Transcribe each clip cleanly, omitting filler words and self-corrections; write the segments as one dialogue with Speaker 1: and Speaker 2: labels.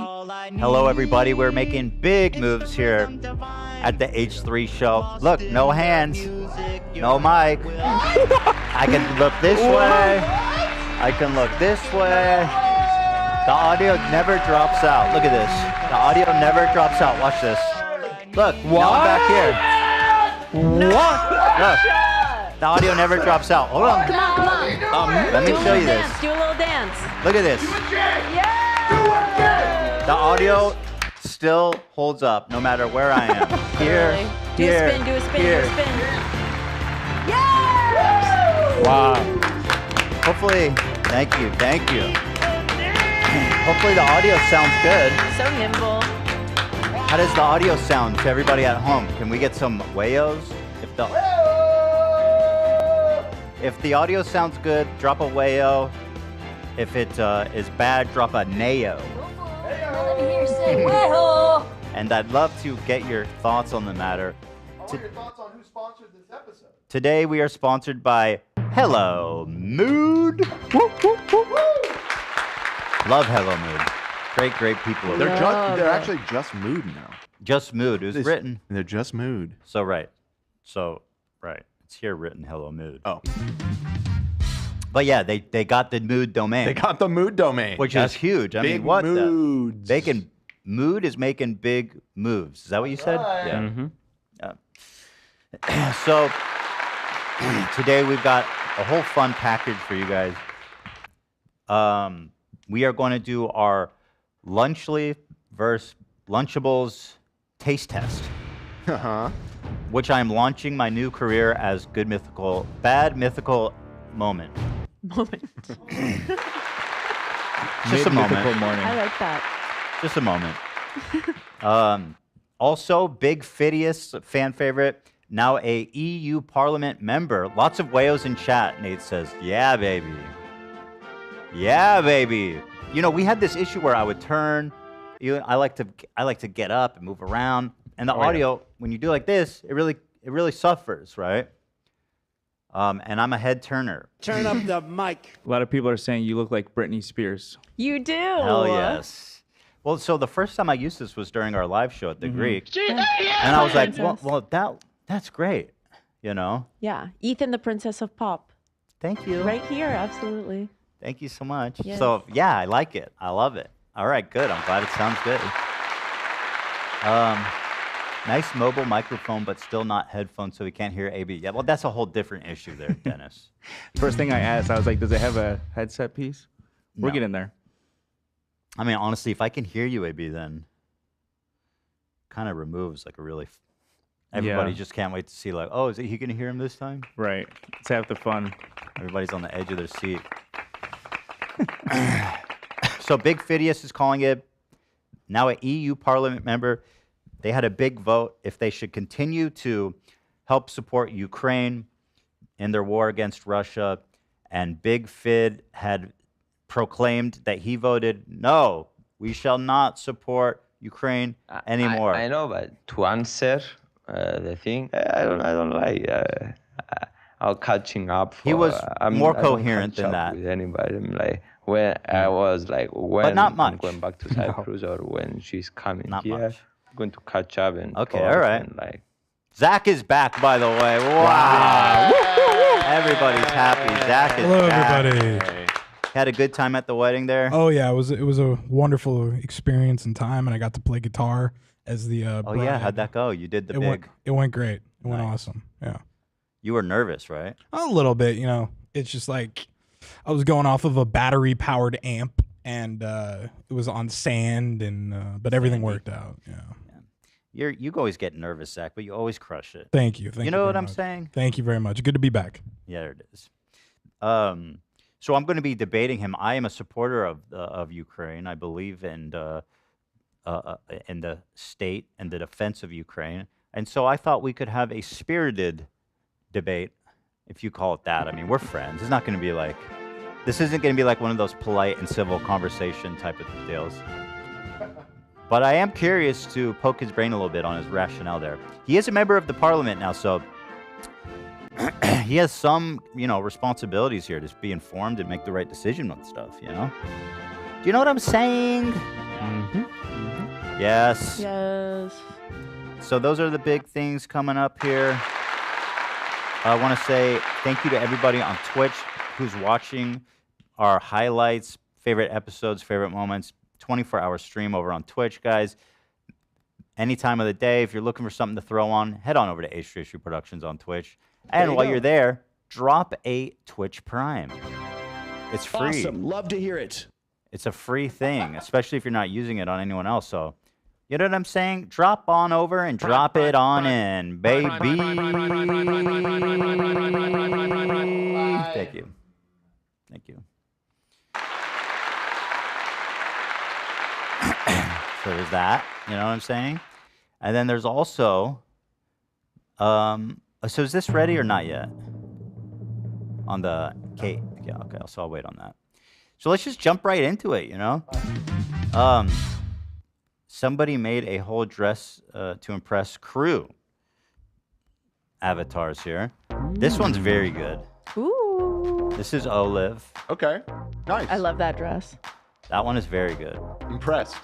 Speaker 1: Hello, everybody. We're making big moves here at the H3 show. Look, no hands, no mic. I can look this way. I can look this way. The audio never drops out. Look at this. The audio never drops out. Watch this. Look, now I'm back here.
Speaker 2: What?
Speaker 1: Look, the audio never drops out. Hold on.
Speaker 3: Come on.
Speaker 1: Let me show you this.
Speaker 3: Do a little dance.
Speaker 1: Look at this.
Speaker 3: Yeah.
Speaker 1: The audio still holds up no matter where I am. Here, here,
Speaker 3: Do a spin,
Speaker 1: here.
Speaker 3: do a spin. Yeah!
Speaker 2: Wow.
Speaker 1: Hopefully, thank you. Hopefully the audio sounds good.
Speaker 3: So nimble.
Speaker 1: How does the audio sound to everybody at home? Can we get some wayos? If the audio sounds good, drop a wayo. If it is bad, drop a nayo.
Speaker 3: Let me hear you say, "Way-ho!"
Speaker 1: And I'd love to get your thoughts on the matter.
Speaker 4: I want your thoughts on who sponsored this episode.
Speaker 1: Today we are sponsored by Hello Mood. Love Hello Mood. Great people. over there.
Speaker 4: They're actually just Mood now.
Speaker 1: Just Mood. It was written.
Speaker 4: They're just Mood.
Speaker 1: So right. It's here written Hello Mood.
Speaker 4: Oh.
Speaker 1: But yeah, they got the Mood domain.
Speaker 4: They got the Mood domain.
Speaker 1: Which is huge. I
Speaker 4: Big
Speaker 1: mean, what
Speaker 4: moods.
Speaker 1: Mood is making big moves. Is that what you said?
Speaker 4: Right.
Speaker 1: Yeah. So today we've got a whole fun package for you guys. We are going to do our Lunchly versus Lunchables taste test, which I'm launching my new career as bad mythical moment. Just a moment.
Speaker 3: I like that.
Speaker 1: Just a moment. Also, big Fidias fan favorite, now a EU Parliament member. Lots of whales in chat. Nate says, "Yeah, baby. Yeah, baby." You know, we had this issue where I would turn. I like to get up and move around, and the audio when you do like this, it really suffers, right? And I'm a head turner.
Speaker 5: Turn up the mic.
Speaker 2: A lot of people are saying you look like Britney Spears.
Speaker 3: You do.
Speaker 1: Hell yes. Well, so the first time I used this was during our live show at the Greek, and I was like, well, that's great, you know.
Speaker 3: Yeah. Ethan, the Princess of Pop.
Speaker 1: Thank you.
Speaker 3: Right here, absolutely.
Speaker 1: Thank you so much.
Speaker 3: Yes.
Speaker 1: So yeah, I like it. I love it. All right, good. I'm glad it sounds good. Nice mobile microphone, but still not headphones, so we can't hear AB. Yeah, well, that's a whole different issue there, Dennis.
Speaker 2: First thing I asked, I was like, does it have a headset piece? We're
Speaker 1: No.
Speaker 2: getting there.
Speaker 1: I mean, honestly, if I can hear you, AB, then kind of removes like a really. Everybody just can't wait to see like, oh, is he gonna hear him this time?
Speaker 2: Right. Let's have the fun.
Speaker 1: Everybody's on the edge of their seat. So Big Fidias is calling it now an EU Parliament member. They had a big vote if they should continue to help support Ukraine in their war against Russia. And Big Fid had proclaimed that he voted no, we shall not support Ukraine anymore.
Speaker 6: I know, but to answer the thing, I don't like. I'm catching up.
Speaker 1: He was more
Speaker 6: I don't
Speaker 1: coherent
Speaker 6: catch
Speaker 1: than
Speaker 6: up
Speaker 1: that.
Speaker 6: With anybody, I'm like when I was like when
Speaker 1: not
Speaker 6: I'm
Speaker 1: much.
Speaker 6: going back to Cyprus or when she's coming
Speaker 1: Not
Speaker 6: here,
Speaker 1: much.
Speaker 6: I'm going to catch up and
Speaker 1: Okay,
Speaker 6: talk
Speaker 1: all right.
Speaker 6: and, like,
Speaker 1: Zach is back, by the way. Wow. Everybody's happy. Zach is
Speaker 7: Hello,
Speaker 1: back.
Speaker 7: everybody.
Speaker 1: Had a good time at the wedding there?
Speaker 7: Oh yeah, it was a wonderful experience and time, and I got to play guitar as the
Speaker 1: Oh,
Speaker 7: bride.
Speaker 1: yeah. How'd that go? You did the
Speaker 7: It
Speaker 1: big.
Speaker 7: went great. It went
Speaker 1: Nice.
Speaker 7: awesome. Yeah,
Speaker 1: You were nervous, right?
Speaker 7: a little bit. You know, it's just like I was going off of a battery powered amp, and it was on sand, and but everything
Speaker 1: Sandy.
Speaker 7: worked out. Yeah.
Speaker 1: You always get nervous, Zach, but you always crush it.
Speaker 7: Thank you. Thank
Speaker 1: You know
Speaker 7: very
Speaker 1: what I'm
Speaker 7: much.
Speaker 1: saying?
Speaker 7: Thank you very much. Good to be back.
Speaker 1: Yeah, it is. So I'm going to be debating him. I am a supporter of Ukraine. I believe in the state and the defense of Ukraine. And so I thought we could have a spirited debate, if you call it that. I mean, we're friends. It's not going to be like, this isn't going to be like one of those polite and civil conversation type of deals. But I am curious to poke his brain a little bit on his rationale there. He is a member of the parliament now, so he has some, responsibilities here to be informed and make the right decision on stuff, Do you know what I'm saying? Yes.
Speaker 3: Yes.
Speaker 1: So those are the big things coming up here. I want to say thank you to everybody on Twitch who's watching our highlights, favorite episodes, favorite moments, 24-hour stream over on Twitch, guys. Any time of the day, if you're looking for something to throw on, head on over to H3 Productions on Twitch. And while you're there, drop a Twitch Prime. It's free.
Speaker 5: Awesome. Love to hear it.
Speaker 1: It's a free thing, especially if you're not using it on anyone else. So, you know what I'm saying? Drop on over and drop it on in, baby. Thank you. Thank you. So there's that. You know what I'm saying? And then there's also, so is this ready or not yet? On the K. Yeah, okay, so I'll wait on that. So let's just jump right into it, you know? Somebody made a whole dress to impress crew avatars here. This one's very good.
Speaker 3: Ooh.
Speaker 1: This is Olive.
Speaker 4: Okay. Nice.
Speaker 3: I love that dress.
Speaker 1: That one is very good.
Speaker 4: Impressed.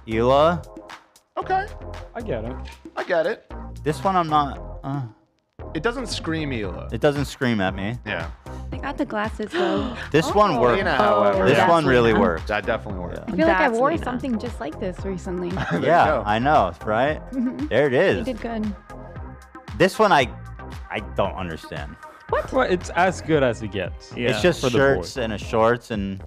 Speaker 1: Ela.
Speaker 4: Okay.
Speaker 2: I get it.
Speaker 4: I get it.
Speaker 1: This one I'm not.
Speaker 4: It doesn't scream Ela.
Speaker 1: It doesn't scream at me.
Speaker 4: Yeah.
Speaker 8: I got the glasses though.
Speaker 1: This one works.
Speaker 4: Lena, however.
Speaker 1: This
Speaker 3: that's
Speaker 1: one really
Speaker 3: Lena.
Speaker 1: works.
Speaker 4: That definitely works.
Speaker 8: I feel like I
Speaker 3: That's
Speaker 8: wore
Speaker 3: Lena.
Speaker 8: something just like this recently.
Speaker 4: There you
Speaker 1: Yeah,
Speaker 4: go.
Speaker 1: I know, right? There it
Speaker 8: You
Speaker 1: is.
Speaker 8: did good.
Speaker 1: This one I don't understand.
Speaker 2: Well, it's as good as it gets.
Speaker 1: It's just
Speaker 2: for the
Speaker 1: shirts
Speaker 2: boys.
Speaker 1: and a shorts and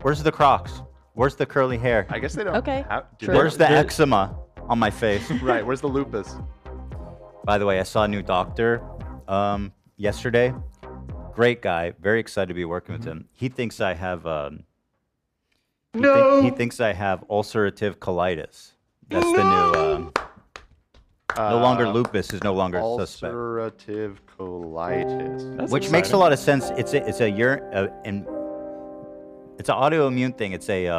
Speaker 1: where's the Crocs? Where's the curly hair?
Speaker 4: I guess they don't.
Speaker 3: Okay,
Speaker 4: Have, do
Speaker 3: true.
Speaker 4: they-
Speaker 1: Where's the eczema on my face?
Speaker 4: Right. Where's the lupus?
Speaker 1: By the way, I saw a new doctor yesterday. Great guy. Very excited to be working with him. He thinks I have he thinks I have ulcerative colitis. That's the new no longer lupus is no longer suspect.
Speaker 4: Ulcerative colitis.
Speaker 2: That's
Speaker 1: Which makes a lot of sense. It's an autoimmune thing. It's a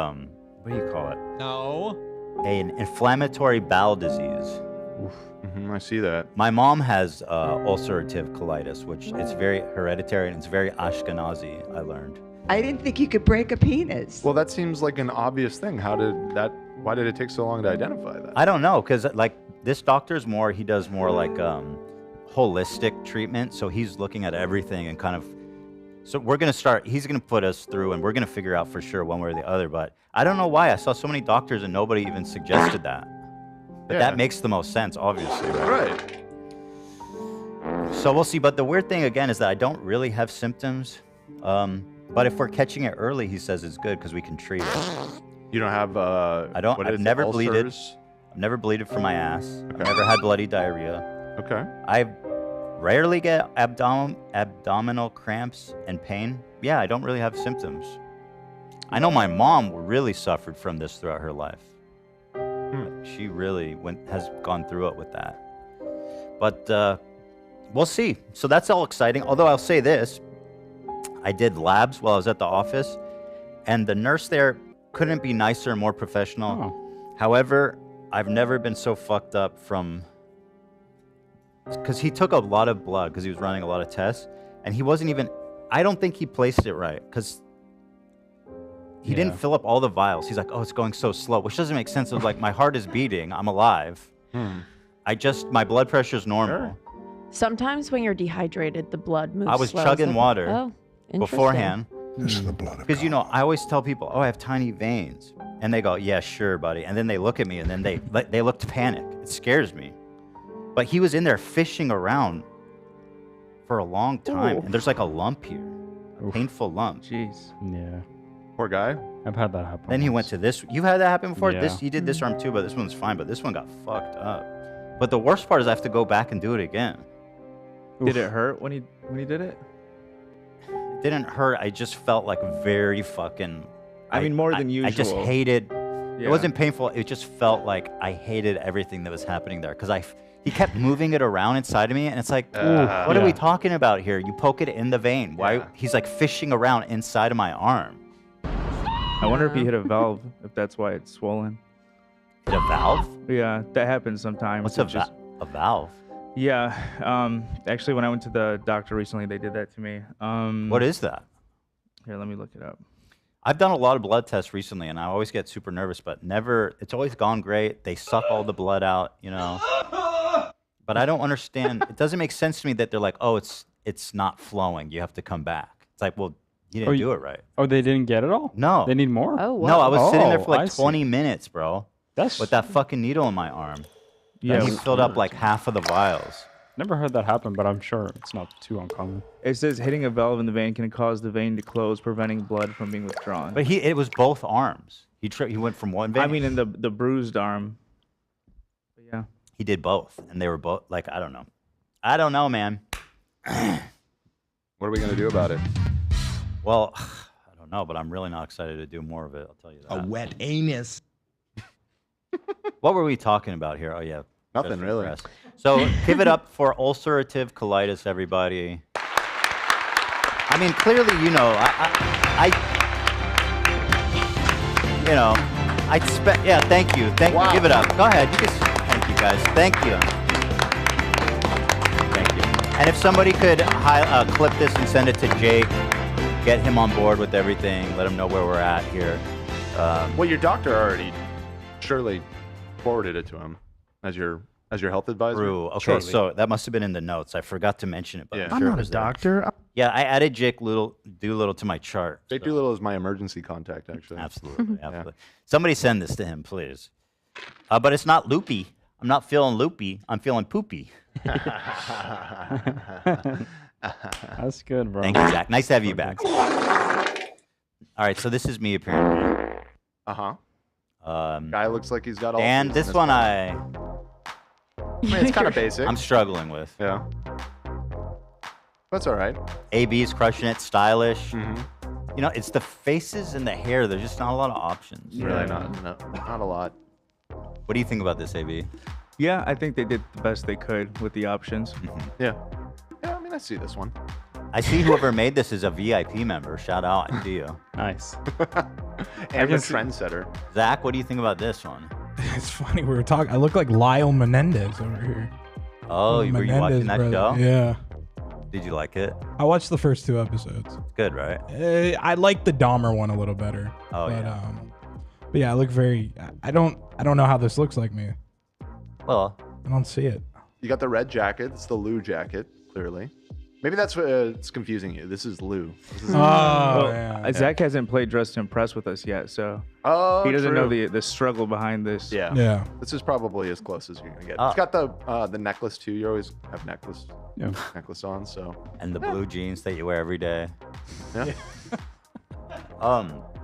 Speaker 1: what do you call it?
Speaker 9: No.
Speaker 1: An inflammatory bowel disease.
Speaker 4: I see that.
Speaker 1: My mom has ulcerative colitis, which it's very hereditary and it's very Ashkenazi, I learned.
Speaker 10: I didn't think you could break a penis.
Speaker 4: Well, that seems like an obvious thing. Why did it take so long to identify that?
Speaker 1: I don't know, because like this doctor's he does more like holistic treatment. So he's looking at everything and kind of, so he's going to put us through and we're going to figure out for sure one way or the other. But I don't know why I saw so many doctors and nobody even suggested that. But
Speaker 4: Yeah.
Speaker 1: that makes the most sense, obviously, right?
Speaker 4: Right.
Speaker 1: So we'll see. But the weird thing again is that I don't really have symptoms. But if we're catching it early, he says it's good because we can treat it.
Speaker 4: You don't have.
Speaker 1: I don't.
Speaker 4: what
Speaker 1: I've
Speaker 4: is it,
Speaker 1: never bleeded.
Speaker 4: ulcers?
Speaker 1: I've never bleeded from my ass.
Speaker 4: Okay.
Speaker 1: I've never had bloody diarrhea.
Speaker 4: Okay.
Speaker 1: I rarely get abdominal cramps and pain. Yeah, I don't really have symptoms. I know my mom really suffered from this throughout her life. She really has gone through it with that. But we'll see. So that's all exciting. Although I'll say this, I did labs while I was at the office, and the nurse there couldn't be nicer and more professional.
Speaker 2: Oh.
Speaker 1: However, I've never been so fucked up from, because he took a lot of blood because he was running a lot of tests, and he wasn't even, I don't think he placed it right because he didn't fill up all the vials. He's like, oh, it's going so slow, which doesn't make sense. It was like, my heart is beating, I'm alive. My blood pressure is normal.
Speaker 3: Sometimes when you're dehydrated, the blood moves
Speaker 1: I was
Speaker 3: slow,
Speaker 1: chugging
Speaker 3: so-
Speaker 1: water
Speaker 3: Oh, interesting.
Speaker 1: beforehand.
Speaker 5: This is the blood of
Speaker 1: Because, you know, I always tell people, oh, I have tiny veins. And they go, yeah, sure, buddy. And then they look at me and then they look to panic. It scares me. But he was in there fishing around for a long time.
Speaker 3: Ooh.
Speaker 1: And there's like a lump here, a
Speaker 2: Oof.
Speaker 1: painful lump.
Speaker 2: Jeez. Yeah.
Speaker 4: Poor guy.
Speaker 2: I've had that happen.
Speaker 1: Then he went
Speaker 2: once.
Speaker 1: to this. You had that happen before?
Speaker 2: Yeah.
Speaker 1: He did this arm too, but this one's fine. But this one got fucked up. But the worst part is I have to go back and do it again.
Speaker 2: Did it hurt when he did it?
Speaker 1: It didn't hurt. I just felt like very fucking.
Speaker 2: I mean, more than
Speaker 1: I just
Speaker 2: usual.
Speaker 1: hated.
Speaker 2: Yeah.
Speaker 1: It wasn't painful. It just felt like I hated everything that was happening there because he kept moving it around inside of me, and it's like, what are we talking about here? You poke it in the vein. Why?
Speaker 4: Yeah.
Speaker 1: He's like fishing around inside of my arm.
Speaker 2: I wonder if he hit a valve, if that's why it's swollen.
Speaker 1: Hit a valve?
Speaker 2: Yeah, that happens sometimes.
Speaker 1: What's
Speaker 2: It's just-
Speaker 1: a valve?
Speaker 2: Yeah. Actually, when I went to the doctor recently, they did that to me.
Speaker 1: What is that?
Speaker 2: Here, let me look it up.
Speaker 1: I've done a lot of blood tests recently, and I always get super nervous, but never. It's always gone great. They suck all the blood out, you know. But I don't understand. It doesn't make sense to me that they're like, oh, it's not flowing. You have to come back. It's like, well, you didn't do it right.
Speaker 9: Oh, they didn't get it all?
Speaker 1: No.
Speaker 9: They need more?
Speaker 3: Oh, wow.
Speaker 1: No, I was sitting there for
Speaker 9: I
Speaker 1: like
Speaker 9: see.
Speaker 1: 20 minutes, bro. With that fucking needle in my arm. Yeah, he filled up like half of the vials.
Speaker 9: Never heard that happen, but I'm sure it's not too uncommon.
Speaker 2: It says hitting a valve in the vein can cause the vein to close, preventing blood from being withdrawn.
Speaker 1: But it was both arms. He went from one vein.
Speaker 2: I mean, in the bruised arm. But yeah.
Speaker 1: He did both, and they were both like, I don't know. I don't know, man.
Speaker 4: What are we gonna do about it?
Speaker 1: Well, I don't know, but I'm really not excited to do more of it. I'll tell you that.
Speaker 5: A wet anus.
Speaker 1: What were we talking about here? Oh yeah,
Speaker 4: Nothing really.
Speaker 1: Press. So give it up for ulcerative colitis, everybody. I mean, clearly, you know, yeah, thank you. Thank you. Give it up. Go ahead. Thank you, guys. Thank you. Thank you. And if somebody could clip this and send it to Jake, get him on board with everything, let him know where we're at here.
Speaker 4: Well, your doctor already surely forwarded it to him as your health advisor.
Speaker 1: True. Okay,
Speaker 4: Surely.
Speaker 1: so that must have been in the notes. I forgot to mention it, but
Speaker 4: Yeah.
Speaker 1: I'm, sure
Speaker 2: I'm
Speaker 1: it
Speaker 2: not
Speaker 1: was
Speaker 2: a
Speaker 1: there.
Speaker 2: doctor.
Speaker 1: Yeah, I added Jake Doolittle to my chart.
Speaker 4: Jake Doolittle is my emergency contact, actually.
Speaker 1: Absolutely, absolutely. Somebody send this to him, please. But it's not loopy. I'm not feeling loopy. I'm feeling poopy.
Speaker 9: That's good, bro.
Speaker 1: Thank you, Jack. Nice to have you back. All right, so this is me apparently.
Speaker 4: Uh-huh. Guy looks like he's got all.
Speaker 1: And this one
Speaker 4: I mean, it's kind of basic.
Speaker 1: I'm struggling with.
Speaker 4: Yeah. That's all right.
Speaker 1: AB's crushing it, stylish.
Speaker 4: Mm-hmm.
Speaker 1: You know, it's the faces and the hair. There's just not a lot of options.
Speaker 4: Really not a lot.
Speaker 1: What do you think about this, AB?
Speaker 2: Yeah, I think they did the best they could with the options.
Speaker 4: Yeah. Yeah, I mean, I see this one.
Speaker 1: I see whoever made this is a VIP member. Shout out to you.
Speaker 9: Nice.
Speaker 4: And a trendsetter.
Speaker 1: Zach, what do you think about this one?
Speaker 7: It's funny. We were talking. I look like Lyle Menendez over here.
Speaker 1: Oh, were you watching that show?
Speaker 7: Yeah.
Speaker 1: Did you like it?
Speaker 7: I watched the first 2 episodes.
Speaker 1: Good, right?
Speaker 7: I like the Dahmer one a little better.
Speaker 1: Oh,
Speaker 7: but,
Speaker 1: yeah.
Speaker 7: But yeah, I look very. I don't know how this looks like me.
Speaker 1: Well,
Speaker 7: I don't see it.
Speaker 4: You got the red jacket. It's the Lou jacket, clearly. Maybe that's what it's confusing you. This is Lou. This is
Speaker 2: Zach hasn't played Dress to Impress with us yet, so he doesn't know the struggle behind this.
Speaker 4: Yeah.
Speaker 7: Yeah.
Speaker 4: This is probably as close as you're gonna get.
Speaker 1: Oh.
Speaker 4: It's got the necklace too. You always have necklace on, so.
Speaker 1: And the blue jeans that you wear every day.
Speaker 4: Yeah.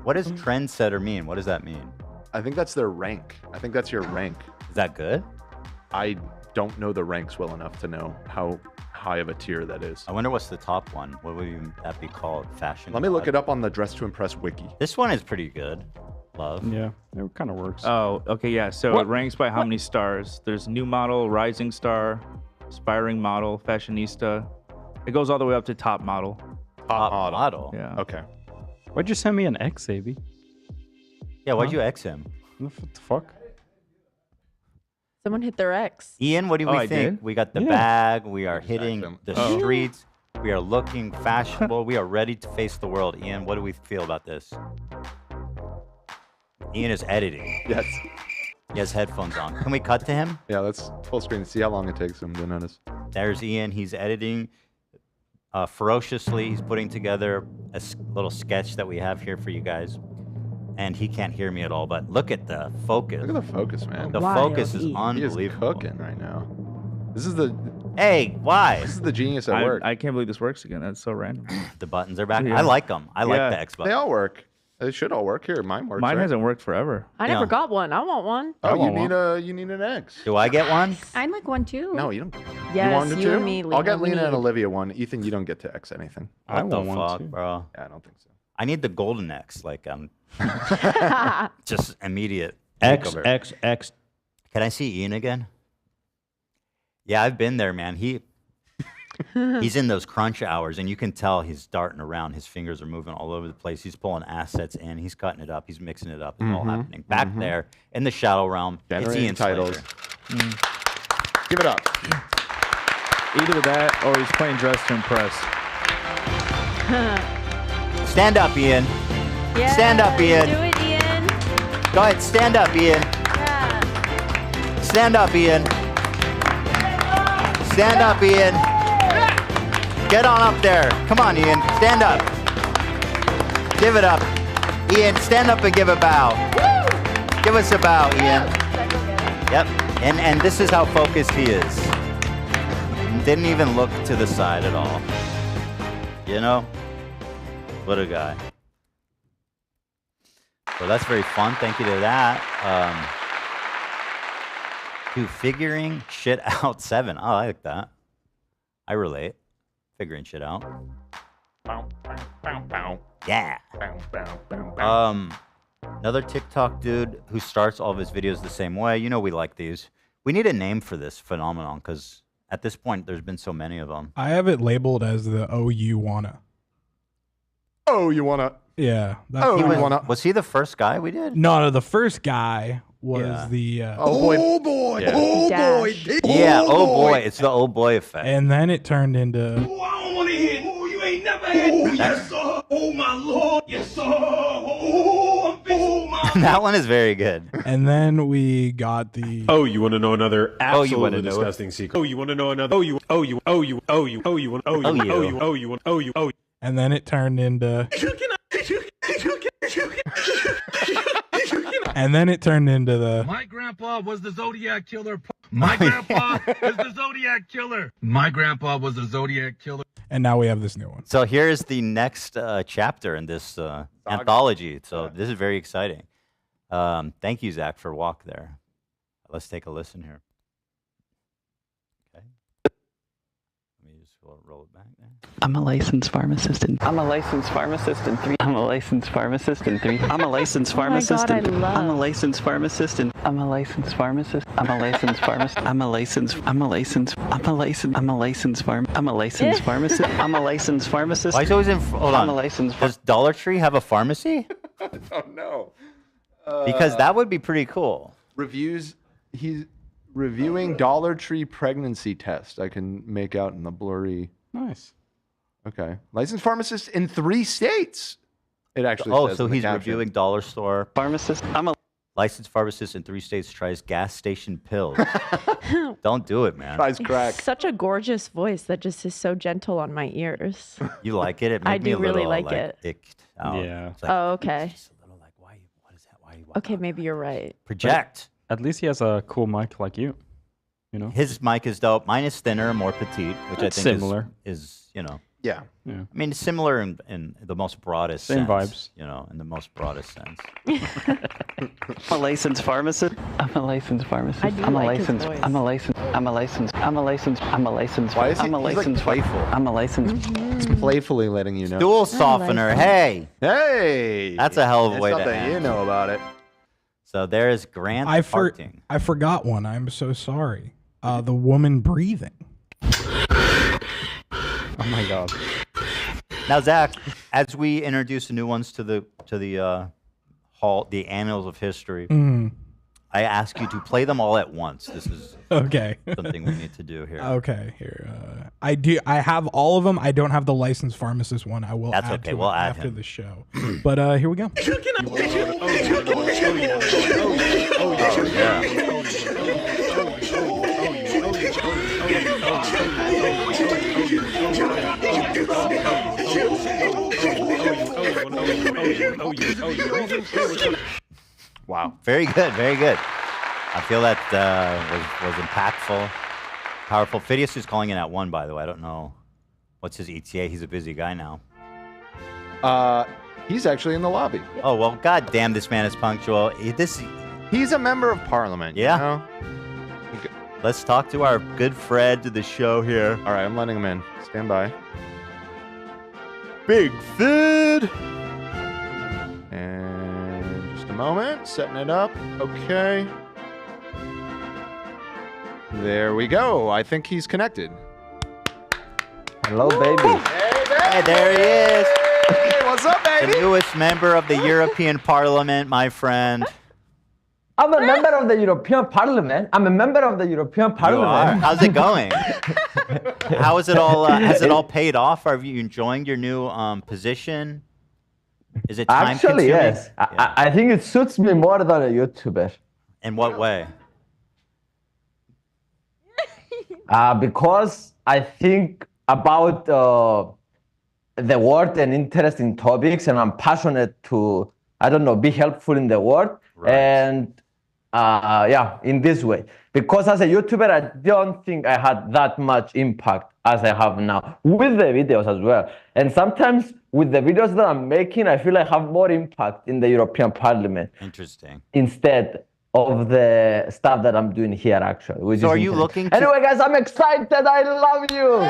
Speaker 1: What does trendsetter mean? What does that mean?
Speaker 4: I think that's their rank. I think that's your rank.
Speaker 1: Is that good?
Speaker 4: I don't know the ranks well enough to know how high of a tier that is.
Speaker 1: I wonder what's the top one. What would that be called? Fashion.
Speaker 4: Let me look
Speaker 1: god?
Speaker 4: it up on the Dress to Impress wiki.
Speaker 1: This one is pretty good. Love.
Speaker 9: Yeah, it kind of works.
Speaker 2: Oh, okay, yeah. So it ranks by how many stars. There's new model, rising star, aspiring model, fashionista. It goes all the way up to top model.
Speaker 4: Top
Speaker 1: model.
Speaker 2: Yeah.
Speaker 4: Okay.
Speaker 9: Why'd you send me an X, AB?
Speaker 1: Yeah, why'd you X him?
Speaker 9: What the fuck?
Speaker 3: Someone hit their ex.
Speaker 1: Ian, what do we
Speaker 2: I
Speaker 1: think?
Speaker 2: did?
Speaker 1: We got the
Speaker 9: Yeah.
Speaker 1: bag. We are hitting
Speaker 4: him.
Speaker 1: the streets. We are looking fashionable. We are ready to face the world. Ian, what do we feel about this? Ian is editing.
Speaker 4: Yes.
Speaker 1: He has headphones on. Can we cut to him?
Speaker 4: Yeah, let's full screen and see how long it takes him to notice.
Speaker 1: There's Ian. He's editing ferociously. He's putting together a little sketch that we have here for you guys. And he can't hear me at all, but look at the focus.
Speaker 4: Look at the focus, man.
Speaker 1: The
Speaker 3: Wild
Speaker 1: focus is
Speaker 3: E.
Speaker 4: He is
Speaker 1: unbelievable.
Speaker 4: cooking right now. This is the
Speaker 1: Hey, why?
Speaker 4: this is the genius at work.
Speaker 2: I can't believe this works again. That's so random.
Speaker 1: The buttons are back.
Speaker 2: Yeah.
Speaker 1: I like them. I like
Speaker 2: Yeah.
Speaker 1: the X
Speaker 4: They
Speaker 1: button.
Speaker 4: all work. They should all work here. Mine works.
Speaker 2: Mine
Speaker 4: right?
Speaker 2: hasn't worked forever.
Speaker 3: I
Speaker 1: Yeah.
Speaker 3: never got one. I want one.
Speaker 4: Oh, you
Speaker 9: want
Speaker 4: need you need an X.
Speaker 1: Do I get one?
Speaker 8: I'd like one too.
Speaker 4: No, you don't.
Speaker 3: Yes,
Speaker 4: you wanted
Speaker 3: you
Speaker 4: to?
Speaker 3: and me,
Speaker 4: I'll get
Speaker 3: Lena, we
Speaker 4: Lena and
Speaker 3: need-
Speaker 4: Olivia one. Ethan, you don't get to X anything.
Speaker 9: I
Speaker 1: What the
Speaker 9: want one
Speaker 1: fuck,
Speaker 9: too.
Speaker 1: bro?
Speaker 4: Yeah, I don't think so.
Speaker 1: I need the golden X. Like, just immediate.
Speaker 11: X,
Speaker 1: takeover.
Speaker 11: X, X.
Speaker 1: Can I see Ian again? Yeah, I've been there, man. He's in those crunch hours, and you can tell he's darting around. His fingers are moving all over the place. He's pulling assets in. He's cutting it up. He's mixing it up. It's all happening. Back there in the shadow realm,
Speaker 4: Generating
Speaker 1: it's Ian
Speaker 4: titles.
Speaker 1: Slater.
Speaker 4: Give it up.
Speaker 2: Either that or he's playing Dress to Impress.
Speaker 1: Stand up, Ian.
Speaker 3: Yeah,
Speaker 1: Stand up, Ian.
Speaker 3: Do it, Ian.
Speaker 1: Go ahead, stand up, Ian.
Speaker 3: Yeah.
Speaker 1: Stand up, Ian. Stand up, Ian. Get on up there. Come on, Ian. Stand up. Give it up. Ian, stand up and give a bow. Give us a bow, Ian. Yep. And this is how focused he is. Didn't even look to the side at all. You know? What a guy. So that's very fun. Thank you to that. Dude, figuring shit out 7. Oh, I like that. I relate. Figuring shit out. Yeah. Another TikTok dude who starts all of his videos the same way. You know we like these. We need a name for this phenomenon because at this point there's been so many of them.
Speaker 7: I have it labeled as the "Oh You Wanna."
Speaker 4: Oh, you wanna?
Speaker 7: Yeah.
Speaker 4: Oh, you wanna?
Speaker 1: Was he the first guy we did?
Speaker 7: No, the first guy was
Speaker 1: Yeah.
Speaker 7: the.
Speaker 4: Oh boy.
Speaker 5: Oh boy.
Speaker 4: Yeah.
Speaker 5: Oh boy.
Speaker 3: Dash.
Speaker 1: Yeah. Oh boy, it's the oh boy effect.
Speaker 7: And then it turned into.
Speaker 5: Oh, I don't want to hear. Oh, you ain't never had. Oh, yes, sir. Oh, my Lord. Yes, sir. Oh, my.
Speaker 1: That one is very good.
Speaker 7: And then we got the.
Speaker 11: Oh, you want to know another
Speaker 1: you
Speaker 11: absolutely
Speaker 1: wanna know it?
Speaker 11: disgusting secret? Oh, you want to know another? Oh, you want?
Speaker 7: And then it turned into. And then it turned into the.
Speaker 5: My grandpa was the Zodiac killer. My grandpa is the Zodiac killer. My grandpa was the Zodiac killer.
Speaker 7: And now we have this new one.
Speaker 1: So here's the next chapter in this anthology. So this is very exciting. Thank you, Zach, for walk there. Let's take a listen here. Okay. Let me just roll it back there.
Speaker 12: I'm a licensed pharmacist in 3. I'm a licensed pharmacist in 3. I'm a licensed pharmacist in 3. I'm a licensed pharmacist in 3. I'm a licensed pharmacist in. I'm a licensed pharmacist. I'm a licensed pharmacist. I'm a licensed pharmacist. I'm a licensed pharmacist. I'm a licensed pharmacist.
Speaker 1: Why is it always in? Hold
Speaker 12: I'm
Speaker 1: on.
Speaker 12: a licensed.
Speaker 1: Does Dollar Tree have a pharmacy?
Speaker 4: I don't know.
Speaker 1: Because that would be pretty cool.
Speaker 4: Reviews. He's reviewing Dollar Tree pregnancy test. I can make out in the blurry.
Speaker 9: Nice.
Speaker 4: Okay. Licensed pharmacist in 3 states. It actually
Speaker 1: Oh,
Speaker 4: says
Speaker 1: so
Speaker 4: in the
Speaker 1: he's
Speaker 4: caption.
Speaker 1: reviewing dollar store.
Speaker 12: Pharmacist. I'm a
Speaker 1: Licensed pharmacist in 3 states tries gas station pills. Don't do it, man.
Speaker 4: Tries crack.
Speaker 3: Such a gorgeous voice that just is so gentle on my ears.
Speaker 1: You like it? It
Speaker 3: I
Speaker 1: made me
Speaker 3: do
Speaker 1: a
Speaker 3: really
Speaker 1: little,
Speaker 3: like it.
Speaker 1: icked out.
Speaker 9: Yeah.
Speaker 1: It's like,
Speaker 3: Oh, okay.
Speaker 1: just a little like, why? What is that? Why?
Speaker 3: Okay, maybe you're right.
Speaker 1: Project.
Speaker 9: At least he has a cool mic like you. You know.
Speaker 1: His mic is dope. Mine is thinner, more petite, which
Speaker 9: It's
Speaker 1: I think
Speaker 9: similar.
Speaker 1: is you know.
Speaker 4: Yeah.
Speaker 9: Yeah.
Speaker 1: I mean, it's similar in the most broadest
Speaker 9: Same
Speaker 1: sense.
Speaker 9: vibes.
Speaker 1: You know, in the most broadest sense.
Speaker 12: I'm a licensed pharmacist. I'm a licensed pharmacist.
Speaker 3: I do
Speaker 12: I'm a
Speaker 3: like his
Speaker 12: licensed.
Speaker 3: voice.
Speaker 12: I'm a licensed. I'm a licensed. I'm a licensed. I'm a licensed.
Speaker 4: Why is he?
Speaker 12: I'm a
Speaker 4: He's like
Speaker 12: licensed.
Speaker 4: playful.
Speaker 12: I'm a licensed.
Speaker 4: He's playfully letting you know.
Speaker 1: Stool softener. Hey,
Speaker 4: Hey.
Speaker 1: that's a hell of a
Speaker 4: It's
Speaker 1: way to
Speaker 4: something
Speaker 1: end.
Speaker 4: you know about it.
Speaker 1: So there is Grant
Speaker 7: I
Speaker 1: farting.
Speaker 7: forgot one. I'm so sorry. The woman breathing.
Speaker 9: Oh my god.
Speaker 1: Now, Zach, as we introduce the new ones to the hall, the annals of history, I ask you to play them all at once. This is
Speaker 7: Okay.
Speaker 1: something we need to do here.
Speaker 7: Okay. Here. I do. I have all of them. I don't have the licensed pharmacist one. I will.
Speaker 1: That's
Speaker 7: add
Speaker 1: okay,
Speaker 7: to
Speaker 1: we'll
Speaker 7: it
Speaker 1: add
Speaker 7: after
Speaker 1: him.
Speaker 7: the show. But here we go.
Speaker 4: Wow.
Speaker 1: Very good, very good. I feel that was impactful, powerful. Fidias is calling in at 1, by the way. I don't know what's his ETA. He's a busy guy now.
Speaker 4: He's actually in the lobby.
Speaker 1: Oh well, god damn, this man is punctual.
Speaker 4: He's a member of parliament.
Speaker 1: Yeah.
Speaker 4: You know?
Speaker 1: Let's talk to our good friend to the show here.
Speaker 4: All right, I'm letting him in. Stand by.
Speaker 1: Big Fid.
Speaker 4: And just a moment. Setting it up. Okay. There we go. I think he's connected.
Speaker 6: Hello, baby.
Speaker 1: Hey, there he is.
Speaker 4: Hey, what's up,
Speaker 1: The
Speaker 4: baby?
Speaker 1: newest member of the European Parliament, my friend.
Speaker 6: I'm a member of the European Parliament. I'm a member of the European
Speaker 1: You are.
Speaker 6: Parliament.
Speaker 1: How's it going? How is it all? Has it all paid off? Are you enjoying your new position? Is it time
Speaker 13: Actually,
Speaker 1: consuming?
Speaker 13: yes. I think it suits me more than a YouTuber.
Speaker 1: In what way?
Speaker 13: Because I think about the world and interesting topics, and I'm passionate to, I don't know, be helpful in the world.
Speaker 1: Right.
Speaker 13: And yeah, in this way. Because as a YouTuber, I don't think I had that much impact as I have now with the videos as well. And sometimes with the videos that I'm making, I feel I have more impact in the European Parliament.
Speaker 1: Interesting.
Speaker 13: Instead of the stuff that I'm doing here, actually. Which
Speaker 1: So
Speaker 13: is
Speaker 1: are you
Speaker 13: interesting.
Speaker 1: looking to...
Speaker 13: Anyway, guys, I'm excited. I love you.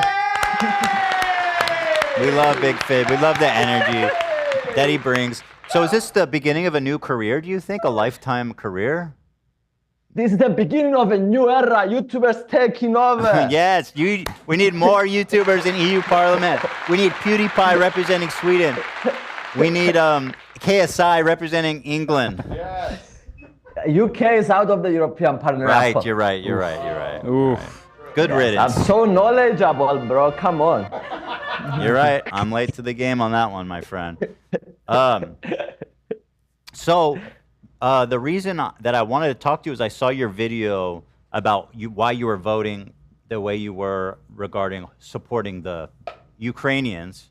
Speaker 1: We love Big Fib. We love the energy that he brings. So is this the beginning of a new career, do you think? A lifetime career?
Speaker 13: This is the beginning of a new era. YouTubers taking over.
Speaker 1: Yes, we need more YouTubers in EU Parliament. We need PewDiePie representing Sweden. We need KSI representing England.
Speaker 13: Yes. UK is out of the European Parliament.
Speaker 1: Right, you're right. Oof. Good riddance.
Speaker 13: I'm so knowledgeable, bro. Come on.
Speaker 1: You're right. I'm late to the game on that one, my friend. So the reason that I wanted to talk to you is I saw your video about why you were voting the way you were regarding supporting the Ukrainians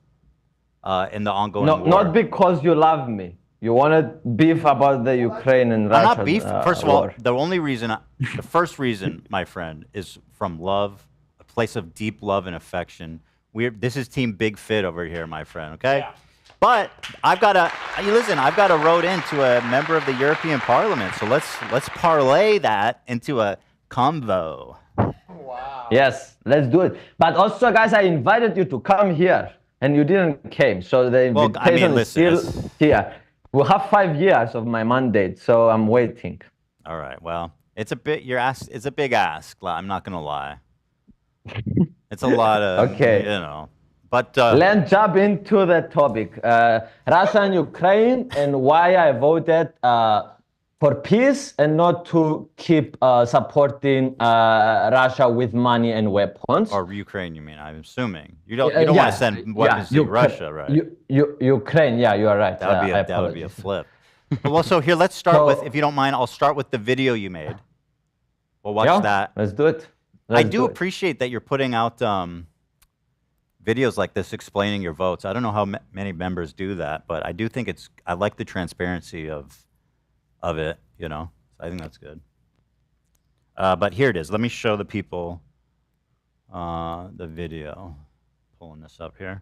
Speaker 1: in the ongoing war.
Speaker 13: Not because you love me. You wanted beef about the Ukraine and Russia.
Speaker 1: I'm not beef. First of all,
Speaker 13: war.
Speaker 1: the first reason, my friend, is from love, a place of deep love and affection. This is Team Big Fit over here, my friend. Okay. Yeah. But I've got a road into a member of the European Parliament. So let's parlay that into a convo.
Speaker 13: Wow. Yes, let's do it. But also, guys, I invited you to come here, and you didn't came. So the invitation is still here. We'll have 5 years of my mandate, so I'm waiting.
Speaker 1: All right. Well, it's a big ask. I'm not gonna lie. It's a lot of
Speaker 13: okay.
Speaker 1: You know. But
Speaker 13: let's jump into the topic. Russia and Ukraine, and why I voted for peace and not to keep supporting Russia with money and weapons.
Speaker 1: Or Ukraine, you mean? I'm assuming you don't want to send weapons to Russia, right?
Speaker 13: Ukraine, yeah, you are right.
Speaker 1: That would be a flip. Well, so here, let's start with, if you don't mind, I'll start with the video you made. We'll watch that.
Speaker 13: Let's do it.
Speaker 1: I do appreciate that you're putting out videos like this explaining your votes. I don't know how many members do that, but I do think I like the transparency of it, you know. I think that's good. But here it is. Let me show the people the video. Pulling this up here.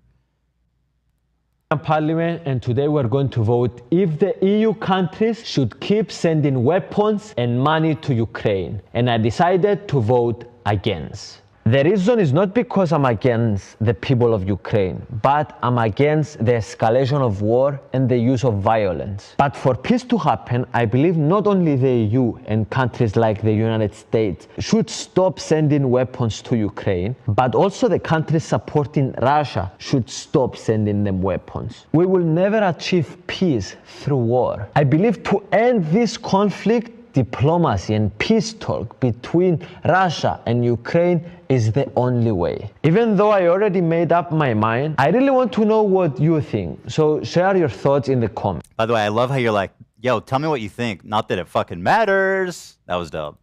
Speaker 13: Parliament, and today we're going to vote if the EU countries should keep sending weapons and money to Ukraine. And I decided to vote against. The reason is not because I'm against the people of Ukraine, but I'm against the escalation of war and the use of violence. But for peace to happen, I believe not only the EU and countries like the United States should stop sending weapons to Ukraine, but also the countries supporting Russia should stop sending them weapons. We will never achieve peace through war. I believe to end this conflict, diplomacy and peace talk between Russia and Ukraine is the only way. Even though I already made up my mind, I really want to know what you think. So share your thoughts in the comments.
Speaker 1: By the way, I love how you're like, yo, tell me what you think. Not that it fucking matters. That was dope.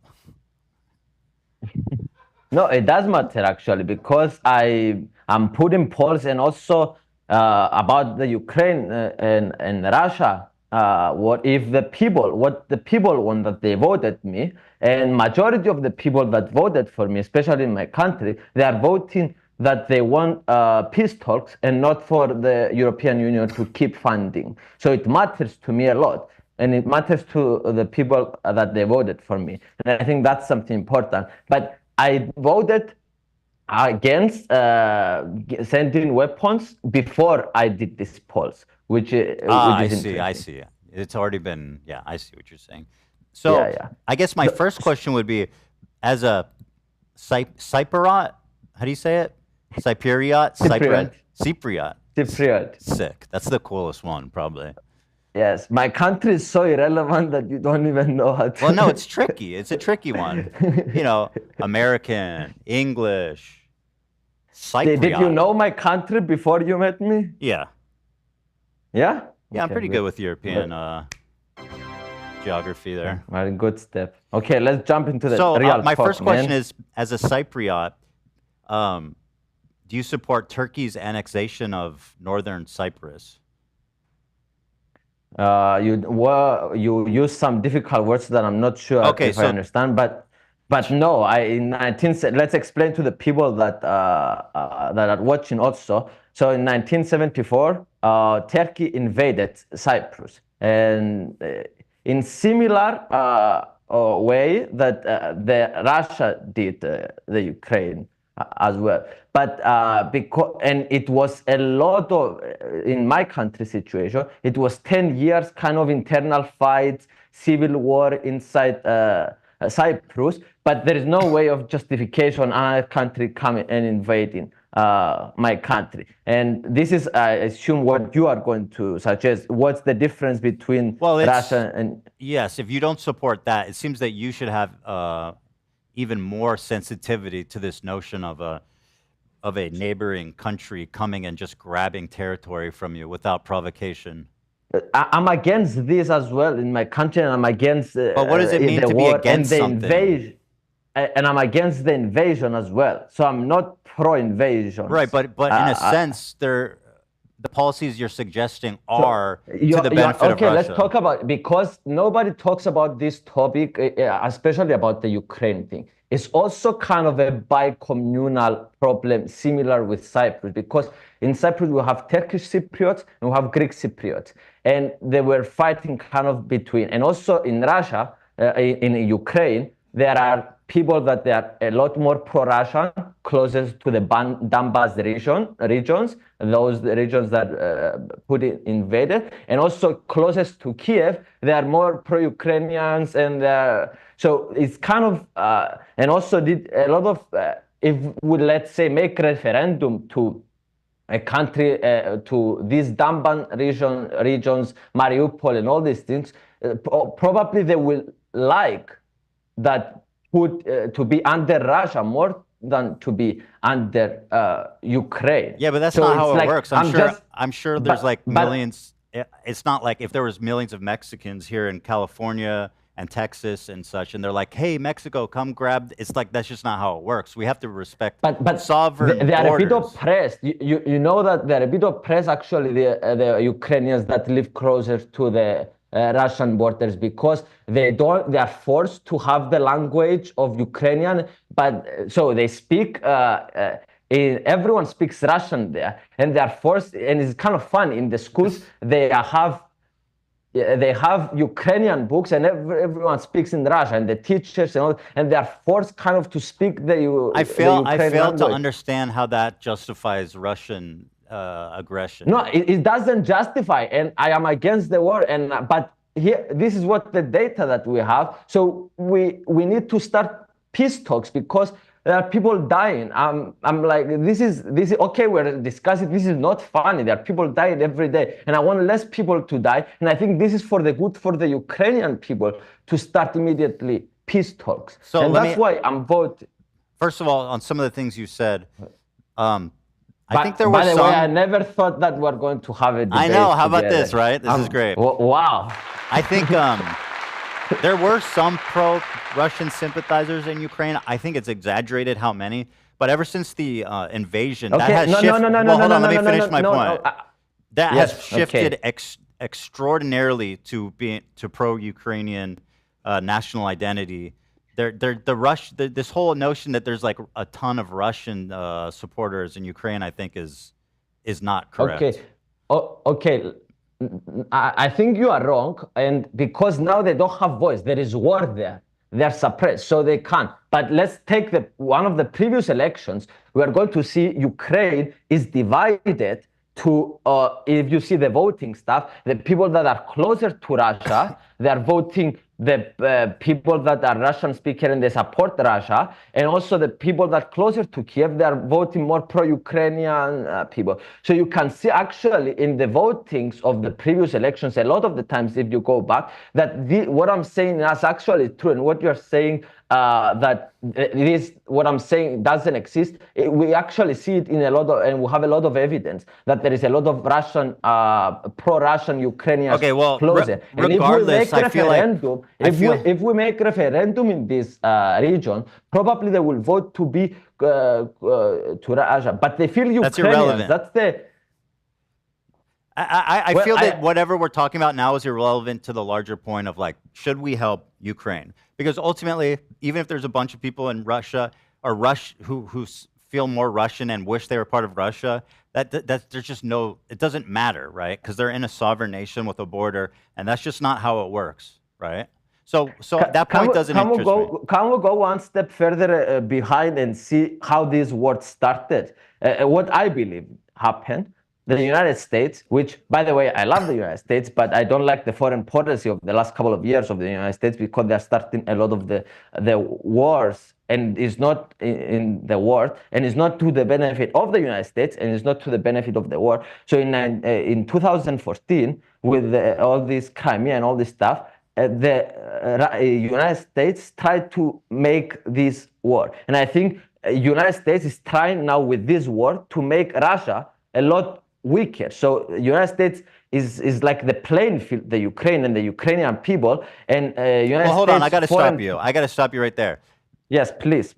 Speaker 13: No, it does matter actually, because I'm putting polls and also about the Ukraine and Russia. What the people want, that they voted me, and majority of the people that voted for me, especially in my country, they are voting that they want peace talks and not for the European Union to keep funding. So it matters to me a lot, and it matters to the people that they voted for me. And I think that's something important. But I voted against sending weapons before I did these polls. Which
Speaker 1: I see. It's already been, I see what you're saying. So I guess my first question would be, as a Cypriot, how do you say it? Cypriot? Cypriot. Sick. That's the coolest one, probably.
Speaker 13: Yes, my country is so irrelevant that you don't even know how to.
Speaker 1: Well, no, it's tricky. It's a tricky one. You know, American, English, Cypriot.
Speaker 13: Did you know my country before you met me?
Speaker 1: Yeah.
Speaker 13: Yeah?
Speaker 1: Yeah, I'm
Speaker 6: Okay,
Speaker 1: pretty good with European geography there.
Speaker 6: Very good step. Okay, let's jump into the
Speaker 1: So
Speaker 6: real
Speaker 1: my
Speaker 6: talk,
Speaker 1: first question
Speaker 6: man.
Speaker 1: is, as a Cypriot, do you support Turkey's annexation of northern Cyprus?
Speaker 6: You use some difficult words that I'm not sure if I understand, but no, let's explain to the people that that are watching also. So in 1974, Turkey invaded Cyprus, and in similar way that the Russia did the Ukraine as well. But because, and it was a lot of, in my country situation, it was 10 years kind of internal fights, civil war inside Cyprus, but there is no way of justification another country coming and invading my country. And this is, I assume, what you are going to suggest. What's the difference between Russia and...
Speaker 1: Yes, if you don't support that, it seems that you should have even more sensitivity to this notion of a neighboring country coming and just grabbing territory from you without provocation.
Speaker 6: I'm against this as well in my country, and I'm against
Speaker 1: but what does it mean to be against something?
Speaker 6: And I'm against the invasion as well. So I'm not pro-invasion.
Speaker 1: Right, but in a sense, the policies you're suggesting are to the benefit of Russia.
Speaker 6: Okay, let's talk about, because nobody talks about this topic, especially about the Ukraine thing. It's also kind of a bi-communal problem, similar with Cyprus, because in Cyprus we have Turkish Cypriots and we have Greek Cypriots, and they were fighting kind of between. And also in Russia, in Ukraine, there are people that they are a lot more pro-Russian, closest to the Donbas regions, those regions that Putin invaded, and also closest to Kiev, they are more pro-Ukrainians, and so it's kind of, and also did a lot of, if we, let's say, make referendum to a country, to these Donbas regions, Mariupol and all these things, probably they will like that to be under Russia more than to be under Ukraine.
Speaker 1: Yeah, but that's not how it works. I'm sure there's millions. It's not like if there was millions of Mexicans here in California and Texas and such, and they're like, "Hey, Mexico, come grab." It's like that's just not how it works. We have to respect sovereign
Speaker 6: they are
Speaker 1: borders.
Speaker 6: a bit oppressed. You know that they're a bit oppressed. Actually, the Ukrainians that live closer to the Russian borders, because they are forced to have the language of Ukrainian, but so they speak. Everyone speaks Russian there, and they are forced. And it's kind of fun in the schools. They have Ukrainian books, and everyone speaks in Russian, and the teachers and all, and they are forced kind of to speak the.
Speaker 1: I fail to understand how that justifies Russian aggression.
Speaker 6: No, it doesn't justify, and I am against the war. And but here, this is what the data that we have. So we need to start peace talks, because there are people dying. I'm like, this is okay. We're discussing. This is not funny. There are people dying every day, and I want less people to die. And I think this is for the good for the Ukrainian people to start immediately peace talks.
Speaker 1: So
Speaker 6: and that's why I'm voting.
Speaker 1: First of all, on some of the things you said,
Speaker 6: I think there was. By the way, I never thought that we're going to have a debate.
Speaker 1: I know. How about this, right? This is great.
Speaker 6: Wow.
Speaker 1: I think there were some pro-Russian sympathizers in Ukraine. I think it's exaggerated how many. But ever since the invasion, that has shifted. Well, hold on. Let me finish my point. That has shifted extraordinarily to pro-Ukrainian national identity. This whole notion that there's like a ton of Russian supporters in Ukraine, I think is not correct.
Speaker 6: Okay. Okay. I think you are wrong, and because now they don't have voice, there is war there. They're suppressed, so they can't. But let's take one of the previous elections. We are going to see Ukraine is divided to, if you see the voting stuff, the people that are closer to Russia, they are voting the people that are Russian speaker and they support Russia, and also the people that are closer to Kiev, they are voting more pro-Ukrainian people. So you can see actually in the votings of the previous elections, a lot of the times if you go back, that what I'm saying is actually true, and what you're saying that this what I'm saying doesn't exist. We actually see it in a lot of, and we have a lot of evidence that there is a lot of Russian, pro-Russian Ukrainians closer. And
Speaker 1: regardless, I feel like
Speaker 6: if we make referendum in this region, probably they will vote to be to Russia. But they feel Ukrainians.
Speaker 1: That's irrelevant.
Speaker 6: That's the.
Speaker 1: I feel that whatever we're talking about now is irrelevant to the larger point of like, should we help Ukraine? Because ultimately, even if there's a bunch of people in Russia or who feel more Russian and wish they were part of Russia, that there's just no, it doesn't matter, right? Because they're in a sovereign nation with a border, and that's just not how it works, right? So that point doesn't interest me.
Speaker 6: Can we go one step further behind and see how this war started? What I believe happened. The United States, which, by the way, I love the United States, but I don't like the foreign policy of the last couple of years of the United States because they're starting a lot of the wars, and it's not in the war, and it's not to the benefit of the United States, and it's not to the benefit of the war. So in 2014, with all this Crimea and all this stuff, the United States tried to make this war. And I think the United States is trying now with this war to make Russia a lot weaker. So the United States is like the playing field, the Ukraine and the Ukrainian people. And United
Speaker 1: hold
Speaker 6: States
Speaker 1: on, I got to stop you. I got to stop you right there.
Speaker 6: Yes, please.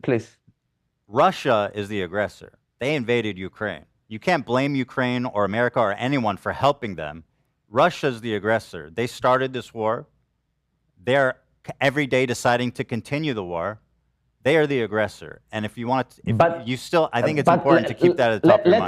Speaker 1: Russia is the aggressor. They invaded Ukraine. You can't blame Ukraine or America or anyone for helping them. Russia's the aggressor. They started this war. They're every day deciding to continue the war. They are the aggressor, and if you want to, I think it's important to keep that at the top of your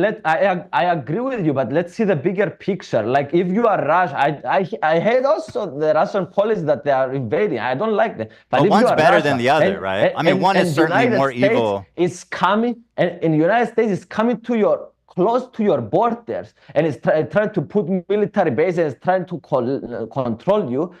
Speaker 1: mind.
Speaker 6: I agree with you, but let's see the bigger picture. Like if you are Russia, I hate also the Russian policy that they are invading. I don't like them. But if
Speaker 1: one's
Speaker 6: you are
Speaker 1: better
Speaker 6: Russia,
Speaker 1: than the other, right? I mean, one is certainly more evil.
Speaker 6: It's coming, and the United States is coming to close to your borders, and it's trying to put military bases, trying to control you.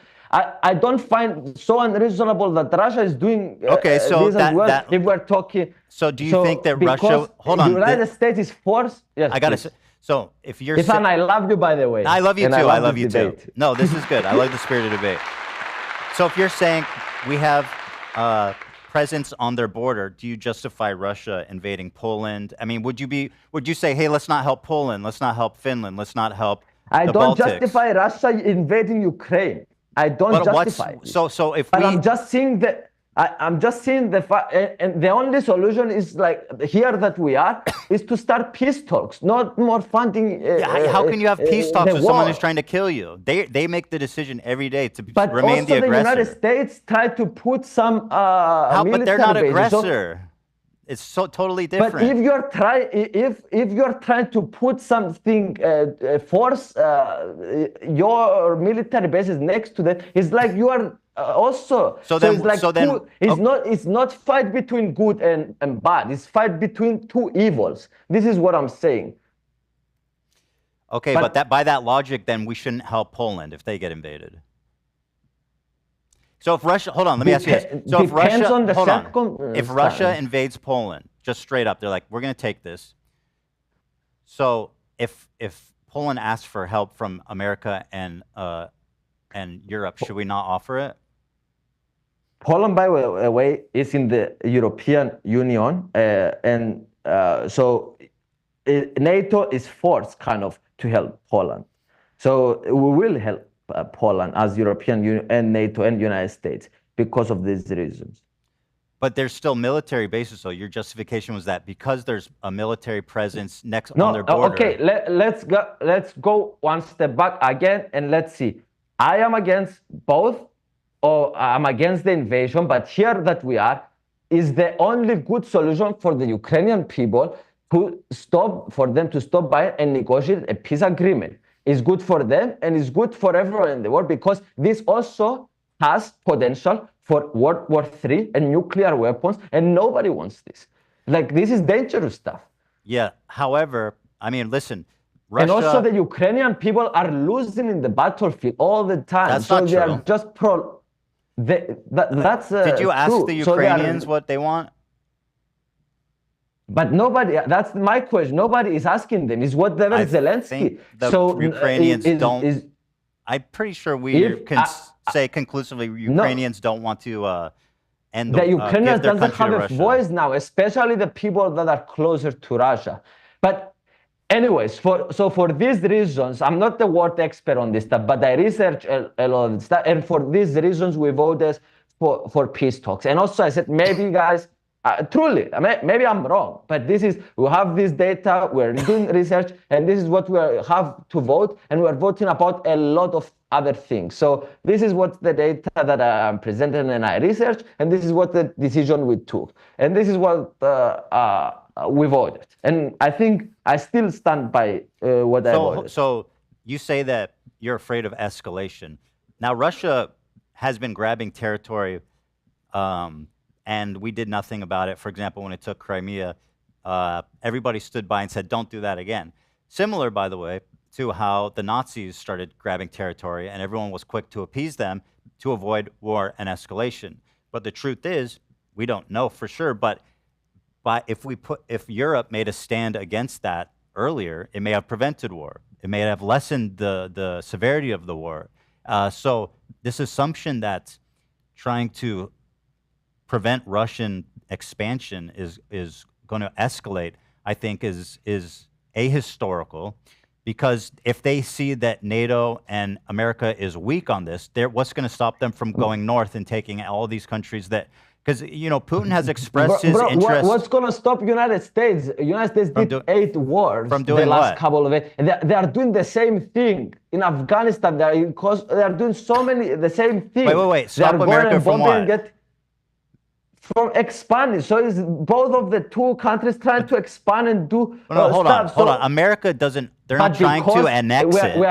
Speaker 6: I don't find so unreasonable that Russia is doing this as well. If we're talking,
Speaker 1: so do you think that Russia? Hold on,
Speaker 6: the United States is forced. Yes,
Speaker 1: I gotta say. So if you're,
Speaker 6: Ethan, I love you, by the way.
Speaker 1: I love you too. I love you too. No, this is good. I like the spirit of debate. So if you're saying we have presence on their border, do you justify Russia invading Poland? I mean, would you say, hey, let's not help Poland, let's not help Finland, let's not help
Speaker 6: I
Speaker 1: the
Speaker 6: don't
Speaker 1: Baltics.
Speaker 6: Justify Russia invading Ukraine. I don't justify it.
Speaker 1: So if
Speaker 6: but I'm just saying that I'm just saying the fact, and the only solution is like here that we are is to start peace talks, not more funding.
Speaker 1: How can you have peace talks with someone who's trying to kill you? They make the decision every day to remain the aggressor.
Speaker 6: But also the United States tried to put some
Speaker 1: but they're not
Speaker 6: bases.
Speaker 1: aggressor. It's so totally different.
Speaker 6: But if you're trying to put something force your military bases next to that, it's like you are also. It's not fight between good and bad. It's fight between two evils. This is what I'm saying.
Speaker 1: Okay, but that by that logic, then we shouldn't help Poland if they get invaded. So if Russia, hold on, let me ask you this. So if Russia, if Russia invades Poland, just straight up, they're like, we're going to take this. So if Poland asks for help from America and Europe, should we not offer it?
Speaker 6: Poland, by the way, is in the European Union, and so NATO is forced kind of to help Poland. So we will help Poland as European Union and NATO and United States because of these reasons.
Speaker 1: But there's still military bases, so your justification was that because there's a military presence on their border.
Speaker 6: Okay, let's go one step back again and let's see. I am against both, or I'm against the invasion, but here that we are is the only good solution for the Ukrainian people to stop by and negotiate a peace agreement. It's good for them and it's good for everyone in the world because this also has potential for World War III and nuclear weapons, and nobody wants this. Like, this is dangerous stuff.
Speaker 1: Yeah, however, I mean, listen, Russia...
Speaker 6: And also the Ukrainian people are losing in the battlefield all the time.
Speaker 1: That's not true.
Speaker 6: They are just that's
Speaker 1: Did you ask
Speaker 6: true.
Speaker 1: the Ukrainians what they want?
Speaker 6: But nobody, that's my question. Nobody is asking them. Is whatever Zelensky.
Speaker 1: The Ukrainians don't. I'm pretty sure we can say conclusively Ukrainians don't want to and
Speaker 6: the Ukrainians
Speaker 1: give their
Speaker 6: doesn't
Speaker 1: country
Speaker 6: have
Speaker 1: to
Speaker 6: a
Speaker 1: Russia.
Speaker 6: voice now, especially the people that are closer to Russia. But anyways, for these reasons, I'm not the world expert on this stuff, but I research a lot of this stuff, and for these reasons, we voted for peace talks. And also, I said, maybe guys, truly, maybe I'm wrong, but we have this data, we're doing research, and this is what we have to vote, and we're voting about a lot of other things. So this is what the data that I'm presenting and I researched, and this is what the decision we took, and this is what we voted. And I think I still stand by what I voted.
Speaker 1: So you say that you're afraid of escalation. Now, Russia has been grabbing territory, and we did nothing about it. For example, when it took Crimea, everybody stood by and said, don't do that again. Similar, by the way, to how the Nazis started grabbing territory, and everyone was quick to appease them to avoid war and escalation. But the truth is, we don't know for sure, but if Europe made a stand against that earlier, it may have prevented war. It may have lessened the severity of the war. So this assumption that trying to prevent Russian expansion is going to escalate, I think, is ahistorical, because if they see that NATO and America is weak on this, what's going to stop them from going north and taking all these countries that? Because, you know, Putin has expressed his interest.
Speaker 6: What's going to stop United States? United States did 8 wars
Speaker 1: from doing
Speaker 6: the last
Speaker 1: what?
Speaker 6: couple of years. They are doing the same thing in Afghanistan. They are doing the same thing.
Speaker 1: Wait. Stop America from what?
Speaker 6: From expanding. So it's both of the two countries trying to expand and do
Speaker 1: hold
Speaker 6: stuff.
Speaker 1: on. America doesn't, they're not trying to annex it.
Speaker 6: We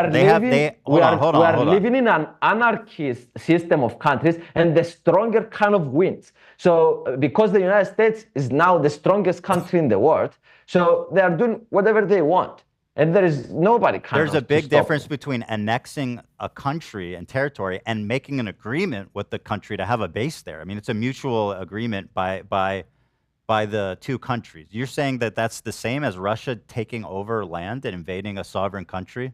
Speaker 6: are living in an anarchist system of countries, and the stronger kind of wins. So because the United States is now the strongest country in the world, so they are doing whatever they want. And there is nobody
Speaker 1: There's a big difference between annexing a country and territory and making an agreement with the country to have a base there. I mean, it's a mutual agreement by the two countries. You're saying that that's the same as Russia taking over land and invading a sovereign country?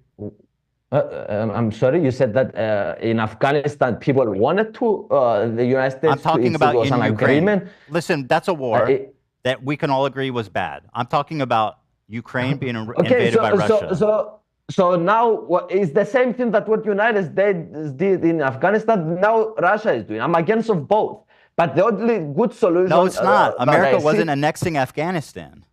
Speaker 6: I'm sorry, you said that in Afghanistan people wanted to the United States.
Speaker 1: I'm talking about in Ukraine.
Speaker 6: Agreement.
Speaker 1: Listen, that's a war that we can all agree was bad. I'm talking about Ukraine being invaded by Russia.
Speaker 6: So now it's the same thing that what United States did in Afghanistan. Now Russia is doing. I'm against of both. But the only good solution.
Speaker 1: No, it's not. America wasn't annexing Afghanistan.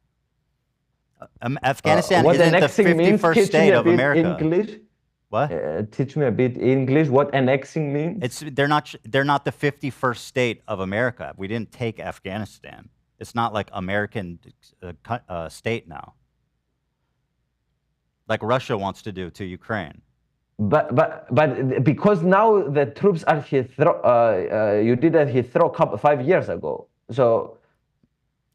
Speaker 1: Afghanistan isn't the 51st state of America.
Speaker 6: English?
Speaker 1: What?
Speaker 6: Teach me a bit English. What annexing means?
Speaker 1: They're not the 51st state of America. We didn't take Afghanistan. It's not like American state now, like Russia wants to do to Ukraine.
Speaker 6: But because now the troops are Heathrow, you did at Heathrow 5 years ago. So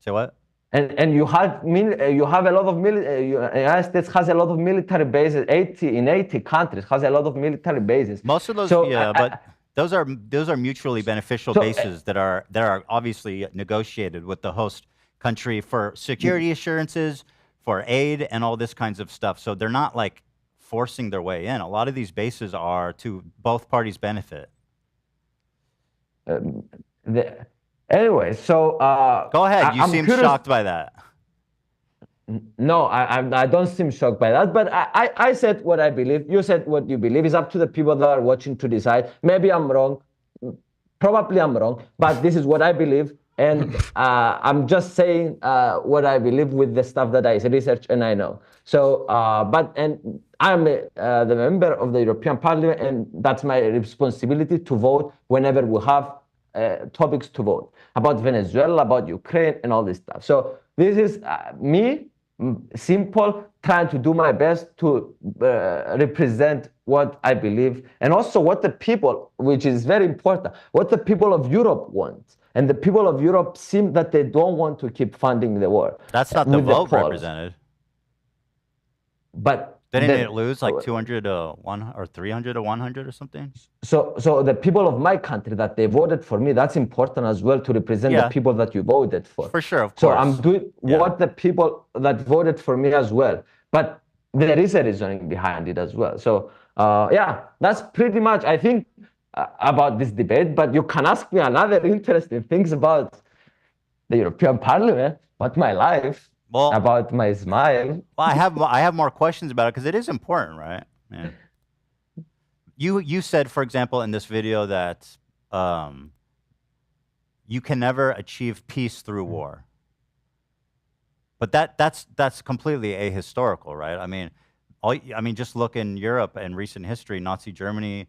Speaker 1: what?
Speaker 6: And you have a lot of United States has a lot of military bases. 80 countries has a lot of military bases.
Speaker 1: Most of those, but those are mutually beneficial bases that are obviously negotiated with the host country for security assurances, for aid, and all this kinds of stuff. So they're not like forcing their way in. A lot of these bases are to both parties' benefit.
Speaker 6: Anyway, so
Speaker 1: go ahead. You seem shocked by that.
Speaker 6: No, I don't seem shocked by that. But I said what I believe. You said what you believe. It's up to the people that are watching to decide. Maybe I'm wrong. Probably I'm wrong. But this is what I believe. And I'm just saying what I believe with the stuff that I research and I know. So, and I'm the member of the European Parliament, and that's my responsibility to vote whenever we have topics to vote about Venezuela, about Ukraine, and all this stuff. So this is me, simple, trying to do my best to represent what I believe, and also what the people, which is very important, what the people of Europe want. And the people of Europe seem that they don't want to keep funding the war.
Speaker 1: That's not the vote represented.
Speaker 6: But
Speaker 1: didn't it lose like 200 to 1 or 300 to 100 or something?
Speaker 6: So the people of my country that they voted for me, that's important as well to represent the people that you voted for.
Speaker 1: For sure, of course.
Speaker 6: So I'm doing what the people that voted for me as well. But there is a reasoning behind it as well. So yeah, that's pretty much. I think about this debate, but you can ask me another interesting things about the European Parliament, about my life, about my smile.
Speaker 1: Well, I have more questions about it because it is important, right? Yeah. You said, for example, in this video that you can never achieve peace through war. But that's completely ahistorical, right? I mean, just look in Europe and recent history, Nazi Germany.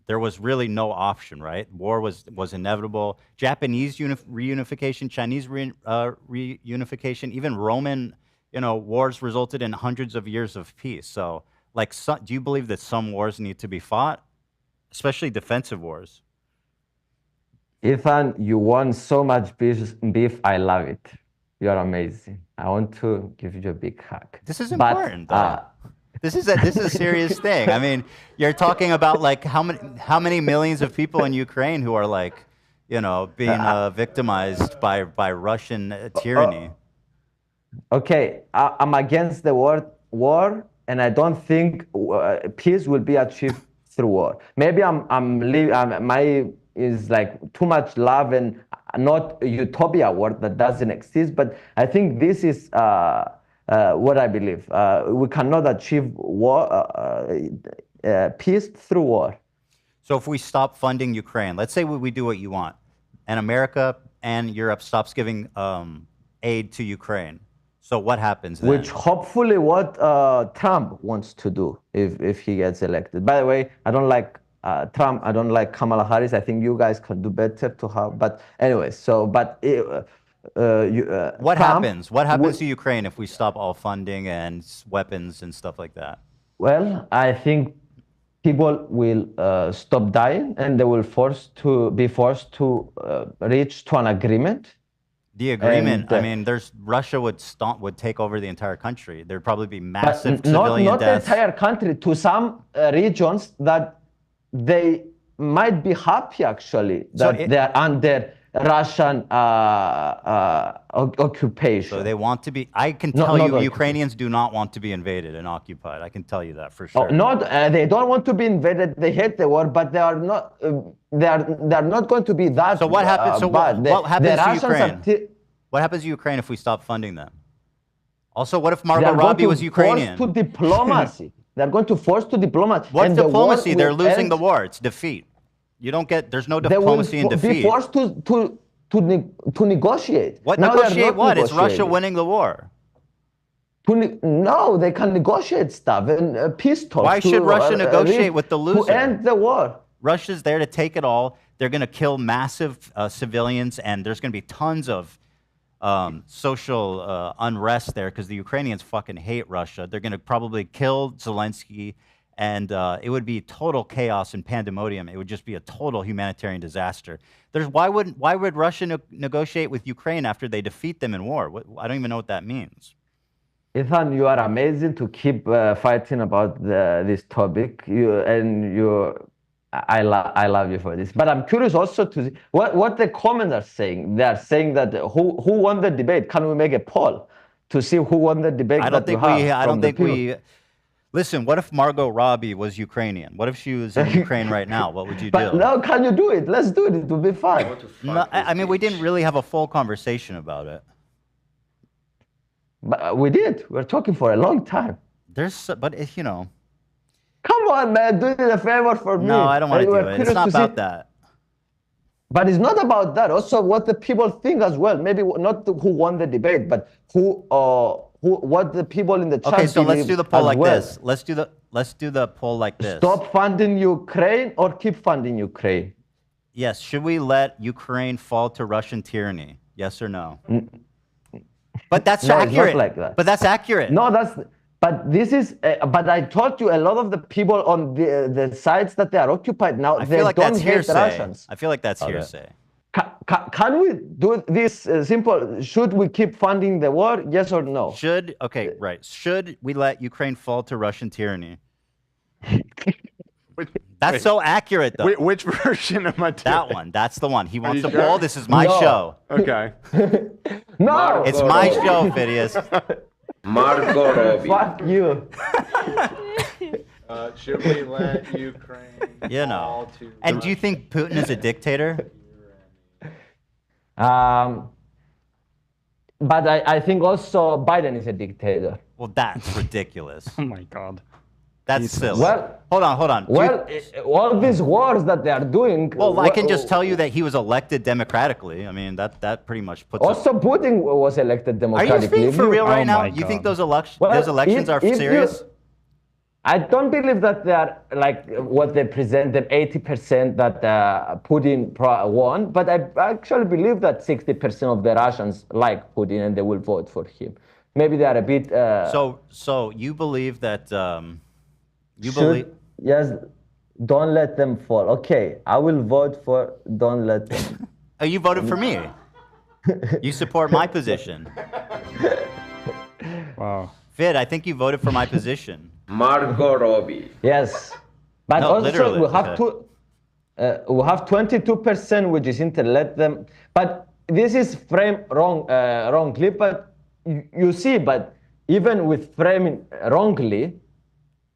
Speaker 1: There was really no option, right? War was inevitable. Japanese reunification, Chinese reunification, even Roman, wars resulted in hundreds of years of peace. So, do you believe that some wars need to be fought, especially defensive wars?
Speaker 6: Ethan, you want so much beef. I love it. You're amazing. I want to give you a big hug.
Speaker 1: This is important, though. This is a serious thing. I mean, you're talking about how many millions of people in Ukraine who are being victimized by Russian tyranny.
Speaker 6: Okay, I'm against the war, and I don't think peace will be achieved through war. Maybe my is too much love and not a utopia word that doesn't exist. But I think this is what I believe. We cannot achieve war, peace through war.
Speaker 1: So if we stop funding Ukraine, let's say we do what you want, and America and Europe stops giving aid to Ukraine. So what happens then?
Speaker 6: Which hopefully what Trump wants to do if he gets elected. By the way, I don't like Trump. I don't like Kamala Harris. I think you guys can do better to have. But anyway,
Speaker 1: what happens? What happens to Ukraine if we stop all funding and weapons and stuff like that?
Speaker 6: Well, I think people will stop dying, and they will be forced to reach to an agreement.
Speaker 1: The agreement. Russia would take over the entire country. There'd probably be massive civilian deaths.
Speaker 6: Not the entire country. To some regions that they might be happy actually that they're under Russian occupation.
Speaker 1: So they want to be. I can tell you, Ukrainians do not want to be invaded and occupied. I can tell you that for sure.
Speaker 6: They don't want to be invaded. They hate the war, but they are not. They are not going to be that.
Speaker 1: So what happens? What happens to Ukraine? What happens to Ukraine if we stop funding them? Also, what if Margot Robbie was Ukrainian?
Speaker 6: To diplomacy. They're going to force to diplomacy.
Speaker 1: What's diplomacy? They're losing the war. It's defeat. You don't get. There's no diplomacy in defeat.
Speaker 6: They will be forced to negotiate.
Speaker 1: What negotiate? What? It's Russia winning the war.
Speaker 6: No, they can negotiate stuff and peace talks.
Speaker 1: Why should Russia negotiate with the loser?
Speaker 6: To end the war.
Speaker 1: Russia's there to take it all. They're going to kill massive civilians, and there's going to be tons of social unrest there because the Ukrainians fucking hate Russia. They're going to probably kill Zelensky, and it would be total chaos and pandemonium. It would just be a total humanitarian disaster. Why would Russia negotiate with Ukraine after they defeat them in war? I don't even know what that means.
Speaker 6: Ethan, you are amazing to keep fighting about this topic. I love you for this. But I'm curious also to see what the comments are saying. They are saying that who won the debate? Can we make a poll to see who won the debate?
Speaker 1: I don't think we. Listen, what if Margot Robbie was Ukrainian? What if she was in Ukraine right now? What would you do?
Speaker 6: No, can you do it? Let's do it. It will be fun.
Speaker 1: No, we didn't really have a full conversation about it.
Speaker 6: But we did. We're talking for a long time. Come on, man, do it a favor for me.
Speaker 1: No, I don't want to do it. It's not about that.
Speaker 6: But it's not about that. Also, what the people think as well. Maybe not who won the debate, but what the people in the chat.
Speaker 1: Okay, so let's do the poll like this. Let's do the poll like this.
Speaker 6: Stop funding Ukraine or keep funding Ukraine?
Speaker 1: Yes. Should we let Ukraine fall to Russian tyranny? Yes or no? But that's accurate.
Speaker 6: It's not like that.
Speaker 1: But that's accurate.
Speaker 6: No, that's. But this is. But I told you, a lot of the people on the sites that they are occupied now, they don't hate Russians.
Speaker 1: I feel like that's hearsay.
Speaker 6: Can we do this simple? Should we keep funding the war? Yes or no?
Speaker 1: Should we let Ukraine fall to Russian tyranny? That's so accurate, though.
Speaker 4: Which version am I doing?
Speaker 1: That one. That's the one. He wants the ball. This is my show.
Speaker 4: Okay.
Speaker 6: No.
Speaker 1: It's my show, Fidias.
Speaker 5: Margot Robbie.
Speaker 6: Fuck you.
Speaker 4: Should we let Ukraine
Speaker 1: You know. And do you think Putin is a dictator?
Speaker 6: But I think also Biden is a dictator.
Speaker 1: Well, that's ridiculous.
Speaker 9: Oh my God.
Speaker 1: That's silly.
Speaker 6: Well,
Speaker 1: hold on.
Speaker 6: Well, all these wars that they are doing.
Speaker 1: Well, I can just tell you that he was elected democratically. I mean, that pretty much puts.
Speaker 6: Also, Putin was elected democratically.
Speaker 1: Are you speaking for real right now? You think those elections are serious?
Speaker 6: I don't believe that they are like what they present, the 80% that Putin won, but I actually believe that 60% of the Russians like Putin and they will vote for him. Maybe they are a bit.
Speaker 1: So you believe that?
Speaker 6: Yes, don't let them fall. Okay, I will vote for don't let them.
Speaker 1: Oh, you voted for me. You support my position.
Speaker 9: Wow.
Speaker 1: Fid, I think you voted for my position.
Speaker 14: Margot Robbie.
Speaker 6: Yes, but
Speaker 1: No,
Speaker 6: also
Speaker 1: literally,
Speaker 6: we have we have 22%, which is to let them. But this is framed wrongly. But you see, but even with framing wrongly,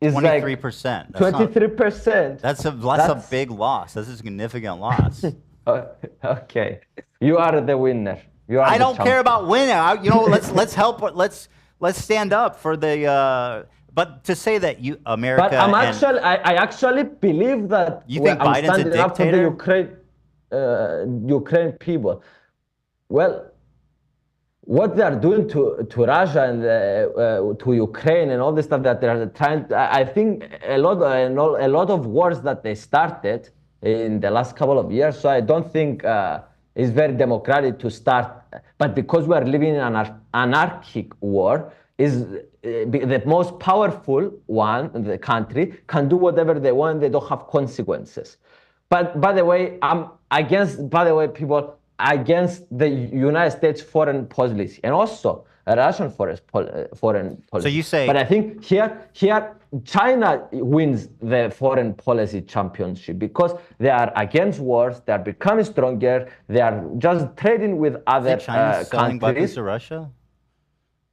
Speaker 6: it's
Speaker 1: 23%.
Speaker 6: 23%.
Speaker 1: That's a big loss. That's a significant loss.
Speaker 6: Okay, you are the winner. You are.
Speaker 1: I don't care about winning. Let's help. Let's stand up for the. But to say that America.
Speaker 6: But I actually believe that
Speaker 1: you think
Speaker 6: I'm
Speaker 1: Biden's a
Speaker 6: standing up for
Speaker 1: dictator?
Speaker 6: the Ukraine people. Well, what they are doing to Russia and to Ukraine and all this stuff that they are trying. I think a lot of wars that they started in the last couple of years. So I don't think it's very democratic to start. But because we are living in an anarchic war, is the most powerful one in the country can do whatever they want. They don't have consequences. But by the way, I'm against. By the way, people against the United States foreign policy and also Russian foreign policy.
Speaker 1: So you say.
Speaker 6: But I think here China wins the foreign policy championship because they are against wars. They are becoming stronger. They are just trading with other
Speaker 1: China's selling weapons
Speaker 6: countries.
Speaker 1: to Russia?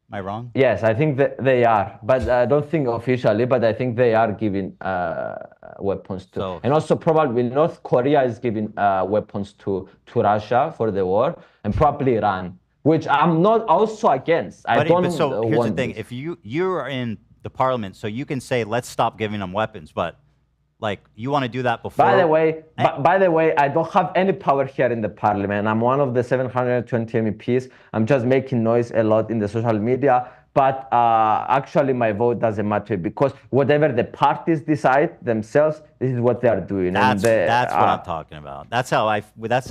Speaker 1: Am I wrong?
Speaker 6: Yes, I think that they are, but I don't think officially. But I think they are giving weapons to, and also probably North Korea is giving weapons to Russia for the war, and probably Iran, which I'm not also against.
Speaker 1: But so here's the thing: if you are in the parliament, so you can say, let's stop giving them weapons, but like you want to do that before.
Speaker 6: By the way, I don't have any power here in the parliament. I'm one of the 720 MEPs. I'm just making noise a lot in the social media. But actually, my vote doesn't matter because whatever the parties decide themselves, this is what they are doing.
Speaker 1: That's what I'm talking about. That's how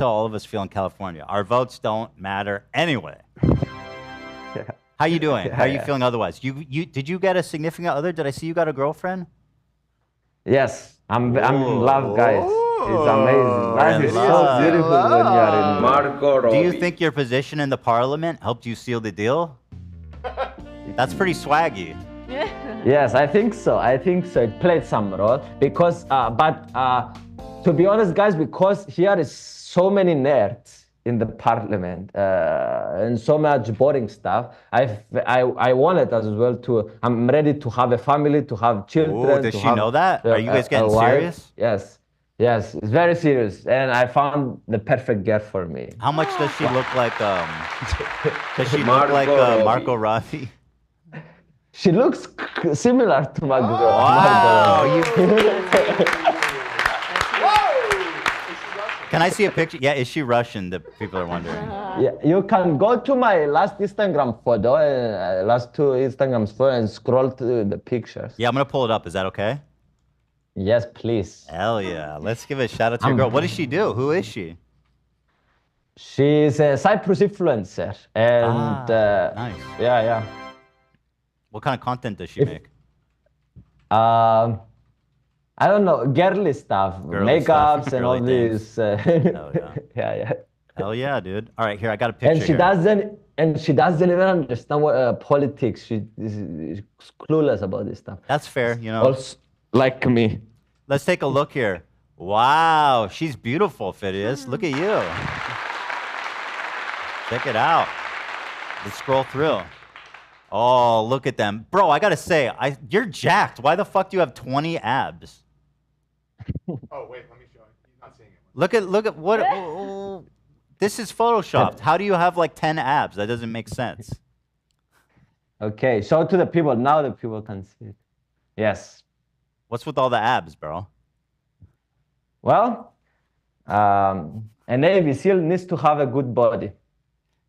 Speaker 1: all of us feel in California. Our votes don't matter anyway.
Speaker 6: Yeah.
Speaker 1: How you doing? How are you feeling otherwise? Did you get a significant other? Did I see you got a girlfriend?
Speaker 6: Yes. I'm in love, guys. It's amazing. Life is so beautiful when you are in
Speaker 14: Margot Robbie.
Speaker 1: Do you think your position in the parliament helped you seal the deal? That's pretty swaggy.
Speaker 6: Yes, I think so. It played some role because, to be honest, guys, because here is so many nerds in the parliament and so much boring stuff. I wanted as well to. I'm ready to have a family, to have children.
Speaker 1: Ooh, does she know that? Are you guys getting serious?
Speaker 6: Yes, it's very serious, and I found the perfect girl for me.
Speaker 1: How much does she look like? Does she look like Margot Robbie?
Speaker 6: She looks similar to Margot.
Speaker 1: Wow! Can I see a picture? Yeah, is she Russian? The people are wondering.
Speaker 6: Yeah, you can go to my last Instagram photo, last two Instagram photos, and scroll to the pictures.
Speaker 1: Yeah, I'm gonna pull it up. Is that okay?
Speaker 6: Yes, please.
Speaker 1: Hell yeah! Let's give a shout out to your girl. What does she do? Who is she?
Speaker 6: She's a Cyprus influencer, and
Speaker 1: nice.
Speaker 6: Yeah.
Speaker 1: What kind of content does she make?
Speaker 6: I don't know, girly stuff, makeups and all this.
Speaker 1: Hell yeah.
Speaker 6: Yeah.
Speaker 1: Hell yeah, dude. All right, here I got a picture.
Speaker 6: And she doesn't even understand what politics. She's clueless about this stuff.
Speaker 1: That's fair, you know.
Speaker 6: Also, like me.
Speaker 1: Let's take a look here. Wow, she's beautiful, Fidias. Look at you. Check it out. Let's scroll through. Oh, look at them. Bro, I got to say, you're jacked. Why the fuck do you have 20 abs?
Speaker 4: Oh, wait, let me show you. He's not seeing it.
Speaker 1: Look at what... oh, this is photoshopped. How do you have like 10 abs? That doesn't make sense.
Speaker 6: Okay, show to the people. Now the people can see it. Yes.
Speaker 1: What's with all the abs, bro?
Speaker 6: Well, a Navy SEAL needs to have a good body.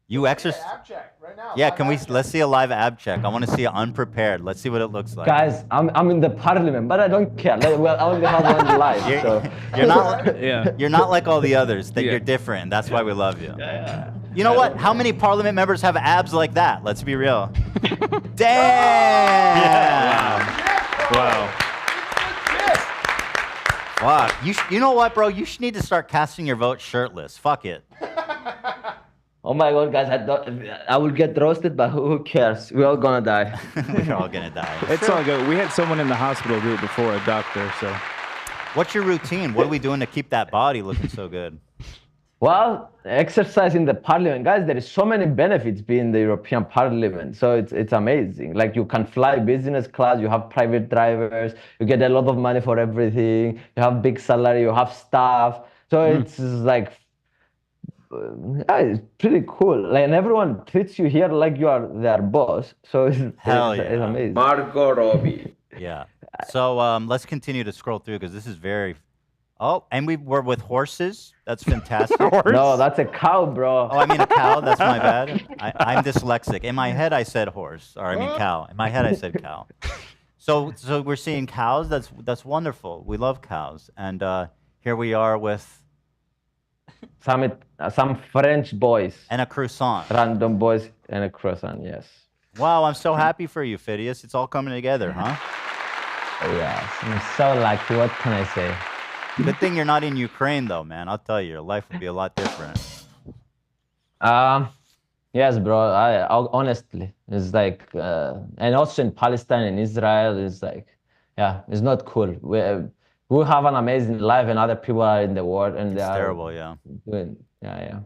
Speaker 1: You exercise.
Speaker 4: Ab check right now.
Speaker 1: Yeah, can we? Let's see a live ab check. I want to see it unprepared. Let's see what it looks like.
Speaker 6: Guys, I'm in the parliament, but I don't care. Well, I only have one life, so.
Speaker 1: You're not. You're not like all the others. That you're different. That's why we love you. You know what? How many parliament members have abs like that? Let's be real. Damn.
Speaker 2: Wow.
Speaker 1: Fuck. You know what, bro? You should need to start casting your vote shirtless. Fuck it.
Speaker 6: Oh my God, guys, I will get roasted, but who cares? We're all gonna die.
Speaker 1: We're all gonna die.
Speaker 2: It's all good. We had someone in the hospital do it before, a doctor, so.
Speaker 1: What's your routine? What are we doing to keep that body looking so good?
Speaker 6: Well, exercise in the parliament, guys, there is so many benefits being in the European Parliament. So it's amazing. Like you can fly business class, you have private drivers, you get a lot of money for everything, you have big salary, you have staff. So it's like, it's pretty cool. Like, and everyone treats you here like you are their boss. So it's amazing.
Speaker 14: Margot Robbie.
Speaker 1: Yeah. So let's continue to scroll through because this is very... Oh, and we're with horses. That's fantastic.
Speaker 6: No, that's a cow, bro.
Speaker 1: Oh, I mean a cow. That's my bad. I'm dyslexic. In my head, I said horse. Or I mean cow. In my head, I said cow. So we're seeing cows. That's wonderful. We love cows. And here we are with...
Speaker 6: Some French boys.
Speaker 1: And a croissant.
Speaker 6: Random boys and a croissant, yes.
Speaker 1: Wow, I'm so happy for you, Fidias. It's all coming together, huh?
Speaker 6: Yes, I'm so lucky. What can I say?
Speaker 1: Good thing you're not in Ukraine, though, man. I'll tell you, your life would be a lot different.
Speaker 6: Yes, bro. I honestly, it's like, and also in Palestine and Israel, it's like, yeah, it's not cool. We have an amazing life, and other people are in the world, and
Speaker 1: it's
Speaker 6: they are
Speaker 1: terrible, yeah.
Speaker 6: Yeah.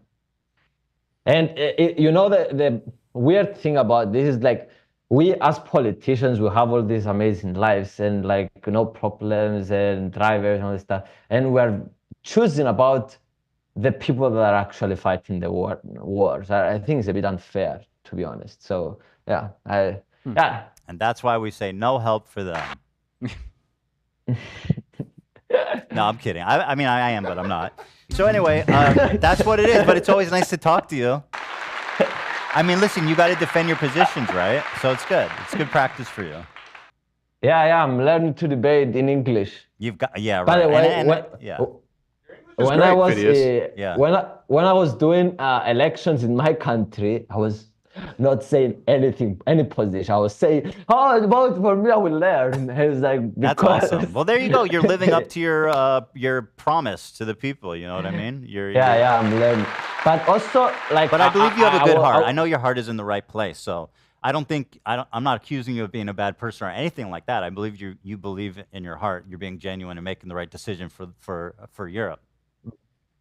Speaker 6: And you know the weird thing about this is like, we as politicians, we have all these amazing lives and like no problems and drivers and all this stuff, and we're choosing about the people that are actually fighting the wars. I think it's a bit unfair, to be honest. So yeah, yeah.
Speaker 1: And that's why we say no help for them. No, I'm kidding. I mean, I am, but I'm not. So anyway, that's what it is. But it's always nice to talk to you. I mean, listen, you got to defend your positions, right? So it's good. It's good practice for you.
Speaker 6: Yeah, I'm learning to debate in English.
Speaker 1: You've got, yeah, right.
Speaker 6: By the way, when I was doing elections in my country, I was not saying anything, any position. I was saying, "Oh, vote for me, I will learn." It was like,
Speaker 1: that's awesome. Well, there you go. You're living up to your promise to the people. You know what I mean?
Speaker 6: Yeah, I'm learning. But also, like,
Speaker 1: but I believe you have a good heart. I know your heart is in the right place. So I'm not accusing you of being a bad person or anything like that. I believe you believe in your heart. You're being genuine and making the right decision for Europe.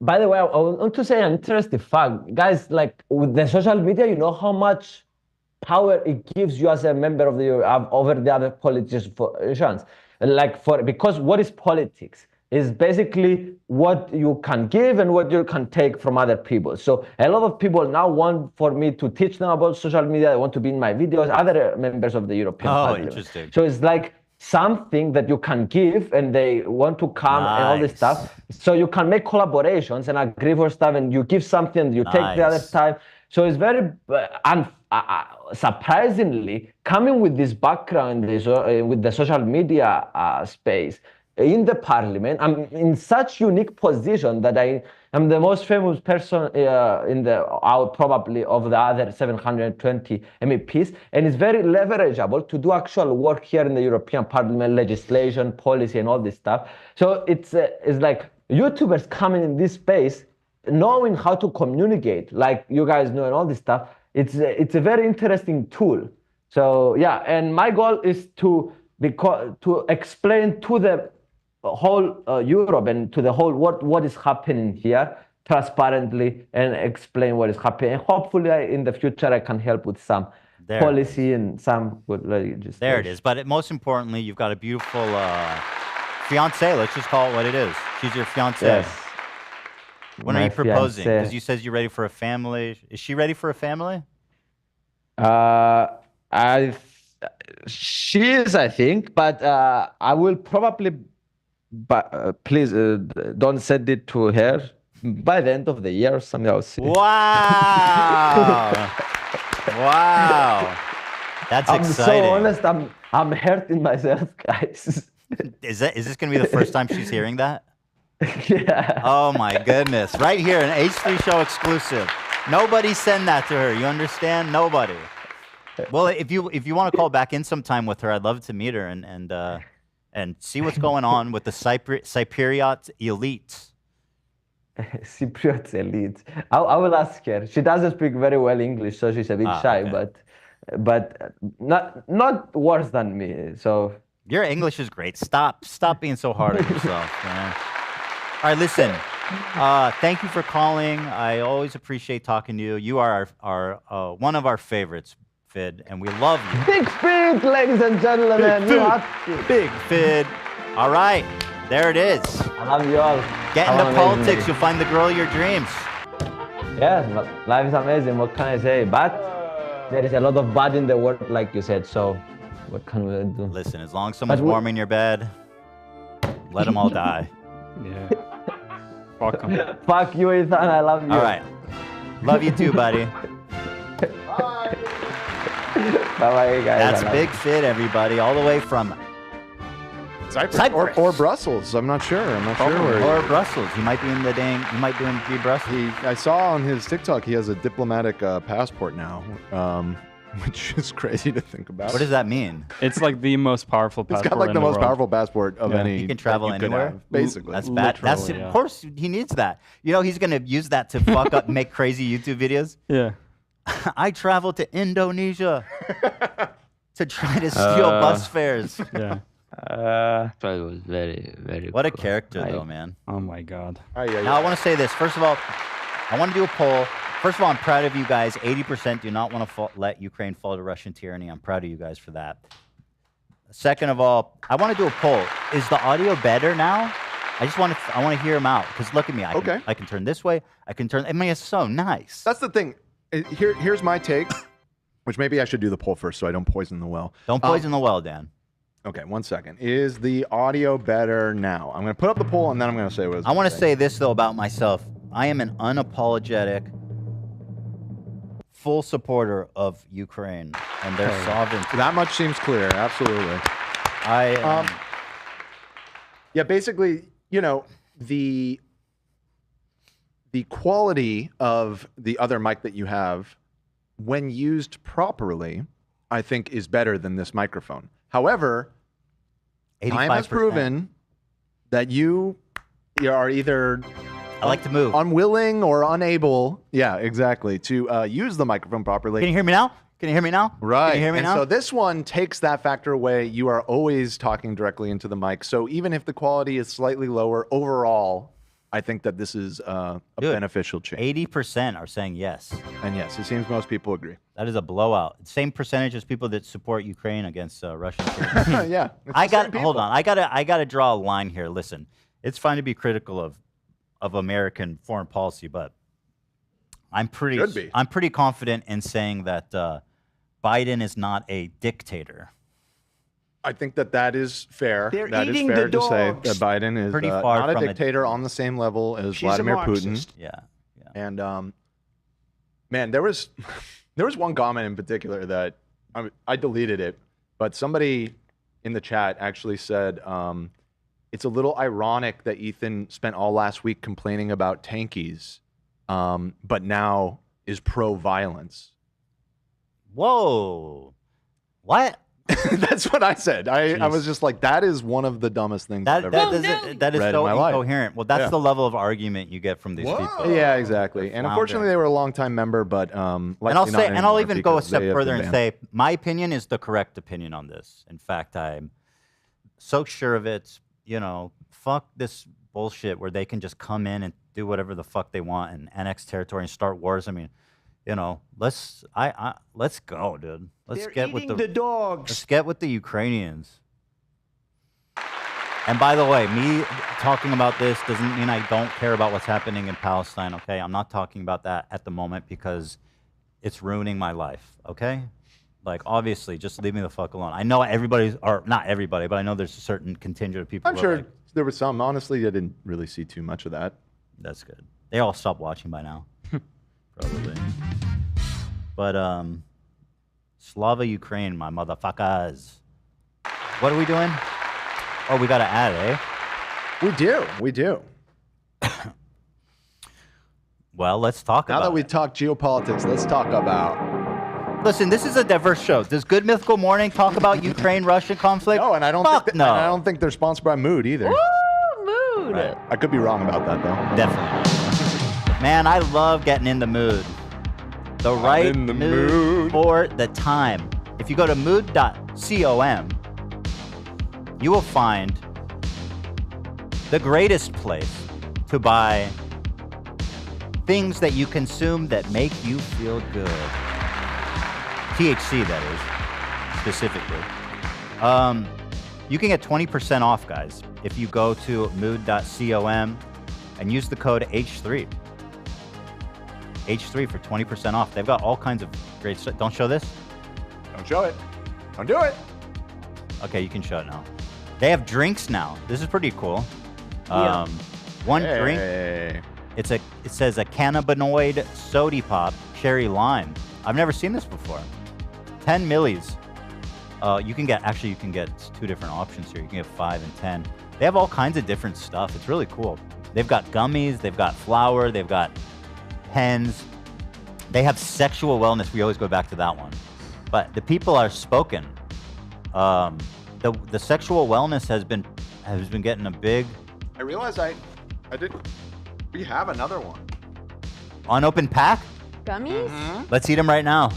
Speaker 6: By the way, I want to say an interesting fact. Guys, like with the social media, you know how much power it gives you as a member of the over the other politicians. Because what is politics? Is basically what you can give and what you can take from other people. So a lot of people now want for me to teach them about social media. They want to be in my videos, other members of the European Parliament.
Speaker 1: Interesting.
Speaker 6: So it's like something that you can give and they want to come and all this stuff. So you can make collaborations and agree for stuff and you give something and you take the other time. So it's very surprisingly coming with this background with the social media space in the parliament. I'm in such unique position that I am the most famous person out probably of the other 720 MEPs, and it's very leverageable to do actual work here in the European Parliament, legislation, policy, and all this stuff. So it's like YouTubers coming in this space, knowing how to communicate, like you guys know, and all this stuff. It's a very interesting tool. So yeah, and my goal is to explain to the whole Europe and to the whole world what is happening here transparently and explain what is happening. And hopefully in the future I can help with some
Speaker 1: There
Speaker 6: policy and some good legislation.
Speaker 1: There it is. But most importantly, you've got a beautiful fiance. Let's just call it what it is. She's your fiance.
Speaker 6: Yes.
Speaker 1: When are
Speaker 6: My
Speaker 1: you proposing?
Speaker 6: fiancé.
Speaker 1: Because you said you're ready for a family. Is she ready for a family?
Speaker 6: She is, I think, but I will probably. But please don't send it to her by the end of the year or something. I'll see.
Speaker 1: Wow! Wow! That's
Speaker 6: I'm
Speaker 1: exciting.
Speaker 6: so honest. I'm hurting myself, guys.
Speaker 1: Is this gonna be the first time she's hearing that?
Speaker 6: Yeah.
Speaker 1: Oh my goodness! Right here, an H3 show exclusive. Nobody send that to her. You understand? Nobody. Well, if you want to call back in sometime with her, I'd love to meet her and see what's going on with the Cypriot elite.
Speaker 6: Cypriot elite. I will ask her. She doesn't speak very well English, so she's a bit shy,
Speaker 1: okay.
Speaker 6: but not worse than me. So
Speaker 1: Your English is great. Stop being so hard on yourself, man. All right, listen. Thank you for calling. I always appreciate talking to you. You are our one of our favorites, Fid, and we love you.
Speaker 6: Big Fid, ladies and gentlemen.
Speaker 1: Big
Speaker 6: You
Speaker 1: Fid.
Speaker 6: have to.
Speaker 1: Big Fid. All right, there it is.
Speaker 6: I love you all.
Speaker 1: Get
Speaker 6: Have
Speaker 1: into
Speaker 6: an amazing
Speaker 1: politics.
Speaker 6: day.
Speaker 1: You'll find the girl of your dreams.
Speaker 6: Yes, life is amazing. What can I say? But there is a lot of bad in the world, like you said. So what can we do?
Speaker 1: Listen, as long as someone's
Speaker 6: But we-
Speaker 1: warm in your bed, let them all die.
Speaker 9: Yeah. Fuck 'em.
Speaker 6: Fuck you, Ethan. I love you.
Speaker 1: All right. Love you too, buddy.
Speaker 6: Bye-bye, guys.
Speaker 1: That's
Speaker 6: I love
Speaker 1: Big Fid, everybody, all the way from
Speaker 4: Cyprus. Or Brussels. I'm not sure. I'm not sure where.
Speaker 1: or Brussels. He might be in the dang. He might be Brussels.
Speaker 4: I saw on his TikTok he has a diplomatic passport now, which is crazy to think about.
Speaker 1: What does that mean?
Speaker 9: It's like the most powerful
Speaker 4: It's
Speaker 9: passport
Speaker 4: got like
Speaker 9: in
Speaker 4: the most
Speaker 9: world.
Speaker 4: powerful passport of
Speaker 9: Yeah.
Speaker 4: any.
Speaker 1: He can
Speaker 4: that
Speaker 1: travel
Speaker 4: you could
Speaker 1: anywhere.
Speaker 4: have, basically.
Speaker 1: That's bad. That's
Speaker 9: Literally,
Speaker 1: of course he needs that. You know he's gonna use that to fuck up, make crazy YouTube videos.
Speaker 9: Yeah.
Speaker 1: I traveled to Indonesia to try to steal bus fares.
Speaker 9: Yeah.
Speaker 14: It was very, very.
Speaker 1: What a
Speaker 14: cool.
Speaker 1: character, though, man.
Speaker 9: Oh my god.
Speaker 1: Now I want to say this. First of all, I want to do a poll. First of all, I'm proud of you guys. 80% do not want to let Ukraine fall to Russian tyranny. I'm proud of you guys for that. Second of all, I want to do a poll. Is the audio better now? I want to hear them out because look at me. I can turn this way. I can turn. I mean, it's so nice.
Speaker 4: That's the thing. Here's my take, which maybe I should do the poll first so I don't poison the well.
Speaker 1: Don't poison the well, Dan.
Speaker 4: Okay, 1 second. Is the audio better now? I'm going to put up the poll and then I'm going to say what it's
Speaker 1: I want to say this though about myself. I am an unapologetic, full supporter of Ukraine and their sovereignty.
Speaker 4: That much seems clear. Absolutely. Yeah, basically, you know, the quality of the other mic that you have, when used properly, I think is better than this microphone. However, time has
Speaker 1: 85%.
Speaker 4: proven that you are either
Speaker 1: I like to move.
Speaker 4: unwilling or unable, yeah, exactly, to use the microphone properly.
Speaker 1: Can you hear me now? Can you hear me now?
Speaker 4: Right.
Speaker 1: Can you hear me
Speaker 4: and
Speaker 1: now?
Speaker 4: so this one takes that factor away. You are always talking directly into the mic. So even if the quality is slightly lower overall, I think that this is a beneficial change.
Speaker 1: 80% are saying yes.
Speaker 4: And yes, it seems most people agree.
Speaker 1: That is a blowout. Same percentage as people that support Ukraine against Russian tyranny.
Speaker 4: Yeah. it's
Speaker 1: I
Speaker 4: the same
Speaker 1: got.
Speaker 4: people.
Speaker 1: Hold on. I gotta draw a line here. Listen, it's fine to be critical of American foreign policy, but I'm pretty confident in saying that Biden is not a dictator.
Speaker 4: I think that is fair.
Speaker 1: They're
Speaker 4: That is
Speaker 1: eating
Speaker 4: fair
Speaker 1: the
Speaker 4: to say
Speaker 1: dogs.
Speaker 4: that Biden is
Speaker 1: Pretty far
Speaker 4: not a
Speaker 1: from a
Speaker 4: dictator on the same level as
Speaker 1: She's a
Speaker 4: Vladimir Putin.
Speaker 1: Marxist. Yeah.
Speaker 4: And man, there was one comment in particular that I deleted it, but somebody in the chat actually said it's a little ironic that Ethan spent all last week complaining about tankies, but now is pro-violence.
Speaker 1: Whoa. What?
Speaker 4: That's what I said. I was just like, that is one of the dumbest things I've ever
Speaker 1: That is
Speaker 4: read
Speaker 1: so
Speaker 4: in my life.
Speaker 1: incoherent. Well, that's
Speaker 4: Yeah.
Speaker 1: the level of argument you get from these people.
Speaker 4: Yeah, exactly. And
Speaker 1: Flounder.
Speaker 4: unfortunately, they were a longtime member, but
Speaker 1: And I'll even go a step further and say my opinion is the correct opinion on this. In fact, I'm so sure of it. You know, fuck this bullshit where they can just come in and do whatever the fuck they want and annex territory and start wars. I mean, you know, let's go, dude. Let's
Speaker 15: They're
Speaker 1: get with
Speaker 15: eating the dogs.
Speaker 1: Let's get with the Ukrainians. And by the way, me talking about this doesn't mean I don't care about what's happening in Palestine, okay? I'm not talking about that at the moment because it's ruining my life, okay? Like, obviously, just leave me the fuck alone. I know everybody's, or not everybody, but I know there's a certain contingent of people.
Speaker 4: I'm sure there was some. Honestly, I didn't really see too much of that.
Speaker 1: That's good. They all stopped watching by now, probably. But Slava Ukraine, my motherfuckers. What are we doing? Oh, we gotta add, eh?
Speaker 4: We do.
Speaker 1: Well, let's talk
Speaker 4: now
Speaker 1: about
Speaker 4: that we talked geopolitics, let's talk about.
Speaker 1: Listen, this is a diverse show. Does Good Mythical Morning talk about Ukraine-Russia conflict?
Speaker 4: No, and I don't think I don't think they're sponsored by Mood either.
Speaker 3: Woo, mood.
Speaker 1: Right.
Speaker 4: I could be wrong about that though.
Speaker 1: Definitely. Man, I love getting in the mood. The right
Speaker 4: in the
Speaker 1: mood for the time. If you go to mood.com, you will find the greatest place to buy things that you consume that make you feel good. THC, that is, specifically. You can get 20% off, guys, if you go to mood.com and use the code H3. H3 for 20% off. They've got all kinds of great stuff. Don't show this?
Speaker 4: Don't show it. Don't do it.
Speaker 1: Okay, you can show it now. They have drinks now. This is pretty cool.
Speaker 3: Yeah.
Speaker 1: One drink. It says a cannabinoid soda pop cherry lime. I've never seen this before. 10 millis. You can get two different options here. You can get 5 and 10. They have all kinds of different stuff. It's really cool. They've got gummies. They've got flour. They've got pens. They have sexual wellness. We always go back to that one. But the people are spoken. The sexual wellness has been getting a big.
Speaker 4: I realized I did. We have another one.
Speaker 1: Unopened pack?
Speaker 3: Gummies?
Speaker 1: Let's eat them right now.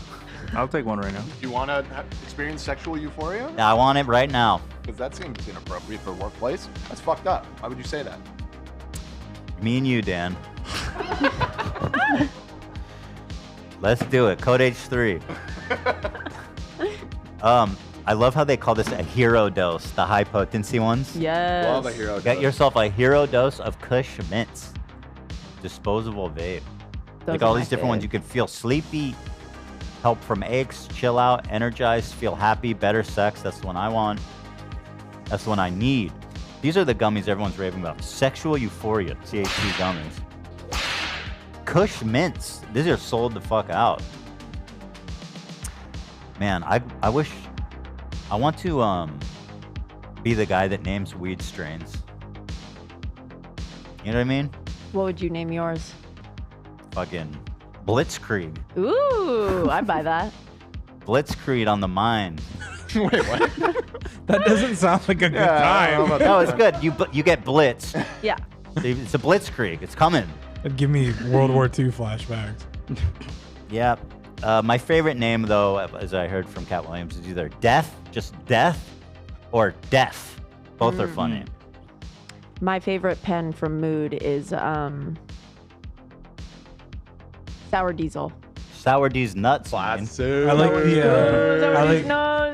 Speaker 2: I'll take one right now.
Speaker 4: You want to experience sexual euphoria?
Speaker 1: I want it right now.
Speaker 4: Because that seems inappropriate for a workplace. That's fucked up. Why would you say that?
Speaker 1: Me and you, Dan. Let's do it. Code H3. I love how they call this a hero dose, the high potency ones.
Speaker 3: Yes.
Speaker 4: Love a hero dose.
Speaker 1: Get yourself a hero dose of Kush Mints. Disposable vape.
Speaker 3: Those
Speaker 1: Like
Speaker 3: are
Speaker 1: all
Speaker 3: my
Speaker 1: these different ones.
Speaker 3: fave.
Speaker 1: You can feel sleepy, help from aches, chill out, energized, feel happy, better sex. That's the one I want. That's the one I need. These are the gummies everyone's raving about. Sexual euphoria, THC gummies. Kush Mints. These are sold the fuck out. Man, I wish. I want to be the guy that names weed strains. You know what I mean?
Speaker 3: What would you name yours?
Speaker 1: Fucking Blitzkrieg.
Speaker 3: Ooh, I buy that.
Speaker 1: Blitzkrieg on the mind.
Speaker 4: Wait, what?
Speaker 7: That doesn't sound like a good time.
Speaker 1: No, it's good. You get blitz.
Speaker 3: Yeah.
Speaker 1: It's a Blitzkrieg. It's coming.
Speaker 7: It'd give me World War II flashbacks.
Speaker 1: Yeah. My favorite name, though, as I heard from Cat Williams, is either Death, just Death, or Death. Both are funny.
Speaker 3: My favorite pen from Mood is Sour Diesel.
Speaker 1: Sour D's nuts.
Speaker 7: I like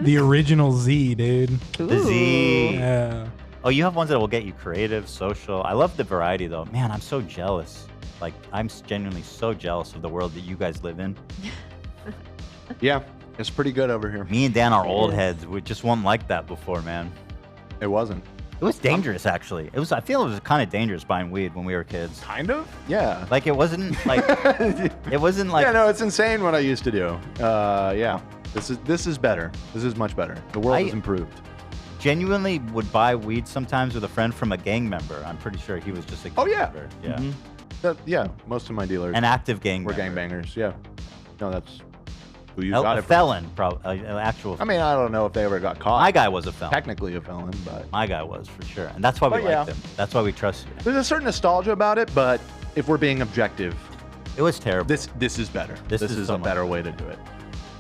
Speaker 7: the original Z, dude.
Speaker 1: The Z.
Speaker 7: Yeah.
Speaker 1: Oh, you have ones that will get you creative, social. I love the variety, though. Man, I'm so jealous. Like, I'm genuinely so jealous of the world that you guys live in.
Speaker 4: Yeah, it's pretty good over here.
Speaker 1: Me and Dan are old heads. We just weren't like that before, man.
Speaker 4: It wasn't.
Speaker 1: It was dangerous, actually. It was. I feel it was kind of dangerous buying weed when we were kids.
Speaker 4: Kind of? Yeah.
Speaker 1: Like it wasn't like. It wasn't like.
Speaker 4: Yeah, no, it's insane what I used to do. Yeah. This is better. This is much better. The world has improved.
Speaker 1: Genuinely would buy weed sometimes with a friend from a gang member. I'm pretty sure he was just a gang member. Yeah.
Speaker 4: Mm-hmm. Yeah, most of my dealers.
Speaker 1: An active gang
Speaker 4: were
Speaker 1: member.
Speaker 4: gangbangers. Yeah. No, that's who you
Speaker 1: A
Speaker 4: got it from.
Speaker 1: felon, probably. An actual.
Speaker 4: I mean, I don't know if they ever got caught.
Speaker 1: My guy was a felon.
Speaker 4: Technically a felon, but
Speaker 1: My guy was for sure, and that's why we
Speaker 4: But yeah.
Speaker 1: liked him. That's why we trust you.
Speaker 4: there's a certain nostalgia about it. But if we're being objective,
Speaker 1: It was terrible.
Speaker 4: this is better. This is
Speaker 1: so
Speaker 4: a
Speaker 1: much
Speaker 4: better way to do it.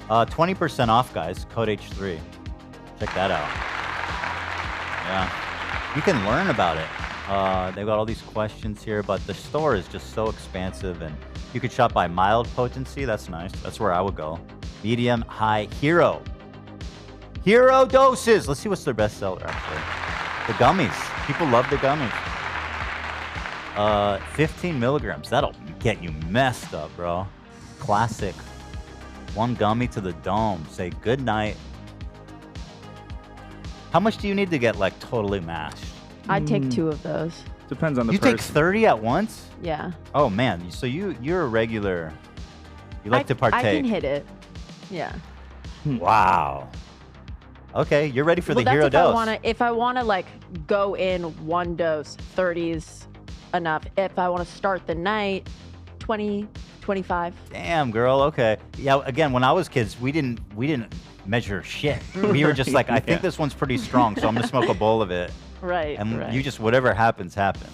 Speaker 1: 20% off, guys. Code H3. Check that out. Yeah. You can learn about it. They've got all these questions here, but the store is just so expansive, and You could shop by mild potency. That's nice. That's where I would go. Medium, high, hero. Hero doses. Let's see what's their best seller, actually. The gummies. People love the gummies. 15 milligrams. That'll get you messed up, bro. Classic. One gummy to the dome. Say good night. How much do you need to get, like, totally mashed?
Speaker 3: I'd take 2 of those.
Speaker 2: Depends on the
Speaker 1: You
Speaker 2: person.
Speaker 1: take 30 at once?
Speaker 3: Yeah.
Speaker 1: Oh, man. So you're a regular. You like to partake.
Speaker 3: I can hit it. Yeah.
Speaker 1: Wow. Okay, you're ready for
Speaker 3: Well,
Speaker 1: the hero
Speaker 3: that's
Speaker 1: dose.
Speaker 3: if I wanna like go in 1 dose, 30's enough. If I want to start the night, 20, 25.
Speaker 1: Damn, girl. Okay. Yeah. Again, when I was kids, we didn't measure shit. We were just like, I think this one's pretty strong, so I'm gonna smoke a bowl of it.
Speaker 3: Right.
Speaker 1: And you just whatever happens, happens.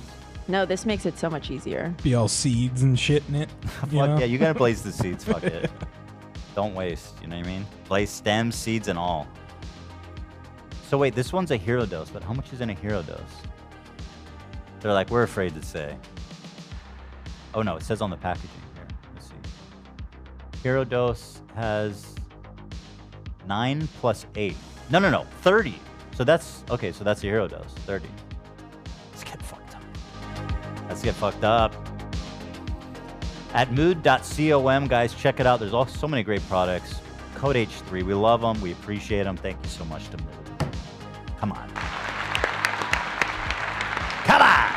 Speaker 3: No, this makes it so much easier.
Speaker 7: Be all seeds and shit in it.
Speaker 1: Fuck yeah, you gotta blaze the seeds. Fuck it. Don't waste. You know what I mean? Blaze stems, seeds, and all. So wait, this one's a hero dose, but how much is in a hero dose? They're like, we're afraid to say. Oh no, it says on the packaging here. Let's see. Hero dose has 9 plus 8. No, 30. So that's okay. So that's a hero dose. 30. Let's get fucked up. Let's get fucked up. At mood.com, guys, check it out. There's also so many great products. Code H3. We love them. We appreciate them. Thank you so much to Mood. Come on. Come on!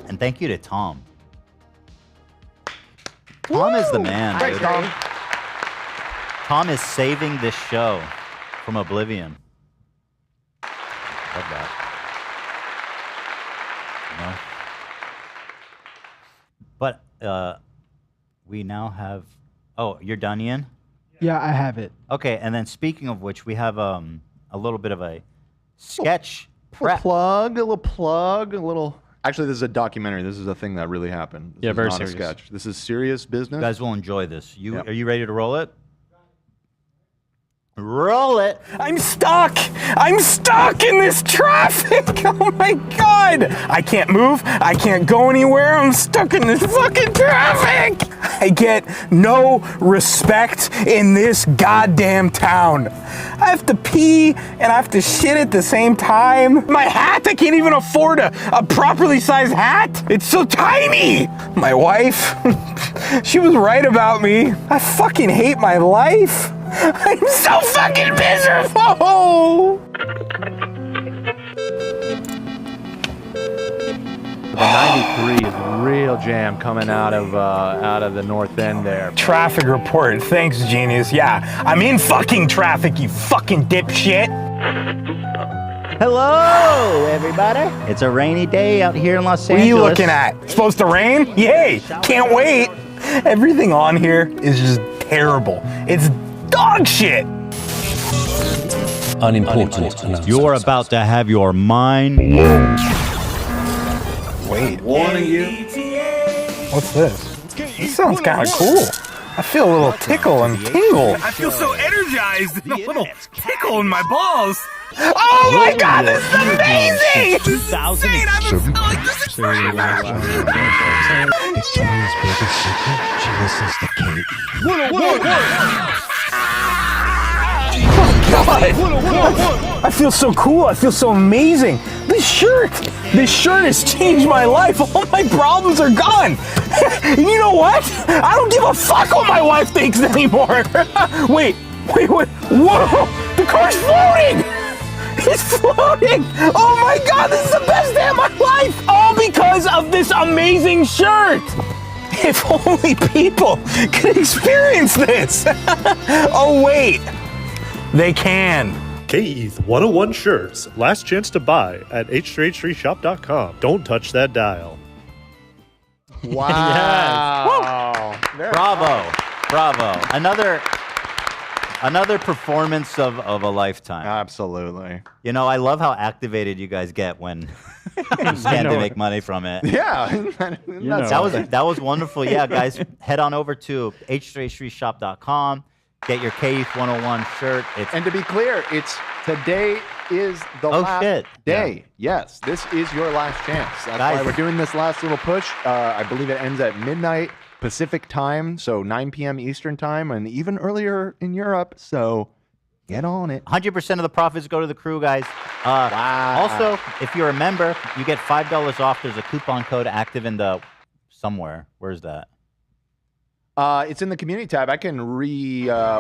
Speaker 1: And thank you to Tom. Tom is the man, dude. Tom is saving this show from oblivion. Love that. You know? But we now have... Oh, you're done, Ian?
Speaker 15: Yeah, I have it.
Speaker 1: Okay, and then speaking of which, we have a little bit of a sketch prep.
Speaker 4: A little plug. Actually, this is a documentary. This is a thing that really happened. This is
Speaker 9: very
Speaker 4: not
Speaker 9: serious.
Speaker 4: a sketch. This is serious business.
Speaker 1: You guys will enjoy this.
Speaker 4: Yep.
Speaker 1: Are you ready to roll it? Roll it.
Speaker 16: I'm stuck. I'm stuck in this traffic. Oh my God. I can't move. I can't go anywhere. I'm stuck in this fucking traffic. I get no respect in this goddamn town. I have to pee and I have to shit at the same time. My hat, I can't even afford a properly sized hat. It's so tiny. My wife, she was right about me. I fucking hate my life. I'm so fucking miserable!
Speaker 4: The 93 is a real jam coming out of the north end there.
Speaker 16: Traffic report. Thanks, genius. Yeah, I'm in fucking traffic, you fucking dipshit.
Speaker 1: Hello, everybody. It's a rainy day out here in Los Angeles.
Speaker 16: What are you looking at? It's supposed to rain? Yay! Can't wait. Everything on here is just terrible. It's dog shit.
Speaker 1: Unimportant. You're about to have your mind blown.
Speaker 16: Wait. Warning you. What's this? This sounds kind of cool. I feel a little tickle and tingle. I feel so energized and a little tickle in my balls. Oh my God, this is amazing!
Speaker 1: 2007.
Speaker 16: I've been selling this forever.
Speaker 17: Victoria's biggest secret, she listens to K-Eth.
Speaker 16: God. I feel so cool. I feel so amazing. This shirt has changed my life. All my problems are gone. And you know what? I don't give a fuck what my wife thinks anymore. Wait. Whoa, the car's floating. It's floating. Oh my God, this is the best day of my life. All because of this amazing shirt. If only people could experience this. Oh wait. They can.
Speaker 11: K-Eth 101 shirts. Last chance to buy at h3h3shop.com. Don't touch that dial.
Speaker 4: Wow.
Speaker 1: Bravo. Another performance of a lifetime.
Speaker 4: Absolutely.
Speaker 1: You know, I love how activated you guys get when you stand to make money from it.
Speaker 4: Yeah.
Speaker 1: That was wonderful. Yeah, guys, head on over to h3h3shop.com. Get your K-Eth 101 shirt.
Speaker 4: And to be clear, it's today is the
Speaker 1: Oh,
Speaker 4: last
Speaker 1: shit.
Speaker 4: day. Yes, this is your last chance. That's
Speaker 1: Guys.
Speaker 4: why we're doing this last little push. I believe it ends at midnight Pacific time, so 9 p.m. Eastern time, and even earlier in Europe. So get on it.
Speaker 1: 100% of the profits go to the crew, guys. Also, if you're a member, you get $5 off. There's a coupon code active in the somewhere. Where's that?
Speaker 4: It's in the community tab. I can why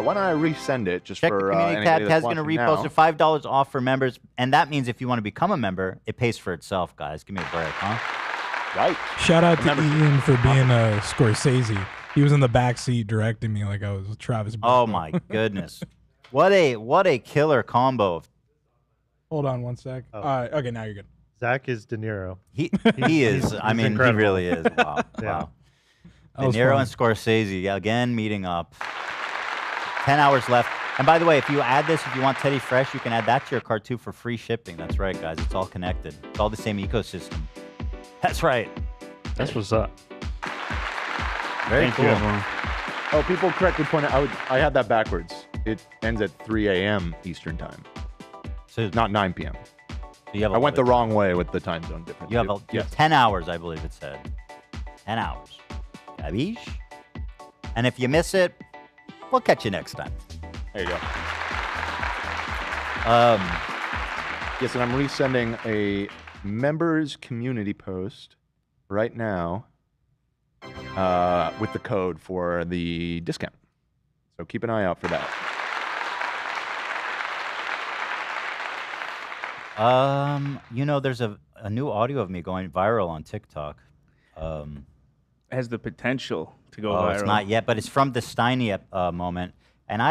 Speaker 4: don't I resend it just
Speaker 1: Check
Speaker 4: for
Speaker 1: the community
Speaker 4: anybody
Speaker 1: tab.
Speaker 4: that's
Speaker 1: Tad's going to
Speaker 4: watching
Speaker 1: repost
Speaker 4: now.
Speaker 1: it. $5 off for members. And that means if you want to become a member, it pays for itself, guys. Give me a break, huh?
Speaker 4: Right.
Speaker 7: Shout out to Ian for being a Scorsese. He was in the back seat directing me like I was Travis.
Speaker 1: Oh my goodness. What a killer combo.
Speaker 7: Hold on one sec. Okay, now you're good.
Speaker 11: Zach is De Niro.
Speaker 1: He is. I mean,
Speaker 11: incredible.
Speaker 1: he really is. Wow.
Speaker 11: Yeah.
Speaker 1: Wow.
Speaker 7: That
Speaker 1: De
Speaker 7: was
Speaker 1: Niro
Speaker 7: fun.
Speaker 1: and Scorsese again meeting up. 10 hours left. And by the way, if you add this, if you want Teddy Fresh, you can add that to your cart too for free shipping. That's right, guys. It's all connected. It's all the same ecosystem. That's right.
Speaker 9: That's what's up.
Speaker 1: Very
Speaker 9: Thank
Speaker 1: cool.
Speaker 9: you, everyone.
Speaker 4: Oh, people correctly pointed out I had that backwards. It ends at 3 a.m. Eastern time.
Speaker 1: So
Speaker 4: not 9 p.m.
Speaker 1: you have
Speaker 4: I went the wrong way with the time zone difference.
Speaker 1: You have,
Speaker 4: too.
Speaker 1: you have 10 hours, I believe it said. 10 hours. Capiche? And if you miss it, we'll catch you next time.
Speaker 4: There you go. Yes, and I'm resending a members community post right now with the code for the discount. So keep an eye out for that.
Speaker 1: There's a new audio of me going viral on TikTok.
Speaker 2: Has the potential to go
Speaker 1: Oh,
Speaker 2: viral.
Speaker 1: it's not yet, but it's from the Steiny moment. And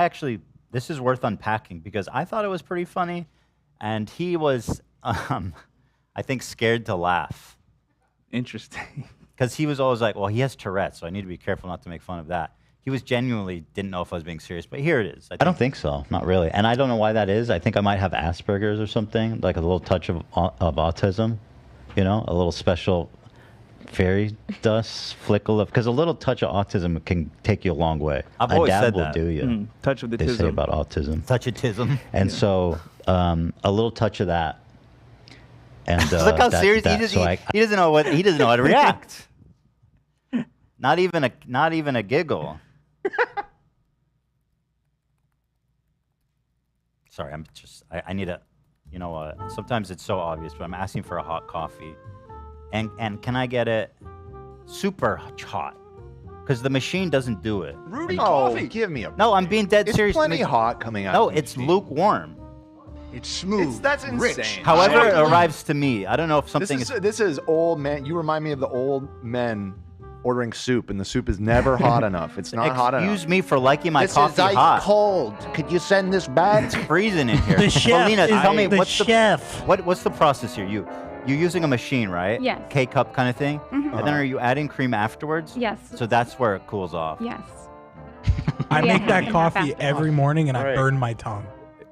Speaker 1: this is worth unpacking because I thought it was pretty funny. And he was, I think, scared to laugh.
Speaker 2: Interesting.
Speaker 1: Because he was always like, well, he has Tourette's, so I need to be careful not to make fun of that. He was genuinely didn't know if I was being serious, but here it is. I don't think so, not really. And I don't know why that is. I think I might have Asperger's or something, like a little touch of autism, a little special fairy dust flickle of, because a little touch of autism can take you a long way.
Speaker 2: I've always
Speaker 1: dad
Speaker 2: said
Speaker 1: will
Speaker 2: that.
Speaker 1: do you.
Speaker 2: Touch of the
Speaker 1: They say
Speaker 2: tism.
Speaker 1: about autism. Touch of tism. And so a little touch of that. And
Speaker 2: Look how serious
Speaker 1: he doesn't know how to react. Not even a giggle. Sorry, I need a, sometimes it's so obvious, but I'm asking for a hot coffee. And can I get it super hot? Because the machine doesn't do it.
Speaker 4: Rudy coffee. Give me a.
Speaker 1: No, I'm being dead
Speaker 4: It's
Speaker 1: serious.
Speaker 4: plenty hot coming out.
Speaker 1: No,
Speaker 4: of the
Speaker 1: it's lukewarm.
Speaker 5: It's smooth.
Speaker 4: That's insane.
Speaker 1: However, it arrives to me. I don't know if something
Speaker 4: This is old man. You remind me of the old men ordering soup, and the soup is never hot enough. It's not hot enough.
Speaker 1: Excuse me for liking my
Speaker 4: This is
Speaker 1: coffee
Speaker 4: ice
Speaker 1: hot.
Speaker 4: cold. Could you send this back?
Speaker 1: It's freezing in here.
Speaker 4: The chef
Speaker 1: Paulina,
Speaker 4: is
Speaker 1: tell me
Speaker 4: the
Speaker 1: what's
Speaker 4: chef.
Speaker 1: What's the process here? You're using a machine, right?
Speaker 8: Yes.
Speaker 1: K-cup kind of thing.
Speaker 8: Mhm.
Speaker 1: And then are you adding cream afterwards?
Speaker 8: Yes.
Speaker 1: So that's where it cools off.
Speaker 8: Yes.
Speaker 7: I
Speaker 8: Yeah,
Speaker 7: make that
Speaker 8: half
Speaker 7: coffee
Speaker 8: after.
Speaker 7: every morning and I
Speaker 1: Right.
Speaker 7: burn my tongue.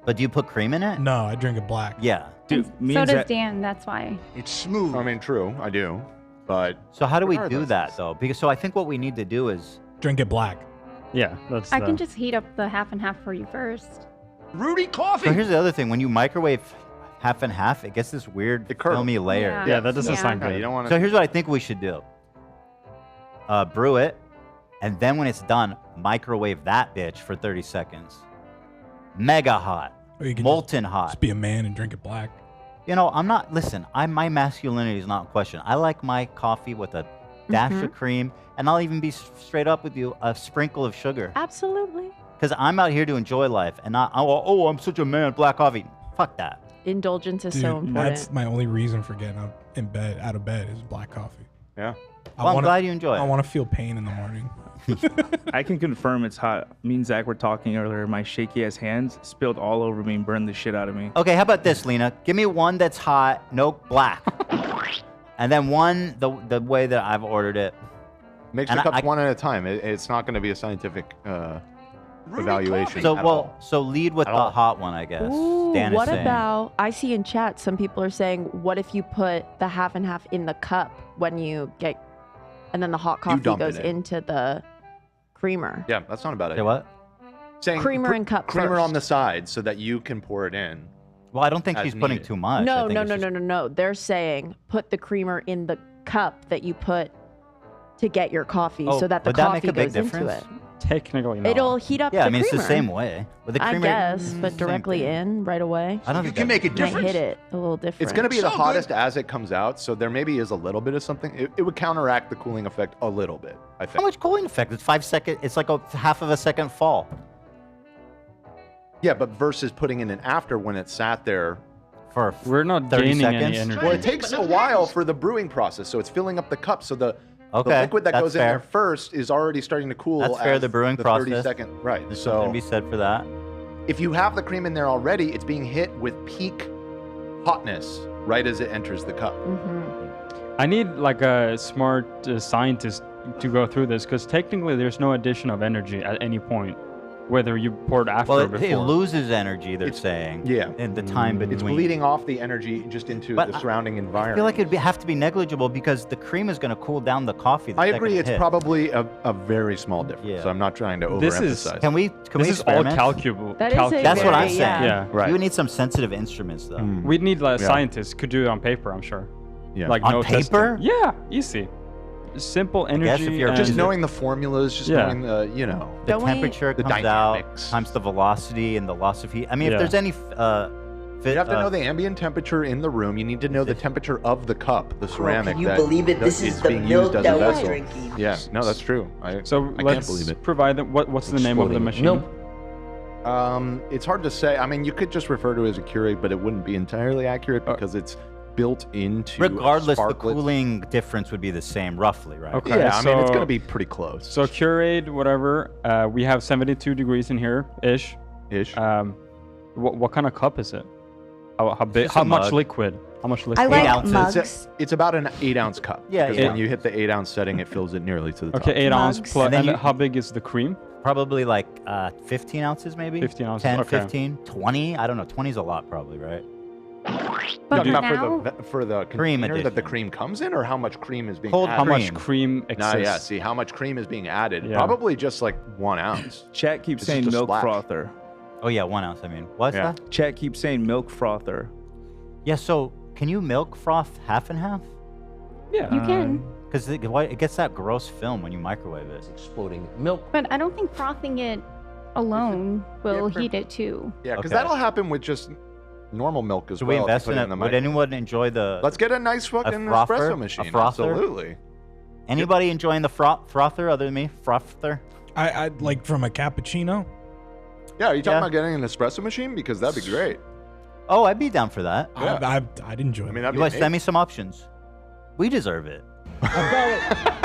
Speaker 1: But do you put cream in it?
Speaker 7: No, I drink it black.
Speaker 1: Yeah.
Speaker 2: Dude,
Speaker 8: So does Dan. That's why.
Speaker 4: It's smooth. I mean, true, I do, but
Speaker 1: So how do we do
Speaker 4: regardless,
Speaker 1: that though? Because I think what we need to do is
Speaker 7: drink it black.
Speaker 9: Yeah, that's.
Speaker 8: I can just heat up the half and half for you first.
Speaker 5: Rudy coffee.
Speaker 1: So here's the other thing: when you microwave half and half, it gets this weird filmy layer.
Speaker 8: Yeah. Yeah, that doesn't sound
Speaker 4: Yeah,
Speaker 9: good.
Speaker 4: you don't want
Speaker 1: So here's what I think we should do: brew it, and then when it's done, microwave that bitch for 30 seconds. Mega hot,
Speaker 7: Or you can
Speaker 1: molten hot.
Speaker 7: Just be a man and drink it black.
Speaker 1: I'm not. Listen, my masculinity is not in question. I like my coffee with a dash
Speaker 3: Mhm.
Speaker 1: of cream, and I'll even be straight up with you, a sprinkle of sugar.
Speaker 3: Absolutely.
Speaker 1: Because I'm out here to enjoy life, and not I'm such a man, black coffee. Fuck that.
Speaker 3: Indulgence is
Speaker 7: Dude,
Speaker 3: so important.
Speaker 7: that's my only reason for getting out of bed is black coffee.
Speaker 4: Yeah.
Speaker 1: Well, I'm glad you enjoy it.
Speaker 7: I want to feel pain in the morning.
Speaker 2: I can confirm it's hot. Me and Zach were talking earlier. My shaky ass hands spilled all over me and burned the shit out of me.
Speaker 1: Okay, how about this, Lena? Give me one that's hot, no black. And then one the way that I've ordered it.
Speaker 4: Make
Speaker 1: And
Speaker 4: your cups one at a time. It's not going to be a scientific evaluation.
Speaker 1: So lead with the hot one, I guess.
Speaker 3: Ooh,
Speaker 1: Dan is
Speaker 3: what
Speaker 1: saying.
Speaker 3: about, I see in chat, some people are saying, what if you put the half and half in the cup when you get, and then the hot coffee
Speaker 4: dump
Speaker 3: goes
Speaker 4: it in.
Speaker 3: into the creamer?
Speaker 4: Yeah, that's not a bad idea.
Speaker 1: Say what?
Speaker 4: Saying
Speaker 3: Creamer and cup
Speaker 4: creamer
Speaker 3: first.
Speaker 4: on the side so that you can pour it in
Speaker 1: Well, I don't think
Speaker 4: as
Speaker 1: she's putting
Speaker 4: needed.
Speaker 1: too much.
Speaker 3: No,
Speaker 1: I think
Speaker 3: no,
Speaker 1: it's
Speaker 3: no,
Speaker 1: just-
Speaker 3: no, no, no. They're saying put the creamer in the cup that you put to get your coffee
Speaker 1: Oh,
Speaker 3: so that the
Speaker 1: would that make
Speaker 3: coffee
Speaker 1: a big
Speaker 3: goes into
Speaker 1: difference?
Speaker 3: it.
Speaker 9: Technically, no.
Speaker 3: It'll heat up
Speaker 1: Yeah,
Speaker 3: the
Speaker 1: I mean,
Speaker 3: creamer.
Speaker 1: it's the same way. With the
Speaker 3: I
Speaker 1: creamer,
Speaker 3: guess, but
Speaker 1: same
Speaker 3: directly
Speaker 1: thing.
Speaker 3: in right away.
Speaker 1: I don't think that
Speaker 4: make a
Speaker 3: Might hit it a little different.
Speaker 4: It's going to be the hottest as it comes out, so there maybe is a little bit of something. It would counteract the cooling effect a little bit, I
Speaker 1: How
Speaker 4: think.
Speaker 1: much cooling effect? It's 5 seconds. It's like a half of a second fall.
Speaker 4: Yeah, but versus putting in an after when it sat there.
Speaker 1: For
Speaker 9: We're not
Speaker 1: 30
Speaker 9: gaining any
Speaker 1: seconds?
Speaker 9: energy.
Speaker 4: Well, it takes a while for the brewing process, so it's filling up the cup. So the
Speaker 1: Okay,
Speaker 4: liquid that
Speaker 1: that's
Speaker 4: goes in
Speaker 1: fair.
Speaker 4: there first is already starting to cool.
Speaker 1: That's fair,
Speaker 4: as
Speaker 1: the brewing
Speaker 4: 30
Speaker 1: process.
Speaker 4: second, right.
Speaker 1: There's something
Speaker 4: So
Speaker 1: to be said for that.
Speaker 4: if you have the cream in there already, it's being hit with peak hotness right as it enters the cup.
Speaker 9: I need like a smart scientist to go through this because technically there's no addition of energy at any point, whether you poured after
Speaker 1: Well,
Speaker 9: or
Speaker 1: it
Speaker 9: before.
Speaker 1: loses energy, they're saying.
Speaker 4: Yeah.
Speaker 1: In the time between.
Speaker 4: It's bleeding off the energy just into
Speaker 1: But
Speaker 4: the surrounding environment.
Speaker 1: I feel like it'd have to be negligible because the cream is going to cool down the coffee. The
Speaker 4: I
Speaker 1: second
Speaker 4: agree. It's
Speaker 1: hit.
Speaker 4: probably a very small difference.
Speaker 1: Yeah.
Speaker 4: So I'm not trying to
Speaker 9: This is-
Speaker 4: overemphasize.
Speaker 1: Can we
Speaker 9: this is all
Speaker 1: experiment?
Speaker 9: calculable.
Speaker 3: That is a
Speaker 1: That's what I'm
Speaker 3: very-
Speaker 1: saying.
Speaker 9: Yeah.
Speaker 4: Right.
Speaker 1: You would need some sensitive instruments, though.
Speaker 9: We'd need like
Speaker 4: Yeah.
Speaker 9: scientists could do it on paper, I'm sure.
Speaker 4: Yeah.
Speaker 9: Like
Speaker 1: On
Speaker 9: no testing.
Speaker 1: paper?
Speaker 9: Yeah, easy. Simple
Speaker 1: guess
Speaker 9: energy.
Speaker 1: if you're
Speaker 9: and-
Speaker 4: Just knowing the formulas, just
Speaker 9: Yeah.
Speaker 4: knowing the, you know.
Speaker 1: The
Speaker 3: Don't we-
Speaker 1: temperature
Speaker 4: The
Speaker 1: comes out
Speaker 4: dynamics.
Speaker 1: times the velocity and the loss of heat. I mean,
Speaker 9: Yeah.
Speaker 1: if there's any
Speaker 4: You have to know the ambient temperature in the room. You need to know the temperature of the cup, the ceramic.
Speaker 15: can you
Speaker 4: that
Speaker 15: believe it? This is the
Speaker 4: being
Speaker 15: milk
Speaker 4: used as
Speaker 15: that
Speaker 4: a
Speaker 15: we're
Speaker 4: vessel.
Speaker 15: drinking.
Speaker 4: Yeah, no, that's true.
Speaker 9: So
Speaker 4: I
Speaker 9: let's
Speaker 4: can't believe it.
Speaker 9: provide them. What's the name of the machine?
Speaker 6: Milk.
Speaker 4: It's hard to say. I mean, you could just refer to it as a Keurig, but it wouldn't be entirely accurate because it's built into.
Speaker 1: Regardless, the
Speaker 4: sparklet.
Speaker 1: cooling difference would be the same, roughly, right?
Speaker 9: Okay,
Speaker 4: Yeah, I mean, it's
Speaker 9: so-
Speaker 4: going to be pretty close.
Speaker 9: So Keurig, whatever. We have 72 degrees in here, ish.
Speaker 4: Ish.
Speaker 9: What kind of cup is it? How big?
Speaker 1: just
Speaker 9: How
Speaker 1: a
Speaker 9: much
Speaker 1: mug.
Speaker 9: liquid? How much liquid?
Speaker 3: I like
Speaker 1: ounces.
Speaker 3: mugs.
Speaker 4: It's about an 8-ounce cup.
Speaker 1: Yeah,
Speaker 4: because
Speaker 1: yeah.
Speaker 4: when you hit the 8-ounce setting, it fills it nearly to the top.
Speaker 9: Okay, 8 ounce
Speaker 3: Mugs.
Speaker 9: plus.
Speaker 1: And then
Speaker 9: And
Speaker 1: you-
Speaker 9: how big is the cream?
Speaker 1: Probably like 15 ounces, maybe?
Speaker 9: 15 ounces,
Speaker 1: 10,
Speaker 9: okay.
Speaker 1: 15, 20? I don't know. 20 is a lot, probably, right?
Speaker 8: But
Speaker 4: You're
Speaker 8: for
Speaker 4: talking
Speaker 8: now,
Speaker 4: about for the
Speaker 1: Cream
Speaker 4: container that the
Speaker 1: edition.
Speaker 4: cream comes in, or how much cream is being
Speaker 1: Cold
Speaker 4: added?
Speaker 9: How much
Speaker 1: Cream.
Speaker 9: cream exists?
Speaker 4: Nah, yeah. See how much cream is being added.
Speaker 9: Yeah.
Speaker 4: Probably just like 1 ounce.
Speaker 2: Chat keeps
Speaker 4: It's
Speaker 2: saying
Speaker 4: just a
Speaker 2: milk
Speaker 4: splash.
Speaker 2: frother.
Speaker 1: Oh, yeah, 1 ounce, I mean. What's
Speaker 4: Yeah.
Speaker 1: that?
Speaker 2: Chat keeps saying milk frother.
Speaker 1: Yeah, so can you milk froth half and half?
Speaker 9: Yeah.
Speaker 8: you can.
Speaker 1: Because it gets that gross film when you microwave it.
Speaker 6: Exploding milk.
Speaker 8: But I don't think frothing it alone will
Speaker 4: for-
Speaker 8: heat it too.
Speaker 4: Yeah, because
Speaker 1: Okay.
Speaker 4: that'll happen with just normal milk as
Speaker 1: Should
Speaker 4: well.
Speaker 1: we
Speaker 4: if you
Speaker 1: invest
Speaker 4: put
Speaker 1: in
Speaker 4: it
Speaker 1: it?
Speaker 4: the
Speaker 1: Would
Speaker 4: mic-
Speaker 1: anyone enjoy the...
Speaker 4: Let's get a nice fucking
Speaker 1: frother?
Speaker 4: espresso
Speaker 1: A
Speaker 4: machine.
Speaker 1: frother?
Speaker 4: Absolutely.
Speaker 1: Anybody enjoying the frother other than me? Frother?
Speaker 7: I like from a cappuccino.
Speaker 4: Yeah, are you talking
Speaker 1: Yeah.
Speaker 4: about getting an espresso machine? Because that'd be great.
Speaker 1: Oh, I'd be down for that.
Speaker 4: Yeah.
Speaker 7: I'd enjoy.
Speaker 4: I mean,
Speaker 7: it.
Speaker 4: that'd
Speaker 1: You
Speaker 4: be
Speaker 1: guys send me some options. We deserve it.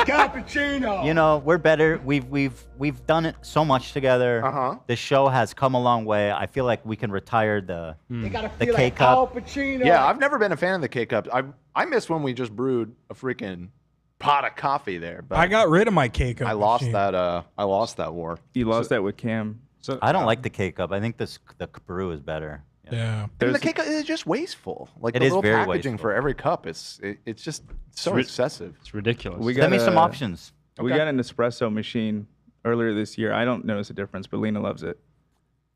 Speaker 5: Cappuccino.
Speaker 1: You know, we're better. We've done it so much together.
Speaker 4: Uh-huh.
Speaker 1: The show has come a long way. I feel like we can retire the
Speaker 5: gotta
Speaker 1: the
Speaker 5: feel
Speaker 1: K
Speaker 5: like Al
Speaker 1: cup.
Speaker 5: Pacino.
Speaker 4: Yeah, I've never been a fan of the K-Cups. I miss when we just brewed a freaking pot of coffee there. But
Speaker 7: I got rid of my cake.
Speaker 4: I lost that. I lost that war.
Speaker 2: You lost that with Cam.
Speaker 9: So
Speaker 1: I don't like the K cup. I think the brew is better.
Speaker 7: Yeah.
Speaker 4: And the K-Cup is just wasteful. Like
Speaker 1: It
Speaker 4: the
Speaker 1: is
Speaker 4: little
Speaker 1: very
Speaker 4: packaging
Speaker 1: wasteful.
Speaker 4: for every cup. It's just so
Speaker 9: ri-
Speaker 4: excessive.
Speaker 9: It's ridiculous.
Speaker 2: We
Speaker 1: Send me
Speaker 2: got
Speaker 1: some
Speaker 2: a-
Speaker 1: options.
Speaker 2: We
Speaker 4: Okay.
Speaker 2: got an espresso machine earlier this year. I don't notice a difference, but Lena loves it.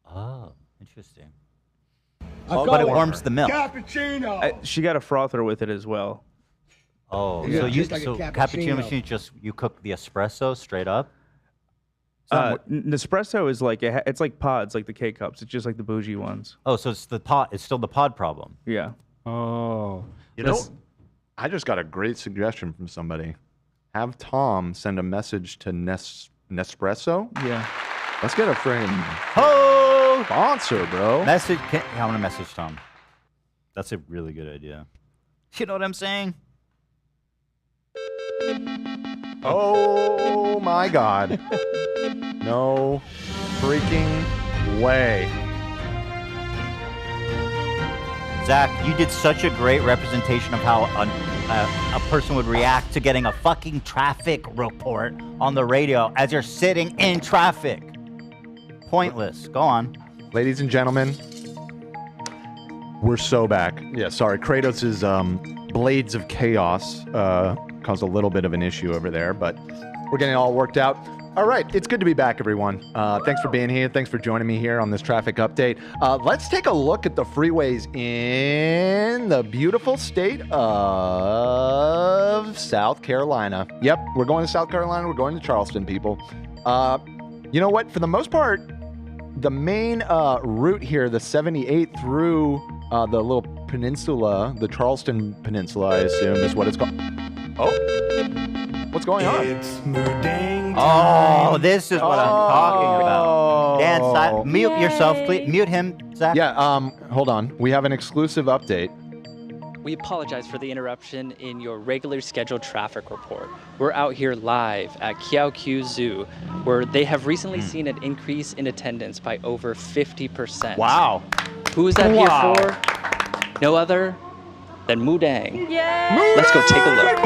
Speaker 1: Oh, interesting.
Speaker 5: I
Speaker 1: But it
Speaker 5: call
Speaker 1: warms the milk.
Speaker 5: Cappuccino.
Speaker 2: She got a frother with it as well.
Speaker 1: Oh,
Speaker 5: Yeah,
Speaker 1: so you
Speaker 5: just like a
Speaker 1: so
Speaker 5: cappuccino.
Speaker 1: cappuccino machine just you cook the espresso straight up?
Speaker 2: Nespresso is like it's like pods, like the K cups. It's just like the bougie ones.
Speaker 1: Oh, so it's the pod. It's still the pod problem.
Speaker 2: Yeah.
Speaker 9: Oh.
Speaker 4: You know, I just got a great suggestion from somebody. Have Tom send a message to Nespresso.
Speaker 2: Yeah.
Speaker 4: Let's get a friend
Speaker 1: Oh,
Speaker 4: sponsor, bro.
Speaker 1: message. I want to message Tom. That's a really good idea. You know what I'm saying?
Speaker 4: Oh my God. No freaking way.
Speaker 1: Zach, you did such a great representation of how a person would react to getting a fucking traffic report on the radio as you're sitting in traffic. Pointless. Go on.
Speaker 4: Ladies and gentlemen, we're so back. Yeah, sorry. Kratos' Blades of Chaos caused a little bit of an issue over there, but we're getting it all worked out. All right, it's good to be back, everyone. Thanks for being here. Thanks for joining me here on this traffic update. Let's take a look at the freeways in the beautiful state of South Carolina. Yep, we're going to South Carolina. We're going to Charleston, people. You know what? For the most part, the main route here, the 78 through the little peninsula, the Charleston Peninsula, I assume is what it's called. Oh, what's going on?
Speaker 1: Oh, this is what I'm talking about. Dan, mute yourself, please. Mute him, Zach.
Speaker 4: Yeah, hold on. We have an exclusive update.
Speaker 15: We apologize for the interruption in your regular scheduled traffic report. We're out here live at Kiaoqiu Zoo, where they have recently seen an increase in attendance by over 50%.
Speaker 1: Wow.
Speaker 15: Who is that here for? No other than Mudang.
Speaker 3: Yay!
Speaker 15: Let's go take a look.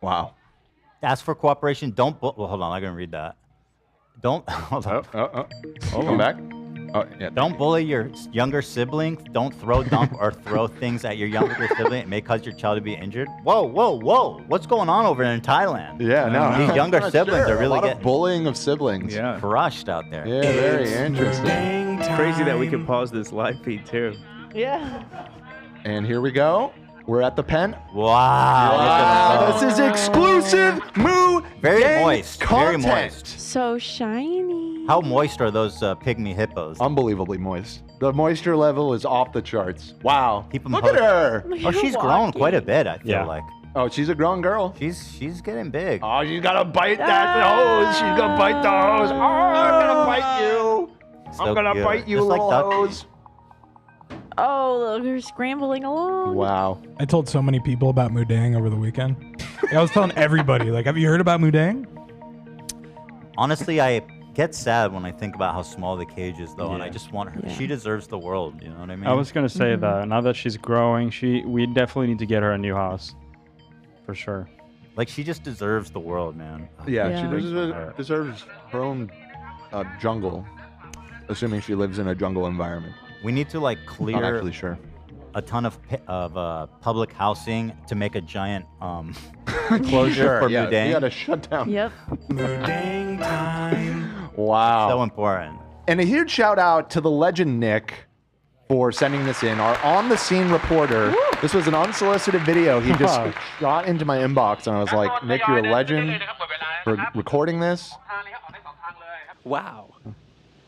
Speaker 4: Wow.
Speaker 1: Ask for cooperation. Don't. Well, hold on. I'm gonna read that. Don't. Hold on.
Speaker 4: Come back. Oh, yeah.
Speaker 1: Don't bully your younger sibling. Don't throw, dump, or throw things at your younger sibling. It may cause your child to be injured. Whoa, whoa, whoa! What's going on over in Thailand?
Speaker 4: Yeah, no.
Speaker 1: These younger siblings are
Speaker 4: a
Speaker 1: really
Speaker 4: lot of
Speaker 1: getting
Speaker 4: bullying of siblings.
Speaker 1: crushed out there.
Speaker 4: Yeah, very interesting.
Speaker 2: It's crazy that we can pause this live feed too.
Speaker 3: Yeah.
Speaker 4: And here we go. We're at the pen.
Speaker 1: Wow.
Speaker 4: This is exclusive Moo
Speaker 1: Very
Speaker 4: Gang
Speaker 1: moist.
Speaker 4: content.
Speaker 1: Very moist.
Speaker 3: So shiny.
Speaker 1: How moist are those pygmy hippos?
Speaker 4: Unbelievably moist. The moisture level is off the charts. Wow.
Speaker 1: Keep 'em
Speaker 4: Look at her.
Speaker 1: Oh, she's grown quite a bit, I feel
Speaker 9: Yeah.
Speaker 1: like.
Speaker 4: Oh, she's a grown girl.
Speaker 1: She's getting big.
Speaker 4: Oh, you gotta bite that hose. She's gonna bite the hose. Oh, I'm gonna bite you.
Speaker 1: So
Speaker 4: I'm gonna
Speaker 1: cute.
Speaker 4: bite you,
Speaker 1: Just like
Speaker 4: little
Speaker 1: duck.
Speaker 4: hose.
Speaker 3: Oh, look, they're scrambling along.
Speaker 4: Wow.
Speaker 7: I told so many people about Mudang over the weekend. I was telling everybody, like, have you heard about Mudang?
Speaker 1: Honestly, I get sad when I think about how small the cage is, though, and I just want her. She deserves the world. You know what I mean?
Speaker 9: I was gonna say that now that she's growing, we definitely need to get her a new house, for sure.
Speaker 1: Like she just deserves the world, man.
Speaker 4: Yeah, she deserves her own jungle, assuming she lives in a jungle environment.
Speaker 1: We need to like
Speaker 4: Not
Speaker 1: clear
Speaker 4: actually sure.
Speaker 1: a ton of public housing to make a giant closure for
Speaker 4: yeah,
Speaker 1: Mudang.
Speaker 4: you gotta shut down.
Speaker 3: Yep.
Speaker 4: Mudang time. Wow.
Speaker 1: So important.
Speaker 4: And a huge shout out to the legend Nick for sending this in. Our on-the-scene reporter. This was an unsolicited video. He just shot into my inbox, and I was like, Nick, you're a legend for recording this.
Speaker 15: Wow.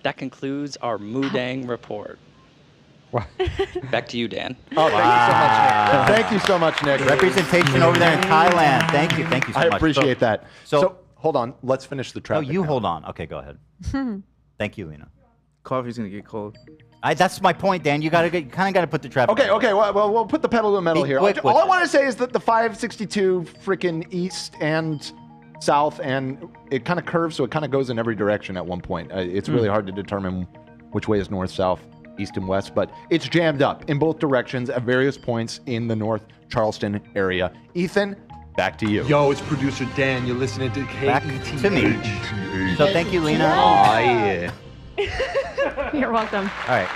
Speaker 15: That concludes our Mudang report. Back to you, Dan.
Speaker 4: Oh, thank you so much, Nick.
Speaker 1: Representation over there in Thailand. Thank you so much.
Speaker 4: I appreciate that.
Speaker 1: So,
Speaker 4: So hold on. Let's finish the
Speaker 1: oh,
Speaker 4: traffic.
Speaker 1: you
Speaker 4: now.
Speaker 1: hold on. Okay, go ahead. Thank you, Lena.
Speaker 2: Coffee's gonna get cold.
Speaker 1: That's my point, Dan. You kind of gotta put the traffic.
Speaker 4: Okay. Well, we'll put the pedal to the metal
Speaker 1: Be
Speaker 4: here.
Speaker 1: quick
Speaker 4: All
Speaker 1: with
Speaker 4: I want to say is that the 562 freaking east and south, and it kind of curves, so it kind of goes in every direction at one point. It's really hard to determine which way is north, south, east, and west, but it's jammed up in both directions at various points in the North Charleston area. Ethan, back to you.
Speaker 18: Yo, it's producer Dan. You're listening to
Speaker 1: Back
Speaker 18: K-Eth.
Speaker 1: to me. So thank you, Lena.
Speaker 4: Oh, yeah.
Speaker 3: You're welcome.
Speaker 1: All right.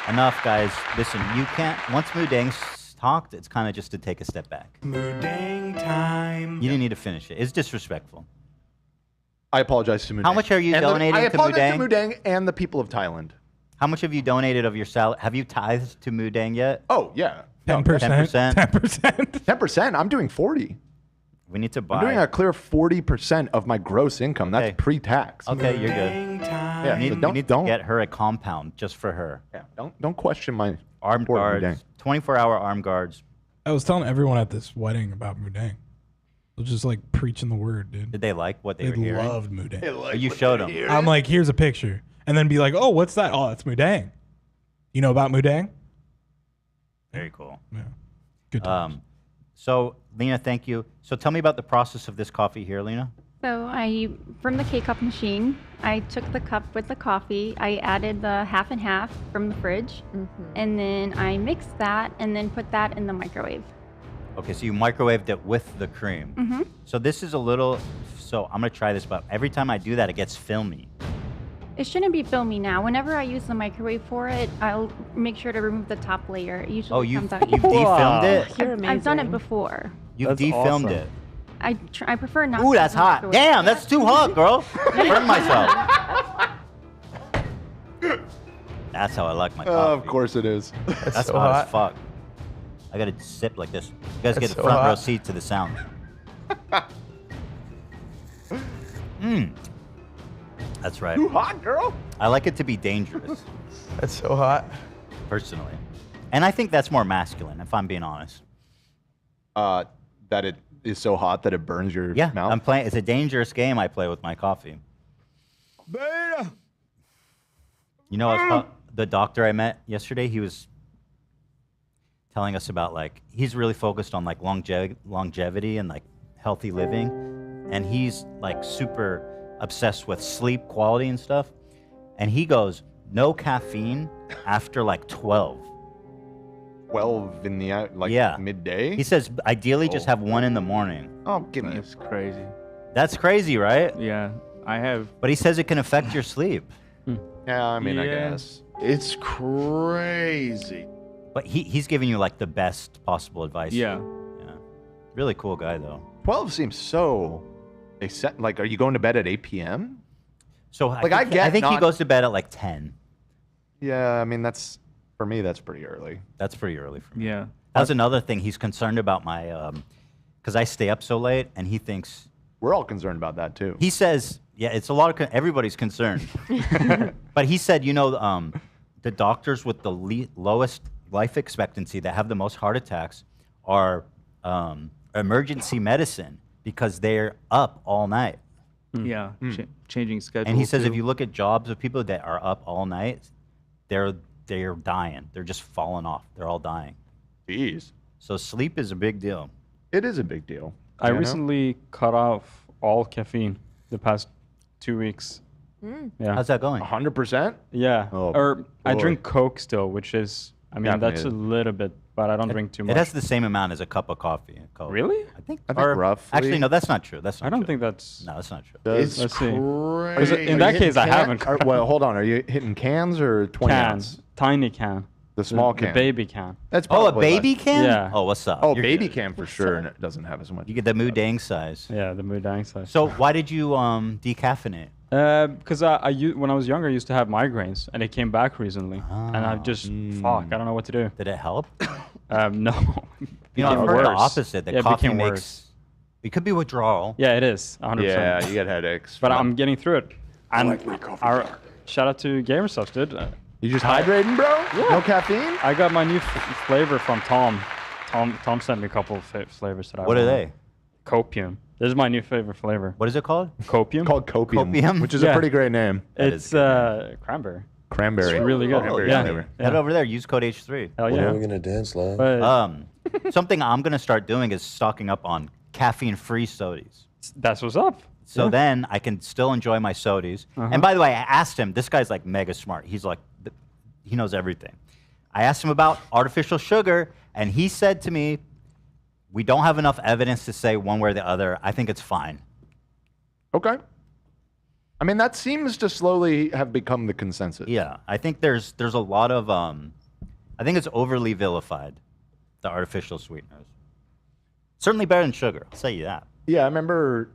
Speaker 1: Enough, guys. Listen, you can't. Once Mudang's talked, it's kind of just to take a step back.
Speaker 18: Mudang time.
Speaker 1: You didn't need to finish it. It's disrespectful.
Speaker 4: I apologize to Mudang.
Speaker 1: How much are you
Speaker 4: And
Speaker 1: donating
Speaker 4: I
Speaker 1: to
Speaker 4: apologize
Speaker 1: Mudang?
Speaker 4: to Mudang and the people of Thailand.
Speaker 1: How much have you donated of your salary? Have you tithed to Mudang yet?
Speaker 4: Oh, yeah.
Speaker 7: 10%.
Speaker 1: 10%.
Speaker 7: 10%.
Speaker 4: 10%. I'm doing 40.
Speaker 1: We need to buy.
Speaker 4: I'm doing a clear 40% of my gross income. That's pre-tax.
Speaker 1: Okay, you're good.
Speaker 4: Yeah,
Speaker 1: we
Speaker 4: so
Speaker 1: need to get her a compound just for her.
Speaker 4: Yeah, don't question my
Speaker 1: armed
Speaker 4: support,
Speaker 1: guards, 24-hour armed guards.
Speaker 7: I was telling everyone at this wedding about Mudang. They're just like preaching the word, dude.
Speaker 1: Did they like what they were hearing?
Speaker 7: loved Mudang.
Speaker 1: You showed them.
Speaker 7: I'm like, here's a picture. And then be like, oh, what's that? Oh, that's Mudang. You know about Mudang?
Speaker 1: Very cool.
Speaker 7: Yeah. Good times.
Speaker 1: So, Lena, thank you. So tell me about the process of this coffee here, Lena.
Speaker 8: So from the K-Cup machine, I took the cup with the coffee. I added the half and half from the fridge. And then I mixed that and then put that in the microwave.
Speaker 1: Okay, so you microwaved it with the cream. So this is a little, so I'm gonna try this, but every time I do that, it gets filmy.
Speaker 8: It shouldn't be filmy now. Whenever I use the microwave for it, I'll make sure to remove the top layer. It usually
Speaker 1: Oh,
Speaker 8: comes out.
Speaker 1: you've defilmed it?
Speaker 3: You're
Speaker 8: I've done it
Speaker 3: amazing.
Speaker 8: before.
Speaker 1: You
Speaker 9: That's
Speaker 1: defilmed
Speaker 9: awesome.
Speaker 1: it.
Speaker 8: I prefer not.
Speaker 1: Ooh,
Speaker 8: to
Speaker 1: that's
Speaker 8: have
Speaker 1: hot.
Speaker 8: microwave.
Speaker 1: Damn, that's too hot, girl. Burn myself. That's how I like my coffee.
Speaker 4: Of course it is.
Speaker 1: That's
Speaker 4: so
Speaker 1: hot
Speaker 4: hot.
Speaker 1: as fuck. I gotta sip like this. You guys
Speaker 4: That's
Speaker 1: get the
Speaker 4: so
Speaker 1: front row
Speaker 4: hot.
Speaker 1: seat to the sound. Mmm. That's right.
Speaker 4: Too hot, girl.
Speaker 1: I like it to be dangerous.
Speaker 4: That's so hot.
Speaker 1: Personally. And I think that's more masculine, if I'm being honest.
Speaker 4: That it is so hot that it burns your
Speaker 1: Yeah,
Speaker 4: mouth.
Speaker 1: I'm playing. It's a dangerous game I play with my coffee.
Speaker 4: Beta.
Speaker 1: You know, the doctor I met yesterday, he was telling us about like he's really focused on like longevity and like healthy living, and he's like super obsessed with sleep quality and stuff. And he goes, no caffeine after like 12.
Speaker 4: 12 in the midday.
Speaker 1: He says ideally just have one in the morning.
Speaker 4: Oh, give me.
Speaker 2: That's crazy.
Speaker 1: That's crazy, right?
Speaker 2: Yeah, I have.
Speaker 1: But he says it can affect your sleep.
Speaker 4: Yeah, I mean, I
Speaker 2: Yeah.
Speaker 4: guess.
Speaker 5: It's crazy.
Speaker 1: But he's giving you like the best possible advice.
Speaker 2: Yeah.
Speaker 1: Yeah. Really cool guy though.
Speaker 4: 12 seems so. Like, are you going to bed at 8 p.m.?
Speaker 1: So
Speaker 4: Like,
Speaker 1: I
Speaker 4: I
Speaker 1: think,
Speaker 4: get
Speaker 1: I think he
Speaker 4: not-
Speaker 1: goes to bed at like 10.
Speaker 4: Yeah, I mean, that's for me. That's pretty early.
Speaker 1: That's pretty early for me.
Speaker 2: Yeah.
Speaker 1: That's another thing. He's concerned about my, because I stay up so late, and he thinks
Speaker 4: We're all concerned about that too.
Speaker 1: he says, yeah, it's a lot of everybody's concerned. But he said, you know, the doctors with the lowest life expectancy that have the most heart attacks are emergency medicine because they're up all night.
Speaker 2: Yeah. Changing schedule.
Speaker 1: And he says
Speaker 2: too.
Speaker 1: if you look at jobs of people that are up all night, they're dying. They're just falling off. They're all dying.
Speaker 4: Jeez.
Speaker 1: So sleep is a big deal.
Speaker 4: It is a big deal.
Speaker 9: I
Speaker 4: You know?
Speaker 9: recently cut off all caffeine the past 2 weeks. Yeah.
Speaker 1: How's that going?
Speaker 4: 100%?
Speaker 9: Yeah.
Speaker 4: Oh,
Speaker 9: or I
Speaker 4: boy.
Speaker 9: drink Coke still, which is, I mean, that's a
Speaker 4: Definitely.
Speaker 9: little bit, but I don't drink too much.
Speaker 1: It has the same amount as a cup of coffee. Coke.
Speaker 9: Really?
Speaker 1: I think
Speaker 4: roughly.
Speaker 1: Actually, no, that's not true. That's not
Speaker 9: I don't
Speaker 1: true.
Speaker 9: think that's.
Speaker 1: No, that's not true.
Speaker 4: Does-
Speaker 9: Let's see.
Speaker 5: Crazy.
Speaker 9: In that case, I haven't.
Speaker 4: Well, hold on. Are you hitting cans or 20
Speaker 9: Cans.
Speaker 4: ounce?
Speaker 9: Tiny can.
Speaker 4: The small
Speaker 9: The
Speaker 4: can.
Speaker 9: baby can.
Speaker 4: That's
Speaker 1: Oh, a
Speaker 4: probably
Speaker 1: baby
Speaker 4: less.
Speaker 1: can?
Speaker 9: Yeah.
Speaker 1: Oh, what's up?
Speaker 4: Oh,
Speaker 1: You're
Speaker 4: baby
Speaker 1: good.
Speaker 4: can for sure, and it doesn't have as much.
Speaker 1: You get the Mudang size.
Speaker 9: Yeah, the Mudang size.
Speaker 1: So why did you decaffeinate?
Speaker 9: Because when I was younger, I used to have migraines, and it came back recently, and I just fuck, I don't know what to do.
Speaker 1: Did it help?
Speaker 9: No.
Speaker 1: You know, I've
Speaker 9: Became
Speaker 1: heard the
Speaker 9: worse.
Speaker 1: opposite. That
Speaker 9: Yeah, it
Speaker 1: coffee
Speaker 9: became
Speaker 1: makes.
Speaker 9: worse.
Speaker 1: It could be withdrawal.
Speaker 9: Yeah, it is. 100%.
Speaker 4: Yeah, you get headaches.
Speaker 9: But
Speaker 4: from
Speaker 9: I'm
Speaker 4: it.
Speaker 9: getting through it. And shout out to Gamer Stuff, dude.
Speaker 4: You just hydrating, bro?
Speaker 9: Yeah.
Speaker 4: No caffeine?
Speaker 9: I got my new flavor from Tom. Tom sent me a couple of flavors that I
Speaker 1: What are
Speaker 9: want.
Speaker 1: they?
Speaker 9: Copium. This is my new favorite flavor.
Speaker 1: What is it called?
Speaker 9: Copium.
Speaker 4: Called Copium,
Speaker 1: Copium?
Speaker 4: which is
Speaker 9: Yeah.
Speaker 4: a pretty great name.
Speaker 1: That
Speaker 9: It's
Speaker 1: is a
Speaker 9: cranberry.
Speaker 4: Cranberry.
Speaker 9: It's really good.
Speaker 4: Cranberry
Speaker 9: Yeah.
Speaker 4: flavor.
Speaker 1: Head over there. Use code H3.
Speaker 9: Hell
Speaker 17: When
Speaker 9: yeah.
Speaker 17: are we gonna dance live?
Speaker 9: But
Speaker 1: Something I'm gonna start doing is stocking up on caffeine-free sodas.
Speaker 9: that's what's up.
Speaker 1: So
Speaker 9: Yeah.
Speaker 1: then I can still enjoy my sodas.
Speaker 9: Uh-huh.
Speaker 1: And by the way, I asked him. This guy's like mega smart. He's like, he knows everything. I asked him about artificial sugar, and he said to me, "We don't have enough evidence to say one way or the other. I think it's fine."
Speaker 4: Okay. I mean, that seems to slowly have become the consensus.
Speaker 1: Yeah, I think there's a lot of I think it's overly vilified, the artificial sweeteners. Certainly better than sugar. I'll say you that.
Speaker 4: Yeah, I remember.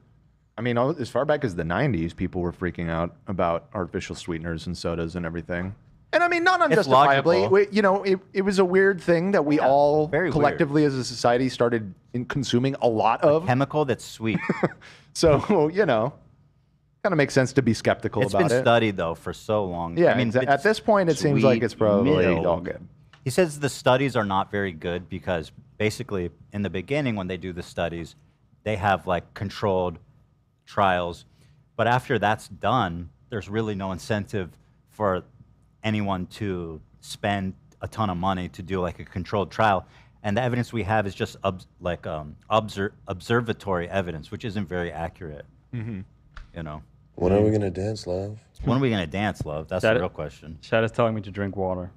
Speaker 4: I mean, as far back as the '90s, people were freaking out about artificial sweeteners and sodas and everything. And I mean, not unjustifiably.
Speaker 1: logical.
Speaker 4: It was a weird thing that we all
Speaker 1: very weird.
Speaker 4: collectively as a society started consuming a lot of.
Speaker 1: Chemical that's sweet.
Speaker 4: So, kind of makes sense to be skeptical
Speaker 1: It's
Speaker 4: about
Speaker 1: been
Speaker 4: it.
Speaker 1: studied though for so long.
Speaker 4: Yeah,
Speaker 1: I mean,
Speaker 4: at this point, it seems like it's probably all good.
Speaker 1: He says the studies are not very good because basically in the beginning when they do the studies, they have like controlled trials. But after that's done, there's really no incentive for anyone to spend a ton of money to do like a controlled trial. And the evidence we have is just observatory evidence, which isn't very accurate.
Speaker 4: Mm-hmm.
Speaker 1: You know.
Speaker 17: When are we gonna dance live?
Speaker 1: When are we gonna dance, love? That's the real question.
Speaker 9: Shad is telling me to drink water.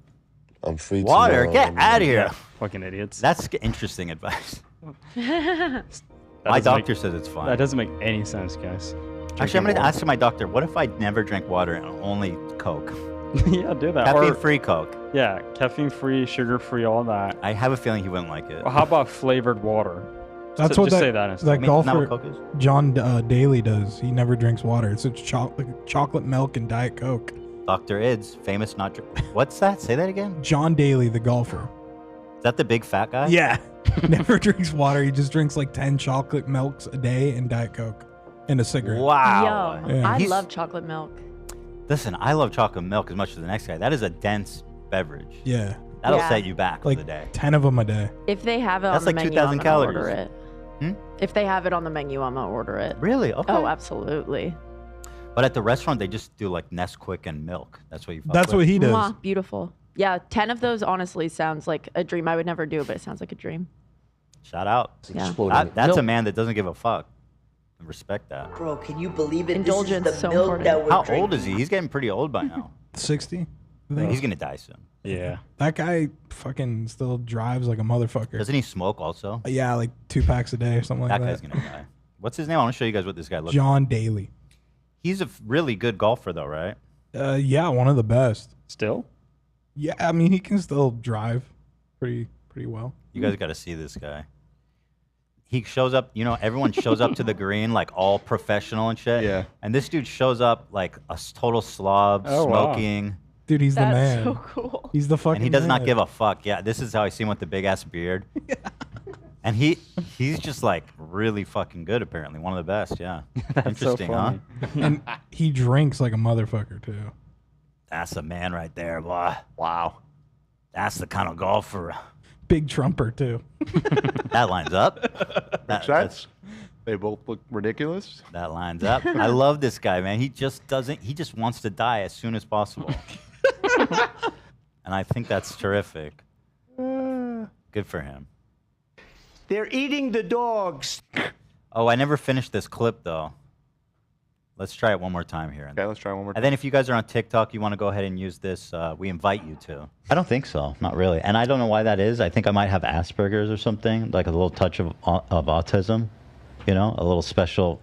Speaker 17: I'm free
Speaker 1: Water,
Speaker 17: tomorrow.
Speaker 1: get out of here.
Speaker 9: Fucking idiots.
Speaker 1: That's interesting advice.
Speaker 9: That
Speaker 1: My
Speaker 9: doesn't
Speaker 1: doctor
Speaker 9: make-
Speaker 1: says it's fine.
Speaker 9: That doesn't make any sense, guys.
Speaker 1: Actually, I'm going to ask my doctor, what if I never drank water and only Coke?
Speaker 9: Yeah, do that.
Speaker 1: Caffeine-free Coke.
Speaker 9: Yeah, caffeine-free, sugar-free, all that.
Speaker 1: I have a feeling he wouldn't like it.
Speaker 9: Well, how about flavored water?
Speaker 7: That's
Speaker 9: So
Speaker 7: what
Speaker 9: just say
Speaker 7: that,
Speaker 9: that instead.
Speaker 7: that
Speaker 1: I mean, isn't that
Speaker 7: golfer
Speaker 1: what Coke is?
Speaker 7: John Daly does. He never drinks water. It's just chocolate milk and Diet Coke.
Speaker 1: Dr. Ids, famous not drink. What's that? Say that again.
Speaker 7: John Daly, the golfer.
Speaker 1: Is that the big fat guy?
Speaker 7: Yeah. Never drinks water. He just drinks like 10 chocolate milks a day and Diet Coke and a cigarette.
Speaker 1: Wow.
Speaker 3: Yo,
Speaker 7: Yeah.
Speaker 3: I
Speaker 1: He's-
Speaker 3: love chocolate milk.
Speaker 1: Listen, I love chocolate milk as much as the next guy. That is a dense beverage.
Speaker 7: Yeah.
Speaker 1: That'll
Speaker 3: Yeah.
Speaker 1: set you back for
Speaker 7: Like
Speaker 1: the day.
Speaker 7: 10 of them a day.
Speaker 3: If they have it
Speaker 1: That's
Speaker 3: on
Speaker 1: like
Speaker 3: the menu,
Speaker 1: 2,000
Speaker 3: I'm gonna order
Speaker 1: calories.
Speaker 3: it.
Speaker 1: Hmm?
Speaker 3: If they have it on the menu, I'm gonna order it.
Speaker 1: Really? Okay.
Speaker 3: Oh, absolutely.
Speaker 1: But at the restaurant, they just do like Nesquik and milk. That's what you. Fuck
Speaker 7: That's
Speaker 1: with.
Speaker 7: what he does.
Speaker 3: Mwah, beautiful. Yeah, 10 of those honestly sounds like a dream. I would never do it, but it sounds like a dream.
Speaker 1: Shout out.
Speaker 3: Yeah.
Speaker 1: That's a man that doesn't give a fuck. Respect that.
Speaker 19: Bro, can you believe it?
Speaker 3: Indulgence,
Speaker 19: This is the
Speaker 3: so
Speaker 19: milk
Speaker 3: important.
Speaker 19: that we're
Speaker 1: How
Speaker 19: drinking.
Speaker 1: old is he? He's getting pretty old by now.
Speaker 7: 60? I think.
Speaker 1: He's gonna die soon.
Speaker 9: Yeah.
Speaker 7: That guy fucking still drives like a motherfucker.
Speaker 1: Doesn't he smoke also?
Speaker 7: Yeah, like 2 packs a day or something
Speaker 1: That
Speaker 7: like
Speaker 1: guy's
Speaker 7: that.
Speaker 1: gonna die. What's his name? I want to show you guys what this guy looks like.
Speaker 7: John Daly.
Speaker 1: He's a really good golfer though, right?
Speaker 7: Yeah, one of the best.
Speaker 9: Still?
Speaker 7: Yeah, I mean he can still drive pretty well.
Speaker 1: You guys got to see this guy. He shows up, everyone shows up to the green like all professional and shit.
Speaker 4: Yeah.
Speaker 1: And this dude shows up like a total slob,
Speaker 9: Oh, wow.
Speaker 1: smoking.
Speaker 7: Dude, he's the
Speaker 3: That's
Speaker 7: man.
Speaker 3: so cool.
Speaker 7: He's the fucking
Speaker 1: And he does not
Speaker 7: man.
Speaker 1: give a fuck. Yeah, this is how I see him with the big ass beard. And he's just like really fucking good apparently. One of the best, yeah.
Speaker 9: That's so
Speaker 1: Interesting,
Speaker 9: funny.
Speaker 7: And he drinks like a motherfucker too.
Speaker 1: That's the man right there, boy. Wow. That's the kind of golfer.
Speaker 7: Big trumper too.
Speaker 1: That lines up.
Speaker 4: That's they both look ridiculous.
Speaker 1: That lines up. I love this guy, man. He just wants to die as soon as possible. And I think that's terrific. Good for him.
Speaker 19: They're eating the dogs.
Speaker 1: Oh, I never finished this clip though. Let's try it one more time here.
Speaker 4: Okay, let's try one more time.
Speaker 1: And then if you guys are on TikTok, you want to go ahead and use this, we invite you to. I don't think so. Not really. And I don't know why that is. I think I might have Asperger's or something, like a little touch of autism, a little special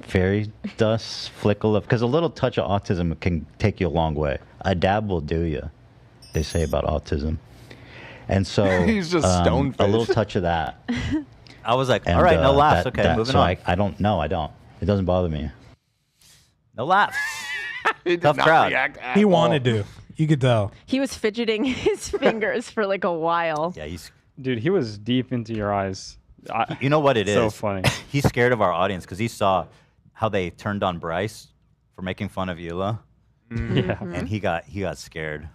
Speaker 1: fairy dust flickle of, because a little touch of autism can take you a long way. A dab will do you, they say about autism. And so
Speaker 4: He's just
Speaker 1: a
Speaker 4: stone-faced.
Speaker 1: little touch of that. I was like, all right, no laughs. Okay, moving on. I don't know. I don't. It doesn't bother me. No laughs. Tough crowd.
Speaker 7: He wanted to. You could tell.
Speaker 3: He was fidgeting his fingers for like a while.
Speaker 1: Yeah,
Speaker 9: Dude, he was deep into your eyes.
Speaker 1: You know what it is?
Speaker 9: So funny.
Speaker 1: He's scared of our audience because he saw how they turned on Bryce for making fun of Eula.
Speaker 9: Yeah.
Speaker 1: And he got scared.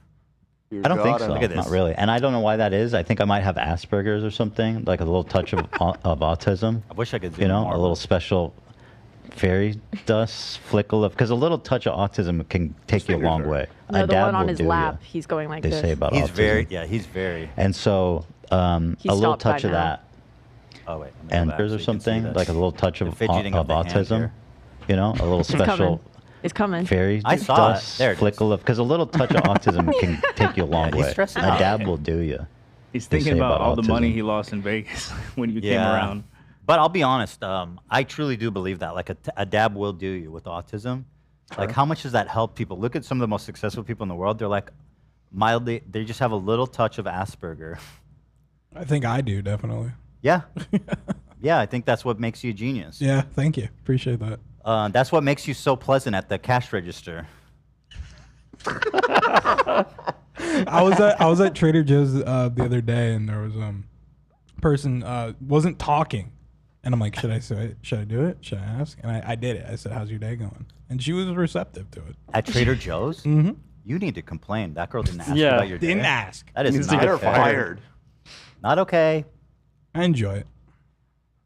Speaker 4: I don't think so.
Speaker 1: Look at this.
Speaker 4: Not
Speaker 1: Not really. And I don't know why that is. I think I might have Asperger's or something, like a little touch of autism. I wish I could zoom more,
Speaker 2: Oh,
Speaker 1: a little special fairy dust flickle of, because a little touch of autism can take you a long way.
Speaker 3: No,
Speaker 1: A
Speaker 3: the
Speaker 1: dab
Speaker 3: one on
Speaker 1: will
Speaker 3: his
Speaker 1: do ya,
Speaker 3: lap, he's going like
Speaker 1: they
Speaker 3: this.
Speaker 1: say about He's autism. he's very.
Speaker 2: And so a
Speaker 3: He
Speaker 2: little
Speaker 3: stopped by
Speaker 2: touch of
Speaker 3: now.
Speaker 2: that.
Speaker 1: Oh wait.
Speaker 2: And or something, like a little touch of
Speaker 1: fidgeting of the hand
Speaker 2: autism. A little
Speaker 3: It's
Speaker 2: special
Speaker 3: coming. It's coming.
Speaker 2: fairy
Speaker 1: I saw it.
Speaker 2: dust
Speaker 1: There it is.
Speaker 2: flickle of, because a little touch of autism can take you a long
Speaker 1: Yeah, he's
Speaker 2: way.
Speaker 1: stressing
Speaker 2: A
Speaker 1: out.
Speaker 2: dab will do you. They say He's thinking about all the autism. money he he lost in Vegas when you
Speaker 1: came around. But I'll be honest, I truly do believe that. Like a dab will do you with autism. Like how much does that help people? Look at some of the most successful people in the world. They're like mildly, they just have a little touch of Asperger.
Speaker 7: I think I do, definitely.
Speaker 1: Yeah. Yeah, I think that's what makes you a genius.
Speaker 7: Yeah, thank you. Appreciate that.
Speaker 1: That's what makes you so pleasant at the cash register.
Speaker 7: I was at Trader Joe's the other day, and there was person wasn't talking, and I'm like, should I say it? Should I do it? Should I ask? And I did it. I said, "How's your day going?" And she was receptive to it.
Speaker 1: At Trader Joe's?
Speaker 7: Mm-hmm.
Speaker 1: You need to complain. That girl didn't ask
Speaker 7: Yeah,
Speaker 1: about your day.
Speaker 7: didn't ask.
Speaker 1: That is
Speaker 7: Needs to
Speaker 1: not
Speaker 7: get her
Speaker 1: fair.
Speaker 7: fired.
Speaker 1: Not okay.
Speaker 7: I enjoy it.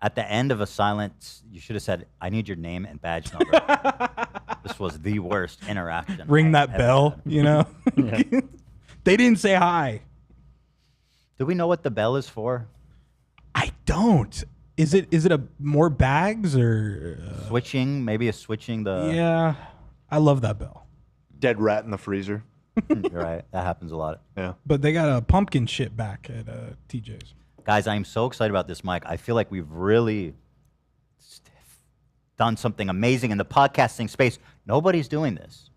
Speaker 1: At the end of a silence, you should have said, "I need your name and badge number." This was the worst interaction.
Speaker 7: Ring
Speaker 1: I've
Speaker 7: that
Speaker 1: ever
Speaker 7: bell,
Speaker 1: had.
Speaker 7: you know. They didn't say hi.
Speaker 1: Do we know what the bell is for?
Speaker 7: I don't. Is it a more bags or
Speaker 1: Switching, maybe switching the.
Speaker 7: Yeah, I love that bell.
Speaker 4: Dead rat in the freezer.
Speaker 1: You're right. That happens a lot.
Speaker 4: Yeah.
Speaker 7: But they got a pumpkin shit back at TJ's.
Speaker 1: Guys, I am so excited about this mic. I feel like we've really done something amazing in the podcasting space. Nobody's doing this.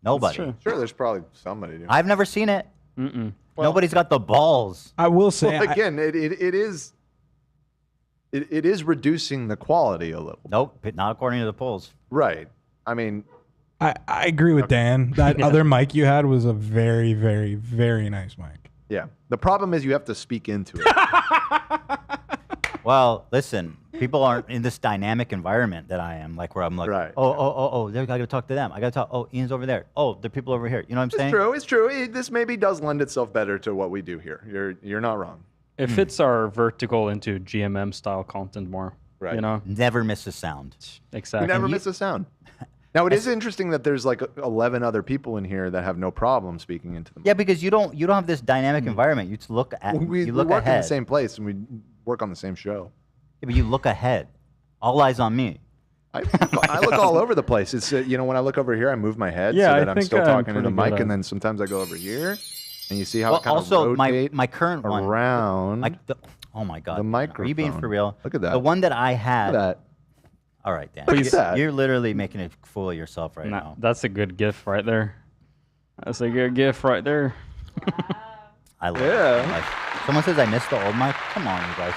Speaker 1: Nobody.
Speaker 4: Sure, there's probably somebody doing.
Speaker 1: I've never seen it. Nobody's got the balls.
Speaker 7: I will say,
Speaker 4: Well, again, it is. it is reducing the quality a little.
Speaker 1: Nope, not according to the polls.
Speaker 4: Right. I mean,
Speaker 7: I agree with Dan. That other mic you had was a very, very, very nice mic.
Speaker 4: yeah. The problem is you have to speak into it.
Speaker 1: Well, listen, people aren't in this dynamic environment that I am, like where I'm like, oh, I gotta talk to them. I gotta talk. Oh, Ian's over there. Oh, there are people over here. You know what I'm saying?
Speaker 4: It's true. This maybe does lend itself better to what we do here. You're not wrong.
Speaker 9: It fits our vertical into GMM style content more.
Speaker 4: Right.
Speaker 9: You know?
Speaker 1: Never miss a sound.
Speaker 9: Exactly.
Speaker 4: We never miss a sound. Now it is interesting that there's like 11 other people in here that have no problem speaking into them.
Speaker 1: Yeah, because you don't have this dynamic environment. You just look at
Speaker 4: We
Speaker 1: look
Speaker 4: work
Speaker 1: ahead.
Speaker 4: in the same place and we work on the same show.
Speaker 1: Yeah, but you look ahead. All eyes on me.
Speaker 4: I look all over the place. It's when I look over here, I move my head
Speaker 1: Yeah,
Speaker 4: so
Speaker 1: I
Speaker 4: that I'm
Speaker 1: think
Speaker 4: still
Speaker 1: I'm
Speaker 4: talking to the
Speaker 1: pretty good
Speaker 4: mic,
Speaker 1: at
Speaker 4: and
Speaker 1: it.
Speaker 4: then sometimes I go over here, and you see how
Speaker 1: Well,
Speaker 4: it kind
Speaker 1: also
Speaker 4: of
Speaker 1: my current one
Speaker 4: around.
Speaker 1: Oh my god.
Speaker 4: The microphone.
Speaker 1: Are you being for real?
Speaker 4: Look at that.
Speaker 1: The one that I had.
Speaker 4: Look at that.
Speaker 1: All right, Dan.
Speaker 9: Please.
Speaker 1: You're literally making a fool of yourself right now.
Speaker 9: That's a good gift right there. That's a good gift right there.
Speaker 1: I love it. Like, someone says I missed the old mic. Come on, you guys.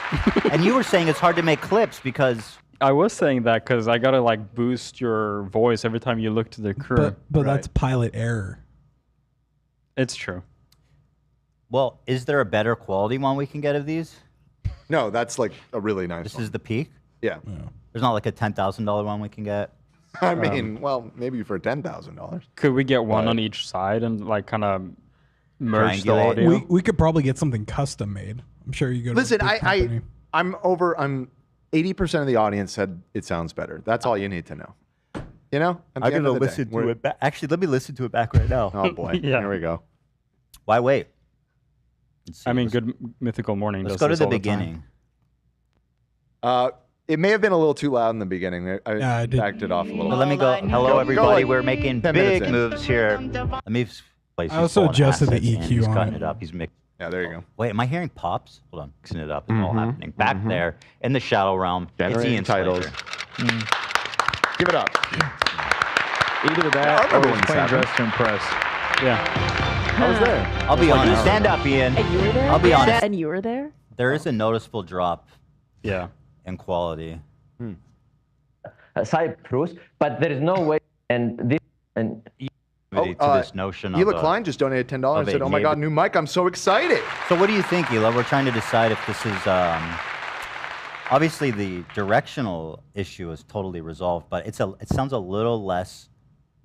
Speaker 1: And you were saying it's hard to make clips because
Speaker 9: I was saying that because I gotta like boost your voice every time you look to the crew.
Speaker 7: But that's pilot error.
Speaker 9: It's true.
Speaker 1: Well, is there a better quality one we can get of these?
Speaker 4: No, that's like a really nice
Speaker 1: This
Speaker 4: one.
Speaker 1: is the peak?
Speaker 4: Yeah.
Speaker 1: There's not like a $10,000 one we can get?
Speaker 4: I mean, well, maybe for $10,000.
Speaker 9: Could we get one on each side and like kind of merge the
Speaker 1: Triangulate.
Speaker 9: audio?
Speaker 7: We could probably get something custom made. I'm sure you go to
Speaker 4: Listen,
Speaker 7: a big company.
Speaker 4: I'm 80% of the audience said it sounds better. That's all you need to know. You know? At the
Speaker 1: I'm
Speaker 4: end
Speaker 1: going to
Speaker 4: of the day,
Speaker 1: listen to
Speaker 4: we're-
Speaker 1: it back. Actually, let me listen to it back right now.
Speaker 4: Oh boy.
Speaker 9: Yeah.
Speaker 4: Here we go.
Speaker 1: Why wait?
Speaker 9: I mean, Good Mythical Morning.
Speaker 1: Let's
Speaker 9: does
Speaker 1: go to
Speaker 9: this
Speaker 1: the
Speaker 9: all time.
Speaker 1: beginning.
Speaker 4: It may have been a little too loud in the beginning. I backed it off a little.
Speaker 1: But let me go. Hello, everybody. We're making
Speaker 4: 10 minutes
Speaker 1: big
Speaker 4: in.
Speaker 1: moves here. Let me place
Speaker 7: I also adjusted the EQ
Speaker 1: He's
Speaker 7: on
Speaker 1: cutting
Speaker 7: it.
Speaker 1: it up. He's mixing.
Speaker 4: Yeah, there you go.
Speaker 1: Wait, am I hearing pops? Hold on, mixing it up. It's all happening back there in the shadow realm.
Speaker 4: Generating
Speaker 1: it's Ian's
Speaker 4: titles.
Speaker 1: pleasure.
Speaker 4: Give it up.
Speaker 2: Either
Speaker 4: I
Speaker 2: that
Speaker 4: remember
Speaker 2: or
Speaker 4: when
Speaker 2: he's playing
Speaker 4: this happened.
Speaker 2: Dress to Impress.
Speaker 9: Yeah.
Speaker 4: I was there.
Speaker 1: I'll be honest. Stand up, Ian.
Speaker 3: And you were there?
Speaker 1: I'll be honest.
Speaker 3: And you were there?
Speaker 1: There is a noticeable drop
Speaker 9: Yeah.
Speaker 1: in quality.
Speaker 6: Cyprus, but there is no way. And this and
Speaker 1: To this notion
Speaker 4: Hila
Speaker 1: of
Speaker 4: Klein just donated $10 and
Speaker 1: of
Speaker 4: said,
Speaker 1: a
Speaker 4: "Oh my God, new mic! I'm so excited."
Speaker 1: So what do you think, Hila? We're trying to decide if this is obviously the directional issue is totally resolved, but it sounds a little less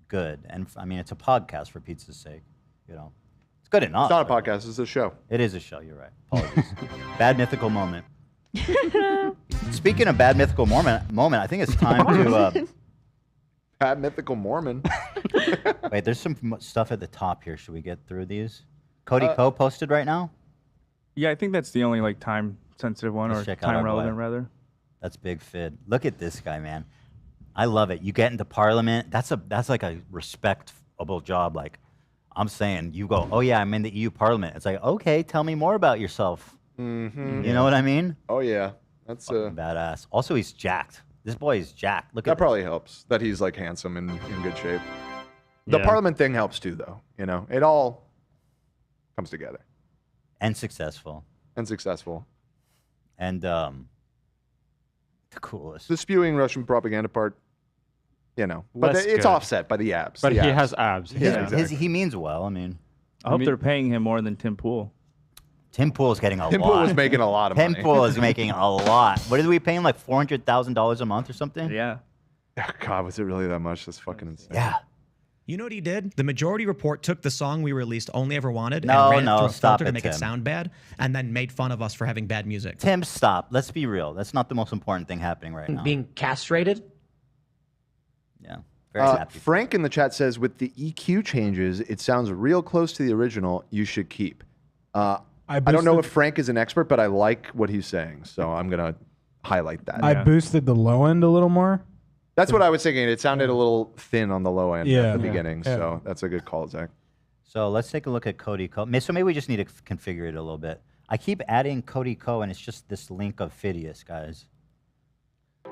Speaker 1: good. And I mean, it's a podcast for Pete's sake, you know. It's good enough.
Speaker 4: It's not a podcast. It's a show.
Speaker 1: It is a show. You're right. Apologies. Bad mythical moment. Speaking of bad mythical moment, I think it's time to.
Speaker 4: Bad mythical Mormon.
Speaker 1: Wait, there's some stuff at the top here. Should we get through these? Cody Ko posted right now.
Speaker 2: Yeah, I think that's the only like time sensitive one
Speaker 1: Let's
Speaker 2: or
Speaker 1: check out our
Speaker 2: time
Speaker 1: boy.
Speaker 2: relevant rather.
Speaker 1: That's big Fid. Look at this guy, man. I love it. You get into Parliament. That's like a respectable job. Like I'm saying, you go, oh yeah, I'm in the EU Parliament. It's like, okay, tell me more about yourself.
Speaker 4: Mm-hmm.
Speaker 1: You know what I mean?
Speaker 4: Oh yeah, that's
Speaker 1: badass. Also, he's jacked. This boy is jacked. Look
Speaker 4: that
Speaker 1: at
Speaker 4: probably helps that he's like handsome and in good shape. The
Speaker 1: Yeah.
Speaker 4: Parliament thing helps too, though. You know, it all comes together.
Speaker 1: And successful.
Speaker 4: And successful.
Speaker 1: And the coolest.
Speaker 4: The spewing Russian propaganda part, you know, but
Speaker 9: Less
Speaker 4: it's
Speaker 9: good.
Speaker 4: offset by the abs.
Speaker 9: But
Speaker 4: the
Speaker 9: he
Speaker 4: abs.
Speaker 9: has abs.
Speaker 4: Yeah, exactly.
Speaker 1: He means well. I mean,
Speaker 2: I hope they're paying him more than Tim Pool.
Speaker 1: Tim Pool's getting a
Speaker 4: Tim
Speaker 1: lot.
Speaker 4: Pool was making a lot of
Speaker 1: Tim
Speaker 4: money.
Speaker 1: Pool is making a lot. What are we paying? Like $400,000 a month or something?
Speaker 2: Yeah.
Speaker 4: Oh, God, was it really that much? That's fucking insane.
Speaker 1: Yeah.
Speaker 20: You know what he did? The Majority Report took the song we released, Only Ever Wanted,
Speaker 1: No,
Speaker 20: and ran it
Speaker 1: no,
Speaker 20: through a
Speaker 1: stop
Speaker 20: filter to
Speaker 1: it,
Speaker 20: make
Speaker 1: Tim.
Speaker 20: it sound bad, and then made fun of us for having bad music.
Speaker 1: Tim, stop. Let's be real. That's not the most important thing happening right now.
Speaker 19: Being castrated?
Speaker 1: Yeah. Very happy.
Speaker 4: Frank in the chat says, with the EQ changes, it sounds real close to the original. You should keep. I don't know if Frank is an expert, but I like what he's saying, so I'm gonna highlight that.
Speaker 7: I boosted the low end a little more.
Speaker 4: That's what I was thinking. It sounded a little thin on the low end
Speaker 7: Yeah.
Speaker 4: at the
Speaker 7: Yeah.
Speaker 4: beginning,
Speaker 7: Yeah.
Speaker 4: so that's a good call, Zach.
Speaker 1: So let's take a look at Cody Ko. So maybe we just need to configure it a little bit. I keep adding Cody Ko, and it's just this link of Fidias, guys.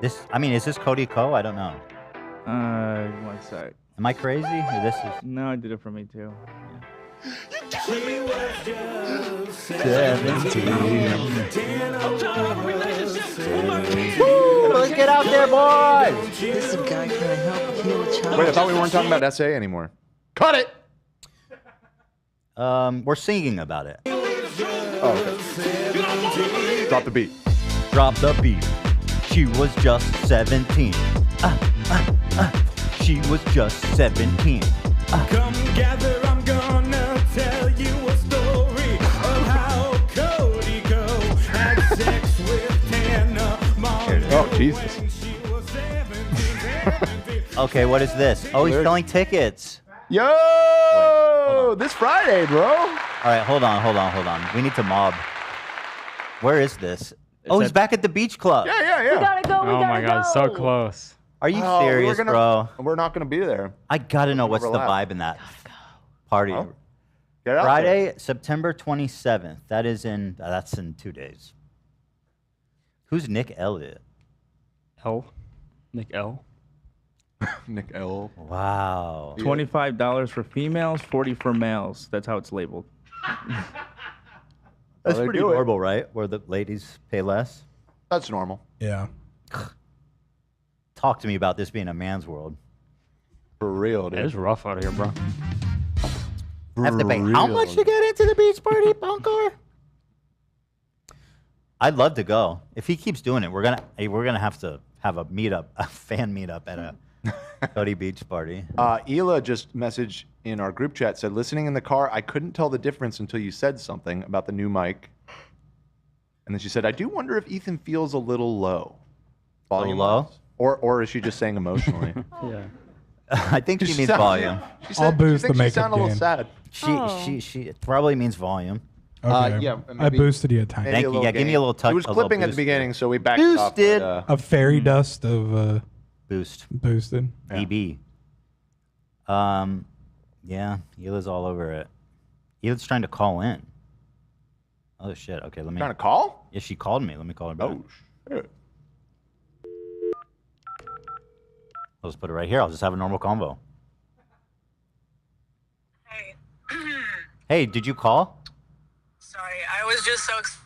Speaker 1: Is this Cody Ko? I don't know.
Speaker 2: 1 sec.
Speaker 1: Am I crazy? Or this is...
Speaker 2: No, I did it for me too.
Speaker 1: there, boys.
Speaker 10: This is a guy trying to help heal a child.
Speaker 4: Wait, I thought we weren't talking about SA anymore. Cut it!
Speaker 1: We're singing about it.
Speaker 4: Oh, okay. Drop the beat.
Speaker 1: Drop the beat. She was just 17. She was just 17.
Speaker 5: Come gather, I'm gonna tell you a story of how Cody Ko had sex with Tana.
Speaker 4: Oh, Jesus.
Speaker 1: Okay, what is this? Oh, he's selling tickets.
Speaker 4: Yo! This Friday, bro.
Speaker 1: All right, hold on. We need to mob. Where is this? Oh, he's back at the beach club.
Speaker 4: Yeah.
Speaker 3: We gotta go.
Speaker 9: Oh my God, so close.
Speaker 1: Are you serious, bro?
Speaker 4: We're not gonna be there.
Speaker 1: I gotta know what's the vibe in that party.
Speaker 4: Oh. Get out
Speaker 1: Friday,
Speaker 4: there.
Speaker 1: September 27th. That's in 2 days. Who's Nick Elliott?
Speaker 9: Nick L.
Speaker 4: Nick L.
Speaker 1: Wow.
Speaker 2: $25 for females, 40 for males. That's how it's labeled.
Speaker 1: That's pretty normal, right? Where the ladies pay less?
Speaker 4: That's normal.
Speaker 7: Yeah.
Speaker 1: Talk to me about this being a man's world.
Speaker 4: For real, dude.
Speaker 9: It's rough out here, bro.
Speaker 1: I have to pay how much to get into the beach party, Bunker? I'd love to go. If he keeps doing it, we're gonna have to have a meetup, a fan meetup at a Cody Beach party.
Speaker 4: Hila just messaged in our group chat, said, listening in the car, I couldn't tell the difference until you said something about the new mic. And then she said, I do wonder if Ethan feels a little low. Volume
Speaker 1: low?
Speaker 4: Or is she just saying emotionally?
Speaker 9: Yeah.
Speaker 1: I think she means volume.
Speaker 7: I'll boost the
Speaker 4: She
Speaker 7: makeup
Speaker 4: sounded a little
Speaker 7: game.
Speaker 4: sad.
Speaker 1: She probably means volume.
Speaker 7: Okay.
Speaker 4: Yeah,
Speaker 7: I
Speaker 4: maybe-
Speaker 7: boosted you a tiny.
Speaker 1: Thank you. Yeah, give me a little touch.
Speaker 4: It was
Speaker 1: a little
Speaker 4: clipping at the
Speaker 1: boost.
Speaker 4: beginning, so we backed it off.
Speaker 1: Boosted.
Speaker 4: but,
Speaker 7: A fairy dust of
Speaker 1: Boost.
Speaker 7: boosted.
Speaker 1: EB. Yeah, Hila's all over it. Hila's trying to call in. Oh shit. Okay, let me.
Speaker 4: Trying to call?
Speaker 1: Yeah, she called me. Let me call her back.
Speaker 4: Oh, shit.
Speaker 1: I'll just put it right here. I'll just have a normal convo. Hey, did you call?
Speaker 21: Sorry, I was just so excited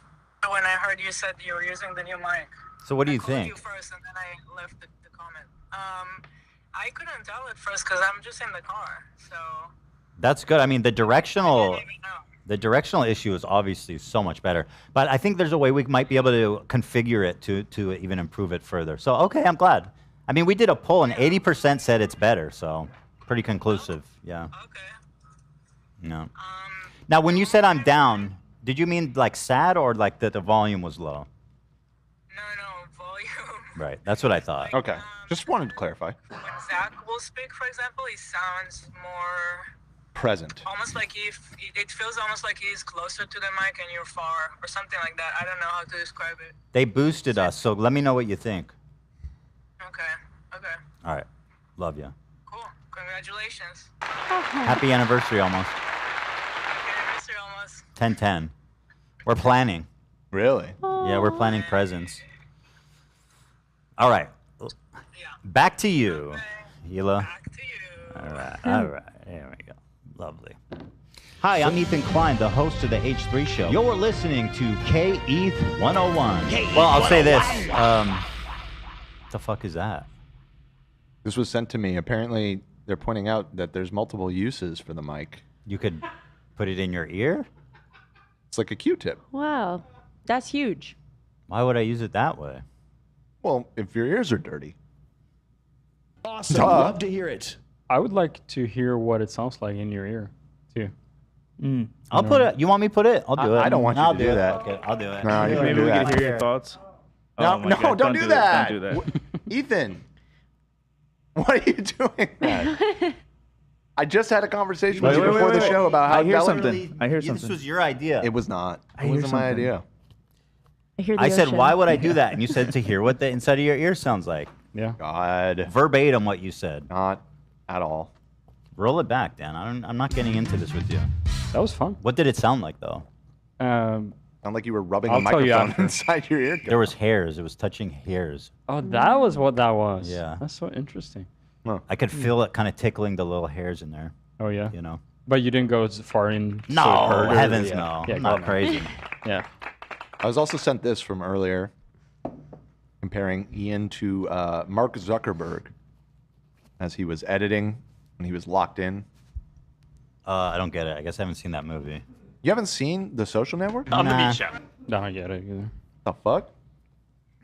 Speaker 21: when I heard you said you were using the new mic.
Speaker 1: So what do you
Speaker 21: I
Speaker 1: think?
Speaker 21: called you first and then I left the comment. I couldn't tell at first because I'm just in the car, so...
Speaker 1: That's good. I mean, the directional issue is obviously so much better. But I think there's a way we might be able to configure it to even improve it further. So, okay, I'm glad. I mean, we did a poll and 80% said it's better, so pretty conclusive. Yeah.
Speaker 21: Okay.
Speaker 1: No. Now, when you said I'm down, did you mean like sad or like that the volume was low?
Speaker 21: No, volume.
Speaker 1: Right. That's what I thought.
Speaker 4: Okay. Just wanted to clarify.
Speaker 21: When Zach will speak, for example, he sounds more...
Speaker 4: Present.
Speaker 21: Almost like it feels almost like he's closer to the mic and you're far, or something like that. I don't know how to describe it.
Speaker 1: They boosted us, so let me know what you think.
Speaker 21: Okay.
Speaker 1: All right. Love you.
Speaker 21: Cool. Congratulations.
Speaker 1: Happy anniversary almost.
Speaker 21: Happy anniversary almost.
Speaker 1: 10-10. We're planning.
Speaker 4: Really?
Speaker 1: Yeah, we're planning presents. All right. Back to you, Hila. All right. There we go. Lovely. Hi, I'm Ethan Klein, the host of the H3 Show. You're listening to K-Eth 101. Well, I'll say this. What the fuck is that?
Speaker 4: This was sent to me. Apparently, they're pointing out that there's multiple uses for the mic.
Speaker 1: You could put it in your ear?
Speaker 4: It's like a Q-tip.
Speaker 3: Wow, that's huge.
Speaker 1: Why would I use it that way?
Speaker 4: Well, if your ears are dirty.
Speaker 17: Awesome.
Speaker 4: Duh.
Speaker 17: Love to hear it.
Speaker 9: I would like to hear what it sounds like in your ear, too.
Speaker 1: I'll put it. You want me to put it? I'll do it.
Speaker 4: I don't want you
Speaker 1: I'll
Speaker 4: to do
Speaker 1: it.
Speaker 4: that.
Speaker 1: Okay, I'll do it.
Speaker 4: No, you
Speaker 2: Maybe
Speaker 4: do
Speaker 2: we
Speaker 4: that.
Speaker 2: can hear your thoughts.
Speaker 4: No,
Speaker 2: Oh my
Speaker 4: no,
Speaker 2: God,
Speaker 4: don't do that.
Speaker 2: Don't do that.
Speaker 4: Ethan, what are you doing? That? I just had a conversation with you before the show about how
Speaker 2: I hear
Speaker 4: Delaware-
Speaker 2: something. I hear
Speaker 1: This
Speaker 2: something.
Speaker 1: was your idea.
Speaker 4: It was not.
Speaker 2: I
Speaker 4: It
Speaker 2: hear
Speaker 4: wasn't my
Speaker 2: something.
Speaker 4: idea.
Speaker 3: I hear the
Speaker 1: I said,
Speaker 3: ocean.
Speaker 1: why would I do that? And you said to hear what the inside of your ear sounds like.
Speaker 9: Yeah.
Speaker 4: God.
Speaker 1: Verbatim what you said.
Speaker 4: Not at all.
Speaker 1: Roll it back, Dan. I'm not getting into this with you.
Speaker 9: That was fun.
Speaker 1: What did it sound like, though?
Speaker 4: Sound like you were rubbing
Speaker 9: I'll
Speaker 4: a
Speaker 9: tell you
Speaker 4: microphone
Speaker 9: after.
Speaker 4: inside your ear.
Speaker 1: There was hairs. It was touching hairs.
Speaker 9: Oh, that was what that was.
Speaker 1: Yeah.
Speaker 9: That's so interesting.
Speaker 1: I could feel it kind of tickling the little hairs in there.
Speaker 9: Oh, yeah.
Speaker 1: You know?
Speaker 9: But you didn't go as far in.
Speaker 1: No,
Speaker 9: so it hurt, or-
Speaker 1: heavens
Speaker 9: yeah.
Speaker 1: no.
Speaker 9: Yeah,
Speaker 1: I'm not
Speaker 9: go on.
Speaker 1: crazy.
Speaker 9: Yeah.
Speaker 4: I was also sent this from earlier. comparing Ian to Mark Zuckerberg as he was editing when he was locked in.
Speaker 1: I don't get it. I guess I haven't seen that movie.
Speaker 4: You haven't seen The Social Network?
Speaker 9: On the Meat Show. No, I get it either.
Speaker 4: The fuck?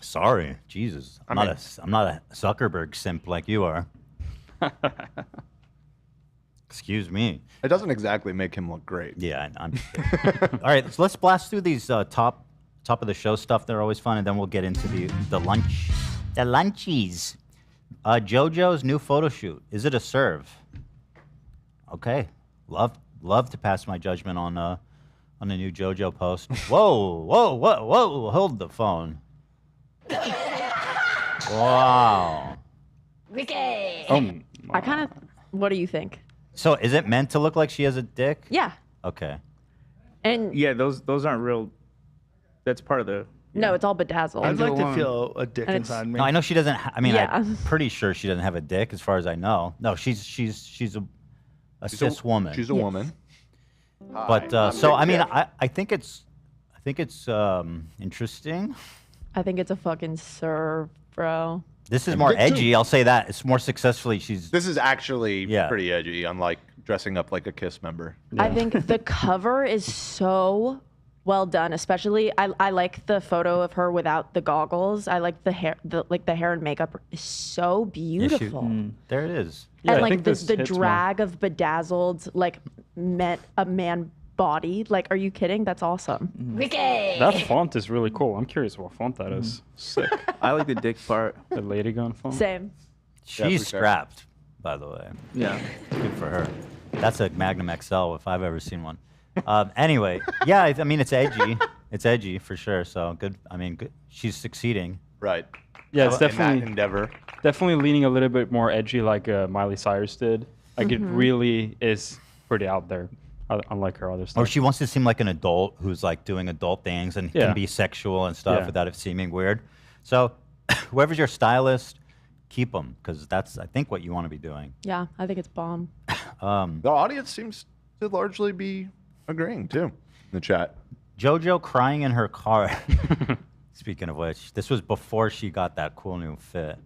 Speaker 1: Sorry, Jesus. I'm not a Zuckerberg simp like you are. Excuse me.
Speaker 4: It doesn't exactly make him look great.
Speaker 1: Yeah, I'm. All right, so let's blast through these top of the show stuff. They're always fun, and then we'll get into the lunchies. Jojo's new photo shoot. Is it a serve? Okay, love to pass my judgment on the new Jojo post. Whoa! Hold the phone. Wow.
Speaker 3: Ricky.
Speaker 1: I
Speaker 3: kind of. What do you think?
Speaker 1: So is it meant to look like she has a dick?
Speaker 3: Yeah.
Speaker 1: Okay.
Speaker 3: And
Speaker 2: yeah, those aren't real. That's part of the.
Speaker 3: No, it's all bedazzled.
Speaker 12: I'd like to feel a dick
Speaker 3: And
Speaker 12: inside me.
Speaker 1: No, I know she doesn't.
Speaker 3: Yeah.
Speaker 1: I'm pretty sure she doesn't have a dick, as far as I know. No, she's a cis woman.
Speaker 4: She's a woman.
Speaker 1: But
Speaker 4: Hi,
Speaker 1: so I mean,
Speaker 4: yeah.
Speaker 1: I think it's interesting.
Speaker 3: I think it's a fucking serve, bro.
Speaker 1: This is more edgy. I'll say that. It's more successfully.
Speaker 4: This is actually pretty edgy, unlike dressing up like a KISS member.
Speaker 3: I think the cover is so well done. Especially, I like the photo of her without the goggles. I like the hair, the hair and makeup is so beautiful.
Speaker 1: There it is.
Speaker 3: And like the drag of bedazzled, like a man body. Like, are you kidding? That's awesome. Ricky.
Speaker 9: That font is really cool. I'm curious what font that is. Sick.
Speaker 2: I like the dick part.
Speaker 9: The lady gun font.
Speaker 3: Same.
Speaker 1: She's strapped, by the way.
Speaker 2: Yeah.
Speaker 1: Good for her. That's a Magnum XL if I've ever seen one. Anyway, yeah, I mean, it's edgy. It's edgy for sure. So good. I mean, good. She's succeeding.
Speaker 4: Right.
Speaker 9: Yeah, it's
Speaker 4: In that
Speaker 9: definitely
Speaker 4: endeavor.
Speaker 9: Definitely leaning a little bit more edgy, like Miley Cyrus did. Like it really is pretty out there, unlike her other stuff.
Speaker 1: Or she wants to seem like an adult who's like doing adult things and
Speaker 9: Yeah.
Speaker 1: can be sexual and stuff
Speaker 9: Yeah.
Speaker 1: without it seeming weird. So, whoever's your stylist, keep them because that's I think what you want to be doing.
Speaker 3: Yeah, I think it's bomb.
Speaker 4: The audience seems to largely be agreeing too in the chat.
Speaker 1: Jojo crying in her car. Speaking of which, this was before she got that cool new fit.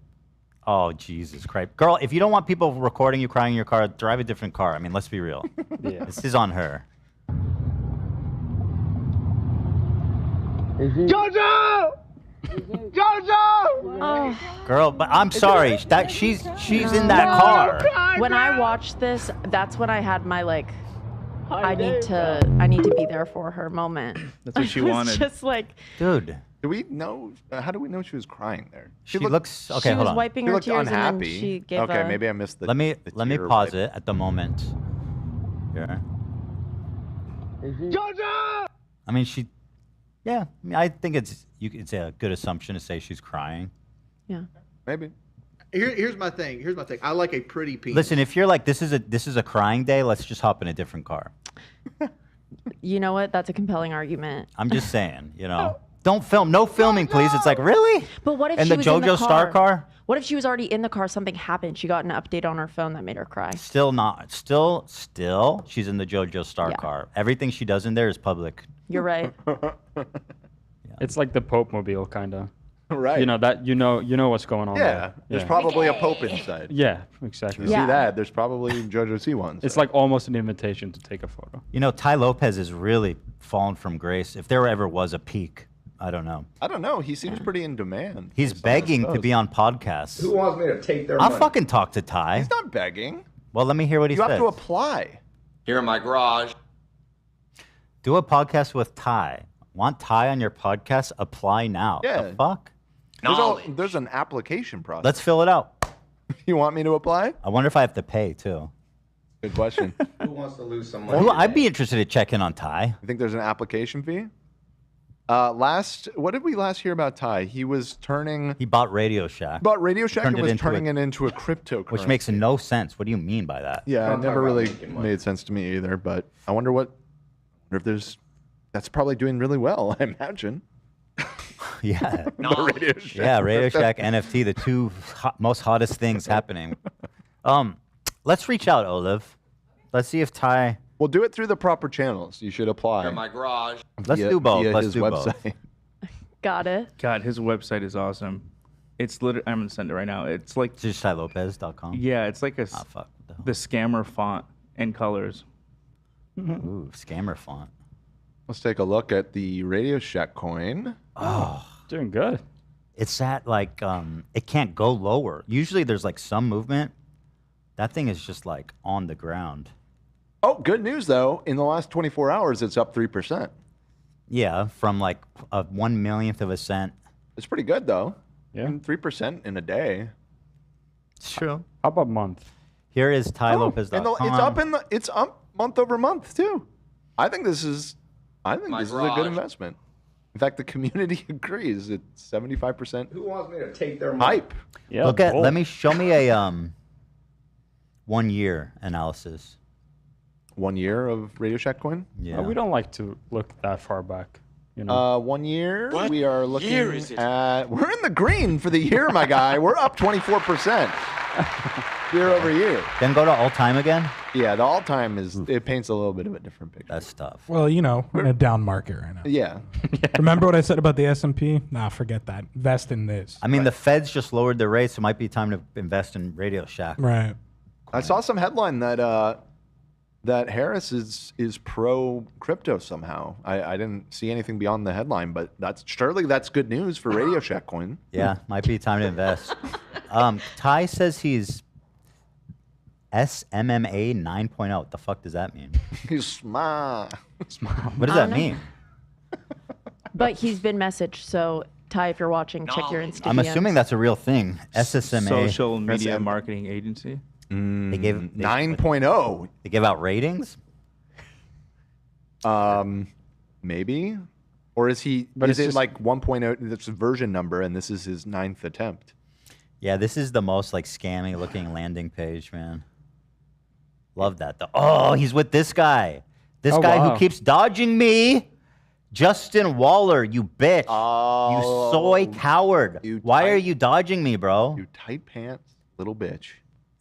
Speaker 1: Oh, Jesus Christ. Girl, if you don't want people recording you crying in your car, drive a different car. I mean, let's be real.
Speaker 9: Yeah.
Speaker 1: This is on her.
Speaker 5: Jojo! Jojo!
Speaker 1: Girl, but I'm sorry. That she's in that car.
Speaker 3: When I watched this, that's when I had my like, I need to be there for her moment.
Speaker 2: That's what she
Speaker 3: I was
Speaker 2: wanted.
Speaker 3: Just like
Speaker 1: Dude.
Speaker 4: Do we know? How do we know she was crying there?
Speaker 1: She looks okay.
Speaker 3: she
Speaker 1: hold
Speaker 3: was
Speaker 1: on.
Speaker 3: wiping
Speaker 4: She
Speaker 3: her
Speaker 4: looked
Speaker 3: tears and then
Speaker 4: unhappy.
Speaker 3: she gave
Speaker 4: Okay,
Speaker 3: a,
Speaker 4: maybe I missed the.
Speaker 1: Let me
Speaker 4: tear
Speaker 1: pause
Speaker 4: wipe.
Speaker 1: it at the moment. Here.
Speaker 5: Jojo!
Speaker 1: I mean, yeah. I mean, I think it's a good assumption to say she's crying.
Speaker 3: Yeah.
Speaker 4: Maybe.
Speaker 12: Here's my thing. I like a pretty penis.
Speaker 1: Listen, if you're like this is a crying day, let's just hop in a different car.
Speaker 3: You know what? That's a compelling argument.
Speaker 1: I'm just saying, don't film. No filming, please. It's like really.
Speaker 3: But what if
Speaker 1: in
Speaker 3: she
Speaker 1: the
Speaker 3: was
Speaker 1: JoJo
Speaker 3: in the
Speaker 1: Star car?
Speaker 3: What if she was already in the car? Something happened. She got an update on her phone that made her cry.
Speaker 1: Still not. Still. She's in the JoJo Star car. Everything she does in there is public.
Speaker 3: You're right.
Speaker 9: It's like the Pope mobile, kind of.
Speaker 4: Right.
Speaker 9: You know that you know what's going on.
Speaker 4: Yeah.
Speaker 9: there.
Speaker 4: There's probably a pope inside.
Speaker 9: Yeah, exactly.
Speaker 4: You see that? There's probably Jojo C1.
Speaker 9: It's like almost an invitation to take a photo.
Speaker 1: Ty Lopez is really fallen from grace. If there ever was a peak, I don't know.
Speaker 4: I don't know. He seems pretty in demand.
Speaker 1: He's begging to be on podcasts.
Speaker 4: Who wants me to take their
Speaker 1: I'll
Speaker 4: money?
Speaker 1: fucking talk to Ty.
Speaker 4: He's not begging.
Speaker 1: Well, let me hear what he
Speaker 4: You
Speaker 1: says.
Speaker 4: have to apply.
Speaker 22: Here in my garage.
Speaker 1: Do a podcast with Ty. Want Ty on your podcast? Apply now.
Speaker 4: Yeah.
Speaker 1: The fuck?
Speaker 4: There's an application process.
Speaker 1: Let's fill it out.
Speaker 4: You want me to apply?
Speaker 1: I wonder if I have to pay too.
Speaker 4: Good question.
Speaker 22: Who wants to lose some money?
Speaker 1: Well, I'd be interested to check in on Ty.
Speaker 4: You think there's an application fee? What did we last hear about Ty? He was turning.
Speaker 1: He bought Radio Shack.
Speaker 4: Bought Radio Shack
Speaker 1: Turned
Speaker 4: and
Speaker 1: it
Speaker 4: was
Speaker 1: into
Speaker 4: turning
Speaker 1: a-
Speaker 4: it into a cryptocurrency.
Speaker 1: Which makes no sense. What do you mean by that?
Speaker 4: Yeah, it
Speaker 22: Don't talk
Speaker 4: never
Speaker 22: about
Speaker 4: really
Speaker 22: making money.
Speaker 4: made sense to me either. But I wonder if there's. That's probably doing really well. I imagine.
Speaker 1: Yeah.
Speaker 4: Radio Shack.
Speaker 1: Yeah, Radio Shack, NFT, the two most hottest things happening. Let's reach out, Olive. Let's see if Ty.
Speaker 4: We'll do it through the proper channels. You should apply.
Speaker 22: Here in my garage.
Speaker 1: Let's do both.
Speaker 4: Via
Speaker 1: Let's
Speaker 4: his
Speaker 1: do both.
Speaker 4: website.
Speaker 3: Got it.
Speaker 2: God, his website is awesome. It's literally. I'm gonna send it right now. It's like
Speaker 1: just lopez.com.
Speaker 2: Yeah, it's like a
Speaker 1: fuck.
Speaker 2: the scammer font and colors.
Speaker 1: Ooh, scammer font.
Speaker 4: Let's take a look at the Radio Shack coin.
Speaker 1: Oh,
Speaker 9: doing good.
Speaker 1: It's at like it can't go lower. Usually there's like some movement. That thing is just like on the ground.
Speaker 4: Oh, good news though. In the last 24 hours, it's up 3%.
Speaker 1: Yeah, from like a 1/1,000,000th of a cent.
Speaker 4: It's pretty good though.
Speaker 9: Yeah,
Speaker 4: 3% in a day.
Speaker 1: It's true.
Speaker 9: How about month?
Speaker 1: Here is tylopez.com.
Speaker 4: It's up month over month too. I think this is a good investment. In fact, the community agrees. It's 75%.
Speaker 22: Who wants me to take their money?
Speaker 4: Hype.
Speaker 9: Yeah.
Speaker 1: Show me a 1 year analysis.
Speaker 4: 1 year of Radio Shack coin?
Speaker 1: Yeah.
Speaker 9: We don't like to look that far back. You know.
Speaker 4: 1 year.
Speaker 9: What
Speaker 4: We are looking
Speaker 9: year is it?
Speaker 4: at. We're in the green for the year, my guy. We're up 24% year over year.
Speaker 1: Then go to all time again.
Speaker 4: Yeah, the all time it paints a little bit of a different picture.
Speaker 1: That's tough.
Speaker 7: Well, you know, we're in a down market right now.
Speaker 4: Yeah.
Speaker 7: Remember what I said about the S&P? Nah, forget that. Invest in this.
Speaker 1: I mean, the Feds just lowered their rates. It might be time to invest in Radio Shack.
Speaker 7: Right.
Speaker 4: I saw some headline that that Harris is pro crypto somehow. I didn't see anything beyond the headline, but that's good news for Radio Shack coin.
Speaker 1: Yeah, might be time to invest. Ty says he's SMMA 9.0. What the fuck does that mean?
Speaker 4: He's smart.
Speaker 1: What does that mean?
Speaker 3: But he's been messaged, so Ty, if you're watching, check your Insta
Speaker 1: I'm
Speaker 3: DMs.
Speaker 1: assuming that's a real thing. SSMA.
Speaker 2: Social media marketing agency.
Speaker 1: They gave
Speaker 4: 9.0.
Speaker 1: They give out ratings.
Speaker 4: Maybe, or is he?
Speaker 1: But
Speaker 4: is
Speaker 1: it's
Speaker 4: it
Speaker 1: just-
Speaker 4: like 1.0? That's a version number, and this is his 9th attempt.
Speaker 1: Yeah, this is the most like scammy looking landing page, man. Love that. Oh, he's with this guy. This guy
Speaker 9: wow.
Speaker 1: who keeps dodging me. Justin Waller, you bitch. You soy coward. Why are you dodging me, bro?
Speaker 4: You tight pants little bitch.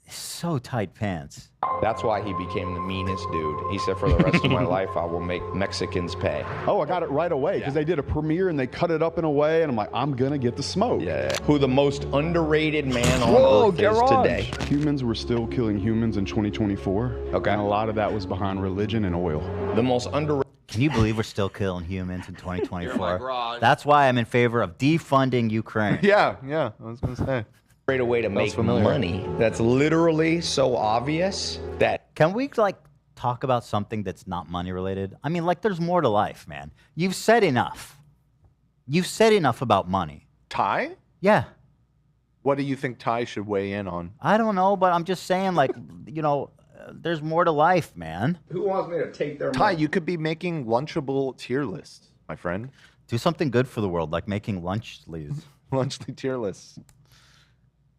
Speaker 1: So tight pants.
Speaker 22: That's why he became the meanest dude. He said, for the rest of my life, I will make Mexicans pay.
Speaker 13: Oh, I got it right away because they did a premiere and they cut it up in a way, and I'm like, I'm gonna get the smoke.
Speaker 22: Yeah. Who the most underrated man on
Speaker 13: Whoa,
Speaker 22: earth is today.
Speaker 13: Humans were still killing humans in 2024. Okay. And a lot of that was behind religion and oil.
Speaker 22: The most underrated.
Speaker 1: Can you believe we're still killing humans in
Speaker 22: You're my
Speaker 1: 2024?
Speaker 22: garage.
Speaker 1: That's why I'm in favor of defunding Ukraine.
Speaker 4: Yeah, I was gonna say.
Speaker 22: Great way to make money. That's literally so obvious that.
Speaker 1: Can we like talk about something that's not money related? I mean, like there's more to life, man. You've said enough. You've said enough about money.
Speaker 4: Ty?
Speaker 1: Yeah.
Speaker 4: What do you think Ty should weigh in on?
Speaker 1: I don't know, but I'm just saying, like, you know, there's more to life, man.
Speaker 22: Who wants me to take their
Speaker 4: Ty,
Speaker 22: money?
Speaker 4: you could be making Lunchable tier lists, my friend.
Speaker 1: Do something good for the world, like making lunch lists.
Speaker 4: Lunchly tier lists.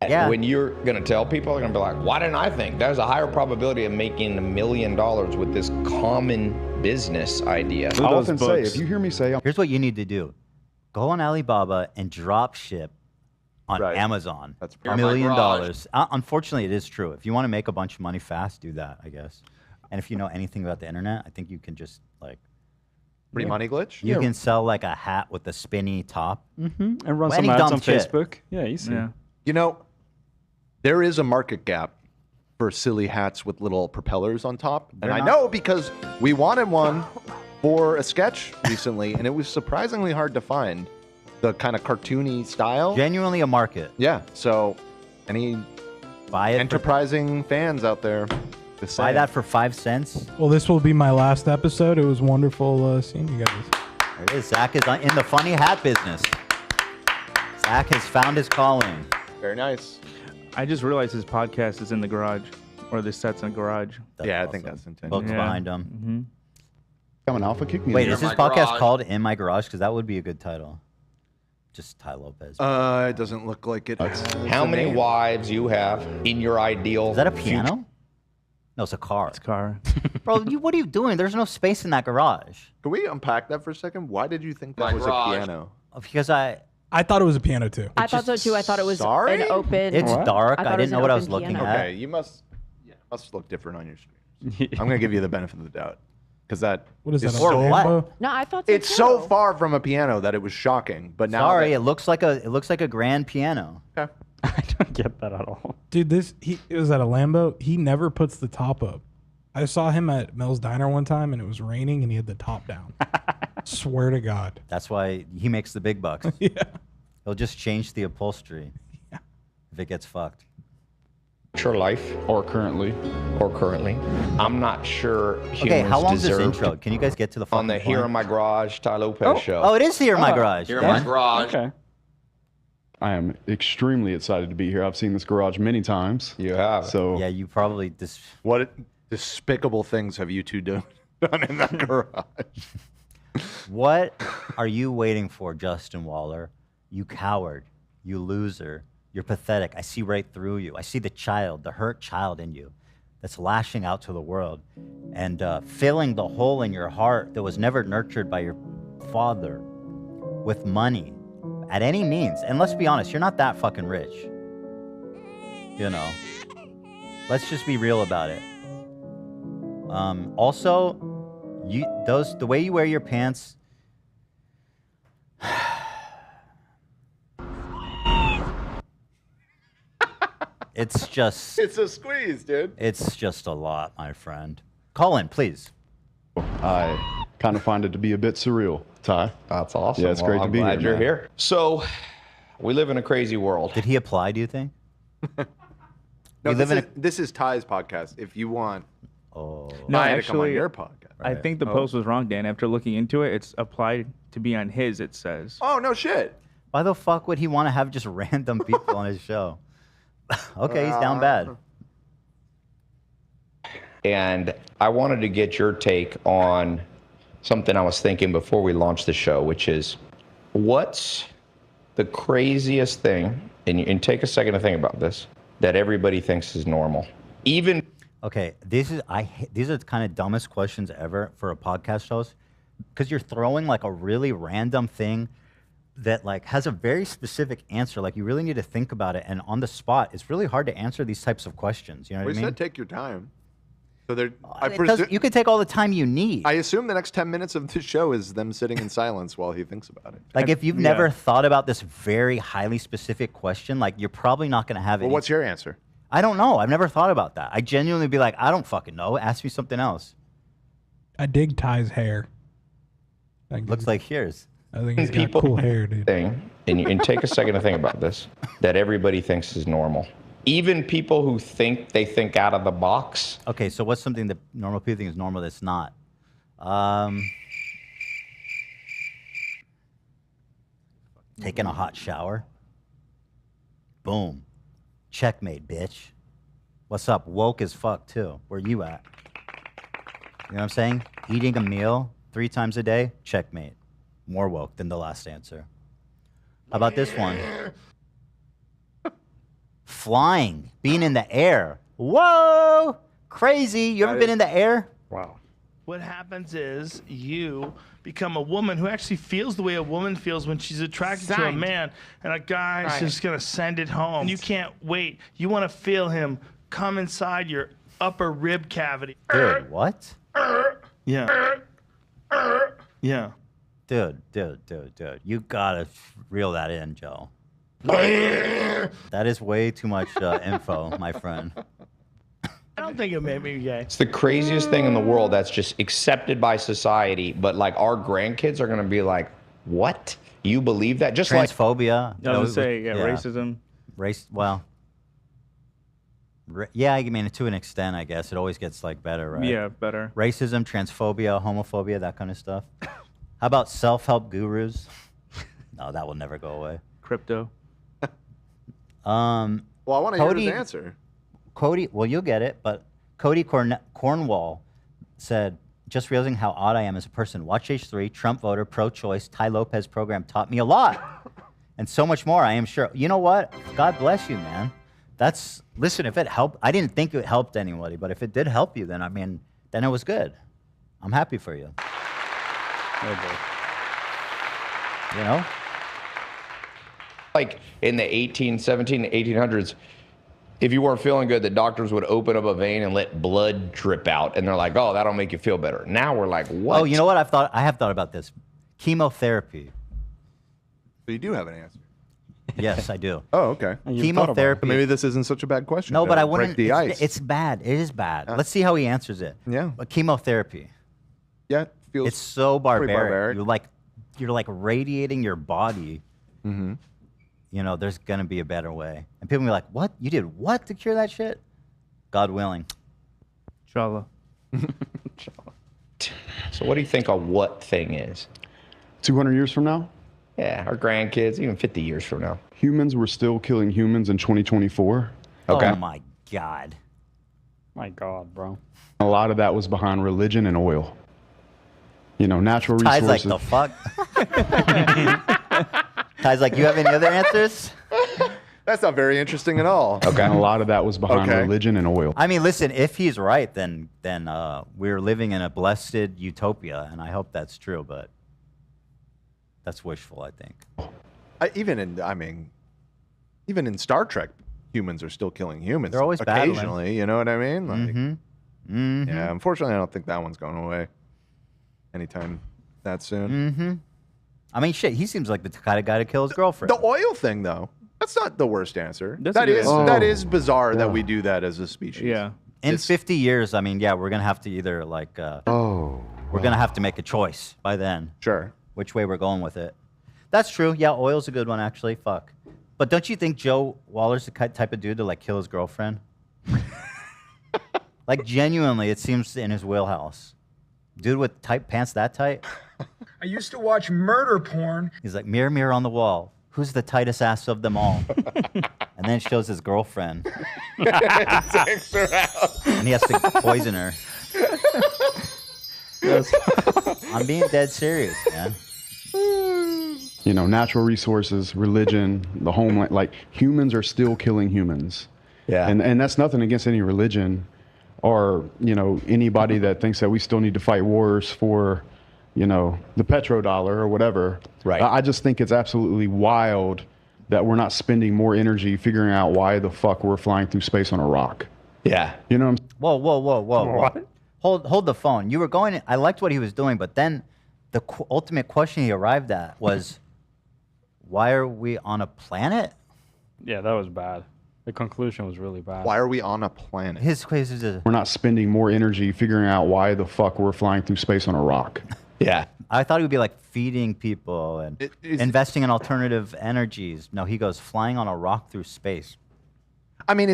Speaker 1: Yeah.
Speaker 22: When you're going to tell people, they're going to be like, why didn't I think? There's a higher probability of making $1 million with this common business idea.
Speaker 13: I often say, if you hear me say,
Speaker 1: Here's what you need to do. Go on Alibaba and drop ship on Amazon.
Speaker 4: That's
Speaker 1: $1 million. Unfortunately, it is true. If you want to make a bunch of money fast, do that, I guess. And if you know anything about the internet, I think you can just like
Speaker 4: Free money glitch?
Speaker 1: You can sell like a hat with a spinny top.
Speaker 9: And run
Speaker 1: Any
Speaker 9: some ads
Speaker 1: dumb
Speaker 9: on
Speaker 1: shit.
Speaker 9: Facebook. Yeah, easy.
Speaker 2: Yeah.
Speaker 4: You know, there is a market gap for silly hats with little propellers on top.
Speaker 1: They're
Speaker 4: And I
Speaker 1: not-
Speaker 4: know because we wanted one for a sketch recently, and it was surprisingly hard to find the kind of cartoony style.
Speaker 1: Genuinely a market.
Speaker 4: Yeah. So, any
Speaker 1: Buy it for-
Speaker 4: enterprising fans out there, just
Speaker 1: Buy
Speaker 4: saying.
Speaker 1: that for 5 cents.
Speaker 7: Well, this will be my last episode. It was wonderful seeing you guys.
Speaker 1: There it is. Zach is in the funny hat business. Zach has found his calling.
Speaker 4: Very nice.
Speaker 2: I just realized his podcast is in the garage, or the set's in the garage.
Speaker 4: Yeah, I think that's intended.
Speaker 1: Books behind him.
Speaker 2: Mm-hmm.
Speaker 13: I'm an alpha kick me.
Speaker 1: Wait, is this podcast called In My Garage? Because that would be a good title. Just Ty Lopez.
Speaker 4: It doesn't look like it.
Speaker 22: How many wives you have in your ideal?
Speaker 1: Is that a piano? No, it's a car. It's
Speaker 2: a car.
Speaker 1: Bro, what are you doing? There's no space in that garage.
Speaker 4: Can we unpack that for a second? Why did you think that was a piano?
Speaker 1: Because
Speaker 7: I thought it was a piano too.
Speaker 3: I thought so too. I thought it was
Speaker 4: Sorry?
Speaker 3: an open.
Speaker 1: It's dark.
Speaker 3: thought
Speaker 1: I
Speaker 3: it
Speaker 1: didn't know
Speaker 3: an
Speaker 1: what I was
Speaker 3: open
Speaker 1: looking
Speaker 3: piano.
Speaker 1: at.
Speaker 4: Okay, you must look different on your streams. I'm gonna give you the benefit of the doubt. because that
Speaker 7: What is
Speaker 4: is
Speaker 7: that, a
Speaker 4: so
Speaker 7: Lambo?
Speaker 3: No, I thought so
Speaker 4: It's
Speaker 3: too.
Speaker 4: so far from a piano that it was shocking. But now,
Speaker 1: Sorry, it looks like a grand piano.
Speaker 4: Okay.
Speaker 9: I don't get that at all.
Speaker 7: Dude, it was at a Lambo. He never puts the top up. I saw him at Mel's Diner one time, and it was raining, and he had the top down. Swear to God.
Speaker 1: That's why he makes the big bucks.
Speaker 7: Yeah.
Speaker 1: He'll just change the upholstery if it gets fucked.
Speaker 22: Your life
Speaker 13: or currently
Speaker 22: I'm not sure humans
Speaker 1: Okay, how long is this
Speaker 22: deserve
Speaker 1: intro? Can you guys get to the fucking
Speaker 22: on the Here
Speaker 1: point?
Speaker 22: in My Garage Ty Lopez show.
Speaker 1: Oh, it is Here in My Garage.
Speaker 22: Here in My
Speaker 1: Dan.
Speaker 22: Garage.
Speaker 9: Okay.
Speaker 13: I am extremely excited to be here. I've seen this garage many times.
Speaker 22: You have.
Speaker 13: So
Speaker 1: Yeah, you probably
Speaker 4: what despicable things have you two done in that garage?
Speaker 1: What are you waiting for, Justin Waller? You coward. You loser. You're pathetic. I see right through you. I see the child, the hurt child in you that's lashing out to the world and filling the hole in your heart that was never nurtured by your father with money at any means. And let's be honest, you're not that fucking rich. You know. Let's just be real about it. Also, the way you wear your pants. It's just.
Speaker 4: It's a squeeze, dude.
Speaker 1: It's just a lot, my friend. Call in, please.
Speaker 13: I kind of find it to be a bit surreal, Ty.
Speaker 22: That's awesome.
Speaker 13: Yeah, it's great to be
Speaker 22: glad
Speaker 13: here.
Speaker 22: you're
Speaker 13: man.
Speaker 22: here. So, we live in a crazy world.
Speaker 1: Did he apply, do you think?
Speaker 4: No,
Speaker 1: We live
Speaker 4: this is Ty's podcast. If you want
Speaker 2: No,
Speaker 4: Ty to come on
Speaker 2: actually,
Speaker 4: your podcast.
Speaker 2: I think the
Speaker 4: Oh.
Speaker 2: post was wrong, Dan. After looking into it, it's applied to be on his, it says.
Speaker 4: Oh, no shit.
Speaker 1: Why the fuck would he want to have just random people on his show? Okay, he's down bad.
Speaker 22: And I wanted to get your take on something I was thinking before we launched the show, which is thwhat's the craziest thing, and take a second to think about this, that everybody thinks is normal? Even
Speaker 1: Okay, these are the kind of dumbest questions ever for a podcast host, because you're throwing like a really random thing that like has a very specific answer. Like you really need to think about it, and on the spot, it's really hard to answer these types of questions. You know what
Speaker 4: We
Speaker 1: I mean?
Speaker 4: said take your time. So there,
Speaker 1: You can take all the time you need.
Speaker 4: I assume the next 10 minutes of the show is them sitting in silence while he thinks about it.
Speaker 1: Like if you've never thought about this very highly specific question, like you're probably not going to have it.
Speaker 4: Well, what's your answer?
Speaker 1: I don't know. I've never thought about that. I genuinely be like, I don't fucking know. Ask me something else.
Speaker 7: I dig Ty's hair.
Speaker 1: Looks like yours.
Speaker 7: I think he's got
Speaker 22: people
Speaker 7: cool hair, dude.
Speaker 22: thing, and take a second to think about this, that everybody thinks is normal. Even people who think they think out of the box.
Speaker 1: Okay, so what's something that normal people think is normal that's not? Taking a hot shower. Boom. Checkmate, bitch. What's up? Woke as fuck, too. Where you at? You know what I'm saying? Eating a meal 3 times a day? Checkmate. More woke than the last answer. How about this one? Flying. Being in the air. Whoa! Crazy. You ever been in the air?
Speaker 9: Wow.
Speaker 5: What happens is you become a woman who actually feels the way a woman feels when she's attracted to a
Speaker 10: Signed.
Speaker 5: man, and a guy's
Speaker 10: Right.
Speaker 5: just gonna send it home. And you can't wait. You want to feel him come inside your upper rib cavity.
Speaker 1: Dude, what?
Speaker 5: Yeah. Yeah.
Speaker 1: Dude. You gotta reel that in, Joe. That is way too much info, my friend.
Speaker 5: I don't think it made me gay.
Speaker 22: It's the craziest thing in the world that's just accepted by society, but like our grandkids are gonna be like, what? You believe that? Just like
Speaker 1: Transphobia.
Speaker 2: I was gonna say, racism.
Speaker 1: Well, yeah, I mean, to an extent, I guess. It always gets like better, right?
Speaker 2: Yeah, better.
Speaker 1: Racism, transphobia, homophobia, that kind of stuff. How about self-help gurus? No, that will never go away.
Speaker 2: Crypto.
Speaker 4: Well, I want to hear his answer.
Speaker 1: Cody, well, you'll get it, but Cody Cornwall said, just realizing how odd I am as a person. Watch H3, Trump voter, pro-choice, Ty Lopez program taught me a lot. And so much more, I am sure. You know what? God bless you, man. Listen, if it helped, I didn't think it helped anybody, but if it did help you, then, I mean, then it was good. I'm happy for you. You know?
Speaker 22: like in the 1800s, if you weren't feeling good, the doctors would open up a vein and let blood drip out, and they're like, "Oh, that'll make you feel better." Now we're like, "What?"
Speaker 1: Oh, you know what? I have thought about this. Chemotherapy.
Speaker 4: So you do have an answer.
Speaker 1: Yes, I do.
Speaker 4: Oh, okay.
Speaker 1: Chemotherapy.
Speaker 4: Maybe this isn't such a bad question.
Speaker 1: No, but I
Speaker 4: break
Speaker 1: wouldn't.
Speaker 4: the ice.
Speaker 1: It's bad. It is bad. Let's see how he answers it.
Speaker 4: Yeah.
Speaker 1: But chemotherapy.
Speaker 4: Yeah, feels.
Speaker 1: It's so
Speaker 4: pretty
Speaker 1: barbaric. You're like radiating your body.
Speaker 4: Mm-hmm.
Speaker 1: You know, there's gonna be a better way. And people will be like, "What? You did what to cure that shit?" God willing.
Speaker 2: Inshallah.
Speaker 22: So what do you think a what thing is?
Speaker 13: 200 years from now?
Speaker 22: Yeah, our grandkids, even 50 years from now.
Speaker 13: Humans were still killing humans in 2024.
Speaker 22: Okay.
Speaker 1: Oh my God.
Speaker 9: My God, bro.
Speaker 13: A lot of that was behind religion and oil. You know, natural
Speaker 1: Ty's
Speaker 13: resources.
Speaker 1: like, the fuck? Ty's like, you have any other answers?
Speaker 4: That's not very interesting at all.
Speaker 13: Okay. And a lot of that was behind religion and oil.
Speaker 1: I mean, listen, if he's right, then we're living in a blessed utopia, and I hope that's true, but that's wishful, I think.
Speaker 4: Even in Star Trek, humans are still killing humans.
Speaker 1: They're always battling.
Speaker 4: occasionally. You know what I mean? Like,
Speaker 1: Mm-hmm.
Speaker 4: Yeah. Unfortunately, I don't think that one's going away anytime that soon.
Speaker 1: Mm-hmm. I mean, shit, he seems like the kind of guy to kill his girlfriend.
Speaker 4: The oil thing, though, that's not the worst answer.
Speaker 2: That's a
Speaker 4: That
Speaker 2: good
Speaker 4: is
Speaker 2: answer.
Speaker 4: that is bizarre that we do that as a species.
Speaker 2: Yeah.
Speaker 1: In 50 years, I mean, yeah, we're gonna have to either like, we're gonna have to make a choice by then.
Speaker 4: Sure.
Speaker 1: Which way we're going with it. That's true. Yeah, oil's a good one, actually. Fuck. But don't you think Joe Waller's the type of dude to like kill his girlfriend? Like genuinely, it seems in his wheelhouse. Dude with tight pants that tight.
Speaker 14: I used to watch murder porn.
Speaker 1: He's like, mirror, mirror on the wall. Who's the tightest ass of them all? And then it shows his girlfriend.
Speaker 4: Takes her out.
Speaker 1: And he has to poison her. I'm being dead serious, man.
Speaker 13: You know, natural resources, religion, the homeland. Like, humans are still killing humans.
Speaker 22: Yeah.
Speaker 13: And that's nothing against any religion or, you know, anybody that thinks that we still need to fight wars for, you know, the petrodollar or whatever.
Speaker 22: Right.
Speaker 13: I just think it's absolutely wild that we're not spending more energy figuring out why the fuck we're flying through space on a rock.
Speaker 22: Yeah.
Speaker 13: You know what I'm
Speaker 1: Whoa, whoa, whoa, whoa, whoa. Hold the phone. You were going, I liked what he was doing, but then the ultimate question he arrived at was, why are we on a planet?
Speaker 9: Yeah, that was bad. The conclusion was really bad.
Speaker 4: Why are we on a planet?
Speaker 1: His quiz is
Speaker 13: We're not spending more energy figuring out why the fuck we're flying through space on a rock.
Speaker 22: Yeah.
Speaker 1: I thought he would be like feeding people and investing in alternative energies. No, he goes flying on a rock through space.
Speaker 4: I mean,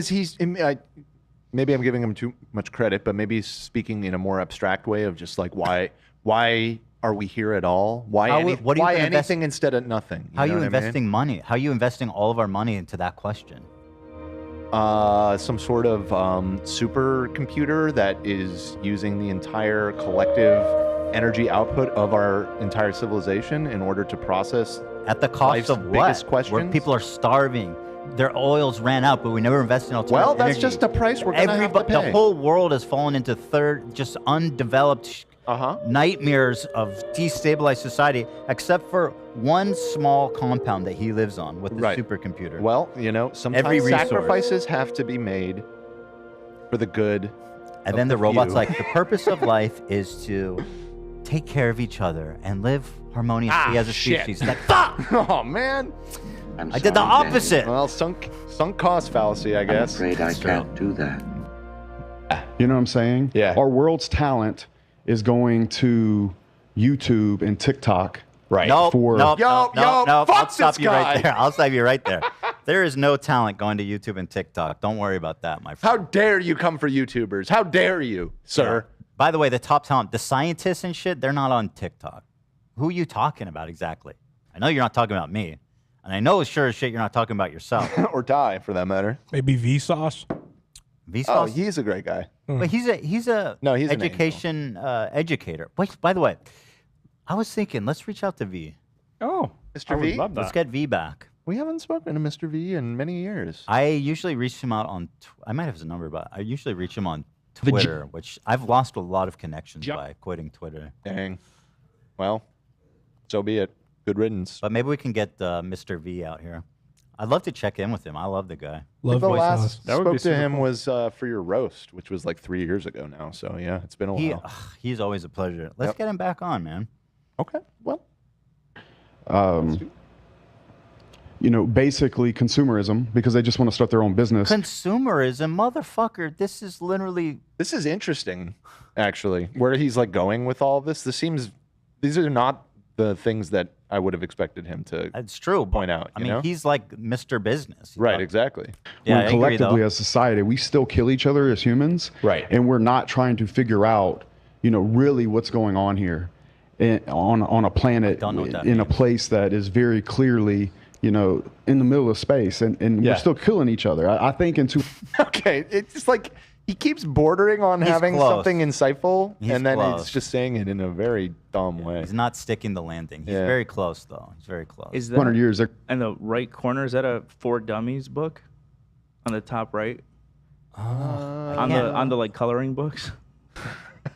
Speaker 4: maybe I'm giving him too much credit, but maybe he's speaking in a more abstract way of just like why are we here at all? Why why anything instead of nothing?
Speaker 1: How are you
Speaker 4: know what I mean?
Speaker 1: investing money? How are you investing all of our money into that question?
Speaker 4: Some sort of supercomputer that is using the entire collective energy output of our entire civilization in order to process
Speaker 1: at the cost
Speaker 4: life's
Speaker 1: of what?
Speaker 4: biggest questions.
Speaker 1: Where people are starving. Their oils ran out, but we never invested in alternative
Speaker 4: Well, that's
Speaker 1: energy.
Speaker 4: just the price we're gonna have to pay.
Speaker 1: The whole world has fallen into just undeveloped nightmares of destabilized society, except for one small compound that he lives on with the supercomputer.
Speaker 4: Well, you know, sometimes
Speaker 1: Every resource.
Speaker 4: sacrifices have to be made for the good.
Speaker 1: And
Speaker 4: of
Speaker 1: then the robot's
Speaker 4: few.
Speaker 1: like, the purpose of life is to take care of each other and live harmoniously as a species. Like, fuck!
Speaker 4: Oh man,
Speaker 1: I did the opposite.
Speaker 4: Well, sunk cost fallacy, I guess.
Speaker 6: I'm afraid I can't do that.
Speaker 13: You know what I'm saying?
Speaker 22: Yeah.
Speaker 13: Our world's talent is going to YouTube and TikTok.
Speaker 22: Right.
Speaker 1: Nope,
Speaker 13: For
Speaker 1: nope, nope, nope. I'll
Speaker 4: fuck
Speaker 1: stop
Speaker 4: this
Speaker 1: you right
Speaker 4: guy.
Speaker 1: there. I'll stop you right there. There is no talent going to YouTube and TikTok. Don't worry about that, my friend.
Speaker 4: How dare you come for YouTubers? How dare you, sir?
Speaker 1: By the way, the top talent, the scientists and shit, they're not on TikTok. Who are you talking about exactly? I know you're not talking about me. And I know sure as shit you're not talking about yourself.
Speaker 4: Or Ty, for that matter.
Speaker 7: Maybe Vsauce.
Speaker 4: Oh,
Speaker 1: Vsauce?
Speaker 4: he's a great guy.
Speaker 1: But he's a
Speaker 4: No, he's an
Speaker 1: education educator. Wait, by the way, I was thinking, let's reach out to V.
Speaker 9: Oh,
Speaker 4: Mr.
Speaker 9: I would
Speaker 4: V?
Speaker 9: love that.
Speaker 1: Let's get V back.
Speaker 4: We haven't spoken to Mr. V in many years.
Speaker 1: I usually reach him out on, I might have his number, but I usually reach him on Twitter, which I've lost a lot of connections by quitting Twitter.
Speaker 4: Dang. Well, so be it. Good riddance.
Speaker 1: But maybe we can get Mr. V out here. I'd love to check in with him. I love the guy.
Speaker 7: Love
Speaker 4: the
Speaker 7: voice
Speaker 4: last
Speaker 7: sauce.
Speaker 4: spoke to him was for your roast, which was like 3 years ago now. So yeah, it's been a while.
Speaker 1: He's always a pleasure. Let's get him back on, man.
Speaker 4: Okay. Well,
Speaker 13: you know, basically consumerism because they just want to start their own business.
Speaker 1: Consumerism, motherfucker. This is literally.
Speaker 4: This is interesting, actually. Where he's like going with all of this. These are not the things that I would have expected him to.
Speaker 1: It's true.
Speaker 4: Point out.
Speaker 1: I mean, he's like Mr. Business.
Speaker 4: Right. Exactly.
Speaker 1: Yeah,
Speaker 13: When
Speaker 1: I agree,
Speaker 13: collectively
Speaker 1: though.
Speaker 13: as society, we still kill each other as humans.
Speaker 22: Right.
Speaker 13: And we're not trying to figure out, you know, really what's going on here on a planet in a place that is very clearly, you know, in the middle of space, and we're still killing each other. I think into
Speaker 4: Okay, it's just like he keeps bordering on
Speaker 1: He's
Speaker 4: having
Speaker 1: close.
Speaker 4: something insightful,
Speaker 1: He's
Speaker 4: and then
Speaker 1: close.
Speaker 4: he's just saying it in a very dumb way.
Speaker 1: He's not sticking the landing. He's
Speaker 4: Yeah.
Speaker 1: very close, though. He's very close.
Speaker 2: Is that
Speaker 13: 200 years?
Speaker 2: in the right corner? Is that a For Dummies book on the top right? On the like coloring books.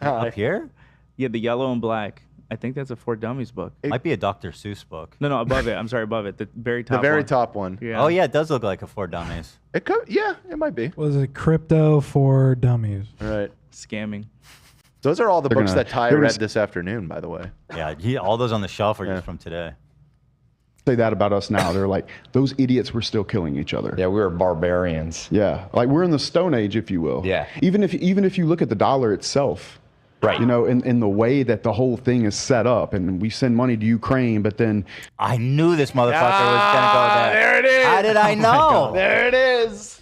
Speaker 1: Up here?
Speaker 2: Yeah, the yellow and black. I think that's a For Dummies book.
Speaker 1: Might be a Dr. Seuss book.
Speaker 2: No, above it. I'm sorry, above it. The very top.
Speaker 4: The very
Speaker 2: one.
Speaker 4: top one.
Speaker 2: Yeah.
Speaker 1: Oh yeah, it does look like a For Dummies.
Speaker 4: It could. Yeah, it might be.
Speaker 7: Was it crypto for dummies?
Speaker 4: All right.
Speaker 2: Scamming.
Speaker 4: Those are all the
Speaker 13: They're
Speaker 4: books
Speaker 13: gonna-
Speaker 4: that Ty
Speaker 13: they're
Speaker 4: read
Speaker 13: gonna-
Speaker 4: this afternoon, by the way.
Speaker 1: Yeah, all those on the shelf are just from today.
Speaker 13: say that about us now. They're like, those idiots were still killing each other.
Speaker 22: Yeah, we were barbarians.
Speaker 13: Yeah, like we're in the Stone Age, if you will.
Speaker 22: Yeah.
Speaker 13: Even if you look at the dollar itself,
Speaker 22: right?
Speaker 13: You know, in the way that the whole thing is set up, and we send money to Ukraine, but then
Speaker 1: I knew this motherfucker was gonna go there.
Speaker 4: There it is.
Speaker 1: How did I know?
Speaker 4: There it is.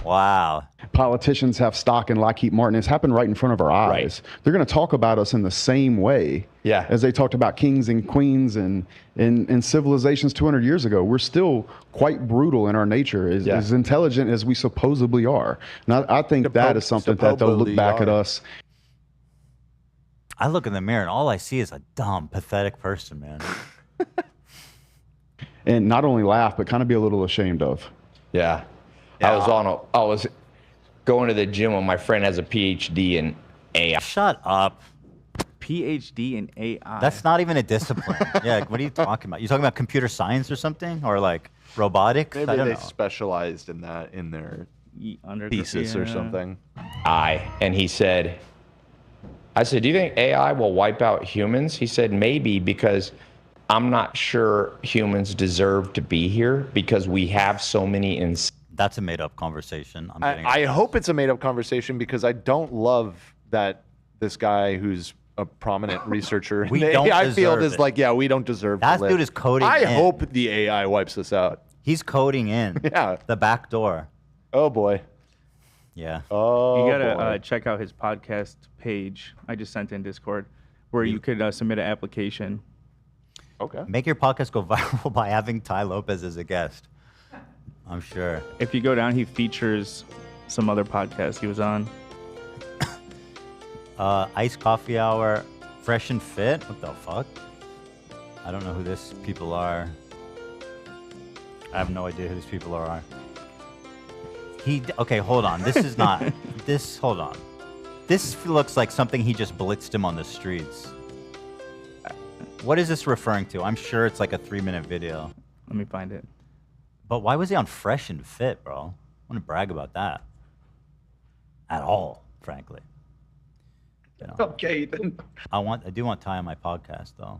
Speaker 1: Wow.
Speaker 13: Politicians have stock in Lockheed Martin. It's happened right in front of our eyes. They're going to talk about us in the same way as they talked about kings and queens and civilizations 200 years ago. We're still quite brutal in our nature, as intelligent as we supposedly are. And I think that is something that they'll look back at us.
Speaker 1: I look in the mirror and all I see is a dumb, pathetic person, man.
Speaker 13: And not only laugh, but kind of be a little ashamed of.
Speaker 22: Yeah. I was going to the gym when my friend has a PhD in AI.
Speaker 1: Shut up.
Speaker 2: PhD in AI.
Speaker 1: That's not even a discipline. Yeah, what are you talking about? You talking about computer science or something, or like robotics?
Speaker 4: Maybe
Speaker 1: I don't
Speaker 4: they
Speaker 1: know.
Speaker 4: specialized in that in their thesis or something.
Speaker 22: And he said, I said, do you think AI will wipe out humans? He said, maybe, because I'm not sure humans deserve to be here because we have so many
Speaker 1: That's a made-up conversation.
Speaker 4: I hope it's a made-up conversation because I don't love that this guy who's a prominent researcher in
Speaker 1: We
Speaker 4: the
Speaker 1: don't
Speaker 4: AI field
Speaker 1: deserve
Speaker 4: is
Speaker 1: it.
Speaker 4: like, yeah, we don't deserve
Speaker 1: That
Speaker 4: to live.
Speaker 1: dude is coding
Speaker 4: I
Speaker 1: in.
Speaker 4: hope the AI wipes us out.
Speaker 1: He's coding in.
Speaker 4: Yeah.
Speaker 1: The back door.
Speaker 4: Oh, boy.
Speaker 1: Yeah.
Speaker 4: Oh,
Speaker 2: You gotta
Speaker 4: boy.
Speaker 2: check out his podcast page. I just sent in Discord, where you could submit an application.
Speaker 4: Okay.
Speaker 1: Make your podcast go viral by having Ty Lopez as a guest. I'm sure.
Speaker 2: If you go down, he features some other podcasts he was on.
Speaker 1: Iced coffee hour, fresh and fit. What the fuck? I don't know who these people are. I have no idea who these people are. Okay, hold on. This is not. Hold on. This looks like something he just blitzed him on the streets. What is this referring to? I'm sure it's like a 3-minute video.
Speaker 2: Let me find it.
Speaker 1: But why was he on Fresh and Fit, bro? I want to brag about that. At all, frankly. You know.
Speaker 11: Okay, then.
Speaker 1: I do want Ty on my podcast, though.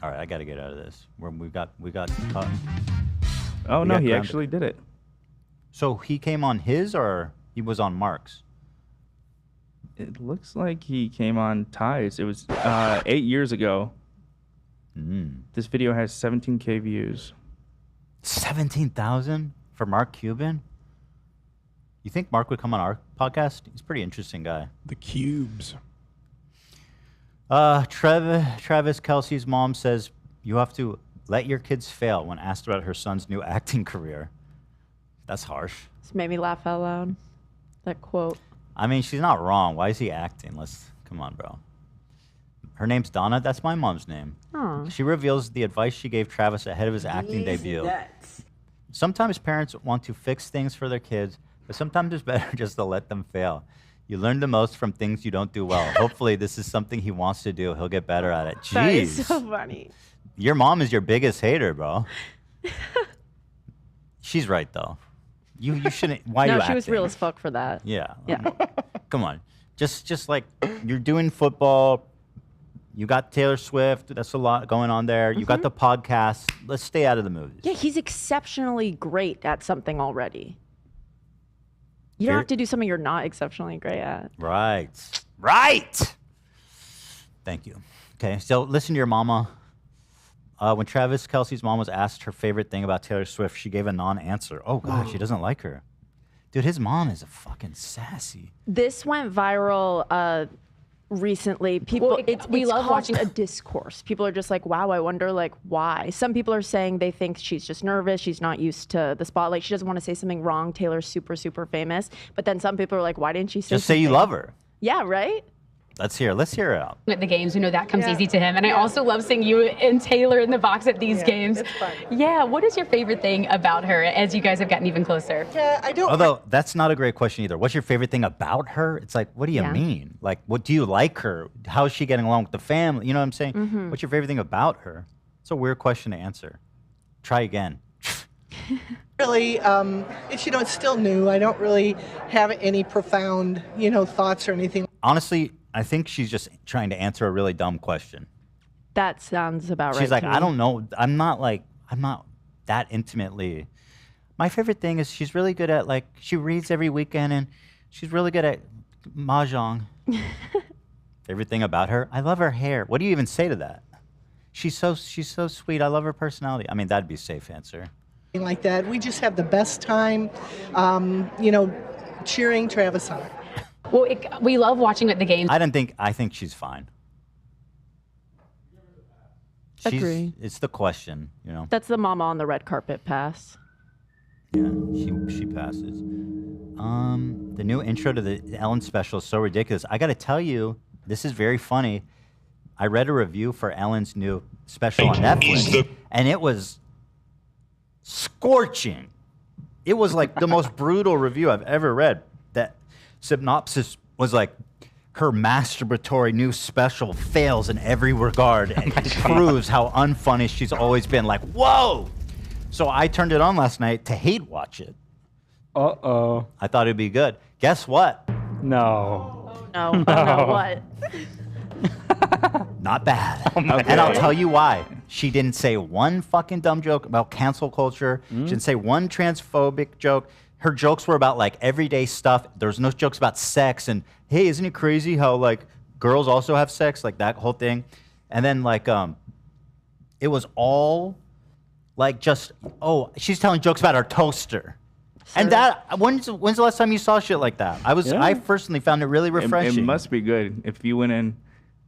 Speaker 1: All right, I got to get out of this. We got.
Speaker 2: Oh
Speaker 1: we
Speaker 2: no,
Speaker 1: got
Speaker 2: he
Speaker 1: grounded.
Speaker 2: actually did it.
Speaker 1: So he came on his, or he was on Mark's?
Speaker 2: It looks like he came on Ty's. It was 8 years ago. This video has 17K views.
Speaker 1: 17,000 for Mark Cuban? You think Mark would come on our podcast? He's a pretty interesting guy.
Speaker 7: The Cubes.
Speaker 1: Travis Kelsey's mom says you have to let your kids fail when asked about her son's new acting career. That's harsh.
Speaker 3: This made me laugh out loud. That quote.
Speaker 1: I mean, she's not wrong. Why is he acting? Come on, bro. Her name's Donna. That's my mom's name.
Speaker 3: Aw.
Speaker 1: She reveals the advice she gave Travis ahead of his acting debut. Sometimes parents want to fix things for their kids, but sometimes it's better just to let them fail. You learn the most from things you don't do well. Hopefully, this is something he wants to do. He'll get better at it. Jeez.
Speaker 3: That is so funny.
Speaker 1: Your mom is your biggest hater, bro. She's right though. You shouldn't. Why
Speaker 3: no,
Speaker 1: you
Speaker 3: she was
Speaker 1: acting?
Speaker 3: real as fuck for that.
Speaker 1: Yeah.
Speaker 3: Yeah.
Speaker 1: Come on. Just like you're doing football. You got Taylor Swift. That's a lot going on there. You got the podcast. Let's stay out of the movies.
Speaker 3: Yeah, he's exceptionally great at something already. You don't
Speaker 1: Here-
Speaker 3: have to do something you're not exceptionally great at.
Speaker 1: Right. Right. Thank you. Okay, so listen to your mama. When Travis Kelce's mom was asked her favorite thing about Taylor Swift, she gave a non-answer. Oh, God, she doesn't like her. Dude, his mom is a fucking sassy.
Speaker 3: This went viral recently. People,
Speaker 11: we love
Speaker 3: caused
Speaker 11: watching
Speaker 3: a discourse. People are just like, wow, I wonder like why. Some people are saying they think she's just nervous. She's not used to the spotlight. She doesn't want to say something wrong. Taylor's super, super famous. But then some people are like, why didn't she say
Speaker 1: Just say you
Speaker 3: something?
Speaker 1: love her.
Speaker 3: Yeah, right?
Speaker 1: Let's hear her out.
Speaker 11: At the games, we know that comes easy to him. And I also love seeing you and Taylor in the box at these games.
Speaker 16: It's fun.
Speaker 11: Yeah, what is your favorite thing about her as you guys have gotten even closer?
Speaker 16: Yeah, I don't.
Speaker 1: Although that's not a great question either. What's your favorite thing about her? It's like, what do you mean? Like, what do you like her? How is she getting along with the family? You know what I'm saying?
Speaker 16: Mhm.
Speaker 1: What's your favorite thing about her? It's a weird question to answer. Try again.
Speaker 16: Really, it's still new. I don't really have any profound, thoughts or anything.
Speaker 1: Honestly, I think she's just trying to answer a really dumb question.
Speaker 3: That sounds about right.
Speaker 1: She's like,
Speaker 3: to
Speaker 1: I
Speaker 3: me.
Speaker 1: don't know. I'm not that intimately. My favorite thing is she's really good at she reads every weekend and she's really good at mahjong. Favorite thing about her? I love her hair. What do you even say to that? She's so sweet. I love her personality. I mean, that'd be a safe answer.
Speaker 16: Like that. We just have the best time, cheering Travis on.
Speaker 11: Well, we love watching at the games.
Speaker 1: I think she's fine.
Speaker 3: Agree.
Speaker 1: It's the question,
Speaker 3: That's the mama on the red carpet pass.
Speaker 1: Yeah, she passes. The new intro to the Ellen special is so ridiculous. I got to tell you, this is very funny. I read a review for Ellen's new special on Netflix, and it was scorching. It was like the most brutal review I've ever read. That synopsis was like, her masturbatory new special fails in every regard and proves how unfunny she's always been. Like, whoa! So I turned it on last night to hate watch it.
Speaker 9: Uh-oh.
Speaker 1: I thought it'd be good. Guess what?
Speaker 9: No.
Speaker 3: No, no, what?
Speaker 1: Not bad.
Speaker 9: my
Speaker 1: And I'll
Speaker 9: God.
Speaker 1: tell you why. She didn't say one fucking dumb joke about cancel culture. She didn't say one transphobic joke. Her jokes were about everyday stuff. There was no jokes about sex and, hey, isn't it crazy how girls also have sex? Like that whole thing. And then it was all she's telling jokes about her toaster. And that when's the last time you saw shit like that? I personally found it really refreshing.
Speaker 2: It must be good if you went in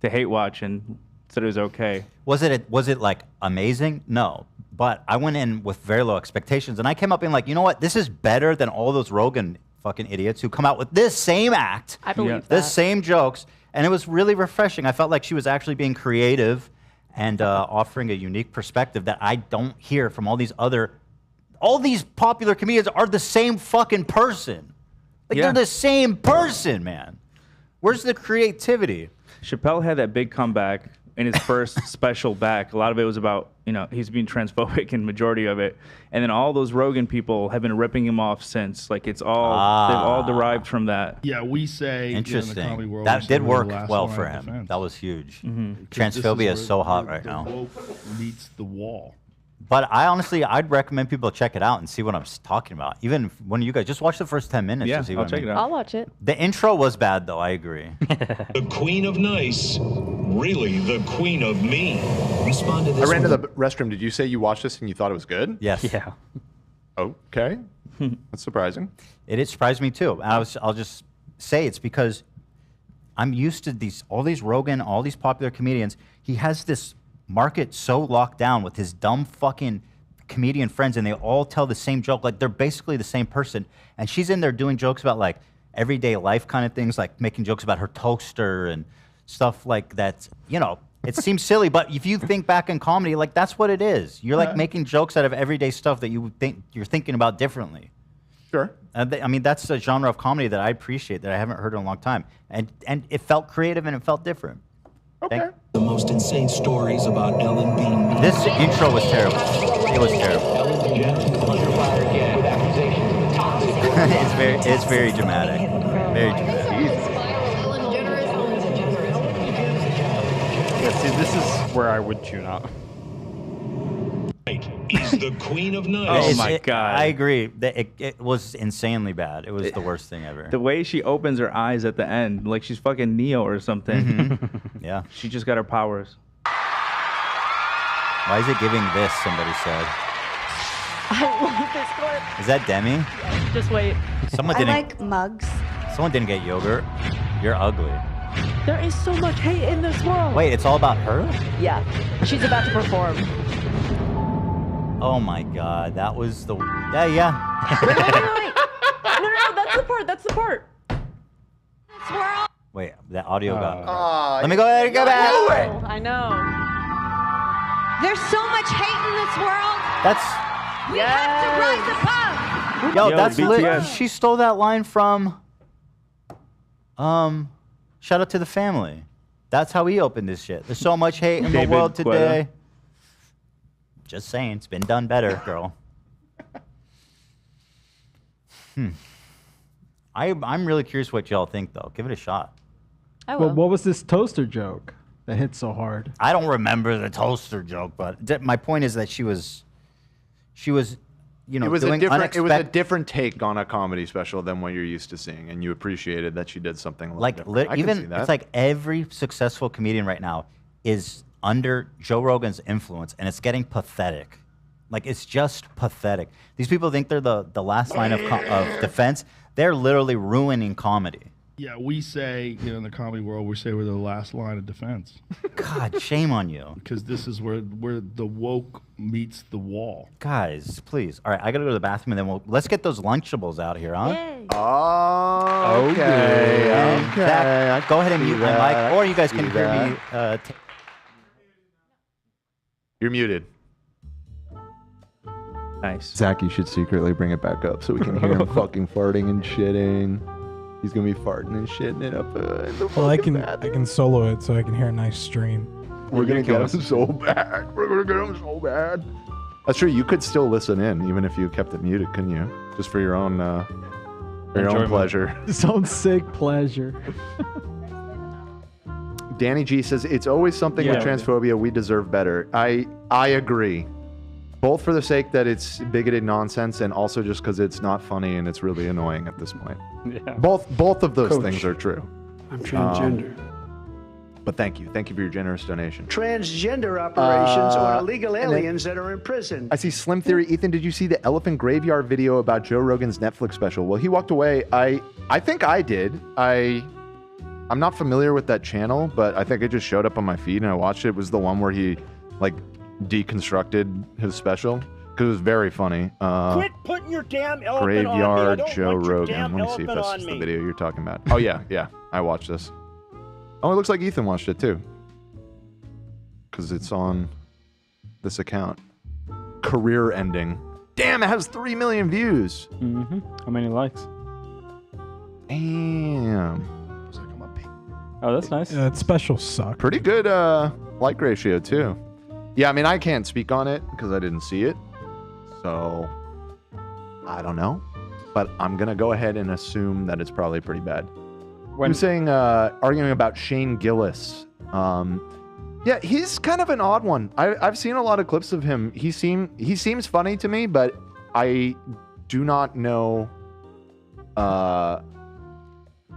Speaker 2: to hate watch and said it was okay.
Speaker 1: Was it amazing? No. But I went in with very low expectations, and I came up in you know what? This is better than all those Rogan fucking idiots who come out with this same act.
Speaker 3: I believe that.
Speaker 1: This same jokes, and it was really refreshing. I felt like she was actually being creative and offering a unique perspective that I don't hear from all these popular comedians are the same fucking person. They're the same person, man. Where's the creativity?
Speaker 2: Chappelle had that big comeback in his first special back. A lot of it was about, he's being transphobic in majority of it. And then all those Rogan people have been ripping him off since. It's all, they've all derived from that.
Speaker 23: Yeah, we say in the comedy
Speaker 1: Interesting.
Speaker 23: world,
Speaker 1: That
Speaker 23: we
Speaker 1: did
Speaker 23: say
Speaker 1: work
Speaker 23: the last
Speaker 1: well
Speaker 23: line
Speaker 1: for
Speaker 23: of
Speaker 1: him.
Speaker 23: defense.
Speaker 1: That was huge.
Speaker 23: Because
Speaker 1: Transphobia
Speaker 23: this
Speaker 1: is so hot
Speaker 23: where
Speaker 1: right
Speaker 23: the
Speaker 1: now.
Speaker 23: woke meets the wall.
Speaker 1: But I'd recommend people check it out and see what I'm talking about. Even when you guys just watch the first 10 minutes.
Speaker 2: Yeah,
Speaker 1: to see
Speaker 2: I'll
Speaker 1: what I
Speaker 2: check
Speaker 1: mean.
Speaker 2: it out.
Speaker 3: I'll watch it.
Speaker 1: The intro was bad, though. I agree.
Speaker 24: The queen of nice, really the queen of mean. Respond to
Speaker 4: I ran to the restroom. Did you say you watched this and you thought it was good?
Speaker 1: Yes.
Speaker 9: Yeah.
Speaker 4: Okay. That's surprising.
Speaker 1: It surprised me too. And I'll just say it's because I'm used to all these Rogan, all these popular comedians. He has this market so locked down with his dumb fucking comedian friends, and they all tell the same joke. They're basically the same person. And she's in there doing jokes about everyday life kind of things, making jokes about her toaster and stuff like that. It seems silly, but if you think back in comedy, that's what it is. You're making jokes out of everyday stuff that you think you're thinking about differently.
Speaker 4: Sure.
Speaker 1: That's a genre of comedy that I appreciate that I haven't heard in a long time, and it felt creative and it felt different.
Speaker 4: Okay.
Speaker 24: The most insane stories about Ellen being mean.
Speaker 1: This intro was terrible. It was terrible. it's very dramatic. Very dramatic.
Speaker 9: Yeah, see, this is where I would tune out.
Speaker 24: Is the queen of nice.
Speaker 2: Oh my God.
Speaker 1: I agree. It was insanely bad. It was the worst thing ever.
Speaker 2: The way she opens her eyes at the end, like she's fucking Neo or something.
Speaker 1: Mm-hmm. Yeah.
Speaker 2: She just got her powers.
Speaker 1: Why is it giving this? Somebody said.
Speaker 3: I love this clip.
Speaker 1: Is that Demi?
Speaker 3: Yeah, just wait.
Speaker 1: Someone
Speaker 8: I
Speaker 1: didn't.
Speaker 8: like mugs.
Speaker 1: Someone didn't get yogurt. You're ugly.
Speaker 3: There is so much hate in this world.
Speaker 1: Wait, it's all about her?
Speaker 3: Yeah, she's about to perform.
Speaker 1: Oh my God, that was the. Yeah.
Speaker 3: Wait. No, that's the part. That's the part. This world.
Speaker 1: Wait, that audio got. Let me go ahead and go back.
Speaker 3: I know.
Speaker 8: There's so much hate in this world.
Speaker 1: That's.
Speaker 8: We have to rise above.
Speaker 1: Yo, that's lit. She stole that line from. Shout out to the family. That's how he opened this shit. There's so much hate in the world today. Just saying, it's been done better, girl. I'm really curious what y'all think, though. Give it a shot.
Speaker 15: Well, what was this toaster joke that hit so hard?
Speaker 1: I don't remember the toaster joke, but my point is that she was, you know,
Speaker 4: it was
Speaker 1: doing
Speaker 4: it was a different take on a comedy special than what you're used to seeing, and you appreciated that she did something a little different. I can see that.
Speaker 1: It's like every successful comedian right now is under Joe Rogan's influence, and it's getting pathetic. Like, it's just pathetic. These people think they're the last line of defense. They're literally ruining comedy.
Speaker 23: Yeah, we say, in the comedy world, we say we're the last line of defense.
Speaker 1: God, shame on you.
Speaker 23: Because this is where the woke meets the wall.
Speaker 1: Guys, please. All right, I got to go to the bathroom, and then let's get those Lunchables out here, huh?
Speaker 3: Yay.
Speaker 4: Oh, okay.
Speaker 1: Zach, go ahead and mute my mic, or you guys can hear me.
Speaker 4: You're muted.
Speaker 2: Nice.
Speaker 4: Zach, you should secretly bring it back up so we can hear him fucking farting and shitting. He's gonna be farting and shitting it up in the
Speaker 7: Well, I
Speaker 4: bathroom.
Speaker 7: can solo it so I can hear a nice stream.
Speaker 4: We're gonna get him so bad. We're gonna get him so bad. That's true. You could still listen in even if you kept it muted, couldn't you? Just for your own pleasure.
Speaker 15: His own sick pleasure.
Speaker 4: Danny G says it's always something with transphobia. We deserve better. I agree. Both for the sake that it's bigoted nonsense and also just because it's not funny and it's really annoying at this point.
Speaker 9: Yeah.
Speaker 4: Both of those things are true.
Speaker 19: I'm transgender.
Speaker 4: But thank you. Thank you for your generous donation.
Speaker 19: Transgender operations or illegal aliens that are in prison.
Speaker 4: I see Slim Theory. Ethan, did you see the Elephant Graveyard video about Joe Rogan's Netflix special? Well, he walked away. I think I did. I'm not familiar with that channel, but I think it just showed up on my feed and I watched it. It was the one where he deconstructed his special because it was very funny.
Speaker 19: Quit putting your damn elephant on me. I
Speaker 4: Graveyard
Speaker 19: don't
Speaker 4: Joe
Speaker 19: want your
Speaker 4: Rogan.
Speaker 19: damn
Speaker 4: Let me see if
Speaker 19: elephant
Speaker 4: that's
Speaker 19: on
Speaker 4: just the
Speaker 19: me.
Speaker 4: video you're talking about. Oh yeah, I watched this. Oh, it looks like Ethan watched it too, because it's on this account. Career ending. Damn, it has 3 million views.
Speaker 9: Mm-hmm. How many likes?
Speaker 4: Damn.
Speaker 9: Oh, that's nice.
Speaker 7: Yeah, that special sucked.
Speaker 4: Pretty good like ratio too. Yeah, I mean, I can't speak on it because I didn't see it. So, I don't know. But I'm going to go ahead and assume that it's probably pretty bad. You're saying, arguing about Shane Gillis. Yeah, he's kind of an odd one. I've seen a lot of clips of him. He seems funny to me, but I do not know. I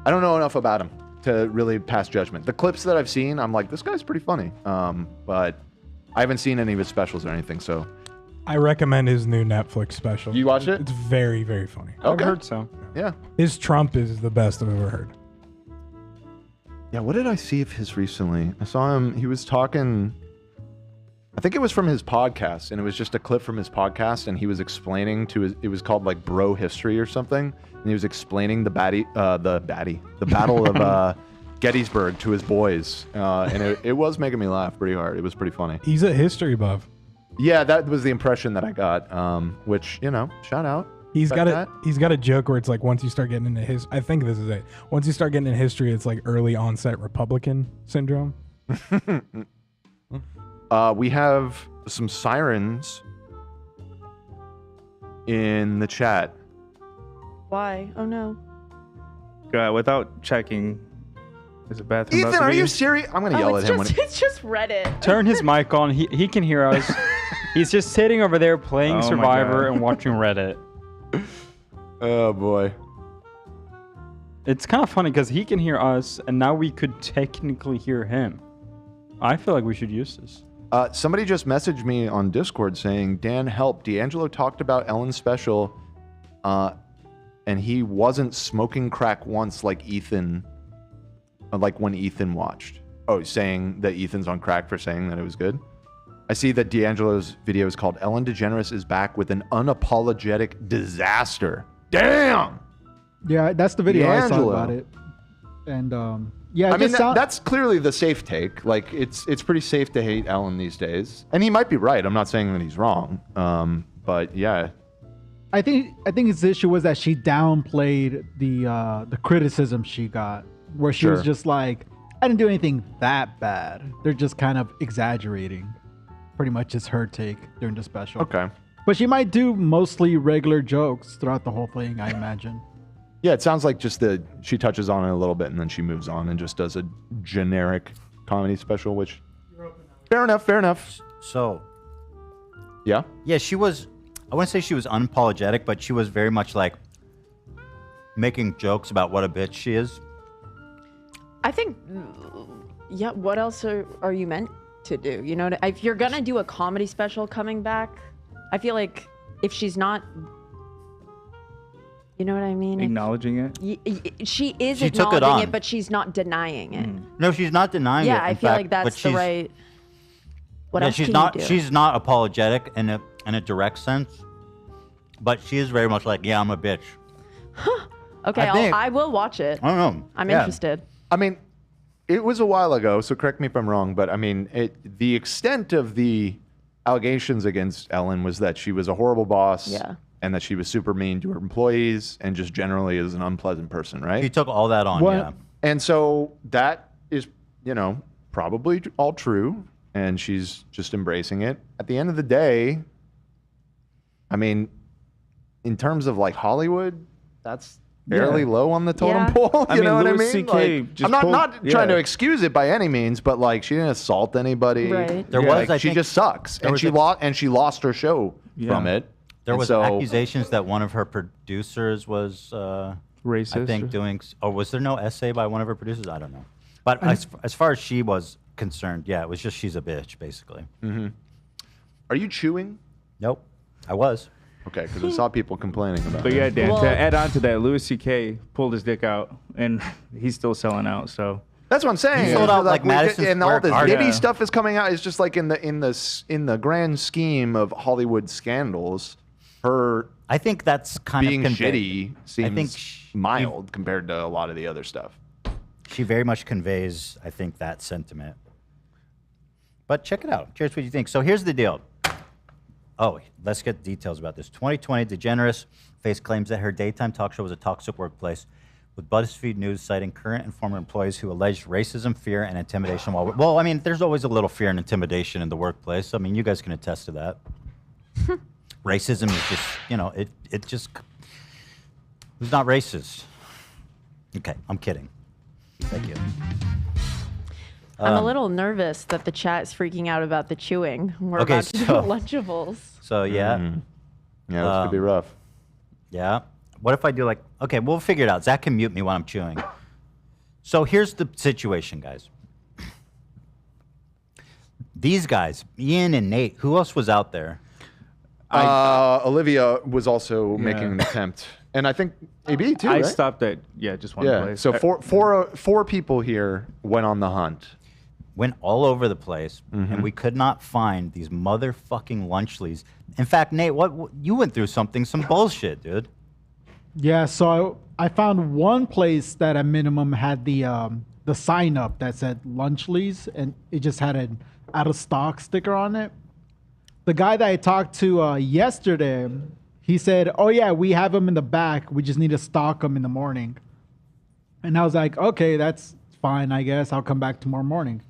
Speaker 4: don't know enough about him to really pass judgment. The clips that I've seen, I'm like, this guy's pretty funny. But I haven't seen any of his specials or anything, so.
Speaker 7: I recommend his new Netflix special.
Speaker 4: You watched it?
Speaker 7: It's very, very funny.
Speaker 9: I've heard so.
Speaker 4: Yeah.
Speaker 7: His Trump is the best I've ever heard.
Speaker 4: Yeah, what did I see of his recently? I saw him, he was talking, I think it was from his podcast, and it was just a clip from his podcast, and he was explaining to his, it was called like Bro History or something, and he was explaining the Battle of Gettysburg to his boys, and it was making me laugh pretty hard. It was pretty funny.
Speaker 7: He's a history buff.
Speaker 4: Yeah, that was the impression that I got, which, shout out.
Speaker 7: He's got a joke where it's like once you start getting into I think this is it. Once you start getting into history, it's like early onset Republican syndrome.
Speaker 4: We have some sirens in the chat.
Speaker 3: Why? Oh no.
Speaker 2: Without checking, is a bathroom?
Speaker 4: Ethan, are you serious? I'm gonna yell at him.
Speaker 3: It's just Reddit.
Speaker 9: Turn his mic on. He can hear us. He's just sitting over there playing Survivor and watching Reddit.
Speaker 4: Oh boy.
Speaker 9: It's kind of funny because he can hear us, and now we could technically hear him. I feel like we should use this.
Speaker 4: Somebody just messaged me on Discord saying, Dan, help. D'Angelo talked about Ellen's special, and he wasn't smoking crack once like Ethan, like when Ethan watched. Oh, saying that Ethan's on crack for saying that it was good. I see that D'Angelo's video is called Ellen DeGeneres is back with an unapologetic disaster. Damn!
Speaker 15: Yeah, that's the video I saw
Speaker 4: D'Angelo.
Speaker 15: about it. And yeah,
Speaker 4: I mean, that's clearly the safe take. Like, it's pretty safe to hate Ellen these days. And he might be right. I'm not saying that he's wrong. But yeah.
Speaker 15: I think his issue was that she downplayed the criticism she got, where she was just like, I didn't do anything that bad. They're just kind of exaggerating. Pretty much is her take during the special.
Speaker 4: Okay.
Speaker 15: But she might do mostly regular jokes throughout the whole thing, I imagine.
Speaker 4: Yeah, it sounds like just she touches on it a little bit and then she moves on and just does a generic comedy special, which fair enough.
Speaker 1: So,
Speaker 4: yeah,
Speaker 1: she was. I wouldn't say she was unapologetic, but she was very much like making jokes about what a bitch she is.
Speaker 3: I think, yeah. What else are you meant to do? You know, if you're gonna do a comedy special coming back, I feel like if she's not. You know what I mean?
Speaker 2: Acknowledging it?
Speaker 3: She is
Speaker 1: She took it
Speaker 3: acknowledging
Speaker 1: on.
Speaker 3: it, but she's not denying it.
Speaker 1: No, she's not denying it.
Speaker 3: Yeah, I
Speaker 1: in
Speaker 3: feel
Speaker 1: fact,
Speaker 3: like
Speaker 1: but
Speaker 3: that's the
Speaker 1: she's-
Speaker 3: right. What
Speaker 1: yeah,
Speaker 3: else
Speaker 1: she's
Speaker 3: can
Speaker 1: not.
Speaker 3: you do?
Speaker 1: She's not apologetic in a direct sense, but she is very much like, yeah, I'm a bitch.
Speaker 3: Okay, I will watch it.
Speaker 1: I don't know.
Speaker 3: I'm
Speaker 1: Yeah.
Speaker 3: interested.
Speaker 4: I mean, it was a while ago, so correct me if I'm wrong, but I mean, the extent of the allegations against Ellen was that she was a horrible boss.
Speaker 3: Yeah.
Speaker 4: And that she was super mean to her employees and just generally is an unpleasant person, right?
Speaker 1: She took all that on, yeah.
Speaker 4: And so that is, probably all true. And she's just embracing it. At the end of the day, I mean, in terms of like Hollywood, that's fairly low on the totem pole. You know what I mean? Like, I'm not trying to excuse it by any means, but like she didn't assault anybody.
Speaker 3: Right.
Speaker 1: There was, I
Speaker 4: she
Speaker 1: think-
Speaker 4: just sucks,
Speaker 1: there
Speaker 4: and
Speaker 1: was
Speaker 4: she lost her show from it.
Speaker 1: There
Speaker 4: And
Speaker 1: was
Speaker 4: so-
Speaker 1: accusations that one of her producers was
Speaker 2: racist.
Speaker 1: I think doing. Or was there no essay by one of her producers? I don't know. But as far as she was concerned, yeah, it was just she's a bitch, basically.
Speaker 4: Mm-hmm. Are you chewing?
Speaker 1: Nope, I was.
Speaker 4: Okay, because I saw people complaining about it.
Speaker 2: But yeah, Dan, to add on to that, Louis C.K. pulled his dick out, and he's still selling out. So
Speaker 4: That's what I'm saying.
Speaker 1: He sold out like Madison
Speaker 4: and all
Speaker 1: Square
Speaker 4: this
Speaker 1: Garden.
Speaker 4: Diddy stuff is coming out. It's just like in the grand scheme of Hollywood scandals, her
Speaker 1: I think that's kind
Speaker 4: being
Speaker 1: of
Speaker 4: shitty seems
Speaker 1: I think
Speaker 4: mild compared to a lot of the other stuff.
Speaker 1: She very much conveys, I think, that sentiment. But check it out. Curious what you think. So here's the deal. Oh, let's get details about this. 2020, DeGeneres faced claims that her daytime talk show was a toxic workplace, with BuzzFeed News citing current and former employees who alleged racism, fear, and intimidation. Well, I mean, there's always a little fear and intimidation in the workplace. I mean, you guys can attest to that. Racism is just, it just, who's not racist? Okay, I'm kidding. Thank you.
Speaker 3: I'm a little nervous that the chat is freaking out about the chewing. We're
Speaker 1: Okay,
Speaker 3: about to do
Speaker 1: so-
Speaker 3: Lunchables.
Speaker 1: So, yeah.
Speaker 4: Yeah, this could be rough.
Speaker 1: Yeah. What if I do okay, we'll figure it out. Zach can mute me when I'm chewing. So here's the situation, guys. These guys, Ian and Nate, who else was out there?
Speaker 4: Olivia was also making an attempt, and I think AB too.
Speaker 2: I
Speaker 4: right?
Speaker 2: stopped at just one place.
Speaker 4: So four people here went on the hunt.
Speaker 1: Went all over the place, and we could not find these motherfucking Lunchleys. In fact, Nate, what you went through some bullshit, dude.
Speaker 15: Yeah, so I found one place that at minimum had the sign up that said Lunchleys, and it just had an out of stock sticker on it. The guy that I talked to yesterday, he said, "Oh yeah, we have them in the back. We just need to stock them in the morning." And I was like, "Okay, that's fine. I guess I'll come back tomorrow morning."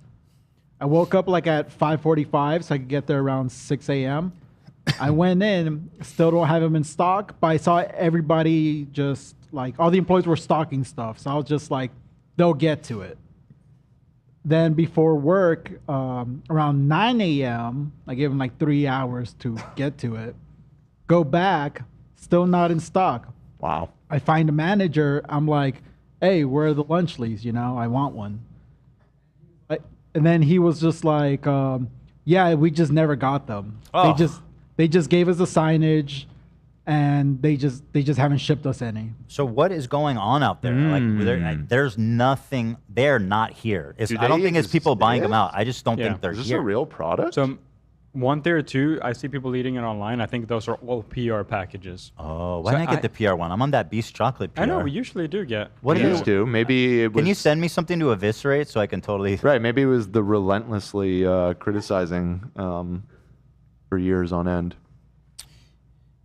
Speaker 15: I woke up like at 5:45 so I could get there around 6 a.m. I went in, still don't have them in stock, but I saw everybody just like all the employees were stocking stuff. So I was just like, they'll get to it. Then before work, around 9 a.m., I gave them like 3 hours to get to it. Go back, still not in stock.
Speaker 4: Wow.
Speaker 15: I find a manager. I'm like, hey, where are the Lunchleys? You know, I want one. And then he was just like, yeah, we just never got them.
Speaker 1: Oh.
Speaker 15: They just gave us the signage, and they just haven't shipped us any.
Speaker 1: So what is going on out there? There's nothing. They're not here. I don't think it's people buying them out. I just don't think they're
Speaker 4: Is this
Speaker 1: here.
Speaker 4: a real product?
Speaker 9: So one theory or two, I see people eating it online. I think those are all PR packages.
Speaker 1: Oh, why didn't I get the PR one? I'm on that Beast Chocolate PR.
Speaker 9: I know, we usually do get.
Speaker 1: What do you
Speaker 4: do? Maybe it was.
Speaker 1: Can you send me something to eviscerate so I can totally?
Speaker 4: Right. Maybe it was the relentlessly criticizing for years on end.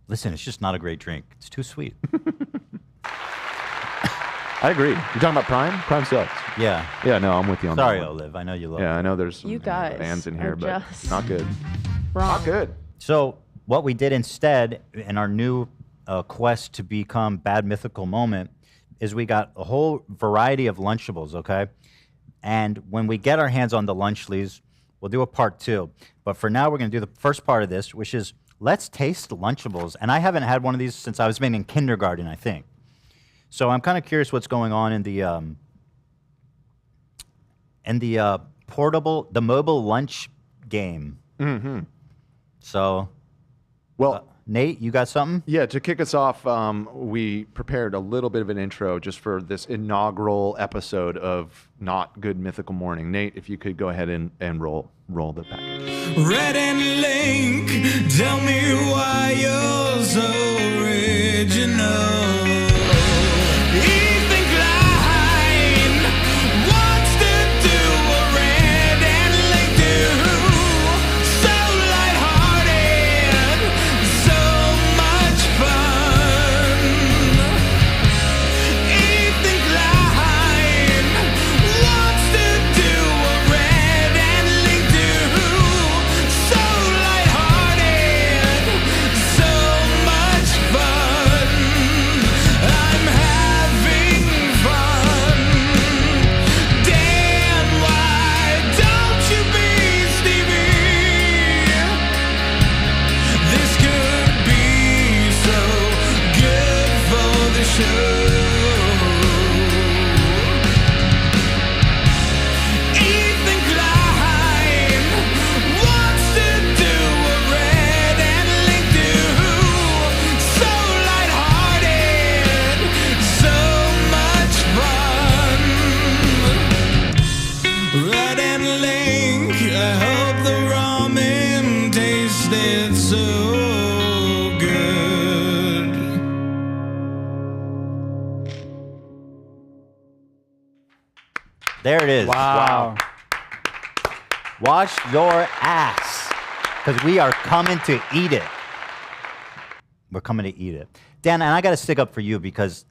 Speaker 1: Listen, it's just not a great drink. It's too sweet.
Speaker 4: I agree. You're talking about Prime? Prime sucks.
Speaker 1: Yeah.
Speaker 4: Yeah, no, I'm with you on
Speaker 1: Sorry,
Speaker 4: that. Sorry,
Speaker 1: Olive. I know you love
Speaker 4: Yeah,
Speaker 1: it.
Speaker 4: I know there's some
Speaker 3: You guys
Speaker 4: fans in
Speaker 3: are
Speaker 4: here, but
Speaker 3: just
Speaker 4: not good.
Speaker 3: Wrong.
Speaker 4: Not good.
Speaker 1: So what we did instead in our new quest to become Bad Mythical Moment is we got a whole variety of Lunchables, okay? And when we get our hands on the Lunchleys, we'll do a part 2. But for now, we're going to do the first part of this, which is let's taste Lunchables. And I haven't had one of these since I was maybe in kindergarten, I think. So I'm kind of curious what's going on in the mobile lunch game.
Speaker 4: Mm-hmm.
Speaker 1: So,
Speaker 4: well,
Speaker 1: Nate, you got something?
Speaker 4: Yeah, to kick us off, we prepared a little bit of an intro just for this inaugural episode of Not Good Mythical Morning. Nate, if you could go ahead and roll the package.
Speaker 5: Red and Link, tell me why you're so original. Ethan Klein wants to do a Red and Link do. So lighthearted, so much fun. Ethan Klein wants to do a Red and Link do. So lighthearted, so much fun. I'm having fun. Dan, why don't you be Stevie? This could be so good for the show. Ethan Klein wants to do a Red and Link do. So lighthearted, so much fun. Red and Link, I hope the ramen tasted so good.
Speaker 1: There it is.
Speaker 9: Wow.
Speaker 1: Wash your ass, because we are coming to eat it. We're coming to eat it. Dan, and I got to stick up for you because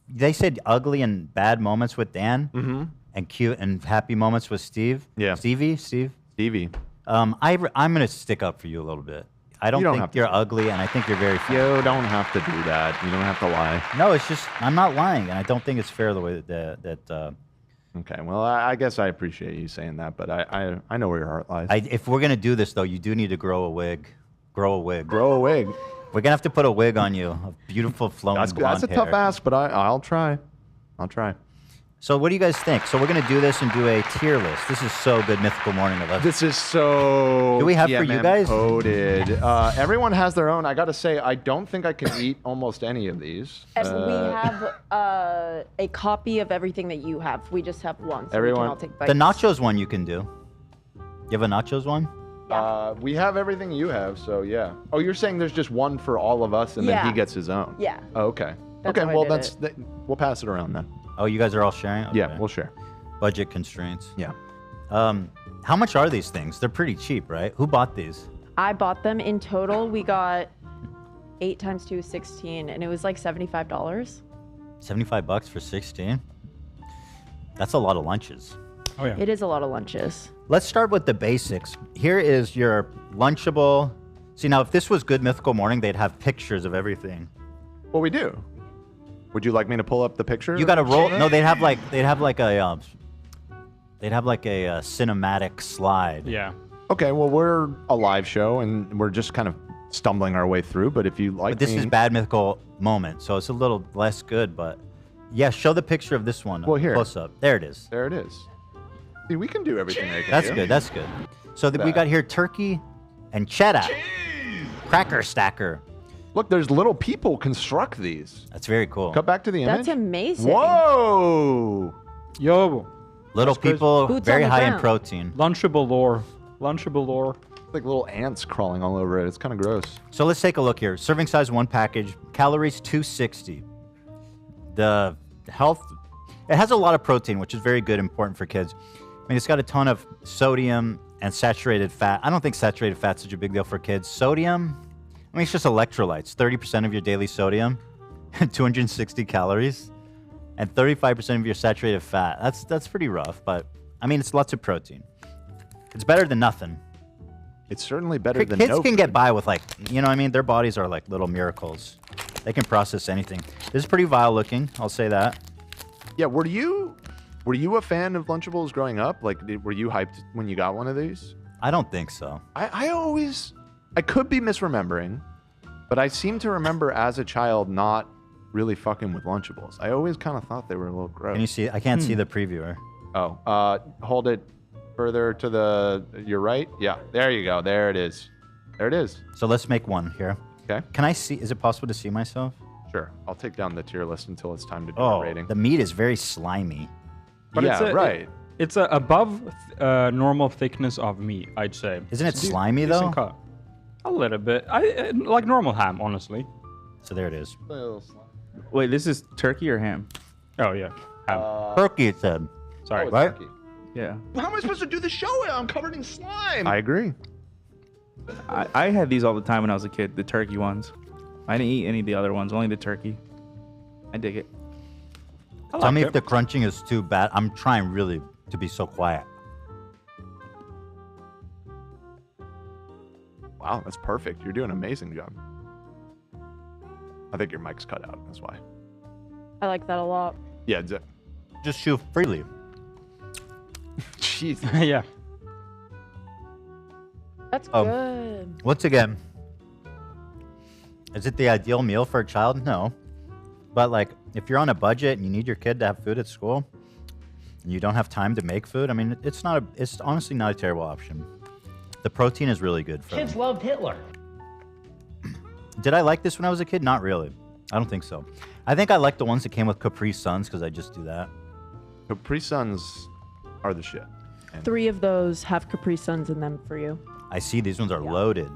Speaker 1: they said ugly and bad moments with Dan and cute and happy moments with Steve.
Speaker 4: Yeah.
Speaker 1: Stevie. I'm going to stick up for you a little bit. I don't
Speaker 4: You don't
Speaker 1: think
Speaker 4: have to.
Speaker 1: you're ugly, and I think you're very funny.
Speaker 4: You don't have to do that. You don't have to lie.
Speaker 1: No, it's just, I'm not lying, and I don't think it's fair the way that
Speaker 4: Okay, well, I guess I appreciate you saying that, but I know where your heart lies.
Speaker 1: if we're going to do this, though, you do need to grow a wig. Grow a wig.
Speaker 4: Grow a wig.
Speaker 1: We're going to have to put a wig on you, a beautiful flowing blonde
Speaker 4: That's a tough
Speaker 1: hair.
Speaker 4: ask, but I'll try. I'll try.
Speaker 1: So what do you guys think? So we're going to do this and do a tier list. This is so good, Mythical Morning 11.
Speaker 4: This is so.
Speaker 1: Do we have for you guys?
Speaker 4: Coded. Everyone has their own. I got to say, I don't think I can eat almost any of these.
Speaker 3: And we have a copy of everything that you have. We just have one. So
Speaker 4: Everyone-
Speaker 3: we can all take bites.
Speaker 1: The nachos one you can do. You have a nachos one?
Speaker 4: We have everything you have, so yeah. Oh, you're saying there's just one for all of us, and then he
Speaker 3: Yeah.
Speaker 4: gets his own.
Speaker 3: Yeah.
Speaker 4: Oh, okay.
Speaker 3: That's
Speaker 4: Okay.
Speaker 3: how I
Speaker 4: Well,
Speaker 3: did
Speaker 4: we'll pass it around then.
Speaker 1: Oh, you guys are all sharing?
Speaker 4: Yeah,
Speaker 1: Okay.
Speaker 4: we'll share.
Speaker 1: Budget constraints.
Speaker 4: Yeah.
Speaker 1: How much are these things? They're pretty cheap, right? Who bought these?
Speaker 3: I bought them in total. We got 8 times 2 is 16, and it was like $75.
Speaker 1: $75 for 16? That's a lot of lunches.
Speaker 9: Oh yeah.
Speaker 3: It is a lot of lunches.
Speaker 1: Let's start with the basics. Here is your Lunchable. See, now if this was Good Mythical Morning, they'd have pictures of everything.
Speaker 4: Well, we do. Would you like me to pull up the picture?
Speaker 1: You got to roll. No, they'd have like a cinematic slide.
Speaker 9: Yeah.
Speaker 4: Okay, well, we're a live show and we're just kind of stumbling our way through. But if you like,
Speaker 1: But this is Bad Mythical Moment, so it's a little less good. But yeah, show the picture of this one.
Speaker 4: Well, here.
Speaker 1: Close up. There it is.
Speaker 4: There it is. See, we can do everything they can
Speaker 1: That's
Speaker 4: do.
Speaker 1: good. That's good. So we got here turkey and cheddar, cracker stacker.
Speaker 4: Look, there's little people construct these.
Speaker 1: That's very cool.
Speaker 4: Cut back to the image.
Speaker 3: That's amazing.
Speaker 4: Whoa!
Speaker 9: Yo.
Speaker 1: Little
Speaker 9: That's crazy.
Speaker 1: people,
Speaker 3: Boots
Speaker 1: very
Speaker 3: on the
Speaker 1: high in
Speaker 3: ground.
Speaker 1: protein.
Speaker 9: Lunchable lore. Lunchable lore.
Speaker 4: Like little ants crawling all over it. It's kind of gross.
Speaker 1: So let's take a look here. Serving size 1 package, calories 260. The health, it has a lot of protein, which is very good, important for kids. I mean, it's got a ton of sodium and saturated fat. I don't think saturated fat's such a big deal for kids. Sodium, I mean, it's just electrolytes. 30% of your daily sodium, 260 calories, and 35% of your saturated fat. That's pretty rough, but I mean, it's lots of protein. It's better than nothing.
Speaker 4: It's certainly better than
Speaker 1: Kids
Speaker 4: no
Speaker 1: can get by with, like, you know what I mean? Their bodies are like little miracles. They can process anything. This is pretty vile looking, I'll say that.
Speaker 4: Yeah, were you a fan of Lunchables growing up? Like, were you hyped when you got one of these?
Speaker 1: I don't think so.
Speaker 4: I could be misremembering, but I seem to remember as a child not really fucking with Lunchables. I always kind of thought they were a little gross.
Speaker 1: Can you see? I can't see the previewer.
Speaker 4: Oh, hold it further to your right. Yeah, there you go. There it is. There it is.
Speaker 1: So let's make one here.
Speaker 4: Okay.
Speaker 1: Can I see? Is it possible to see myself?
Speaker 4: Sure. I'll take down the tier list until it's time to do
Speaker 1: Oh,
Speaker 4: a rating.
Speaker 1: the meat is very slimy.
Speaker 9: But
Speaker 4: yeah, right.
Speaker 9: It's above normal thickness of meat, I'd say.
Speaker 1: Isn't it
Speaker 9: It's a
Speaker 1: slimy,
Speaker 9: decent
Speaker 1: though?
Speaker 9: cut. A little bit. Like normal ham, honestly.
Speaker 1: So there it is.
Speaker 2: Wait, this is turkey or ham?
Speaker 9: Oh yeah, ham.
Speaker 1: Turkey, it said.
Speaker 9: Sorry.
Speaker 1: Right?
Speaker 2: Yeah.
Speaker 4: How am I supposed to do the show? I'm covered in slime. I agree.
Speaker 2: I had these all the time when I was a kid, the turkey ones. I didn't eat any of the other ones, only the turkey. I dig it.
Speaker 1: Tell me if the crunching is too bad. I'm trying really to be so quiet.
Speaker 4: Wow, that's perfect. You're doing an amazing job. I think your mic's cut out. That's why.
Speaker 3: I like that a lot.
Speaker 4: Yeah.
Speaker 1: Just chew freely.
Speaker 4: Jesus.
Speaker 9: Yeah.
Speaker 3: That's good.
Speaker 1: Once again, is it the ideal meal for a child? No. But like, if you're on a budget and you need your kid to have food at school, and you don't have time to make food, I mean, it's honestly not a terrible option. The protein is really good for
Speaker 17: Kids
Speaker 1: them.
Speaker 17: loved Hitler.
Speaker 1: Did I like this when I was a kid? Not really. I don't think so. I think I like the ones that came with Capri Suns because I just do that.
Speaker 4: Capri Suns are the shit.
Speaker 3: 3 of those have Capri Suns in them for you.
Speaker 1: I see these ones are loaded.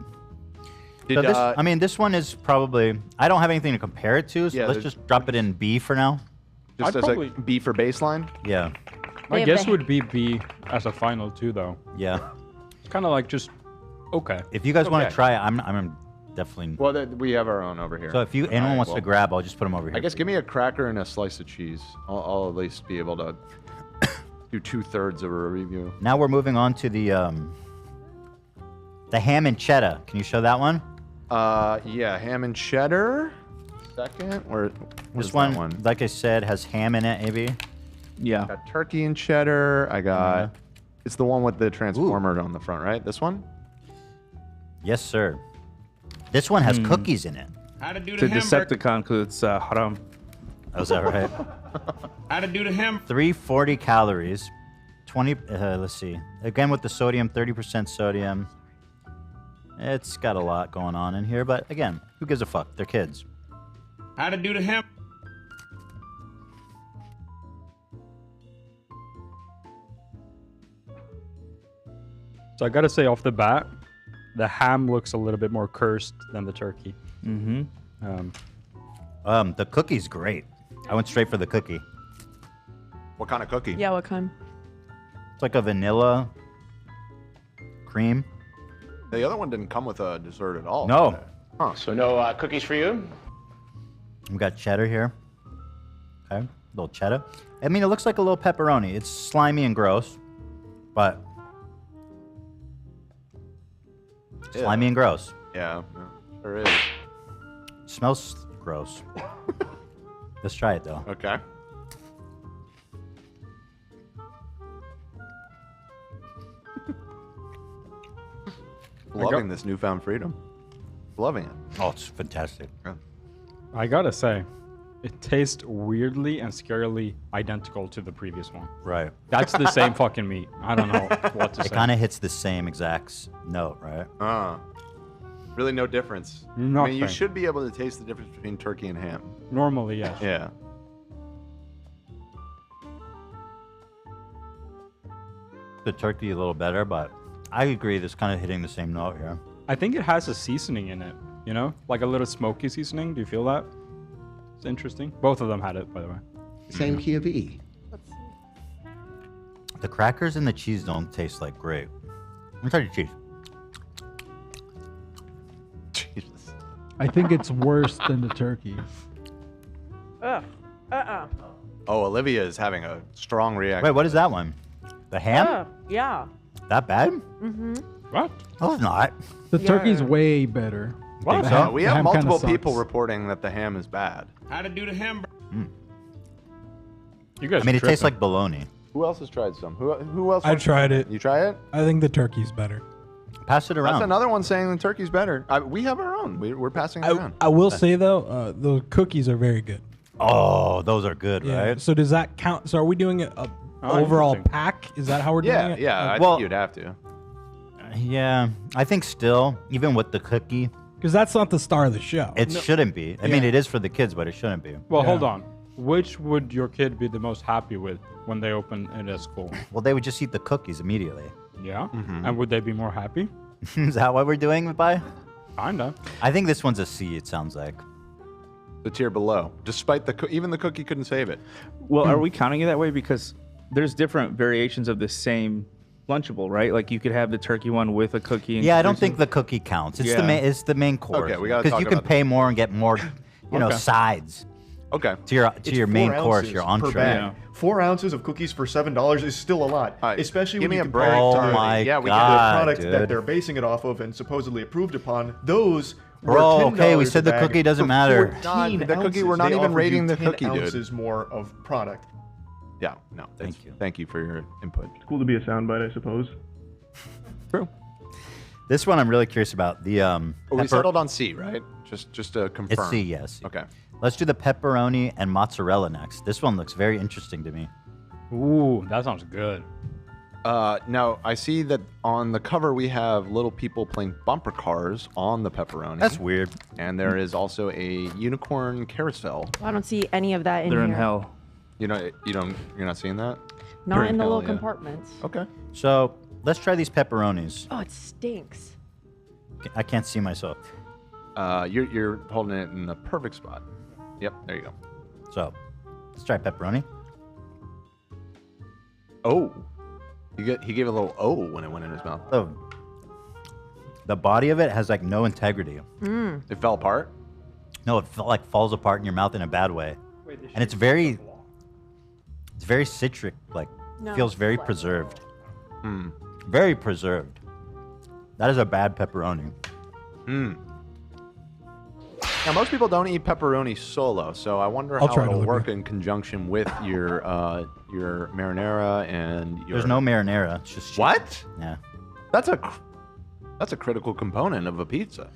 Speaker 4: Did,
Speaker 1: So this, I mean, this one is probably, I don't have anything to compare it to, so
Speaker 4: Yeah,
Speaker 1: let's
Speaker 4: there's-
Speaker 1: just drop it in B for now.
Speaker 4: Just
Speaker 9: I'd
Speaker 4: as
Speaker 9: probably-
Speaker 4: a B for baseline?
Speaker 1: Yeah.
Speaker 9: My
Speaker 3: have
Speaker 9: guess
Speaker 3: the-
Speaker 9: would be B as a final too, though.
Speaker 1: Yeah.
Speaker 9: It's kind of like just okay.
Speaker 1: If you guys want
Speaker 4: Okay.
Speaker 1: to try it, I'm definitely.
Speaker 4: Well, we have our own over here.
Speaker 1: So if anyone
Speaker 4: Alright,
Speaker 1: wants
Speaker 4: well,
Speaker 1: to grab, I'll just put them over here.
Speaker 4: I guess give me a cracker and a slice of cheese. I'll at least be able to do 2/3 of a review.
Speaker 1: Now we're moving on to the ham and cheddar. Can you show that one?
Speaker 4: Yeah, ham and cheddar. Second, or
Speaker 1: This one, like I said, has ham in it, maybe.
Speaker 2: Yeah.
Speaker 4: Got turkey and cheddar. I got. It's the one with the transformer on the front, right? This one.
Speaker 1: Yes, sir. This one has cookies in it.
Speaker 18: How to do
Speaker 2: It's a
Speaker 18: the hamburger.
Speaker 2: Decepticon because it's haram.
Speaker 1: Oh, is that right?
Speaker 18: How to do the ham.
Speaker 1: 340 calories. 20. Let's see. Again with the sodium, 30% sodium. It's got a lot going on in here, but again, who gives a fuck? They're kids.
Speaker 18: How to do the ham.
Speaker 9: So I gotta say off the bat, the ham looks a little bit more cursed than the turkey.
Speaker 2: Mm-hmm.
Speaker 1: The cookie's great. I went straight for the cookie.
Speaker 4: What kind of cookie?
Speaker 3: Yeah, what kind?
Speaker 1: It's like a vanilla cream.
Speaker 4: The other one didn't come with a dessert at all.
Speaker 1: No.
Speaker 4: Huh.
Speaker 18: So no cookies for you?
Speaker 1: We got cheddar here. Okay, little cheddar. I mean, it looks like a little pepperoni. It's slimy and gross. but slimy and gross.
Speaker 4: Yeah, sure is.
Speaker 1: Smells gross. Let's try it though.
Speaker 4: Okay. Loving this newfound freedom. Loving it.
Speaker 1: Oh, it's fantastic.
Speaker 4: Yeah.
Speaker 9: I gotta say, it tastes weirdly and scarily identical to the previous one.
Speaker 1: Right.
Speaker 9: That's the same fucking meat. I don't know what to
Speaker 1: It
Speaker 9: say.
Speaker 1: kind of hits the same exact note, right?
Speaker 4: Really no difference. I mean, you
Speaker 9: Nothing.
Speaker 4: should be able to taste the difference between turkey and ham.
Speaker 9: Normally, yes.
Speaker 4: Yeah.
Speaker 1: The turkey a little better, but I agree. This kind of hitting the same note here.
Speaker 9: I think it has a seasoning in it, you know? Like a little smoky seasoning. Do you feel that? It's interesting. Both of them had it, by the way.
Speaker 12: Same key of E.
Speaker 1: The crackers and the cheese don't taste like great. Let me try the cheese.
Speaker 4: Jesus.
Speaker 15: I think it's worse than the turkey.
Speaker 3: Ugh.
Speaker 4: Oh, Olivia is having a strong reaction.
Speaker 1: Wait, what is that one? The ham?
Speaker 3: Yeah.
Speaker 1: That bad?
Speaker 3: Mm-hmm.
Speaker 9: What?
Speaker 1: Oh, it's not.
Speaker 15: The turkey's way better.
Speaker 1: What?
Speaker 15: The
Speaker 1: So?
Speaker 15: ham-
Speaker 4: We
Speaker 15: the
Speaker 4: have
Speaker 15: ham kinda
Speaker 4: multiple
Speaker 15: sucks.
Speaker 4: people reporting that the ham is bad.
Speaker 18: How to do the hamburger.
Speaker 9: You guys
Speaker 1: I mean,
Speaker 9: are
Speaker 1: it tastes
Speaker 9: tripping.
Speaker 1: like bologna.
Speaker 4: Who else has tried some? Who else?
Speaker 7: I tried it.
Speaker 4: You try it?
Speaker 7: I think the turkey's better.
Speaker 1: Pass it around.
Speaker 4: That's another one saying the turkey's better. We have our own. We're passing it around.
Speaker 7: I will say though, those cookies are very good.
Speaker 1: Oh, those are good,
Speaker 7: Yeah.
Speaker 1: right?
Speaker 7: So does that count? So are we doing a
Speaker 1: Oh,
Speaker 7: overall
Speaker 1: interesting.
Speaker 7: pack? Is that how we're doing it?
Speaker 4: I
Speaker 1: Well-
Speaker 4: think you'd have to.
Speaker 1: Yeah, I think still, even with the cookie,
Speaker 7: Because that's not the star of the show.
Speaker 1: it shouldn't be. I mean, it is for the kids, but it shouldn't be.
Speaker 9: Well, hold on. Which would your kid be the most happy with when they open it at school?
Speaker 1: Well, they would just eat the cookies immediately.
Speaker 9: Yeah?
Speaker 1: Mhm.
Speaker 9: And would they be more happy?
Speaker 1: Is that what we're doing it by?
Speaker 9: Kinda.
Speaker 1: I think this one's a C, it sounds like.
Speaker 4: The tier below, despite even the cookie couldn't save it.
Speaker 2: Well, are we counting it that way? Because there's different variations of the same Lunchable, right? Like you could have the turkey one with a cookie. And
Speaker 1: Yeah, I don't think the cookie counts. It's the
Speaker 2: Yeah.
Speaker 1: main. It's the main course.
Speaker 4: Okay, we gotta
Speaker 1: because
Speaker 4: talk
Speaker 1: you can
Speaker 4: about
Speaker 1: pay more and get more,
Speaker 2: Okay.
Speaker 1: sides.
Speaker 4: Okay.
Speaker 1: To your
Speaker 17: It's
Speaker 1: main
Speaker 17: 4
Speaker 1: course,
Speaker 17: ounces
Speaker 1: your
Speaker 17: per
Speaker 1: entree.
Speaker 17: bag. 4 ounces of cookies for $7 is still a lot, especially
Speaker 4: give
Speaker 17: when
Speaker 4: me
Speaker 17: you
Speaker 4: a
Speaker 17: compare
Speaker 4: break.
Speaker 17: it
Speaker 1: Oh
Speaker 17: to
Speaker 1: my
Speaker 17: the
Speaker 1: God,
Speaker 17: product that
Speaker 1: dude.
Speaker 17: they're basing it off of and supposedly approved upon. Those were
Speaker 1: Bro,
Speaker 17: $10
Speaker 1: okay, we said
Speaker 17: a
Speaker 1: the
Speaker 17: bag
Speaker 1: cookie doesn't
Speaker 17: for
Speaker 1: matter.
Speaker 17: 14
Speaker 4: The cookie,
Speaker 17: ounces.
Speaker 4: we're not
Speaker 17: They
Speaker 4: even
Speaker 17: offered
Speaker 4: rating
Speaker 17: you
Speaker 4: the
Speaker 17: 10
Speaker 4: cookie, dude.
Speaker 17: ounces more of product.
Speaker 4: Yeah, no. Thank you. Thank you for your input.
Speaker 23: It's cool to be a soundbite, I suppose.
Speaker 4: True.
Speaker 1: This one I'm really curious about. The
Speaker 4: We settled on C, right? Just to confirm.
Speaker 1: It's C, yes.
Speaker 4: Okay.
Speaker 1: Let's do the pepperoni and mozzarella next. This one looks very interesting to me.
Speaker 9: Ooh, that sounds good.
Speaker 4: Now I see that on the cover we have little people playing bumper cars on the pepperoni.
Speaker 1: That's weird.
Speaker 4: And there is also a unicorn carousel.
Speaker 3: I don't see any of that in
Speaker 2: They're
Speaker 3: here.
Speaker 2: in hell.
Speaker 4: You're not seeing that?
Speaker 3: Not
Speaker 4: You're
Speaker 3: in the
Speaker 4: hell,
Speaker 3: little
Speaker 4: yeah.
Speaker 3: compartments.
Speaker 4: Okay.
Speaker 1: So let's try these pepperonis.
Speaker 3: Oh, it stinks.
Speaker 1: I can't see myself.
Speaker 4: You're holding it in the perfect spot. Yep, there you go.
Speaker 1: So let's try pepperoni.
Speaker 4: Oh. He gave a little O when it went in his mouth.
Speaker 1: Oh. The body of it has like no integrity.
Speaker 3: Mm.
Speaker 4: It fell apart?
Speaker 1: No, it felt like falls apart in your mouth in a bad way. And it's very citric, like
Speaker 3: No,
Speaker 1: feels
Speaker 3: it's
Speaker 1: very
Speaker 3: flat.
Speaker 1: preserved. Very preserved. That is a bad pepperoni.
Speaker 4: Now, most people don't eat pepperoni solo, so I wonder
Speaker 7: I'll
Speaker 4: how
Speaker 7: try it,
Speaker 4: it'll
Speaker 7: Olivia.
Speaker 4: work in conjunction with your marinara and your.
Speaker 1: There's no marinara. It's just cheese.
Speaker 4: What?
Speaker 1: Yeah,
Speaker 4: That's a critical component of a pizza.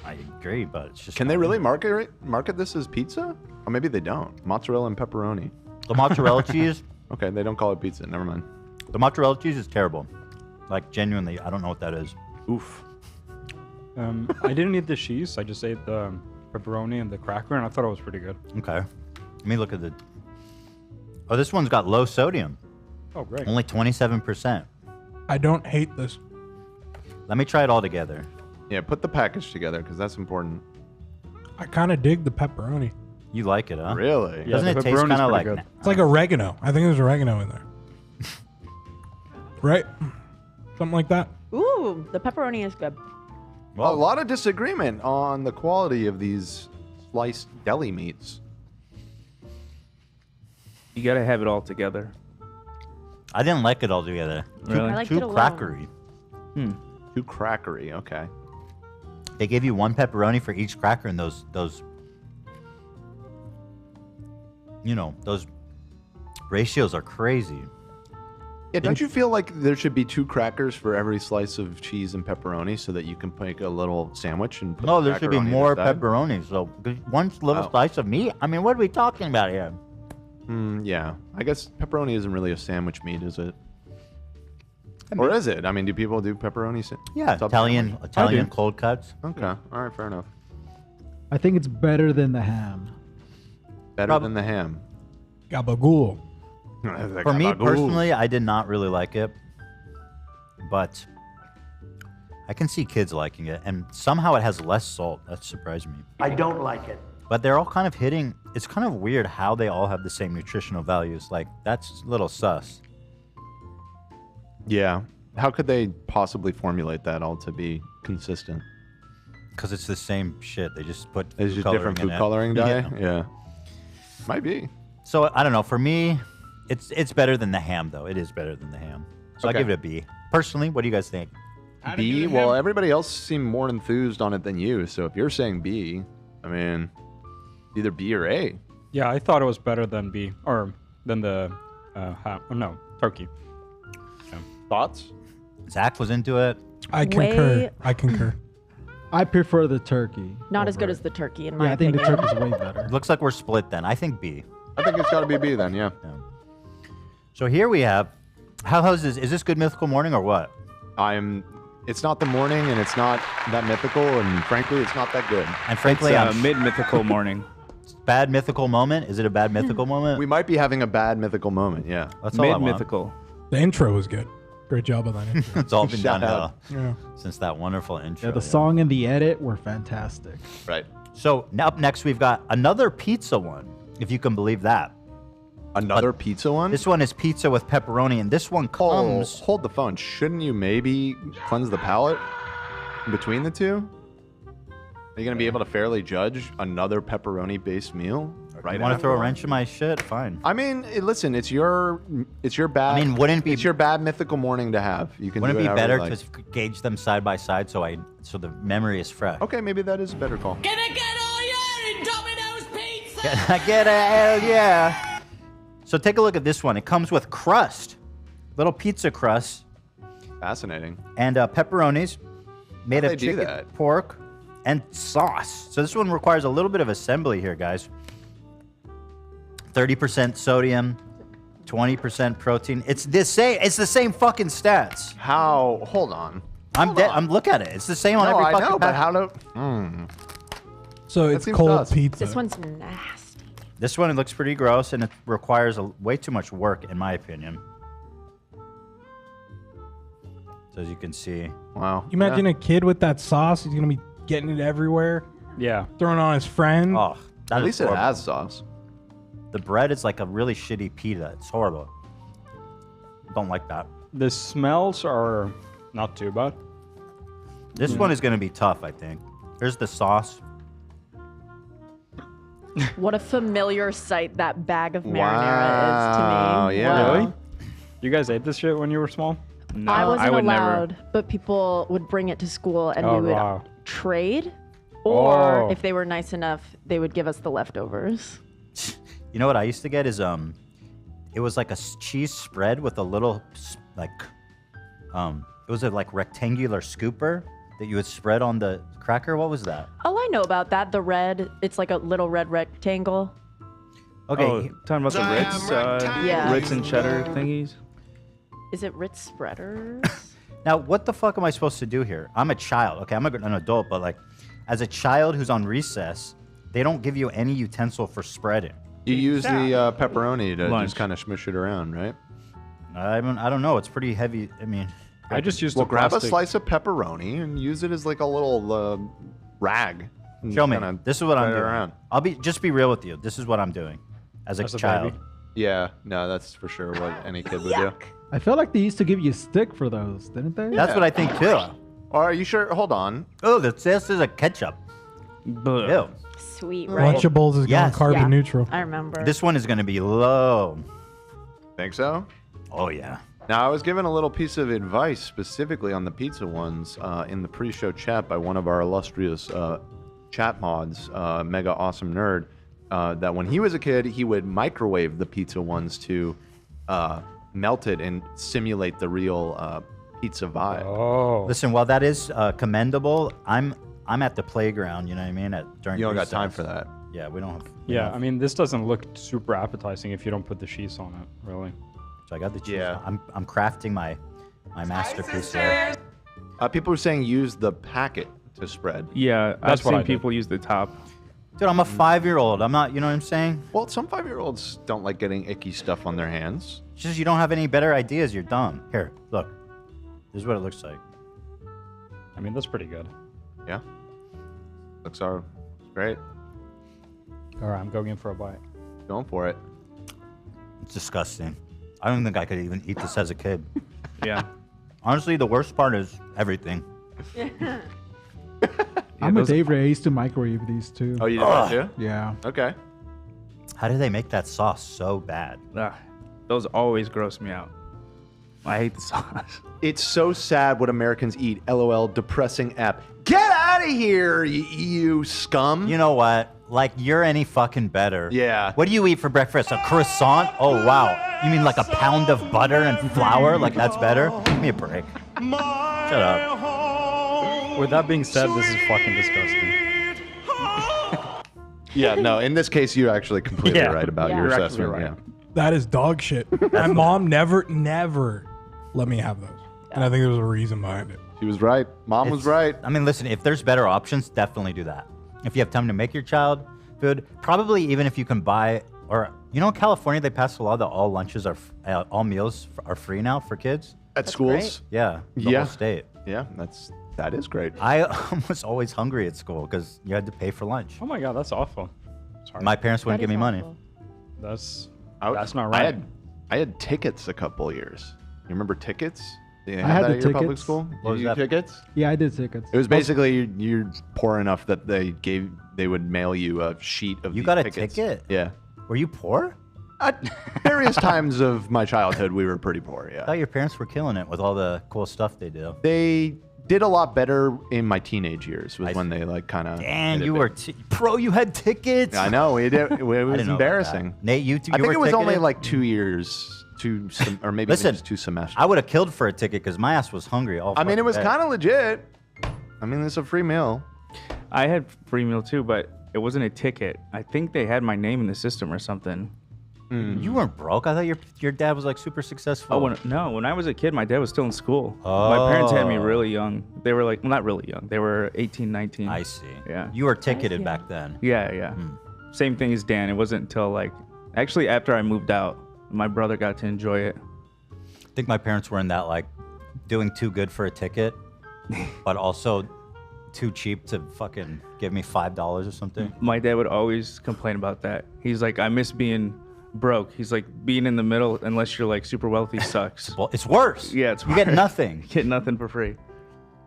Speaker 1: I agree, but it's just.
Speaker 4: Can they really market this as pizza? Or maybe they don't. Mozzarella and pepperoni.
Speaker 1: The mozzarella cheese?
Speaker 4: Okay, they don't call it pizza. Never mind.
Speaker 1: The mozzarella cheese is terrible. Like genuinely, I don't know what that is.
Speaker 4: Oof.
Speaker 9: I didn't eat the cheese. I just ate the pepperoni and the cracker, and I thought it was pretty good.
Speaker 1: Okay. Let me look at the. Oh, this one's got low sodium.
Speaker 9: Oh, great.
Speaker 1: Only 27%.
Speaker 7: I don't hate this.
Speaker 1: Let me try it all together.
Speaker 4: Yeah, put the package together because that's important.
Speaker 7: I kind of dig the pepperoni.
Speaker 1: You like it, huh?
Speaker 4: Really?
Speaker 9: Yeah,
Speaker 1: Doesn't
Speaker 9: the
Speaker 1: it taste
Speaker 9: pepperoni's
Speaker 1: kind of
Speaker 9: pretty
Speaker 1: like?
Speaker 9: good.
Speaker 7: It's like oregano. I think there's oregano in there. Right? Something like that.
Speaker 3: Ooh, the pepperoni is good.
Speaker 4: Well, a lot of disagreement on the quality of these sliced deli meats.
Speaker 2: You gotta have it all together.
Speaker 1: I didn't like it all together.
Speaker 2: Really?
Speaker 3: I liked
Speaker 1: Too
Speaker 3: it alone.
Speaker 1: crackery.
Speaker 4: Too crackery. Okay.
Speaker 1: They gave you one pepperoni for each cracker, and those ratios are crazy.
Speaker 4: Yeah, don't you feel like there should be 2 crackers for every slice of cheese and pepperoni so that you can make a little sandwich and put
Speaker 1: No,
Speaker 4: the
Speaker 1: there should be
Speaker 4: cracker on
Speaker 1: more
Speaker 4: either side?
Speaker 1: pepperoni. So one little slice of meat. I mean, what are we talking about here?
Speaker 4: Yeah, I guess pepperoni isn't really a sandwich meat, is it? Or is it? I mean, do people do pepperoni?
Speaker 1: Yeah,
Speaker 4: sub
Speaker 1: Italian
Speaker 4: sandwich?
Speaker 1: Italian cold cuts.
Speaker 4: Okay, all right, fair enough.
Speaker 15: I think it's better than the ham.
Speaker 4: Better than the ham.
Speaker 7: Gabagool.
Speaker 1: For me personally, I did not really like it, but I can see kids liking it, and somehow it has less salt. That surprised me.
Speaker 19: I don't like it.
Speaker 1: But they're all kind of hitting. It's kind of weird how they all have the same nutritional values. Like, that's a little sus.
Speaker 4: Yeah. How could they possibly formulate that all to be consistent?
Speaker 1: Because it's the same shit. They just put
Speaker 4: It's just different food coloring dye? Yeah. Might be.
Speaker 1: So, I don't know. For me, it's better than the ham, though. It is better than the ham. So
Speaker 4: Okay.
Speaker 1: I give it a B. Personally, what do you guys think?
Speaker 4: B? Well, everybody else seemed more enthused on it than you. So if you're saying B, I mean, either B or A.
Speaker 9: Yeah, I thought it was better than B or than the turkey.
Speaker 4: Thoughts?
Speaker 1: Zach was into it.
Speaker 7: I concur. I concur.
Speaker 15: I prefer the turkey.
Speaker 3: Not as
Speaker 15: over
Speaker 3: good
Speaker 15: it.
Speaker 3: as the turkey, in my
Speaker 15: Yeah, I think the
Speaker 3: opinion.
Speaker 15: turkey's way better.
Speaker 1: Looks like we're split then. I think B.
Speaker 4: I think it's got to be B then, yeah.
Speaker 1: So here we have, how's this? Is this Good Mythical Morning or what?
Speaker 4: It's not the morning, and it's not that mythical, and frankly, it's not that good.
Speaker 1: And frankly,
Speaker 2: It's
Speaker 1: I'm
Speaker 2: mid-mythical morning.
Speaker 1: Bad mythical moment? Is it a bad mythical moment?
Speaker 4: We might be having a bad mythical moment, yeah.
Speaker 1: That's all I want.
Speaker 2: Mid-mythical.
Speaker 7: The intro was good. Great job on that intro.
Speaker 1: It's all been
Speaker 4: Shout
Speaker 1: downhill
Speaker 4: out.
Speaker 7: Yeah.
Speaker 1: since that wonderful intro.
Speaker 15: Yeah, the song and the edit were fantastic.
Speaker 4: Right.
Speaker 1: So now up next, we've got another pizza one, if you can believe that.
Speaker 4: Another pizza one?
Speaker 1: This one is pizza with pepperoni, and this one comes.
Speaker 4: Hold the phone. Shouldn't you maybe cleanse the palate between the two? Are you going to be able to fairly judge another pepperoni-based meal? Right.
Speaker 1: You want to throw a
Speaker 4: after?
Speaker 1: wrench in my shit? Fine.
Speaker 4: I mean, listen, it's your bad.
Speaker 1: I mean, wouldn't it be?
Speaker 4: It's your bad mythical morning to have. You can.
Speaker 1: Wouldn't
Speaker 4: do
Speaker 1: it be
Speaker 4: however
Speaker 1: better
Speaker 4: you like.
Speaker 1: to gauge them side by side so the memory is fresh?
Speaker 4: Okay, maybe that is a better call.
Speaker 5: Can I get all your Domino's pizza?
Speaker 1: Can I get a hell yeah? So take a look at this one. It comes with crust, little pizza crust,
Speaker 4: Fascinating.
Speaker 1: and pepperonis made
Speaker 4: How'd
Speaker 1: of
Speaker 4: they do
Speaker 1: chicken,
Speaker 4: that?
Speaker 1: pork, and sauce. So this one requires a little bit of assembly here, guys. 30% sodium, 20% protein. It's the same. It's the same fucking stats.
Speaker 4: How? Hold on.
Speaker 1: I'm look at it. It's the same on
Speaker 4: No,
Speaker 1: every
Speaker 4: I
Speaker 1: fucking
Speaker 4: know, but
Speaker 1: pack.
Speaker 4: how do?
Speaker 7: So
Speaker 4: That
Speaker 7: it's
Speaker 4: seems
Speaker 7: cold
Speaker 4: sus.
Speaker 7: pizza.
Speaker 3: This one's nasty.
Speaker 1: This one looks pretty gross, and it requires way too much work, in my opinion. So as you can see,
Speaker 4: Wow.
Speaker 7: You imagine a kid with that sauce. He's gonna be getting it everywhere.
Speaker 9: Yeah.
Speaker 7: Throwing it on his friend.
Speaker 1: oh, that
Speaker 4: At
Speaker 1: is
Speaker 4: least it
Speaker 1: horrible.
Speaker 4: has sauce.
Speaker 1: The bread is like a really shitty pita. It's horrible. Don't like that.
Speaker 9: The smells are not too bad.
Speaker 1: This one is going to be tough, I think. Here's the sauce.
Speaker 3: What a familiar sight that bag of marinara
Speaker 4: Wow,
Speaker 3: is to me.
Speaker 4: yeah.
Speaker 3: Wow.
Speaker 9: Really? You guys ate this shit when you were small?
Speaker 2: No,
Speaker 3: I wasn't
Speaker 2: would
Speaker 3: allowed,
Speaker 2: never.
Speaker 3: but people would bring it to school and
Speaker 9: Oh,
Speaker 3: we would
Speaker 9: wow.
Speaker 3: trade. Or
Speaker 9: Oh.
Speaker 3: if they were nice enough, they would give us the leftovers.
Speaker 1: You know what I used to get is it was like a cheese spread with a little it was a like rectangular scooper that you would spread on the cracker. What was that?
Speaker 3: Oh, I know about that. The red, it's like a little red rectangle.
Speaker 1: Okay,
Speaker 2: Oh, talking about the Ritz,
Speaker 3: Yeah.
Speaker 2: Ritz and cheddar thingies.
Speaker 3: Is it Ritz spreaders?
Speaker 1: now what the fuck am I supposed to do here? I'm a child. Okay, I'm an adult, but like as a child who's on recess, they don't give you any utensil for spreading.
Speaker 4: You use the pepperoni to
Speaker 2: Lunch.
Speaker 4: just kind of smush it around, right?
Speaker 1: I don't know. It's pretty heavy. I mean,
Speaker 9: I just used
Speaker 4: Well,
Speaker 9: the
Speaker 4: grab a
Speaker 9: plastic.
Speaker 4: slice of pepperoni and use it as like a little rag. and
Speaker 1: show me.
Speaker 4: kinda
Speaker 1: This is what I'm
Speaker 4: spread it
Speaker 1: doing.
Speaker 4: around.
Speaker 1: I'll just be real with you. This is what I'm doing as a
Speaker 9: As a
Speaker 1: child.
Speaker 9: baby.
Speaker 4: Yeah, no, that's for sure what any kid would do.
Speaker 15: I feel like they used to give you a stick for those, didn't they?
Speaker 1: That's what I think too.
Speaker 4: Or are you sure? Hold on.
Speaker 1: Oh, this is a ketchup.
Speaker 2: Blech.
Speaker 1: Ew.
Speaker 3: Sweet, right?
Speaker 7: Lunchables is going
Speaker 1: Yes.
Speaker 7: carbon
Speaker 3: Yeah.
Speaker 7: neutral.
Speaker 3: I remember.
Speaker 1: This one is going to be low.
Speaker 4: Think so?
Speaker 1: Oh yeah.
Speaker 4: Now, I was given a little piece of advice specifically on the pizza ones in the pre-show chat by one of our illustrious chat mods, Mega Awesome Nerd, that when he was a kid, he would microwave the pizza ones to melt it and simulate the real pizza vibe.
Speaker 1: Oh. Listen, while that is commendable, I'm at the playground. You know what I mean? During
Speaker 4: You don't got
Speaker 1: recess.
Speaker 4: time for that.
Speaker 1: Yeah, we don't have.
Speaker 9: Yeah, I mean, this doesn't look super appetizing if you don't put the cheese on it, really.
Speaker 1: So I got the cheese.
Speaker 4: Yeah.
Speaker 1: I'm crafting my masterpiece here.
Speaker 4: People are saying use the packet to spread.
Speaker 2: Yeah, I've seen people use the top.
Speaker 1: Dude, I'm a 5-year-old. I'm not. You know what I'm saying?
Speaker 4: Well, some 5-year-olds don't like getting icky stuff on their hands.
Speaker 1: It's just you don't have any better ideas. You're dumb. Here, look. This is what it looks like.
Speaker 9: I mean, that's pretty good.
Speaker 4: Yeah. Looks great.
Speaker 9: All right, I'm going in for a bite.
Speaker 4: Going for it.
Speaker 1: It's disgusting. I don't think I could even eat this as a kid.
Speaker 2: Yeah.
Speaker 1: Honestly, the worst part is everything.
Speaker 15: I'm a Dave Ray. I used to microwave these too.
Speaker 4: Oh, you did that too?
Speaker 15: Yeah.
Speaker 4: Okay.
Speaker 1: How do they make that sauce so bad?
Speaker 2: Those always gross me out. I hate the sauce.
Speaker 4: It's so sad what Americans eat. LOL, depressing app. Get out of here, you scum.
Speaker 1: You know what? Like, you're any fucking better.
Speaker 4: Yeah.
Speaker 1: What do you eat for breakfast? A croissant? Oh, wow. You mean like a pound of butter and flour? Like, that's better? Give me a break. Shut up.
Speaker 9: With that being said, this is fucking disgusting.
Speaker 4: Yeah, no, in this case, you're actually completely right about your assessment.
Speaker 2: right.
Speaker 4: Yeah.
Speaker 7: That is dog shit. My mom never let me have those. And I think there was a reason behind it.
Speaker 4: She was right. Mom was right.
Speaker 1: I mean, listen, if there's better options, definitely do that. If you have time to make your child food, probably even if you can buy, or, you know, in California, they passed a law that all lunches are, all meals are free now for kids.
Speaker 4: At schools?
Speaker 1: Yeah. The whole state.
Speaker 4: Yeah, that is great.
Speaker 1: I was always hungry at school because you had to pay for lunch.
Speaker 9: Oh my God, that's awful. Sorry.
Speaker 1: My parents wouldn't give me money.
Speaker 9: That's not right.
Speaker 4: I had tickets a couple years. You remember tickets? Did you
Speaker 15: I
Speaker 4: have
Speaker 15: had
Speaker 4: that
Speaker 15: the
Speaker 4: at your public
Speaker 15: tickets.
Speaker 4: school?
Speaker 1: What was
Speaker 4: Did you
Speaker 1: that?
Speaker 4: tickets?
Speaker 15: Yeah, I did tickets.
Speaker 4: It was basically you're poor enough that they would mail you a sheet of
Speaker 1: You
Speaker 4: these
Speaker 1: got a
Speaker 4: tickets.
Speaker 1: ticket?
Speaker 4: Yeah.
Speaker 1: Were you poor?
Speaker 4: At various times of my childhood, we were pretty poor.
Speaker 1: I
Speaker 4: Yeah.
Speaker 1: thought your parents were killing it with all the cool stuff they do.
Speaker 4: They did a lot better in my teenage years. Was when they like kind of.
Speaker 1: Damn, you were pro. You had tickets.
Speaker 4: I know we did. It was
Speaker 1: know about
Speaker 4: embarrassing.
Speaker 1: that. Nate, you
Speaker 4: I think
Speaker 1: were
Speaker 4: it was only
Speaker 1: ticketed?
Speaker 4: like 2 years, or maybe
Speaker 1: Listen,
Speaker 4: even just 2 semesters.
Speaker 1: I would have killed for a ticket because my ass was hungry all
Speaker 4: I mean, it
Speaker 1: fucking
Speaker 4: was
Speaker 1: day.
Speaker 4: kind of legit. I mean, it's a free meal.
Speaker 2: I had free meal too, but it wasn't a ticket. I think they had my name in the system or something.
Speaker 1: You weren't broke. I thought your dad was like super successful.
Speaker 2: Oh, when I was a kid, my dad was still in school. My parents had me really young. They were like, well, not really young. They were 18, 19.
Speaker 1: I see.
Speaker 2: Yeah.
Speaker 1: You were ticketed back then.
Speaker 2: Yeah. Same thing as Dan. It wasn't until actually after I moved out, my brother got to enjoy it.
Speaker 1: I think my parents were in that like doing too good for a ticket, but also too cheap to fucking give me $5 or something.
Speaker 2: My dad would always complain about that. He's like, I miss being broke. He's like, being in the middle, unless you're like super wealthy, sucks.
Speaker 1: Well, it's worse.
Speaker 2: Yeah, it's
Speaker 1: You get
Speaker 2: worse.
Speaker 1: nothing.
Speaker 2: You get nothing for free.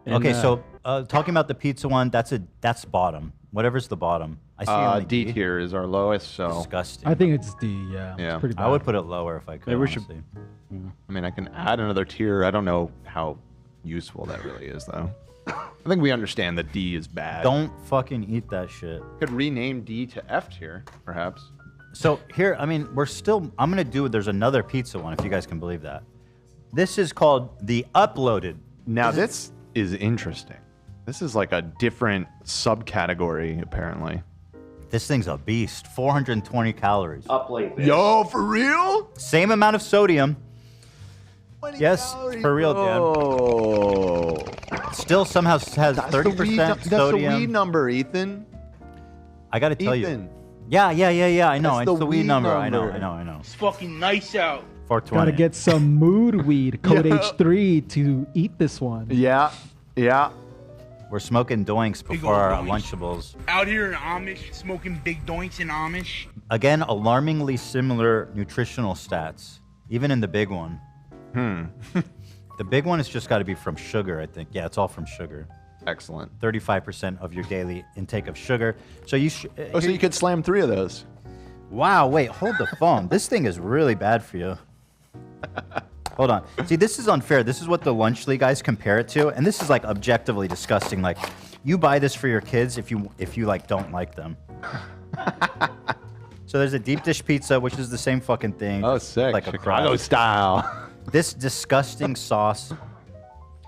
Speaker 1: Okay, so talking about the pizza one, that's bottom. Whatever's the bottom. I see only
Speaker 4: D tier is our lowest, so
Speaker 1: disgusting.
Speaker 15: I think it's D. Yeah.
Speaker 4: Yeah.
Speaker 15: It's pretty bad.
Speaker 1: I would put it lower if I could.
Speaker 9: Maybe we should-
Speaker 1: honestly.
Speaker 4: I mean, I can add another tier. I don't know how useful that really is, though. I think we understand that D is bad.
Speaker 1: Don't fucking eat that shit.
Speaker 4: Could rename D to F tier, perhaps.
Speaker 1: So here, I mean, I'm gonna do. There's another pizza one, if you guys can believe that. This is called the uploaded.
Speaker 4: Now this is interesting. This is like a different subcategory, apparently.
Speaker 1: This thing's a beast. 420 calories.
Speaker 22: Upload this.
Speaker 4: Yo, for real?
Speaker 1: Same amount of sodium. Yes, for real, Dan.
Speaker 4: Oh.
Speaker 1: Still somehow has 30%
Speaker 4: That's the
Speaker 1: sodium.
Speaker 4: weed number, Ethan.
Speaker 1: I gotta tell
Speaker 4: Ethan.
Speaker 1: you. Yeah. I know.
Speaker 4: That's
Speaker 1: It's
Speaker 4: the
Speaker 1: the weed
Speaker 4: weed
Speaker 1: number.
Speaker 4: number.
Speaker 1: I know.
Speaker 18: It's fucking nice out.
Speaker 1: 420.
Speaker 15: Gotta get some mood weed, code
Speaker 4: Yeah.
Speaker 15: H3, to eat this one.
Speaker 4: Yeah.
Speaker 1: We're smoking doinks before our Lunchables.
Speaker 18: Out here in Amish, smoking big doinks in Amish.
Speaker 1: Again, alarmingly similar nutritional stats, even in the big one. The big one has just got to be from sugar, I think. Yeah, it's all from sugar.
Speaker 4: Excellent.
Speaker 1: 35% of your daily intake of sugar. So you
Speaker 4: so you could slam 3 of those.
Speaker 1: Wow, wait, hold the phone. This thing is really bad for you. Hold on. See, this is unfair. This is what the Lunchly guys compare it to, and this is like objectively disgusting. Like, you buy this for your kids if you like don't like them. So there's a deep dish pizza, which is the same fucking thing.
Speaker 4: Oh, sick.
Speaker 1: Like a
Speaker 4: Chicago
Speaker 1: crust.
Speaker 4: style.
Speaker 1: This disgusting sauce.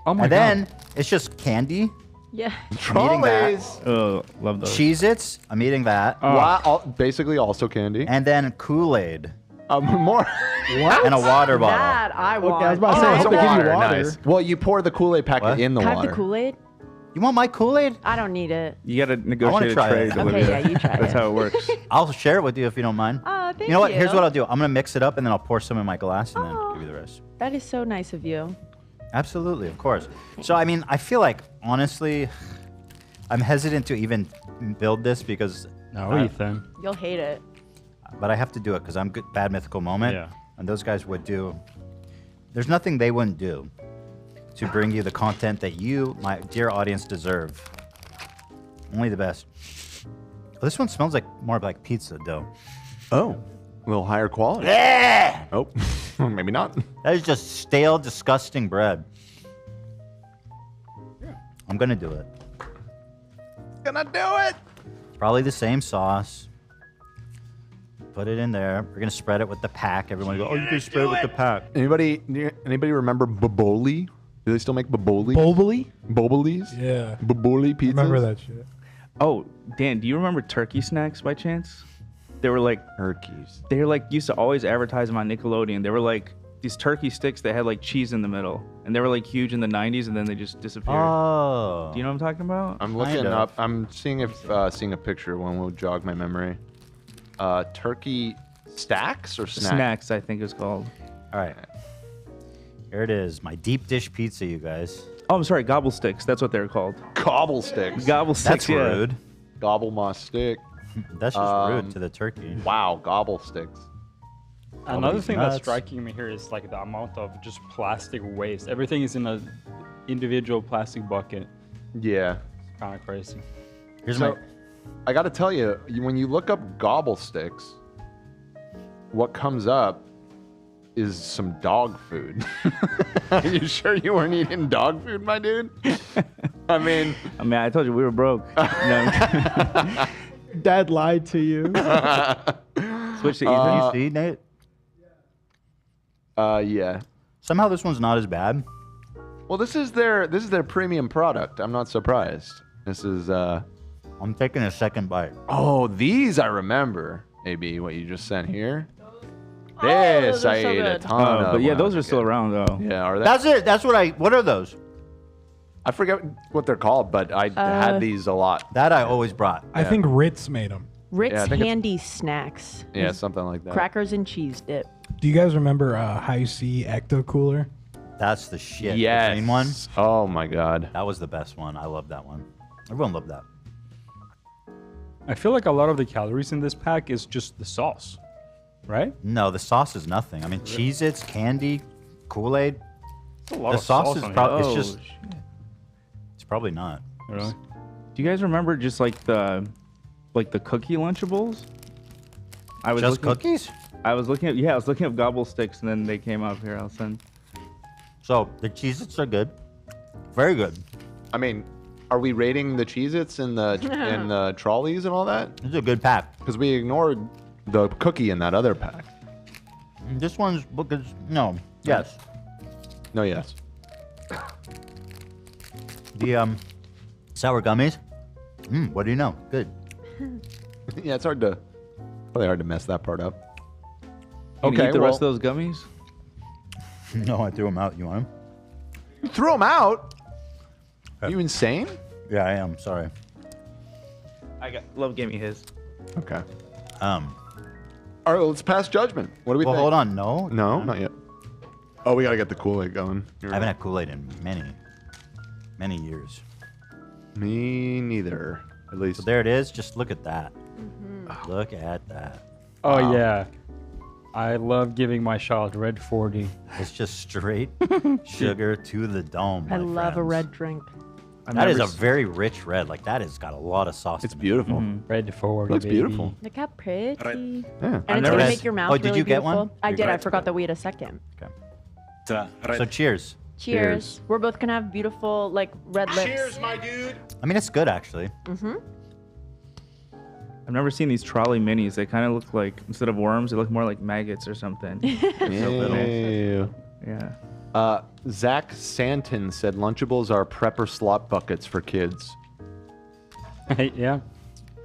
Speaker 7: Oh my
Speaker 1: and
Speaker 7: god.
Speaker 1: then it's just candy.
Speaker 3: Yeah.
Speaker 1: I'm eating that.
Speaker 4: Trolleys.
Speaker 2: Oh, love those.
Speaker 1: Cheez-Its. I'm eating that.
Speaker 4: Basically also candy.
Speaker 1: And then Kool-Aid.
Speaker 4: More.
Speaker 3: What?
Speaker 1: And a water bottle.
Speaker 3: That I want.
Speaker 15: I was about to say, I
Speaker 4: it's
Speaker 15: hope they give you water.
Speaker 4: Nice. Well, you pour the Kool-Aid packet
Speaker 1: What?
Speaker 4: in the
Speaker 3: Can I have
Speaker 4: water.
Speaker 3: the Kool-Aid?
Speaker 1: You want my Kool-Aid?
Speaker 3: I don't need it.
Speaker 2: You gotta negotiate a
Speaker 1: try
Speaker 2: trade.
Speaker 1: it.
Speaker 3: Okay,
Speaker 2: Olivia.
Speaker 3: yeah, you try
Speaker 2: That's
Speaker 3: it.
Speaker 2: how it works.
Speaker 1: I'll share it with you if you don't mind.
Speaker 3: Oh, thank
Speaker 1: You know what?
Speaker 3: you.
Speaker 1: Here's what I'll do. I'm going to mix it up, and then I'll pour some in my glass, and then give you the rest.
Speaker 3: That is so nice of you.
Speaker 1: Absolutely, of course. So, I mean, I feel like, honestly, I'm hesitant to even build this because...
Speaker 9: No, Ethan.
Speaker 3: You'll hate it.
Speaker 1: But I have to do it because I'm good, bad mythical moment.
Speaker 9: Yeah.
Speaker 1: And those guys would do... There's nothing they wouldn't do to bring you the content that you, my dear audience, deserve. Only the best. Oh, this one smells like more like pizza dough.
Speaker 4: Oh, a little higher quality.
Speaker 1: Yeah!
Speaker 4: Oh, maybe not.
Speaker 1: That is just stale, disgusting bread. I'm gonna do it.
Speaker 4: Gonna do it.
Speaker 1: It's probably the same sauce. Put it in there. We're gonna spread it with the pack. Everyone go, oh, you can spread it with the pack.
Speaker 4: Anybody remember Boboli? Do they still make Boboli?
Speaker 7: Boboli?
Speaker 4: Bobolis?
Speaker 7: Yeah.
Speaker 4: Boboli pizzas?
Speaker 7: Remember that shit.
Speaker 2: Oh, Dan, do you remember turkey snacks by chance? They were like
Speaker 4: turkeys.
Speaker 2: They were like used to always advertise them on Nickelodeon. They were like these turkey sticks that had like cheese in the middle, and they were like huge in the '90s, and then they just disappeared.
Speaker 1: Oh.
Speaker 2: Do you know what I'm talking about?
Speaker 4: I'm looking up. I'm seeing if seeing a picture. One will jog my memory. Turkey stacks or snacks?
Speaker 2: Snacks, I think it's called.
Speaker 1: All right. Here it is. My deep dish pizza, you guys.
Speaker 2: Oh, I'm sorry, gobble sticks. That's what they're called.
Speaker 4: Gobble sticks.
Speaker 2: Gobble sticks.
Speaker 1: That's
Speaker 2: yeah.
Speaker 1: rude.
Speaker 4: Gobble my stick.
Speaker 1: That's just rude to the turkey.
Speaker 4: Wow, gobble sticks.
Speaker 9: Another
Speaker 1: these
Speaker 9: thing
Speaker 1: nuts.
Speaker 9: that's striking me here is like the amount of just plastic waste. Everything is in a individual plastic bucket.
Speaker 4: Yeah.
Speaker 9: It's kind of crazy.
Speaker 1: Here's
Speaker 4: So,
Speaker 1: my.
Speaker 4: I got to tell you, when you look up gobble sticks, what comes up is some dog food. Are you sure you weren't eating dog food, my dude? I mean,
Speaker 2: I told you we were broke. No.
Speaker 15: Dad lied to you.
Speaker 2: Switch to Ethan.
Speaker 1: You see, Nate?
Speaker 4: Yeah.
Speaker 1: Somehow this one's not as bad.
Speaker 4: Well, this is their premium product. I'm not surprised. This is
Speaker 1: I'm taking a second bite.
Speaker 4: Oh, these I remember. AB, what you just sent here.
Speaker 3: Oh,
Speaker 4: This
Speaker 3: those are
Speaker 4: I
Speaker 3: so
Speaker 4: ate a
Speaker 3: good.
Speaker 4: ton of.
Speaker 2: But yeah,
Speaker 4: when I
Speaker 2: those are
Speaker 4: was a
Speaker 2: still
Speaker 4: kid.
Speaker 2: around though.
Speaker 4: Yeah, are they?
Speaker 1: That's it. That's what What are those?
Speaker 4: I forget what they're called, but I had these a lot.
Speaker 1: That I always brought.
Speaker 7: I think Ritz made them.
Speaker 3: Ritz
Speaker 4: Yeah, I think it's-
Speaker 3: handy snacks.
Speaker 4: Yeah, something like that.
Speaker 3: Crackers and cheese dip.
Speaker 7: Do you guys remember High C Ecto Cooler?
Speaker 1: That's the shit.
Speaker 4: Yes.
Speaker 1: The green one.
Speaker 4: Oh my god.
Speaker 1: That was the best one. I love that one. Everyone loved that.
Speaker 9: I feel like a lot of the calories in this pack is just the sauce, right?
Speaker 1: No, the sauce is nothing. I mean, Cheez-Its, candy, Kool-Aid.
Speaker 9: It's a lot
Speaker 1: The
Speaker 9: of
Speaker 1: sauce
Speaker 9: sauce
Speaker 1: is
Speaker 9: on
Speaker 1: probably.
Speaker 2: here.
Speaker 1: It's
Speaker 2: Oh,
Speaker 1: just. It's probably not.
Speaker 9: Really?
Speaker 2: Do you guys remember just like the cookie Lunchables? I was
Speaker 1: Just
Speaker 2: looking,
Speaker 1: cookies?
Speaker 2: I was looking at gobble sticks, and then they came up here. I'll send.
Speaker 1: So the Cheez-Its are good. Very good.
Speaker 4: I mean, are we rating the Cheez-Its and the trolleys and all that?
Speaker 1: This is a good pack.
Speaker 4: Because we ignored the cookie in that other pack.
Speaker 1: This one's because no. Yes.
Speaker 4: No, yes.
Speaker 1: The sour gummies. What do you know? Good.
Speaker 4: Yeah, it's really hard to mess that part up.
Speaker 2: Can you eat the rest of those gummies?
Speaker 1: No, I threw them out. You want them?
Speaker 4: You threw them out? Are you insane?
Speaker 1: Yeah, I am. Sorry.
Speaker 2: Love gave me his.
Speaker 4: Okay. All right, let's pass judgment. What do we
Speaker 1: Well,
Speaker 4: think?
Speaker 1: hold on. No.
Speaker 4: No, not yet. Oh, we gotta get the Kool-Aid going.
Speaker 1: I haven't had Kool-Aid in many years.
Speaker 4: Me neither. At least.
Speaker 1: So there it is. Just look at that. Look at that.
Speaker 9: Oh
Speaker 1: Wow.
Speaker 9: yeah. I love giving my child red 40.
Speaker 1: It's just straight sugar to the dome.
Speaker 3: I
Speaker 1: my
Speaker 3: love a
Speaker 1: friends.
Speaker 3: red drink.
Speaker 1: That is a very rich red. Like that has got a lot of sauce.
Speaker 4: It's beautiful.
Speaker 9: Red 40.
Speaker 4: Looks
Speaker 9: baby.
Speaker 4: beautiful.
Speaker 3: Look how pretty.
Speaker 4: Yeah.
Speaker 3: And
Speaker 1: I've
Speaker 3: it's
Speaker 1: never
Speaker 3: gonna
Speaker 1: had-
Speaker 3: make your mouth
Speaker 1: Oh, did
Speaker 3: really
Speaker 1: you get
Speaker 3: beautiful.
Speaker 1: one?
Speaker 3: I
Speaker 1: You're
Speaker 3: did. I
Speaker 1: great.
Speaker 3: forgot that we had a second.
Speaker 1: Okay. So cheers.
Speaker 3: Cheers. We're both gonna have beautiful like red lips.
Speaker 18: Cheers, my dude.
Speaker 1: I mean, it's good actually.
Speaker 3: Mm-hmm.
Speaker 2: I've never seen these trolley minis. They kind of look like, instead of worms, they look more like maggots or something.
Speaker 4: Ew.
Speaker 2: Yeah.
Speaker 4: Zach Santon said Lunchables are prepper slop buckets for kids.
Speaker 9: Yeah.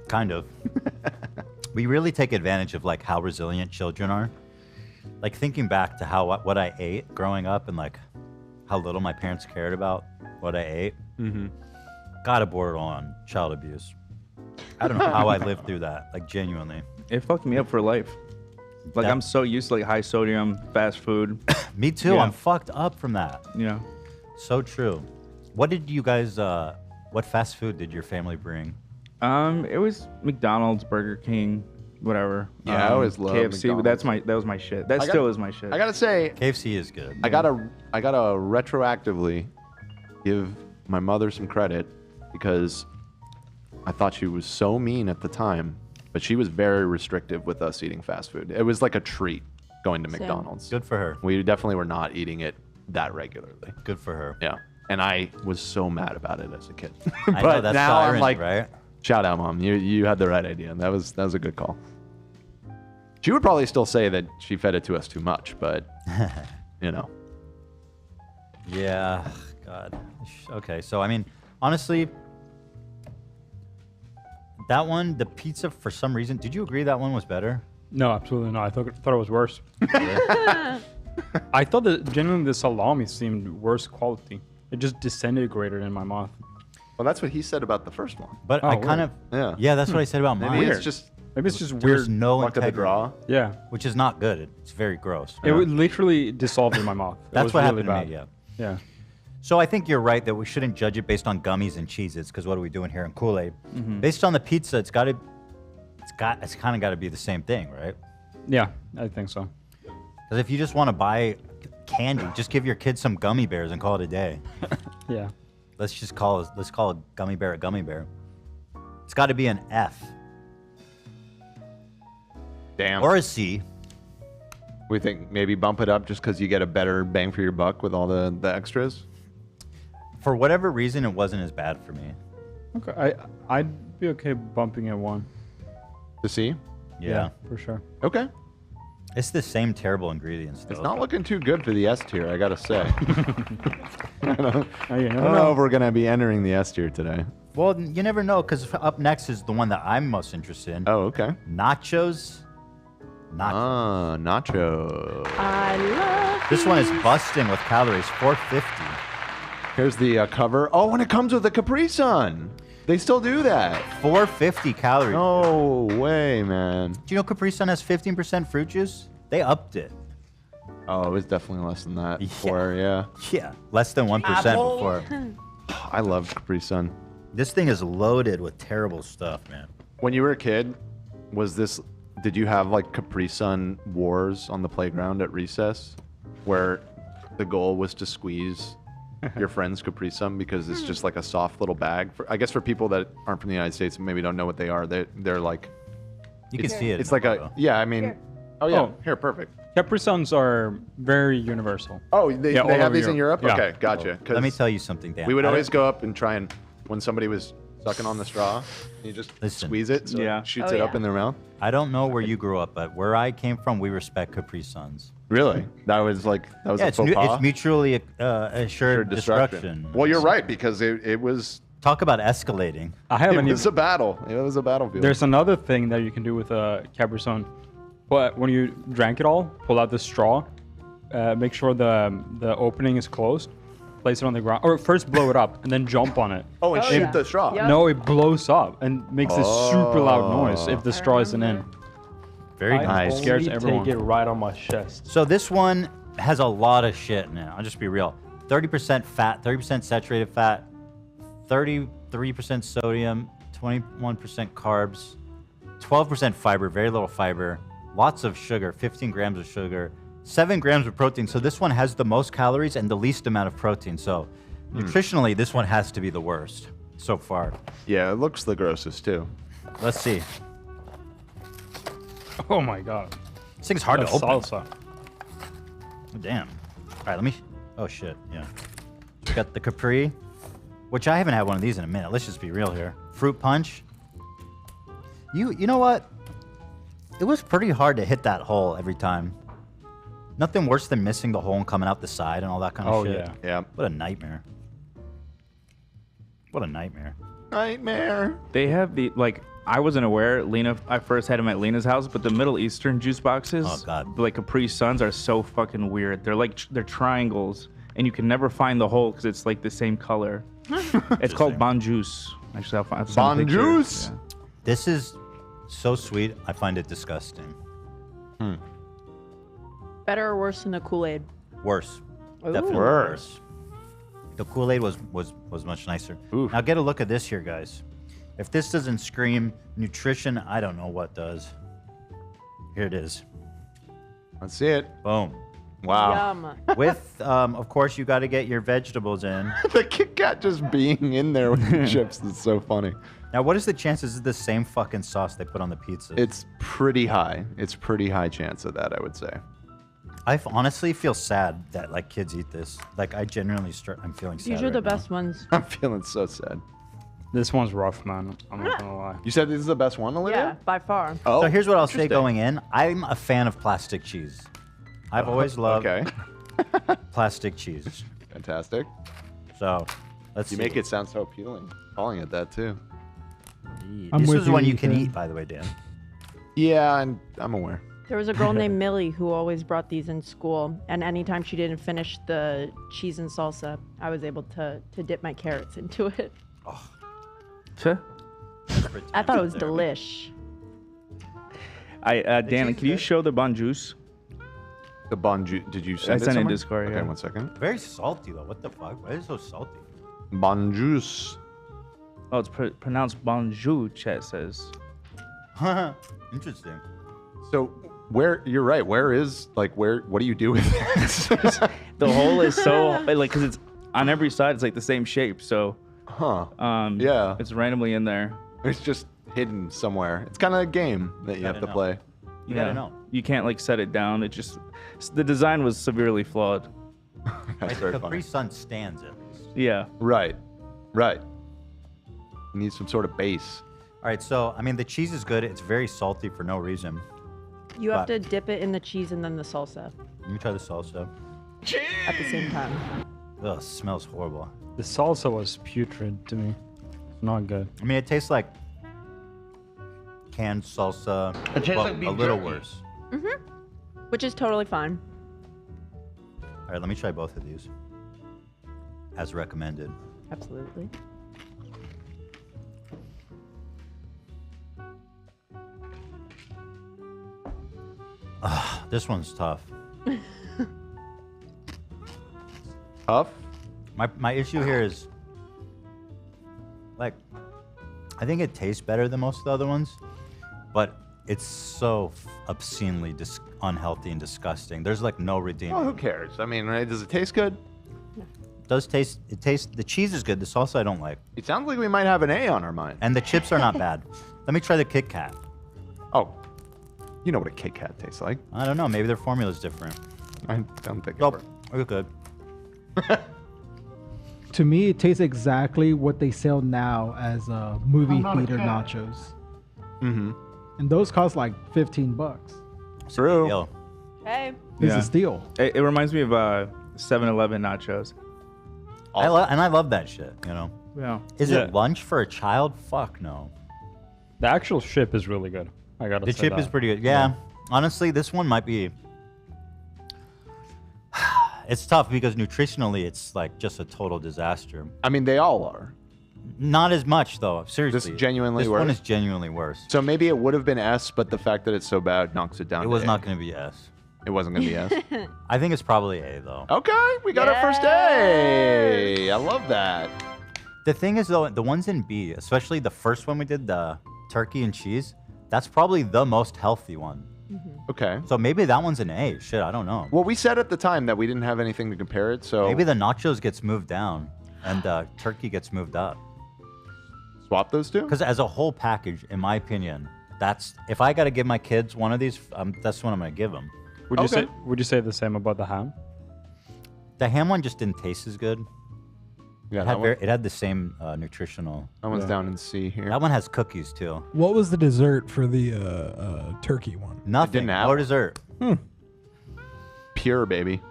Speaker 1: Kind of. We really take advantage of like how resilient children are. Like thinking back to what I ate growing up and like how little my parents cared about what I ate.
Speaker 4: Mm-hmm.
Speaker 1: Got a borderline child abuse. I don't know how I lived through that. Like genuinely.
Speaker 2: It fucked me up for life. Like I'm so used to like high sodium fast food.
Speaker 1: Me too.
Speaker 2: Yeah.
Speaker 1: I'm fucked up from that.
Speaker 2: Yeah.
Speaker 1: So true. What did you guys? What fast food did your family bring?
Speaker 2: It was McDonald's, Burger King, whatever.
Speaker 4: Yeah, I always loved
Speaker 2: KFC. But that was my shit. That still is my shit.
Speaker 4: I gotta say,
Speaker 1: KFC is good.
Speaker 4: I gotta retroactively give my mother some credit because I thought she was so mean at the time, but she was very restrictive with us eating fast food. It was like a treat going to
Speaker 3: Same.
Speaker 4: McDonald's.
Speaker 1: Good for her.
Speaker 4: We definitely were not eating it that regularly.
Speaker 1: Good for her.
Speaker 4: Yeah. And I was so mad about it as a kid.
Speaker 1: I know, that's
Speaker 4: now I'm
Speaker 1: irony,
Speaker 4: like,
Speaker 1: right?
Speaker 4: Shout out, Mom. You had the right idea. That was a good call. She would probably still say that she fed it to us too much, but you know.
Speaker 1: Yeah. God. Okay. So I mean, honestly, that one, the pizza, for some reason, did you agree that one was better?
Speaker 9: No, absolutely not. I thought it was worse. I thought that genuinely the salami seemed worse quality. It just disintegrated in my mouth.
Speaker 4: Well, that's what he said about the first one.
Speaker 1: But I kind of, yeah, that's what I said about mine.
Speaker 4: Maybe it's just
Speaker 1: There's
Speaker 9: weird.
Speaker 1: no
Speaker 4: luck of the
Speaker 1: integrity.
Speaker 4: draw.
Speaker 9: Yeah.
Speaker 1: Which is not good. It's very gross.
Speaker 9: It would literally dissolve in my mouth. It
Speaker 1: That's
Speaker 9: was
Speaker 1: what
Speaker 9: really
Speaker 1: happened to
Speaker 9: bad.
Speaker 1: me, yeah.
Speaker 9: Yeah.
Speaker 1: So I think you're right that we shouldn't judge it based on gummies and cheeses, because what are we doing here in Kool-Aid?
Speaker 9: Mhm.
Speaker 1: Based on the pizza, it's kind of got to be the same thing, right?
Speaker 9: Yeah, I think so.
Speaker 1: Because if you just want to buy candy, just give your kids some gummy bears and call it a day.
Speaker 9: Yeah.
Speaker 1: Let's call a gummy bear a gummy bear. It's got to be an F.
Speaker 4: Damn.
Speaker 1: Or a C.
Speaker 4: We think maybe bump it up just because you get a better bang for your buck with all the extras.
Speaker 1: For whatever reason, it wasn't as bad for me.
Speaker 9: Okay, I'd be okay bumping it one.
Speaker 4: To C?
Speaker 1: Yeah.
Speaker 9: For sure.
Speaker 4: Okay.
Speaker 1: It's the same terrible ingredients, though.
Speaker 4: It's not looking too good for the S tier, I gotta say. I don't
Speaker 1: you never
Speaker 4: know
Speaker 1: know.
Speaker 4: if we're gonna be entering the S tier today.
Speaker 1: Well, you never know, because up next is the one that I'm most interested in.
Speaker 4: Oh, okay.
Speaker 1: Nachos.
Speaker 4: Ah, nacho.
Speaker 3: I love
Speaker 1: This one is busting with calories, 450.
Speaker 4: Here's the cover. Oh, and it comes with a Capri Sun. They still do that.
Speaker 1: 450 calories.
Speaker 4: No way, man.
Speaker 1: Do you know Capri Sun has 15% fruit juice? They upped it.
Speaker 4: Oh, it was definitely less than that before, yeah.
Speaker 1: Yeah, less than 1% before.
Speaker 4: I love Capri Sun.
Speaker 1: This thing is loaded with terrible stuff, man.
Speaker 4: When you were a kid, did you have like Capri Sun wars on the playground at recess where the goal was to squeeze your friend's Capri Sun because it's just like a soft little bag? I guess for people that aren't from the United States and maybe don't know what they are, they're like...
Speaker 1: You can see it.
Speaker 4: It's like yeah, I mean... Oh, yeah. Here, perfect.
Speaker 9: Capri Suns are very universal.
Speaker 4: Oh, they
Speaker 9: all
Speaker 4: have
Speaker 9: over
Speaker 4: these in Europe?
Speaker 9: Yeah.
Speaker 4: Okay, gotcha.
Speaker 1: Let me tell you something, Dan.
Speaker 4: We would
Speaker 1: I
Speaker 4: always
Speaker 1: don't-
Speaker 4: go up and try and, when somebody was sucking on the straw, you just squeeze it so it shoots it up in their mouth.
Speaker 1: I don't know where you grew up, but where I came from, we respect Capri Suns.
Speaker 4: Really? That was a
Speaker 1: it's,
Speaker 4: faux pas?
Speaker 1: it's mutually assured destruction.
Speaker 4: Well, you're right, because it was...
Speaker 1: Talk about escalating.
Speaker 4: It was a battle. It was a battlefield.
Speaker 9: There's another thing that you can do with a Capri Sun. But when you drank it all, pull out the straw, make sure the opening is closed, place it on the ground, or first blow it up and then jump on it.
Speaker 4: Oh, and shoot the straw. Yep.
Speaker 9: No, it blows up and makes a super loud noise if the straw isn't in.
Speaker 1: Very nice.
Speaker 9: Scares everyone.
Speaker 10: Take it right on my chest.
Speaker 1: So this one has a lot of shit in it. I'll just be real. 30% fat, 30% saturated fat, 33% sodium, 21% carbs, 12% fiber, very little fiber, lots of sugar, 15 grams of sugar, 7 grams of protein. So this one has the most calories and the least amount of protein. So nutritionally, this one has to be the worst so far.
Speaker 4: Yeah, it looks the grossest too.
Speaker 1: Let's see.
Speaker 9: Oh my god.
Speaker 1: This thing's hard
Speaker 9: That's
Speaker 1: to open.
Speaker 9: salsa.
Speaker 1: Damn. right, let me. Oh shit, yeah. Got the Capri, which I haven't had one of these in a minute. Let's just be real here. Fruit punch. You know what? It was pretty hard to hit that hole every time. Nothing worse than missing the hole and coming out the side and all that kind of shit.
Speaker 4: Yeah. Yeah.
Speaker 1: What a nightmare. What a nightmare.
Speaker 4: Nightmare.
Speaker 2: They have the like. I wasn't aware. I first had them at Lena's house, but the Middle Eastern juice boxes,
Speaker 1: Oh, God.
Speaker 2: like Capri Suns, are so fucking weird. They're triangles, and you can never find the hole because it's like the same color. It's called Bon Juice. Actually, I'll find some pictures.
Speaker 4: Juice.
Speaker 2: Yeah.
Speaker 1: This is so sweet. I find it disgusting.
Speaker 3: Better or worse than the Kool-Aid?
Speaker 1: Worse.
Speaker 3: Ooh.
Speaker 1: Definitely worse. The Kool-Aid was much nicer. Now get a look at this here, guys. If this doesn't scream nutrition, I don't know what does. Here it is.
Speaker 4: Let's see it.
Speaker 1: Boom.
Speaker 4: Wow.
Speaker 3: Yum.
Speaker 1: With, of course, you got to get your vegetables in.
Speaker 4: The Kit Kat just being in there with the chips is so funny.
Speaker 1: Now, what is the chances it's the same fucking sauce they put on the pizza?
Speaker 4: It's pretty high. It's pretty high chance of that, I would say.
Speaker 1: I honestly feel sad that like kids eat this. Like I genuinely I'm feeling sad.
Speaker 3: These are
Speaker 1: right
Speaker 3: the
Speaker 1: now.
Speaker 3: best ones.
Speaker 4: I'm feeling so sad.
Speaker 9: This one's rough, man. I'm not gonna lie.
Speaker 4: You said this is the best one, Olivia?
Speaker 3: Yeah, by far.
Speaker 4: Oh,
Speaker 1: So here's what I'll say
Speaker 4: interesting.
Speaker 1: going in. I'm a fan of plastic cheese. I've always loved plastic cheese.
Speaker 4: Fantastic.
Speaker 1: So let's
Speaker 4: You
Speaker 1: see.
Speaker 4: make it sound so appealing. Calling it that too.
Speaker 15: I'm
Speaker 1: This
Speaker 15: with
Speaker 1: is one
Speaker 15: you,
Speaker 1: you can
Speaker 15: Ethan.
Speaker 1: eat, by the way, Dan.
Speaker 4: Yeah, and I'm aware.
Speaker 3: There was a girl named Millie who always brought these in school, and anytime she didn't finish the cheese and salsa, I was able to dip my carrots into it. I thought it was delish.
Speaker 2: Dan, can you show the Bon Juice?
Speaker 4: The Bon Juice. Did you send
Speaker 2: I
Speaker 4: it
Speaker 2: sent it in
Speaker 4: somewhere?
Speaker 2: Discord.
Speaker 4: Okay,
Speaker 2: Yeah.
Speaker 4: 1 second.
Speaker 1: Very salty though. What the fuck? Why is it so salty?
Speaker 4: Bon Juice.
Speaker 2: Oh, it's pronounced Bon Juice. Chat says.
Speaker 1: Interesting.
Speaker 4: So you're right. What do you do with this?
Speaker 2: The hole is so like because it's on every side. It's like the same shape. So.
Speaker 4: Yeah.
Speaker 2: It's randomly in there.
Speaker 4: It's just hidden somewhere. It's kind of a game that you have to play.
Speaker 1: You gotta know.
Speaker 2: You can't like set it down. It just the design was severely flawed.
Speaker 1: Like the Capri Sun stands at least.
Speaker 2: Yeah.
Speaker 4: Right. Right. You need some sort of base.
Speaker 1: All right, so I mean the cheese is good. It's very salty for no reason.
Speaker 3: You have to dip it in the cheese and then the salsa
Speaker 1: Let me try the salsa.
Speaker 3: at the same time.
Speaker 1: Ugh, smells horrible.
Speaker 9: The salsa was putrid to me. It's not good.
Speaker 1: I mean, it tastes like canned salsa,
Speaker 19: It tastes
Speaker 1: but
Speaker 19: like beef
Speaker 1: a little
Speaker 19: jerky.
Speaker 1: worse.
Speaker 3: Which is totally fine.
Speaker 1: All right, let me try both of these, as recommended.
Speaker 3: Absolutely.
Speaker 1: This one's tough.
Speaker 4: Tough?
Speaker 1: My issue here is, like, I think it tastes better than most of the other ones, but it's so obscenely unhealthy and disgusting. There's like no redeeming.
Speaker 4: Oh, who cares? I mean, does it taste good?
Speaker 1: The cheese is good. The salsa I don't like.
Speaker 4: It sounds like we might have an A on our mind.
Speaker 1: And the chips are not bad. Let me try the Kit Kat.
Speaker 4: Oh, you know what a Kit Kat tastes like.
Speaker 1: I don't know. Maybe their formula's different.
Speaker 4: I don't think
Speaker 1: Oh, we're good.
Speaker 15: To me, it tastes exactly what they sell now as movie
Speaker 19: I'm not a
Speaker 15: theater
Speaker 19: cat.
Speaker 15: nachos.
Speaker 4: Mm-hmm.
Speaker 15: And those cost like $15.
Speaker 4: True.
Speaker 1: Yo,
Speaker 3: Hey.
Speaker 15: It's a steal.
Speaker 2: It reminds me of 7-Eleven nachos.
Speaker 1: I love that shit. You know.
Speaker 2: Yeah.
Speaker 1: Is it lunch for a child? Fuck no.
Speaker 9: The actual chip is really good. I gotta
Speaker 1: The
Speaker 9: say
Speaker 1: chip
Speaker 9: that.
Speaker 1: is pretty good. Yeah. Honestly, this one might be. It's tough because nutritionally, it's like just a total disaster.
Speaker 4: I mean, they all are.
Speaker 1: Not as much though. Seriously,
Speaker 4: This genuinely
Speaker 1: this
Speaker 4: worse?
Speaker 1: one is genuinely worse.
Speaker 4: So maybe it would have been S, but the fact that it's so bad knocks it down.
Speaker 1: It
Speaker 4: to
Speaker 1: was
Speaker 4: A.
Speaker 1: not going to be S.
Speaker 4: It wasn't going to be S.
Speaker 1: I think it's probably A though.
Speaker 4: Okay, we got our first A. I love that.
Speaker 1: The thing is though, the ones in B, especially the first one we did, the turkey and cheese, that's probably the most healthy one.
Speaker 4: Okay.
Speaker 1: So maybe that one's an A. Shit, I don't know.
Speaker 4: Well, we said at the time that we didn't have anything to compare it, so
Speaker 1: Maybe the nachos gets moved down and the turkey gets moved up.
Speaker 4: swap those two.
Speaker 1: Because as a whole package, in my opinion, that's if I got to give my kids one of these, that's what I'm gonna give them.
Speaker 9: Would you say the same about the ham?
Speaker 1: The ham one just didn't taste as good.
Speaker 4: Yeah,
Speaker 1: it had the same nutritional.
Speaker 4: That one's down in C here.
Speaker 1: That one has cookies too.
Speaker 7: What was the dessert for the turkey one?
Speaker 1: Nothing. No dessert.
Speaker 4: Pure, baby.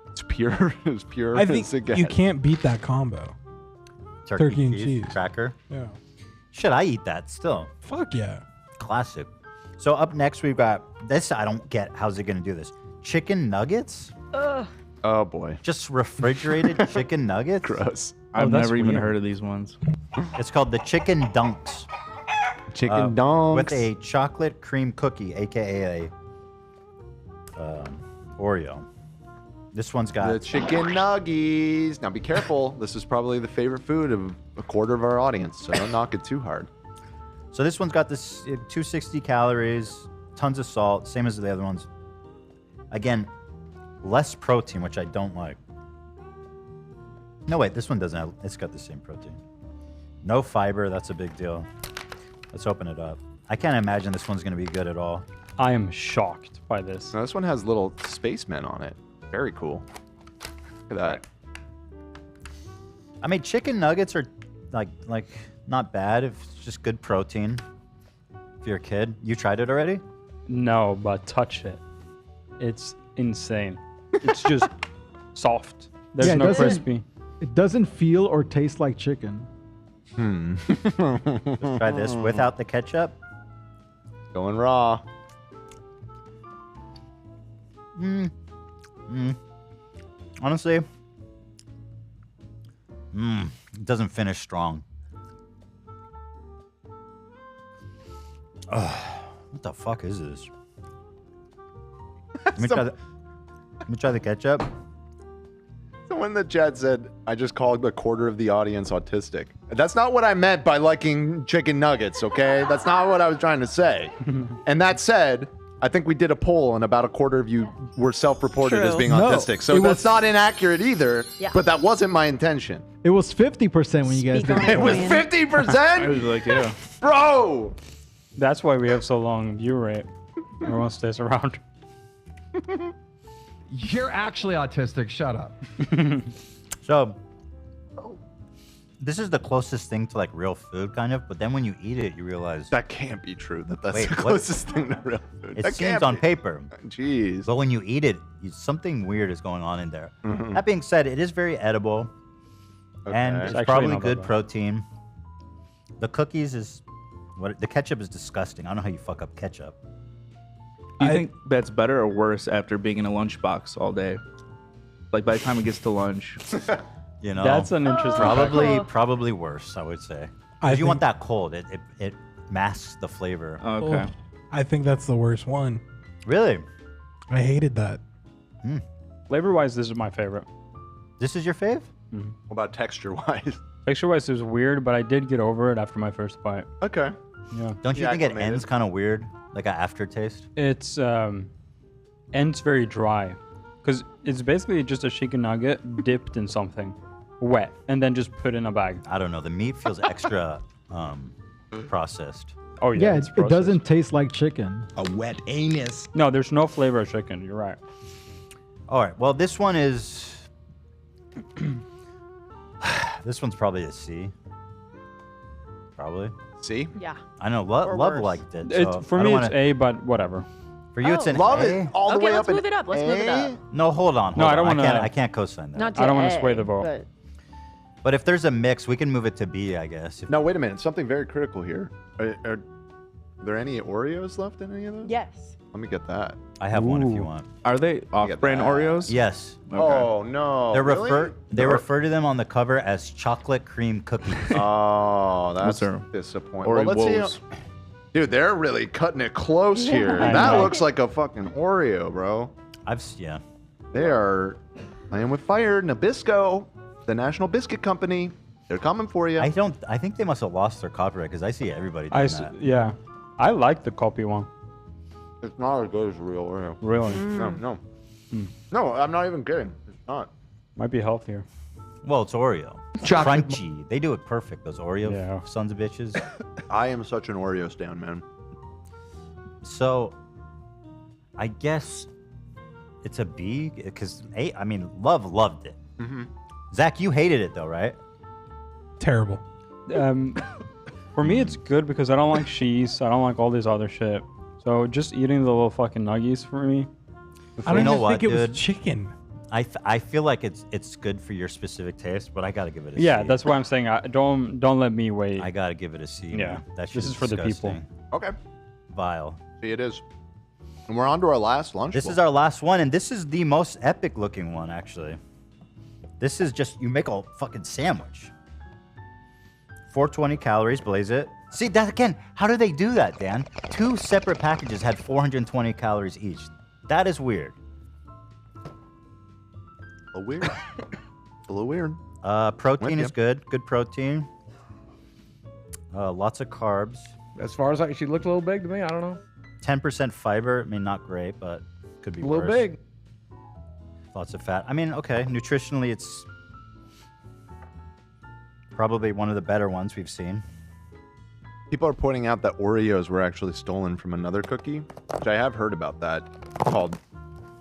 Speaker 4: It's pure. It's pure.
Speaker 7: I think you can't beat that combo. Turkey and cheese.
Speaker 1: Cracker.
Speaker 7: Yeah.
Speaker 1: Should I eat that still?
Speaker 7: Fuck yeah.
Speaker 1: Classic. So up next we've got this. I don't get. How's it gonna do this? Chicken nuggets.
Speaker 3: Ugh.
Speaker 4: Oh boy.
Speaker 1: Just refrigerated chicken nuggets.
Speaker 4: Gross.
Speaker 2: I've never even heard of these ones.
Speaker 1: It's called the chicken dunks.
Speaker 4: Chicken dunks
Speaker 1: with a chocolate cream cookie, aka Oreo. This one's got
Speaker 4: the chicken nuggies. Now be careful. This is probably the favorite food of a quarter of our audience, so don't knock it too hard.
Speaker 1: So this one's got this 260 calories, tons of salt, same as the other ones. Again, less protein, which I don't like. No, wait, this one doesn't have, it's got the same protein. No fiber, that's a big deal. Let's open it up. I can't imagine this one's going to be good at all.
Speaker 9: I am shocked by this.
Speaker 4: Now, this one has little spacemen on it. Very cool. Look at that.
Speaker 1: I mean, chicken nuggets are like not bad if it's just good protein. If you're a kid, you tried it already?
Speaker 9: No, but touch it. It's insane. It's just soft. There's no crispy.
Speaker 15: It doesn't feel or taste like chicken.
Speaker 1: Let's try this without the ketchup.
Speaker 4: Going raw.
Speaker 1: Honestly, it doesn't finish strong. What the fuck is this? Let me try the ketchup.
Speaker 4: Someone in the chat said, I just called a quarter of the audience autistic. That's not what I meant by liking chicken nuggets, okay? That's not what I was trying to say. And that said, I think we did a poll and about a quarter of you were self-reported as being autistic. So that's not inaccurate either, but that wasn't my intention.
Speaker 15: It was 50% when you guys did it.
Speaker 4: It was 50%?
Speaker 2: I was like, yeah.
Speaker 4: Bro!
Speaker 9: That's why we have so long view rate. Everyone stays around.
Speaker 10: You're actually autistic. Shut up.
Speaker 1: So, this is the closest thing to like real food, kind of. But then when you eat it, you realize
Speaker 4: that can't be true. That's
Speaker 1: wait,
Speaker 4: the closest thing to real food.
Speaker 1: It
Speaker 4: That
Speaker 1: seems
Speaker 4: can't
Speaker 1: on
Speaker 4: be.
Speaker 1: paper.
Speaker 4: Jeez.
Speaker 1: But when you eat it, something weird is going on in there.
Speaker 4: Mhm.
Speaker 1: That being said, it is very edible, and
Speaker 4: Okay.
Speaker 1: it's
Speaker 9: Actually
Speaker 1: probably
Speaker 9: not that
Speaker 1: good
Speaker 9: bad.
Speaker 1: protein. The cookies is the ketchup is disgusting. I don't know how you fuck up ketchup.
Speaker 2: Do you think that's better or worse after being in a lunchbox all day? Like by the time it gets to lunch.
Speaker 1: You know,
Speaker 9: That's an interesting
Speaker 1: probably worse. I would say.
Speaker 7: I
Speaker 1: If you want
Speaker 7: think-
Speaker 1: that cold, it masks the flavor.
Speaker 2: Okay.
Speaker 7: Oh, I think that's the worst one.
Speaker 1: Really?
Speaker 7: I hated that.
Speaker 9: Flavor-wise, this is my favorite.
Speaker 1: This is your fave?
Speaker 4: What about texture-wise?
Speaker 9: Texture-wise, it was weird, but I did get over it after my first bite.
Speaker 4: Okay.
Speaker 9: Yeah.
Speaker 1: Don't you
Speaker 4: Yeah,
Speaker 1: think it
Speaker 4: acclimated.
Speaker 1: ends kind of weird, like an aftertaste?
Speaker 9: It's ends very dry, because it's basically just a chicken nugget dipped in something wet and then just put in a bag.
Speaker 1: I don't know. The meat feels extra processed.
Speaker 9: Oh
Speaker 15: Yeah,
Speaker 9: it's
Speaker 15: it
Speaker 9: processed.
Speaker 15: doesn't taste like chicken.
Speaker 18: A wet anus.
Speaker 9: No, there's no flavor of chicken. You're right.
Speaker 1: All right. Well, this one is. This one's probably a C. Probably.
Speaker 4: C?
Speaker 3: Yeah.
Speaker 1: I know.
Speaker 3: Or
Speaker 1: Love
Speaker 3: worse.
Speaker 1: liked it.
Speaker 9: It's
Speaker 1: so
Speaker 9: for
Speaker 1: I
Speaker 9: me,
Speaker 1: don't
Speaker 9: it's
Speaker 1: wanna-
Speaker 9: A, but whatever.
Speaker 1: For you, it's an
Speaker 4: Love
Speaker 1: A.
Speaker 4: it all the
Speaker 3: Okay,
Speaker 4: way
Speaker 3: let's
Speaker 4: up.
Speaker 3: move it up. Let's move it up.
Speaker 1: No, hold on.
Speaker 9: No, I don't
Speaker 1: hold on.
Speaker 9: wanna-
Speaker 1: I can't co-sign that.
Speaker 3: Not to
Speaker 9: I don't want
Speaker 3: A,
Speaker 9: to sway the vote.
Speaker 3: but
Speaker 1: But if there's a mix, we can move it to B, I guess.
Speaker 4: No, wait a minute. Something very critical here. Are there any Oreos left in any of those?
Speaker 3: yes.
Speaker 4: Let me get that.
Speaker 1: I have one if you
Speaker 2: Ooh.
Speaker 1: want.
Speaker 2: Are they off-brand
Speaker 4: that.
Speaker 2: Oreos?
Speaker 1: Yes.
Speaker 2: Okay.
Speaker 4: Oh no.
Speaker 1: They
Speaker 4: really?
Speaker 1: refer to them on the cover as chocolate cream cookies.
Speaker 4: Oh, that's
Speaker 2: What's their
Speaker 4: disappointing.
Speaker 2: Oreo
Speaker 4: Well, let's
Speaker 2: woes?
Speaker 4: see. Dude, they're really cutting it close here.
Speaker 9: I
Speaker 4: That
Speaker 9: know.
Speaker 4: looks like a fucking Oreo, bro.
Speaker 1: Yeah.
Speaker 4: They are playing with fire. Nabisco, the National Biscuit Company. They're coming for you.
Speaker 1: I think they must have lost their copyright because I see everybody doing that.
Speaker 9: Yeah, I like the copy one.
Speaker 4: It's not as good as real Oreo.
Speaker 9: Really?
Speaker 4: No. No, I'm not even kidding. It's not.
Speaker 9: Might be healthier.
Speaker 1: Well, it's Oreo.
Speaker 10: Chocolate
Speaker 1: Crunchy. They do it perfect. Those Oreo
Speaker 9: Yeah.
Speaker 1: sons of bitches.
Speaker 4: I am such an Oreo stan, man.
Speaker 1: So, I guess It's a B because I mean, Love loved it.
Speaker 4: Mm-hmm.
Speaker 1: Zach, you hated it though, right?
Speaker 7: Terrible.
Speaker 9: For me, it's good because I don't like cheese. I don't like all this other shit. So just eating the little fucking nuggies for me.
Speaker 7: I don't
Speaker 1: know
Speaker 7: even
Speaker 1: what,
Speaker 7: think it was
Speaker 1: dude?
Speaker 7: chicken.
Speaker 1: I feel like it's good for your specific taste, but I gotta give it a C.
Speaker 9: Yeah, that's why I'm saying don't let me wait.
Speaker 1: I gotta give it a C.
Speaker 9: Yeah,
Speaker 1: man. That
Speaker 9: this
Speaker 1: shit
Speaker 9: is for the people.
Speaker 1: disgusting.
Speaker 4: Okay.
Speaker 1: Vile.
Speaker 4: See, it is. And we're on to our last lunch.
Speaker 1: This is our last one, and this is the most epic looking one, actually. This is just, you make a fucking sandwich. 420 calories, blaze it. See, that again, how do they do that, Dan? 2 separate packages had 420 calories each. That is weird.
Speaker 4: A little weird. A little weird.
Speaker 1: Protein
Speaker 4: With
Speaker 1: is
Speaker 4: ya.
Speaker 1: good. Good protein. Lots of carbs.
Speaker 10: As far as she looked a little big to me. I don't know.
Speaker 1: 10% fiber. I mean, not great, but could be
Speaker 10: A little
Speaker 1: worse.
Speaker 10: big.
Speaker 1: Lots of fat. I mean, okay. Nutritionally, it's probably one of the better ones we've seen.
Speaker 4: People are pointing out that Oreos were actually stolen from another cookie, which I have heard about that, called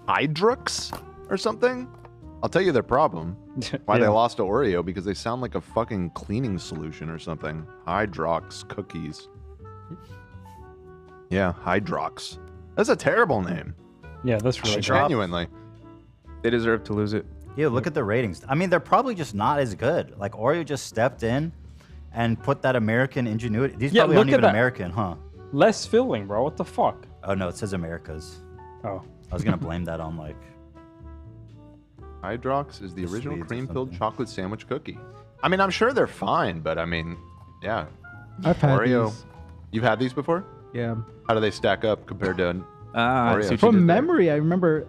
Speaker 4: Hydrux or something. I'll tell you their problem. Why they lost to Oreo, because they sound like a fucking cleaning solution or something. Hydrox cookies. Yeah, Hydrox. That's a terrible name.
Speaker 9: Yeah, that's really
Speaker 4: Genuinely.
Speaker 2: They deserve to lose it.
Speaker 1: Yeah, look at the ratings. I mean, they're probably just not as good. Like, Oreo just stepped in and put that American ingenuity. These
Speaker 9: Yeah,
Speaker 1: probably
Speaker 9: look
Speaker 1: aren't
Speaker 9: at
Speaker 1: even
Speaker 9: that.
Speaker 1: American, huh?
Speaker 9: Less filling, bro. What the fuck?
Speaker 1: Oh, no, it says America's.
Speaker 9: Oh.
Speaker 1: I was going to blame that on, like...
Speaker 4: Hydrox is the
Speaker 1: The
Speaker 4: original
Speaker 1: Swedes or
Speaker 4: cream-filled
Speaker 1: something.
Speaker 4: chocolate sandwich cookie. I mean, I'm sure they're fine, but I mean, yeah.
Speaker 15: I've had
Speaker 4: Oreo.
Speaker 15: these.
Speaker 4: You've had these before?
Speaker 15: Yeah.
Speaker 4: How do they stack up compared to
Speaker 2: I see
Speaker 4: Oreo?
Speaker 2: what you
Speaker 15: From
Speaker 2: did there.
Speaker 15: memory, I remember.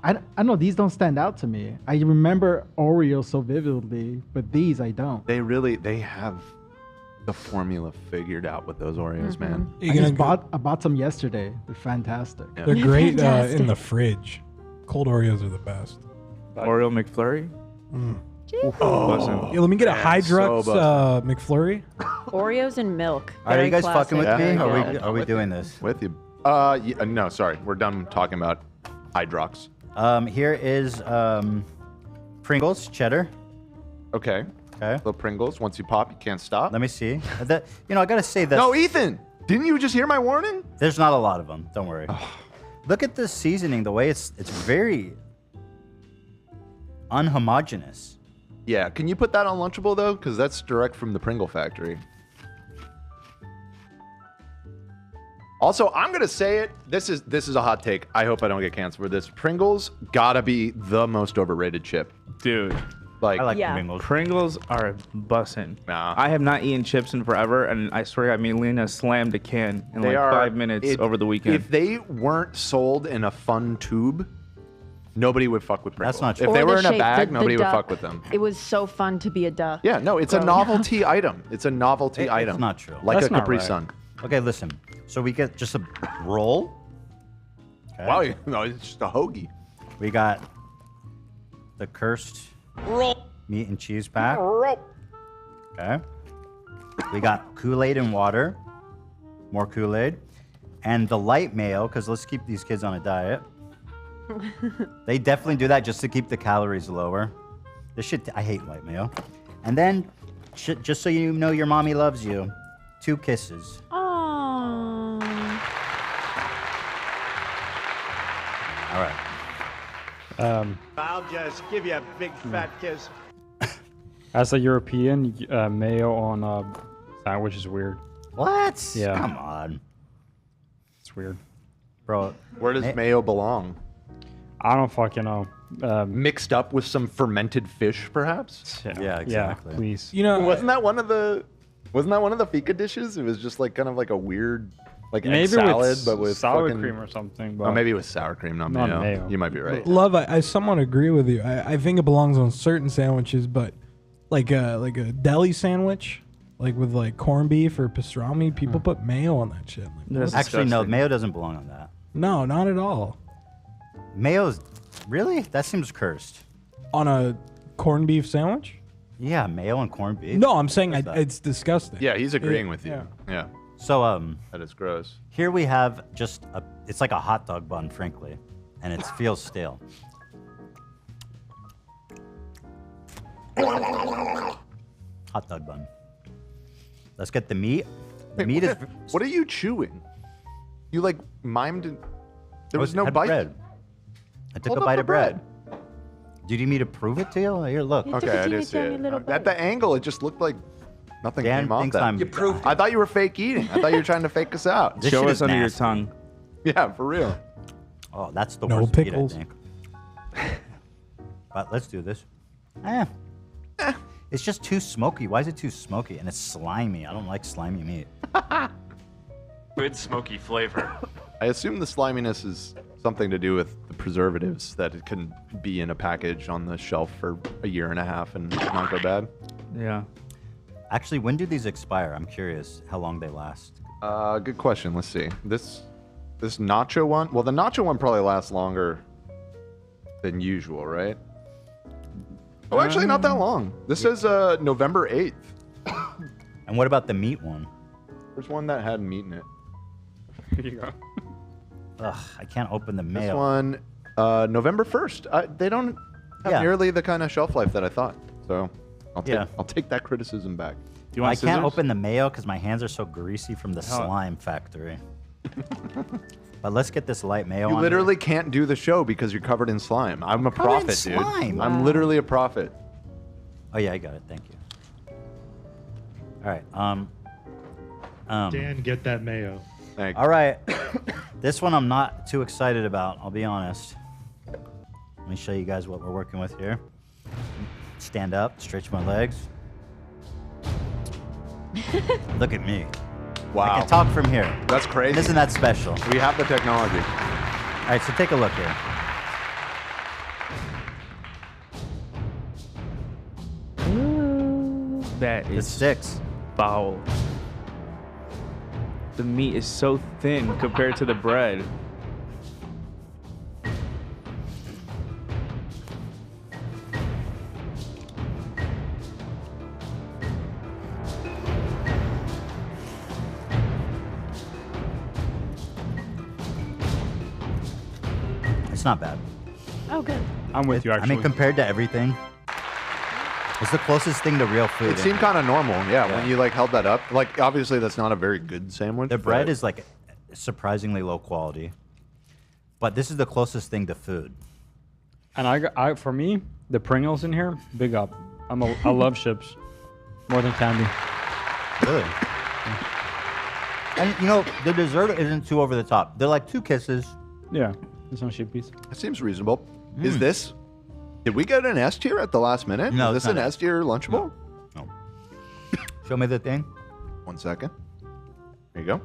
Speaker 15: I know these don't stand out to me. I remember Oreo so vividly, but these I don't.
Speaker 4: They have the formula figured out with those Oreos, man.
Speaker 15: I bought some yesterday. They're fantastic.
Speaker 7: They're great in the fridge. Cold Oreos are the best.
Speaker 2: Oreo McFlurry.
Speaker 7: Oh. Yeah, let me get a Hydrux McFlurry.
Speaker 3: Oreos and milk.
Speaker 1: Are you
Speaker 3: Very
Speaker 1: guys fucking with
Speaker 3: classic.
Speaker 1: me?
Speaker 3: Very
Speaker 1: Are we
Speaker 3: good.
Speaker 1: doing this?
Speaker 4: With you. No, sorry. We're done talking about Hydrox.
Speaker 1: Here is Pringles, cheddar.
Speaker 4: Okay.
Speaker 1: Okay.
Speaker 4: Little Pringles. Once you pop, you can't stop.
Speaker 1: Let me see. I gotta say that.
Speaker 4: No, Ethan! Didn't you just hear my warning?
Speaker 1: There's not a lot of them. Don't worry. Look at this seasoning. The way it's very unhomogeneous.
Speaker 4: Yeah. Can you put that on Lunchable though? Because that's direct from the Pringle factory. Also, I'm gonna say it. This is a hot take. I hope I don't get canceled for this. Pringles gotta be the most overrated chip,
Speaker 2: dude.
Speaker 4: Like,
Speaker 1: I like
Speaker 3: Yeah.
Speaker 1: Pringles.
Speaker 2: Pringles are bussin'.
Speaker 4: Nah.
Speaker 2: I have not eaten chips in forever, and I swear I mean Lena slammed a can in
Speaker 4: They
Speaker 2: like
Speaker 4: are
Speaker 2: 5 minutes over the weekend.
Speaker 4: If they weren't sold in a fun tube, nobody would fuck with Pringles.
Speaker 1: That's not true.
Speaker 4: If they
Speaker 3: Or
Speaker 4: were
Speaker 3: the
Speaker 4: in a
Speaker 3: shape,
Speaker 4: bag,
Speaker 3: the
Speaker 4: nobody would
Speaker 3: duck.
Speaker 4: fuck with them.
Speaker 3: It was so fun to be a duck.
Speaker 4: Yeah, no, it's a
Speaker 3: growing up.
Speaker 4: novelty item. It's a novelty item.
Speaker 1: It's not true.
Speaker 4: Like
Speaker 9: That's
Speaker 4: a
Speaker 9: not
Speaker 4: Capri
Speaker 9: right.
Speaker 4: Sun.
Speaker 1: Okay, listen. So we get just a roll. Okay.
Speaker 4: Wow, no, it's just a hoagie.
Speaker 1: We got the cursed meat and cheese pack. Okay. We got Kool-Aid and water. More Kool-Aid. And the light mayo, because let's keep these kids on a diet. They definitely do that just to keep the calories lower. This shit, I hate light mayo. And then, just so you know your mommy loves you, 2 kisses.
Speaker 3: Aww.
Speaker 1: All right.
Speaker 19: I'll just give you a big fat kiss.
Speaker 9: As a European, mayo on a sandwich is weird.
Speaker 1: What?
Speaker 9: Yeah.
Speaker 1: Come on.
Speaker 9: It's weird.
Speaker 1: Bro,
Speaker 4: Where does mayo belong?
Speaker 9: I don't fucking know.
Speaker 4: Mixed up with some fermented fish, perhaps?
Speaker 1: Yeah, exactly.
Speaker 9: Yeah, please.
Speaker 7: You know,
Speaker 4: Wasn't that one of the fika dishes? It was just like kind of like a weird like egg
Speaker 9: Maybe
Speaker 4: salad,
Speaker 9: with
Speaker 4: but with
Speaker 9: sour
Speaker 4: fucking...
Speaker 9: cream or something. But
Speaker 4: Oh, maybe with sour cream, not
Speaker 9: Not
Speaker 4: mayo.
Speaker 9: mayo.
Speaker 4: You might be right.
Speaker 7: Love, I somewhat agree with you. I think it belongs on certain sandwiches, but like a deli sandwich, like with like corned beef or pastrami, people put mayo on that shit. Like,
Speaker 2: That's
Speaker 7: what?
Speaker 1: Actually, no,
Speaker 2: disgusting.
Speaker 1: mayo doesn't belong on that.
Speaker 7: No, not at all.
Speaker 1: Mayo's really? That seems cursed.
Speaker 7: On a corned beef sandwich?
Speaker 1: Yeah, mayo and corned beef.
Speaker 7: No, I'm saying
Speaker 1: What's that?
Speaker 7: it's disgusting.
Speaker 4: Yeah, he's agreeing
Speaker 7: Yeah,
Speaker 4: with you.
Speaker 7: yeah.
Speaker 4: Yeah.
Speaker 1: So
Speaker 4: That is gross.
Speaker 1: here we have just it's like a hot dog bun, frankly. and it feels stale. Hot dog bun. Let's get the meat. The meat is.
Speaker 4: What are you chewing? You like mimed. There was no
Speaker 1: had
Speaker 4: bite.
Speaker 1: bread. I took
Speaker 4: Hold
Speaker 1: a
Speaker 4: up
Speaker 1: bite
Speaker 4: the
Speaker 1: of bread. Do you need me to prove it to you? Here, look.
Speaker 4: Okay, I did see it. At the angle, it just looked like nothing
Speaker 1: Dan
Speaker 4: came off
Speaker 1: thinks
Speaker 4: that.
Speaker 1: I'm- You proved
Speaker 4: I thought you were fake eating. I thought you were trying to fake us out.
Speaker 1: This
Speaker 2: Show
Speaker 1: shit
Speaker 2: us
Speaker 1: is
Speaker 2: under your
Speaker 1: nasty.
Speaker 2: tongue.
Speaker 4: Yeah, for real.
Speaker 1: Oh, that's the
Speaker 7: No
Speaker 1: worst
Speaker 7: pickles.
Speaker 1: meat, I think. But let's do this. It's just too smoky. Why is it too smoky? And it's slimy. I don't like slimy meat.
Speaker 12: Good smoky flavor.
Speaker 4: I assume the sliminess is something to do with the preservatives, that it can be in a package on the shelf for a year and a half and not go bad.
Speaker 2: Yeah.
Speaker 1: Actually, when do these expire? I'm curious how long they last.
Speaker 4: Good question. Let's see. This nacho one. Well, the nacho one probably lasts longer than usual, right? Oh, actually, not that long. This says November 8th.
Speaker 1: And what about the meat one?
Speaker 4: There's one that had meat in it.
Speaker 9: Here you go.
Speaker 1: Ugh, I can't open the mail.
Speaker 4: This one, November 1st. They don't have nearly the kind of shelf life that I thought. So I'll take that criticism back.
Speaker 2: Do you want
Speaker 1: I can't
Speaker 2: scissors?
Speaker 1: open the mayo because my hands are so greasy from the
Speaker 2: Oh.
Speaker 1: slime factory. But let's get this light mayo
Speaker 4: You
Speaker 1: on.
Speaker 4: literally can't do the show because you're covered in slime. I'm a
Speaker 1: Covered in
Speaker 4: prophet, dude.
Speaker 1: slime?
Speaker 4: I'm literally a prophet.
Speaker 1: Oh yeah, I got it. Thank you. All right.
Speaker 12: Dan, get that mayo.
Speaker 1: All right. This one I'm not too excited about. I'll be honest. Let me show you guys what we're working with here. Stand up, stretch my legs. Look at me.
Speaker 4: Wow.
Speaker 1: I can talk from here.
Speaker 4: That's crazy.
Speaker 1: Isn't that special?
Speaker 4: We have the technology.
Speaker 1: All right, so take a look here.
Speaker 2: That is
Speaker 1: sticks.
Speaker 2: Foul. The meat is so thin compared to the bread.
Speaker 1: It's not bad.
Speaker 3: Oh, good.
Speaker 9: I'm with you,
Speaker 1: I
Speaker 9: actually.
Speaker 1: mean, compared to everything, it's the closest thing to real food.
Speaker 4: It seemed kind of normal, yeah, when you like held that up. Like, obviously, that's not a very good sandwich.
Speaker 1: The bread
Speaker 4: but-
Speaker 1: is like surprisingly low quality, but this is the closest thing to food.
Speaker 9: And I for me, the Pringles in here, big up. I love chips more than candy.
Speaker 1: Really? And you know, the dessert isn't too over the top. They're like 2 kisses.
Speaker 9: Yeah, it's on chippies.
Speaker 4: That seems reasonable. Is this? Did we get an S tier at the last minute?
Speaker 1: No,
Speaker 4: is
Speaker 1: it's
Speaker 4: this an
Speaker 1: not
Speaker 4: S tier Lunchable?
Speaker 1: No. Show me the thing.
Speaker 4: 1 second. There you go.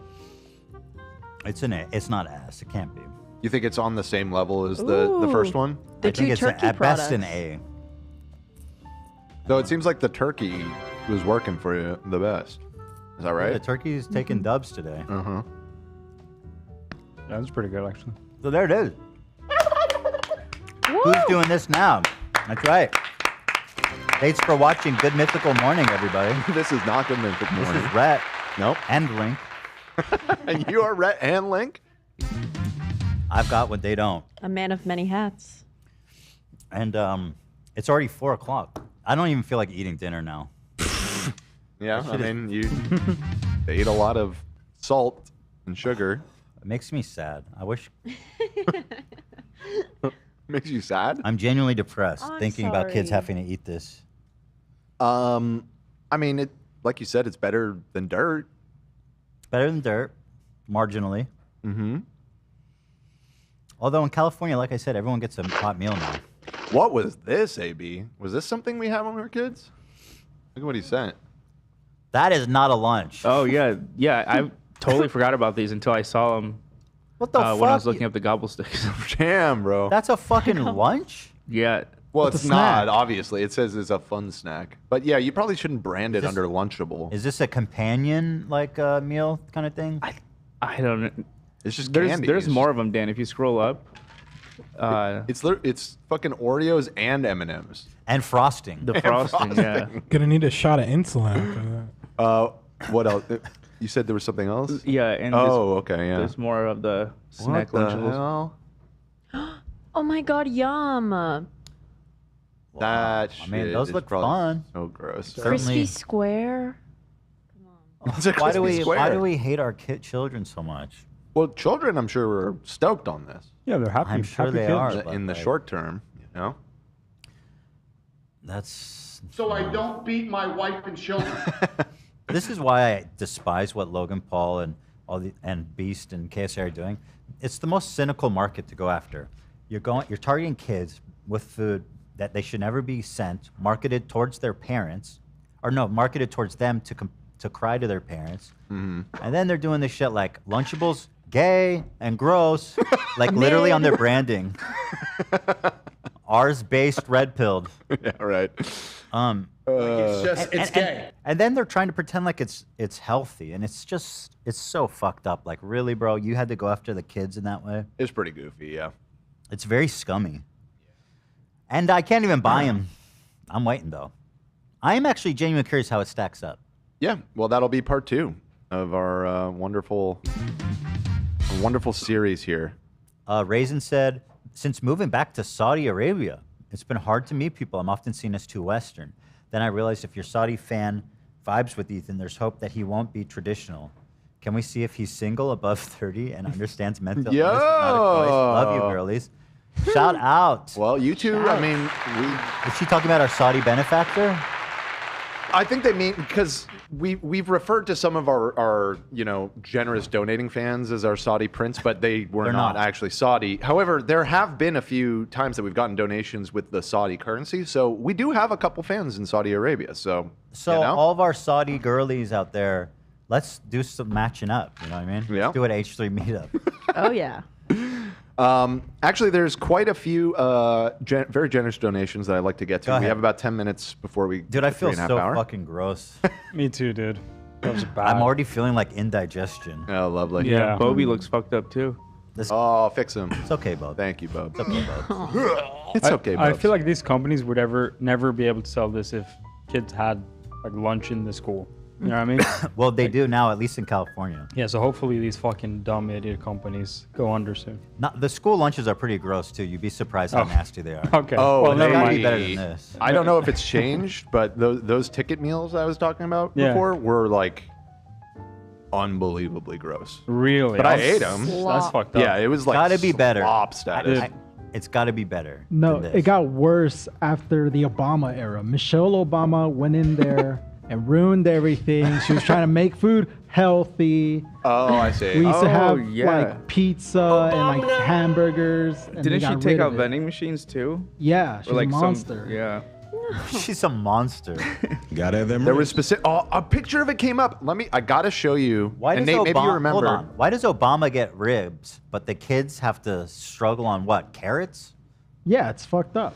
Speaker 1: It's an A. It's not ass. It can't be.
Speaker 4: You think it's on the same level as the first one?
Speaker 1: I think it's at best an A.
Speaker 4: Though it seems like the turkey was working for you the best. Is that right?
Speaker 1: Yeah, the turkey's taking dubs today.
Speaker 4: Uh-huh.
Speaker 9: Yeah, that's pretty good, actually.
Speaker 1: So there it is. Who's doing this now? That's right. Thanks for watching Good Mythical Morning, everybody.
Speaker 4: This is not Good Mythical Morning.
Speaker 1: This is Rhett.
Speaker 4: Nope.
Speaker 1: And Link.
Speaker 4: And you are Rhett and Link?
Speaker 1: I've got what they don't.
Speaker 3: A man of many hats.
Speaker 1: And it's already 4 o'clock. I don't even feel like eating dinner now.
Speaker 4: Yeah,
Speaker 1: That
Speaker 4: I
Speaker 1: shit is-
Speaker 4: mean, you ate a lot of salt and sugar.
Speaker 1: It makes me sad. I wish.
Speaker 4: Makes you sad?
Speaker 1: I'm genuinely depressed
Speaker 3: I'm
Speaker 1: thinking about kids
Speaker 3: sorry.
Speaker 1: having to eat this.
Speaker 4: I mean, it like you said, it's better than dirt.
Speaker 1: Better than dirt, marginally.
Speaker 4: Mm-hmm.
Speaker 1: Although in California, like I said, everyone gets a hot meal now.
Speaker 4: What was this, AB? Was this something we had when we were kids? Look at what he sent.
Speaker 1: That is not a lunch.
Speaker 2: Oh yeah, yeah. I totally forgot about these until I saw them.
Speaker 1: What the
Speaker 2: when I
Speaker 1: fuck?
Speaker 2: was looking up the gobble sticks.
Speaker 4: Damn, bro.
Speaker 1: That's a fucking lunch?
Speaker 2: Yeah.
Speaker 4: Well,
Speaker 1: It's a
Speaker 4: it's not,
Speaker 1: snack.
Speaker 4: obviously. It says it's a fun snack. But yeah, you probably shouldn't brand it
Speaker 1: Is this-
Speaker 4: under Lunchable.
Speaker 1: Is this a companion like meal kind of thing?
Speaker 2: I don't know.
Speaker 4: It's just
Speaker 2: There's
Speaker 4: candy.
Speaker 2: there's
Speaker 4: It's
Speaker 2: more of them, Dan. If you scroll up.
Speaker 4: It's fucking Oreos and M&Ms.
Speaker 1: And frosting.
Speaker 2: The frosting, yeah.
Speaker 7: Gonna need a shot of insulin after that.
Speaker 4: What else? You said there was something else?
Speaker 2: Yeah, and
Speaker 4: okay, yeah.
Speaker 2: there's more of the snack
Speaker 4: What the
Speaker 2: Lunchables.
Speaker 4: hell?
Speaker 3: Oh my god, yum.
Speaker 4: That
Speaker 1: I mean,
Speaker 4: shit
Speaker 1: those
Speaker 4: is
Speaker 1: look
Speaker 4: probably
Speaker 1: fun.
Speaker 4: So gross.
Speaker 3: Crispy square.
Speaker 4: It's a
Speaker 1: Why do
Speaker 4: crispy
Speaker 1: why
Speaker 4: square.
Speaker 1: do we hate our children so much?
Speaker 4: Well, children, I'm sure, were stoked on this.
Speaker 9: Yeah, they're happy.
Speaker 1: I'm sure
Speaker 9: happy
Speaker 1: they
Speaker 9: kids.
Speaker 1: are. but,
Speaker 4: In the
Speaker 1: like,
Speaker 4: short term, you know.
Speaker 1: That's
Speaker 19: So I don't beat my wife and children.
Speaker 1: this is why I despise what Logan Paul and and Beast and KSI are doing. It's the most cynical market to go after. You're targeting kids with food that they should never be sent, marketed towards their parents, or no, marketed towards them to cry to their parents. And then they're doing this shit like Lunchables, gay and gross, like literally on their branding. Ours based red pilled.
Speaker 4: Yeah, right.
Speaker 19: It's gay.
Speaker 1: And then they're trying to pretend like it's healthy, and it's so fucked up. Like, really, bro, you had to go after the kids in that way?
Speaker 4: It's pretty goofy, yeah.
Speaker 1: It's very scummy. And I can't even buy them. I'm waiting though. I am actually genuinely curious how it stacks up.
Speaker 4: Yeah, well, that'll be part 2 of our wonderful series here.
Speaker 1: Raisin said, since moving back to Saudi Arabia, it's been hard to meet people. I'm often seen as too Western. Then I realized if your Saudi fan vibes with Ethan, there's hope that he won't be traditional. Can we see if he's single, above 30, and understands mental illness? Not a choice? Love you, girlies. Shout out.
Speaker 4: Well, you two, I mean,
Speaker 1: Is she talking about our Saudi benefactor?
Speaker 4: I think they mean because we've referred to some of our generous donating fans as our Saudi prince, but they're not actually Saudi. However, there have been a few times that we've gotten donations with the Saudi currency, so we do have a couple fans in Saudi Arabia. So
Speaker 1: all of our Saudi girlies out there, let's do some matching up. You know what I mean?
Speaker 4: Yeah.
Speaker 1: Let's do an H3 meetup.
Speaker 3: Oh yeah.
Speaker 4: Actually, there's quite a few very generous donations that I'd like to get to.
Speaker 1: Go
Speaker 4: We
Speaker 1: ahead.
Speaker 4: have about 10 minutes before we
Speaker 1: Dude, I feel
Speaker 4: 3.5
Speaker 1: so
Speaker 4: hour.
Speaker 1: fucking gross.
Speaker 9: Me too, dude. That was bad.
Speaker 1: I'm already feeling like indigestion.
Speaker 4: Oh, lovely.
Speaker 2: Yeah, Bobby looks fucked up too.
Speaker 4: Oh, fix him.
Speaker 1: It's okay, Bob.
Speaker 4: Thank you, Bob.
Speaker 1: It's okay, Bob.
Speaker 4: It's okay,
Speaker 9: I
Speaker 4: Bubs.
Speaker 9: feel like these companies would never be able to sell this if kids had like lunch in the school. You know what I mean?
Speaker 1: Well, they do now, at least in California.
Speaker 9: Yeah, so hopefully these fucking dumb idiot companies go under soon.
Speaker 1: The school lunches are pretty gross too. You'd be surprised how
Speaker 9: Oh.
Speaker 1: nasty they are.
Speaker 9: Okay.
Speaker 4: Oh,
Speaker 9: well, never
Speaker 1: gotta
Speaker 9: mind.
Speaker 1: be better than this.
Speaker 4: I don't know if it's changed, but those ticket meals I was talking about
Speaker 9: Yeah.
Speaker 4: before were like unbelievably gross.
Speaker 9: Really?
Speaker 4: But I ate them.
Speaker 9: That's fucked up.
Speaker 4: Yeah, it was like
Speaker 1: Gotta be better.
Speaker 4: slop status.
Speaker 1: It's got to be better.
Speaker 15: No,
Speaker 1: than this.
Speaker 15: it got worse after the Obama era. Michelle Obama went in there and ruined everything. She was trying to make food healthy.
Speaker 4: Oh, I see.
Speaker 15: We used to have
Speaker 2: yeah.
Speaker 15: like pizza and like hamburgers. And they
Speaker 2: Didn't she
Speaker 15: got
Speaker 2: take
Speaker 15: rid
Speaker 2: out
Speaker 15: of it.
Speaker 2: vending machines too?
Speaker 15: Yeah, she's
Speaker 2: Or like
Speaker 15: a monster.
Speaker 2: yeah.
Speaker 1: She's a monster.
Speaker 6: Gotta have them.
Speaker 4: There was specific. Oh, a picture of it came up. I gotta show you.
Speaker 1: Why
Speaker 4: and
Speaker 1: does
Speaker 4: Nate, maybe you
Speaker 1: Obama?
Speaker 4: remember.
Speaker 1: Hold on. Why does Obama get ribs, but the kids have to struggle on what? Carrots?
Speaker 15: Yeah, it's fucked up.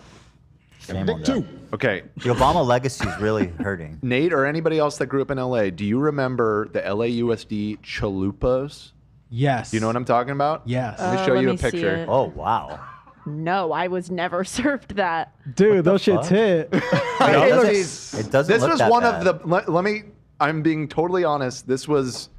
Speaker 1: Shame on them.
Speaker 4: Okay.
Speaker 1: The Obama legacy is really hurting.
Speaker 4: Nate or anybody else that grew up in LA, do you remember the LAUSD chalupas?
Speaker 15: Yes.
Speaker 4: Do you know what I'm talking about?
Speaker 15: Yes.
Speaker 4: Let me show
Speaker 3: let
Speaker 4: you a
Speaker 3: me see
Speaker 4: picture.
Speaker 3: it.
Speaker 1: Oh wow.
Speaker 3: No, I was never served that.
Speaker 15: Dude, those shits
Speaker 1: fuck?
Speaker 15: hit.
Speaker 1: It doesn't
Speaker 4: This
Speaker 1: look
Speaker 4: was
Speaker 1: that
Speaker 4: one
Speaker 1: bad.
Speaker 4: of the. Let me. I'm being totally honest. It was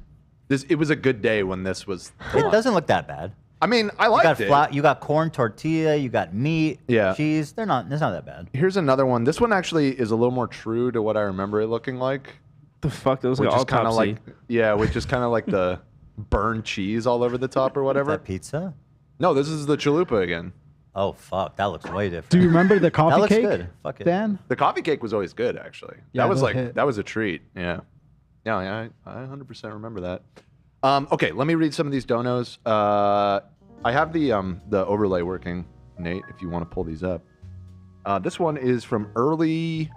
Speaker 4: a good day when this was.
Speaker 1: It doesn't look that bad.
Speaker 4: I mean, I
Speaker 1: You
Speaker 4: liked
Speaker 1: got
Speaker 4: it.
Speaker 1: you got corn tortilla, you got meat,
Speaker 4: Yeah.
Speaker 1: cheese. It's not that bad.
Speaker 4: Here's another one. This one actually is a little more true to what I remember it looking like.
Speaker 2: The fuck? Those
Speaker 4: Which
Speaker 2: like
Speaker 4: is kind of
Speaker 2: autopsy.
Speaker 4: like which is kind of like the burned cheese all over the top or whatever.
Speaker 1: That pizza?
Speaker 4: No, this is the chalupa again.
Speaker 1: Oh fuck, that looks way different.
Speaker 15: Do you remember the coffee
Speaker 1: That looks
Speaker 15: cake?
Speaker 1: good. Fuck it.
Speaker 15: Dan?
Speaker 4: The coffee cake was always good, actually.
Speaker 15: Yeah,
Speaker 4: that was
Speaker 15: those
Speaker 4: like
Speaker 15: hit.
Speaker 4: that was a treat. Yeah, I 100% remember that. Okay, let me read some of these donos. I have the overlay working, Nate. If you want to pull these up, this one is from Early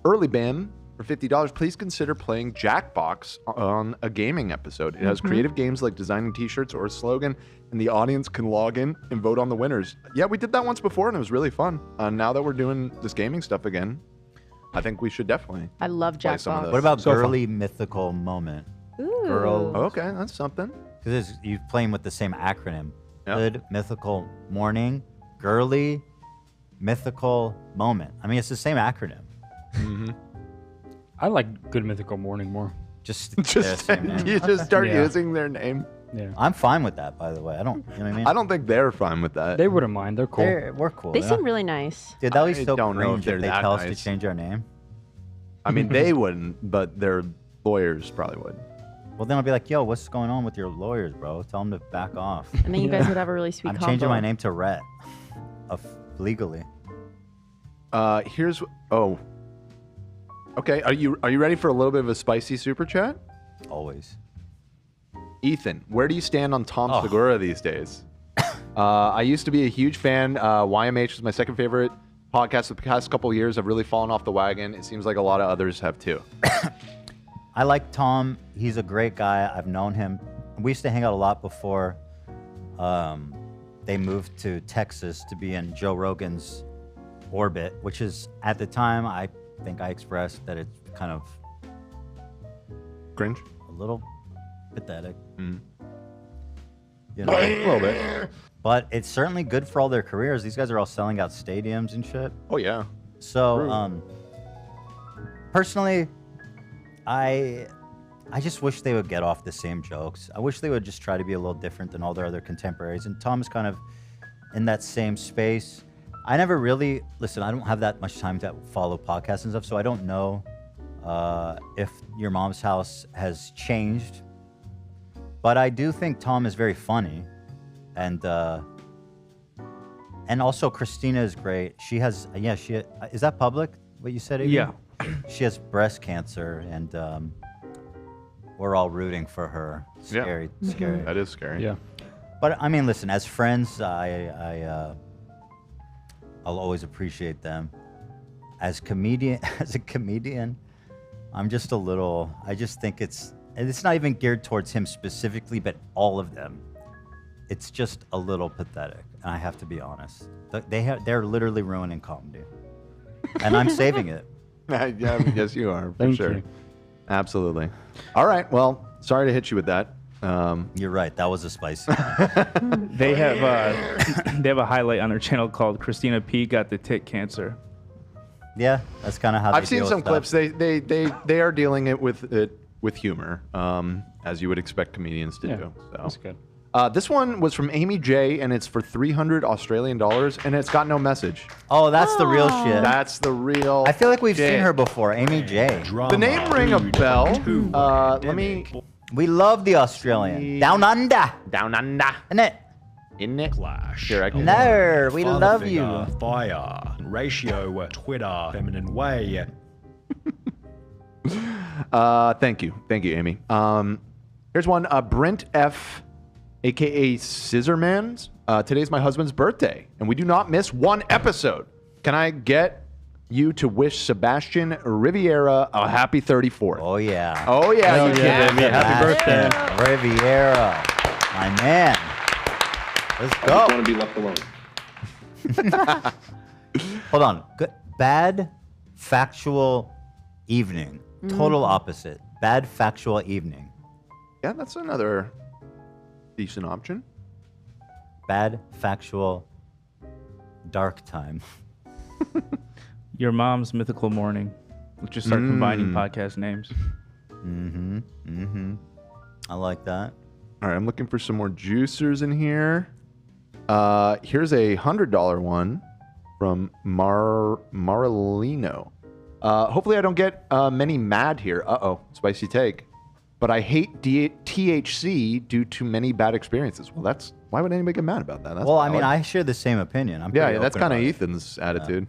Speaker 4: Ben for $50. Please consider playing Jackbox on a gaming episode. It has creative games like designing T-shirts or a slogan, and the audience can log in and vote on the winners. Yeah, we did that once before, and it was really fun. Now that we're doing this gaming stuff again, I think we should definitely.
Speaker 3: I love
Speaker 4: play some of
Speaker 3: Jackbox.
Speaker 4: those.
Speaker 1: What about
Speaker 4: So fun.
Speaker 1: girly mythical moment?
Speaker 3: Ooh.
Speaker 1: Girl.
Speaker 4: Okay, that's something.
Speaker 1: Because you're playing with the same acronym.
Speaker 4: Yep.
Speaker 1: Good mythical morning, girly mythical moment. I mean, it's the same acronym.
Speaker 9: I like Good Mythical Morning more.
Speaker 1: Just
Speaker 4: Just
Speaker 1: same name.
Speaker 4: you
Speaker 1: Okay.
Speaker 4: just start
Speaker 9: Yeah.
Speaker 4: using their name.
Speaker 9: Yeah.
Speaker 1: I'm fine with that, by the way. I don't, you know what I mean?
Speaker 4: I don't think they're fine with that.
Speaker 9: They wouldn't mind. They're cool.
Speaker 1: We're cool.
Speaker 3: They
Speaker 1: yeah.
Speaker 3: seem really nice.
Speaker 1: Dude, that was
Speaker 4: I
Speaker 1: so
Speaker 4: don't know
Speaker 1: cringe
Speaker 4: if
Speaker 1: if
Speaker 4: they're
Speaker 1: they
Speaker 4: that
Speaker 1: tell us to
Speaker 4: nice.
Speaker 1: change our name.
Speaker 4: I mean, they wouldn't, but their lawyers probably would.
Speaker 1: Well, then I'll be like, yo, what's going on with your lawyers, bro? Tell them to back off.
Speaker 3: And then you guys would have a really sweet
Speaker 1: I'm
Speaker 3: combo.
Speaker 1: changing my name to Rhett. Legally.
Speaker 4: Here's okay. Are you ready for a little bit of a spicy super chat?
Speaker 1: Always.
Speaker 4: Ethan, where do you stand on Tom Segura these days? I used to be a huge fan. YMH was my second favorite podcast the past couple of years. I've really fallen off the wagon. It seems like a lot of others have too.
Speaker 1: I like Tom. He's a great guy. I've known him. We used to hang out a lot before they moved to Texas to be in Joe Rogan's orbit, which is, at the time, I think I expressed that it's kind of...
Speaker 4: Cringe?
Speaker 1: A little pathetic.
Speaker 4: Mm.
Speaker 1: You know?
Speaker 4: A little bit.
Speaker 1: But it's certainly good for all their careers. These guys are all selling out stadiums and shit.
Speaker 4: Oh, yeah.
Speaker 1: So, personally, I just wish they would get off the same jokes. I wish they would just try to be a little different than all their other contemporaries. And Tom is kind of in that same space. I never really, listen, I don't have that much time to follow podcasts and stuff, so I don't know if Your Mom's House has changed. But I do think Tom is very funny. And also Christina is great. She has, is that public, what you said, Adrian?
Speaker 2: Yeah.
Speaker 1: She has breast cancer, and we're all rooting for her. Scary, scary.
Speaker 4: That is scary.
Speaker 9: Yeah.
Speaker 1: But I mean, listen, as friends, I'll always appreciate them. As a comedian, I'm just a little. I just think it's not even geared towards him specifically, but all of them. It's just a little pathetic, and I have to be honest. They're literally ruining comedy, and I'm saving it.
Speaker 4: Yeah, yes, you are. For
Speaker 9: Thank
Speaker 4: sure.
Speaker 9: you.
Speaker 4: Absolutely. All right. Well, sorry to hit you with that.
Speaker 1: You're right. That was a spicy.
Speaker 2: They have a highlight on their channel called Christina P got the tit cancer.
Speaker 1: Yeah, that's kind of how
Speaker 4: I've seen some clips. They are dealing it with humor, as you would expect comedians to do. So
Speaker 9: That's good.
Speaker 4: this one was from Amy J, and it's for 300 Australian dollars, and it's got no message.
Speaker 1: Oh, that's the real shit.
Speaker 4: That's the real.
Speaker 1: I feel like we've
Speaker 4: shit.
Speaker 1: seen her before, Amy J.
Speaker 4: The name ring a bell. Let me.
Speaker 1: We love the Australian. Down under.
Speaker 4: Down under.
Speaker 1: Isn't it?
Speaker 4: Isn't it?
Speaker 6: Clash.
Speaker 4: Sure, I can.
Speaker 1: No, we
Speaker 6: Father
Speaker 1: love
Speaker 6: figure,
Speaker 1: you.
Speaker 6: Fire. Ratio. Twitter. Feminine way.
Speaker 4: Thank you, Amy. Here's one. Brent F, aka Scissormans. Today's my husband's birthday, and we do not miss one episode. Can I get you to wish Sebastian Riviera a happy 34th?
Speaker 1: Oh yeah.
Speaker 4: Oh yeah, you can.
Speaker 9: Happy birthday.
Speaker 1: Riviera, my man. Let's go.
Speaker 22: I want to be left alone.
Speaker 1: Hold on. Good. Bad factual evening. Total opposite. Bad factual evening.
Speaker 4: Yeah, that's another decent option.
Speaker 1: Bad factual dark time.
Speaker 2: Your Mom's Mythical Morning. Let's just start combining podcast names.
Speaker 1: I like that.
Speaker 4: All right, I'm looking for some more juicers in here. Here's a $100 one from Marilino. Hopefully I don't get many mad here. Spicy take. But I hate THC due to many bad experiences. Well, why would anybody get mad about that? That's
Speaker 1: Well, I
Speaker 4: valid.
Speaker 1: mean, I share the same opinion. I'm
Speaker 4: Yeah,
Speaker 1: pretty
Speaker 4: that's
Speaker 1: open
Speaker 4: kind of
Speaker 1: about it.
Speaker 4: Ethan's attitude.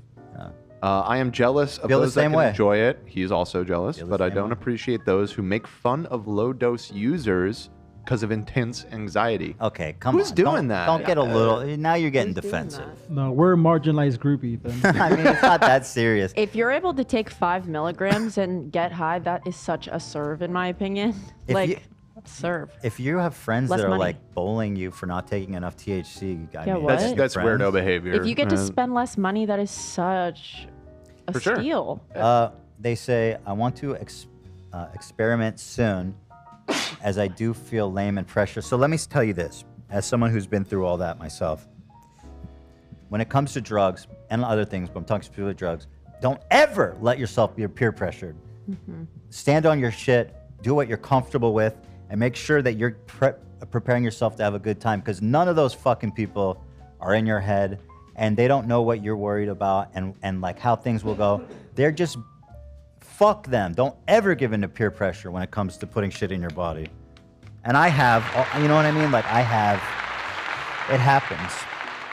Speaker 4: I am jealous of
Speaker 1: Feel the
Speaker 4: those that
Speaker 1: same
Speaker 4: can
Speaker 1: way.
Speaker 4: enjoy it. He's also jealous,
Speaker 1: Feel the
Speaker 4: but I
Speaker 1: same
Speaker 4: don't
Speaker 1: way.
Speaker 4: appreciate those who make fun of low-dose users because of intense anxiety.
Speaker 1: Okay, come
Speaker 4: Who's
Speaker 1: on.
Speaker 4: doing
Speaker 1: Don't-
Speaker 4: that?
Speaker 1: Don't get a little. Now you're getting defensive.
Speaker 15: No, we're a marginalized group, Ethan.
Speaker 1: I mean, it's not that serious.
Speaker 3: If you're able to take 5 milligrams and get high, that is such a serve, in my opinion. Serve.
Speaker 1: If you have friends
Speaker 3: Less
Speaker 1: that are
Speaker 3: money.
Speaker 1: like bullying you for not taking enough THC, I
Speaker 3: Yeah,
Speaker 1: mean,
Speaker 3: what?
Speaker 4: That's
Speaker 1: friends.
Speaker 4: weirdo behavior.
Speaker 3: If you get to spend less money, that is such a
Speaker 4: For sure.
Speaker 3: steal.
Speaker 1: They say, I want to experiment soon as I do feel lame and pressure. So let me tell you this, as someone who's been through all that myself. When it comes to drugs and other things, but I'm talking specifically drugs, don't ever let yourself be peer pressured. Stand on your shit, do what you're comfortable with, and make sure that you're preparing yourself to have a good time, because none of those fucking people are in your head, and they don't know what you're worried about and like how things will go. They're just, fuck them. Don't ever give in to peer pressure when it comes to putting shit in your body. And I have, you know what I mean? Like I have, it happens.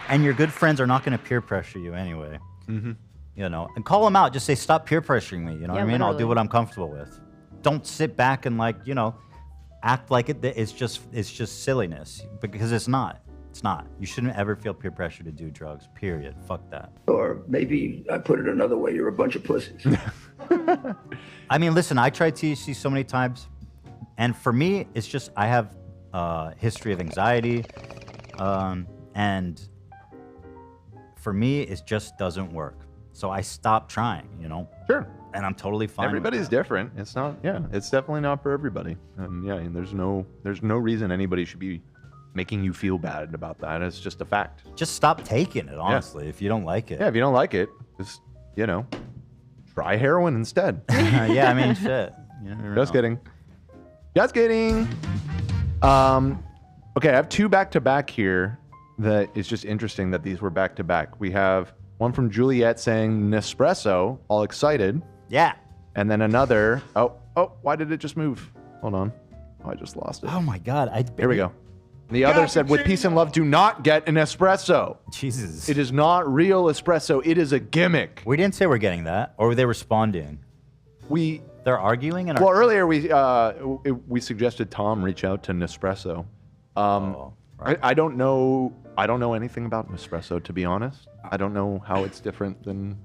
Speaker 1: And your good friends are not going to peer pressure you anyway.
Speaker 4: Mm-hmm.
Speaker 1: You know, and call them out. Just say, stop peer pressuring me. You know what I mean? I'll do
Speaker 3: literally.
Speaker 1: what I'm comfortable with. Don't sit back and like, you know, act like it's just silliness, because it's not. It's not. You shouldn't ever feel peer pressure to do drugs, period. Fuck that.
Speaker 19: Or maybe I put it another way, you're a bunch of pussies.
Speaker 1: I mean, listen, I tried THC so many times, and for me, it's just I have a history of anxiety, and for me, it just doesn't work. So I stopped trying, you know?
Speaker 4: Sure.
Speaker 1: And I'm totally fine.
Speaker 4: Everybody's
Speaker 1: with that.
Speaker 4: different. It's not, yeah, it's definitely not for everybody. And yeah, and there's no reason anybody should be making you feel bad about that. It's just a fact.
Speaker 1: Just stop taking it, honestly, if you don't like it.
Speaker 4: Yeah, if you don't like it, just, you know, try heroin instead.
Speaker 1: Yeah, I mean, shit. You never
Speaker 4: Just
Speaker 1: know.
Speaker 4: kidding. Just kidding. Okay, I have two back-to-back here that is just interesting that these were back-to-back. We have one from Juliet saying Nespresso, all excited.
Speaker 1: Yeah.
Speaker 4: And then another, oh, why did it just move? Hold on. Oh, I just lost it.
Speaker 1: Oh my God.
Speaker 4: Here we go. The other said, with peace and love, do not get an espresso.
Speaker 1: Jesus.
Speaker 4: It is not real espresso. It is a gimmick.
Speaker 1: We didn't say we're getting that, or were they responding? They're arguing?
Speaker 4: Well, earlier we suggested Tom reach out to Nespresso. I don't know anything about Nespresso, to be honest. I don't know how it's different than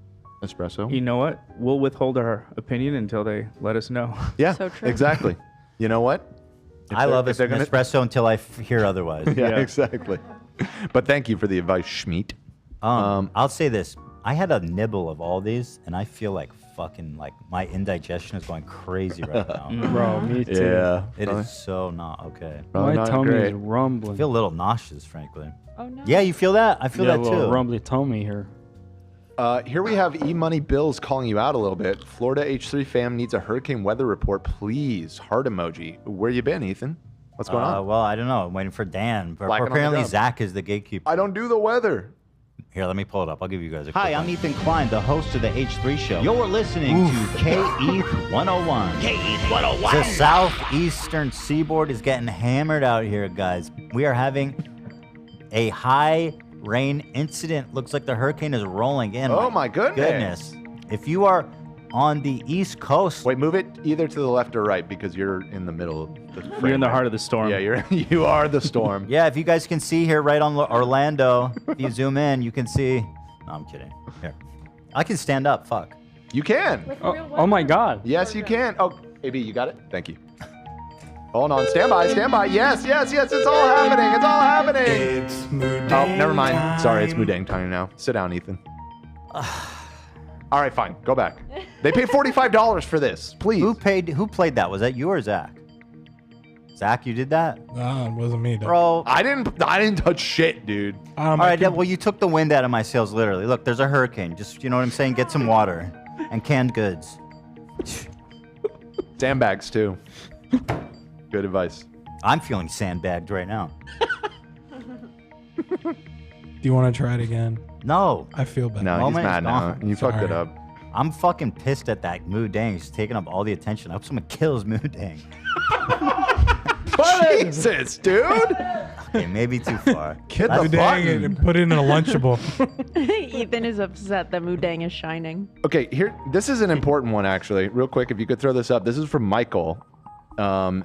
Speaker 4: espresso.
Speaker 2: You know what? We'll withhold our opinion until they let us know.
Speaker 4: Yeah,
Speaker 3: So true.
Speaker 4: exactly. You know what?
Speaker 1: I love espresso until I hear otherwise.
Speaker 4: Yeah, exactly. But thank you for the advice, Schmeat.
Speaker 1: I'll say this. I had a nibble of all these, and I feel like fucking, like, my indigestion is going crazy right now.
Speaker 9: Bro, me too.
Speaker 4: Yeah.
Speaker 1: It is so not okay.
Speaker 9: My tummy is rumbling.
Speaker 1: I feel a little nauseous, frankly.
Speaker 3: Oh, no.
Speaker 1: Yeah, you feel that? I feel
Speaker 9: Yeah,
Speaker 1: that
Speaker 9: a little
Speaker 1: too.
Speaker 9: rumbly tummy here.
Speaker 4: Here we have E-Money Bills calling you out a little bit. Florida H3 fam needs a hurricane weather report, please. Heart emoji. Where you been, Ethan? What's going on?
Speaker 1: Well, I don't know. I'm waiting for Dan. But
Speaker 4: Blacking on the
Speaker 1: apparently,
Speaker 4: job.
Speaker 1: Zach is the gatekeeper.
Speaker 4: I don't do the weather.
Speaker 1: Here, let me pull it up. I'll give you guys a quick
Speaker 13: Hi, I'm
Speaker 1: one.
Speaker 13: Ethan Klein, the host of the H3 Show.
Speaker 1: You're listening to K-Eth 101.
Speaker 13: K-Eth 101.
Speaker 1: The southeastern seaboard is getting hammered out here, guys. We are having a high rain incident. Looks like the hurricane is rolling in.
Speaker 4: Oh, my goodness.
Speaker 1: If you are on the East Coast.
Speaker 4: Wait, move it either to the left or right because you're in the middle of the frame.
Speaker 2: You're in the heart of the storm.
Speaker 4: Yeah, you are the storm.
Speaker 1: Yeah, if you guys can see here right on Orlando, if you zoom in, you can see. No, I'm kidding. Here. I can stand up. Fuck.
Speaker 4: You can.
Speaker 9: Oh my God.
Speaker 4: Yes, you can. Oh, AB, you got it? Thank you. Hold on. Stand by. Stand by. Yes. It's all happening. It's all happening.
Speaker 5: It's Moodang
Speaker 4: Oh, never mind.
Speaker 5: time.
Speaker 4: Sorry, it's Moodang time now. Sit down, Ethan. All right, fine. Go back. They paid $45 for this. Please.
Speaker 1: Who played that? Was that you or Zach? Zach, you did that?
Speaker 7: No, it wasn't me. Dude.
Speaker 1: Bro.
Speaker 4: I didn't touch shit, dude.
Speaker 1: All right, well, you took the wind out of my sails, literally. Look, there's a hurricane. Just, you know what I'm saying? Get some water and canned goods.
Speaker 4: Sandbags, too. Good advice.
Speaker 1: I'm feeling sandbagged right now.
Speaker 7: Do you want to try it again?
Speaker 1: No.
Speaker 7: I feel bad.
Speaker 4: No, he's
Speaker 1: Moment is
Speaker 4: mad now.
Speaker 1: gone.
Speaker 4: You fucked it
Speaker 7: Sorry.
Speaker 4: up.
Speaker 1: I'm fucking pissed at that Moodang. He's taking up all the attention. I hope someone kills Moodang.
Speaker 4: Jesus, dude.
Speaker 1: Okay, maybe too far.
Speaker 4: Hit
Speaker 7: Moodang
Speaker 4: the button.
Speaker 7: and put it in a Lunchable.
Speaker 3: Ethan is upset that Moodang is shining.
Speaker 4: Okay, here. This is an important one, actually. Real quick, if you could throw this up. This is from Michael.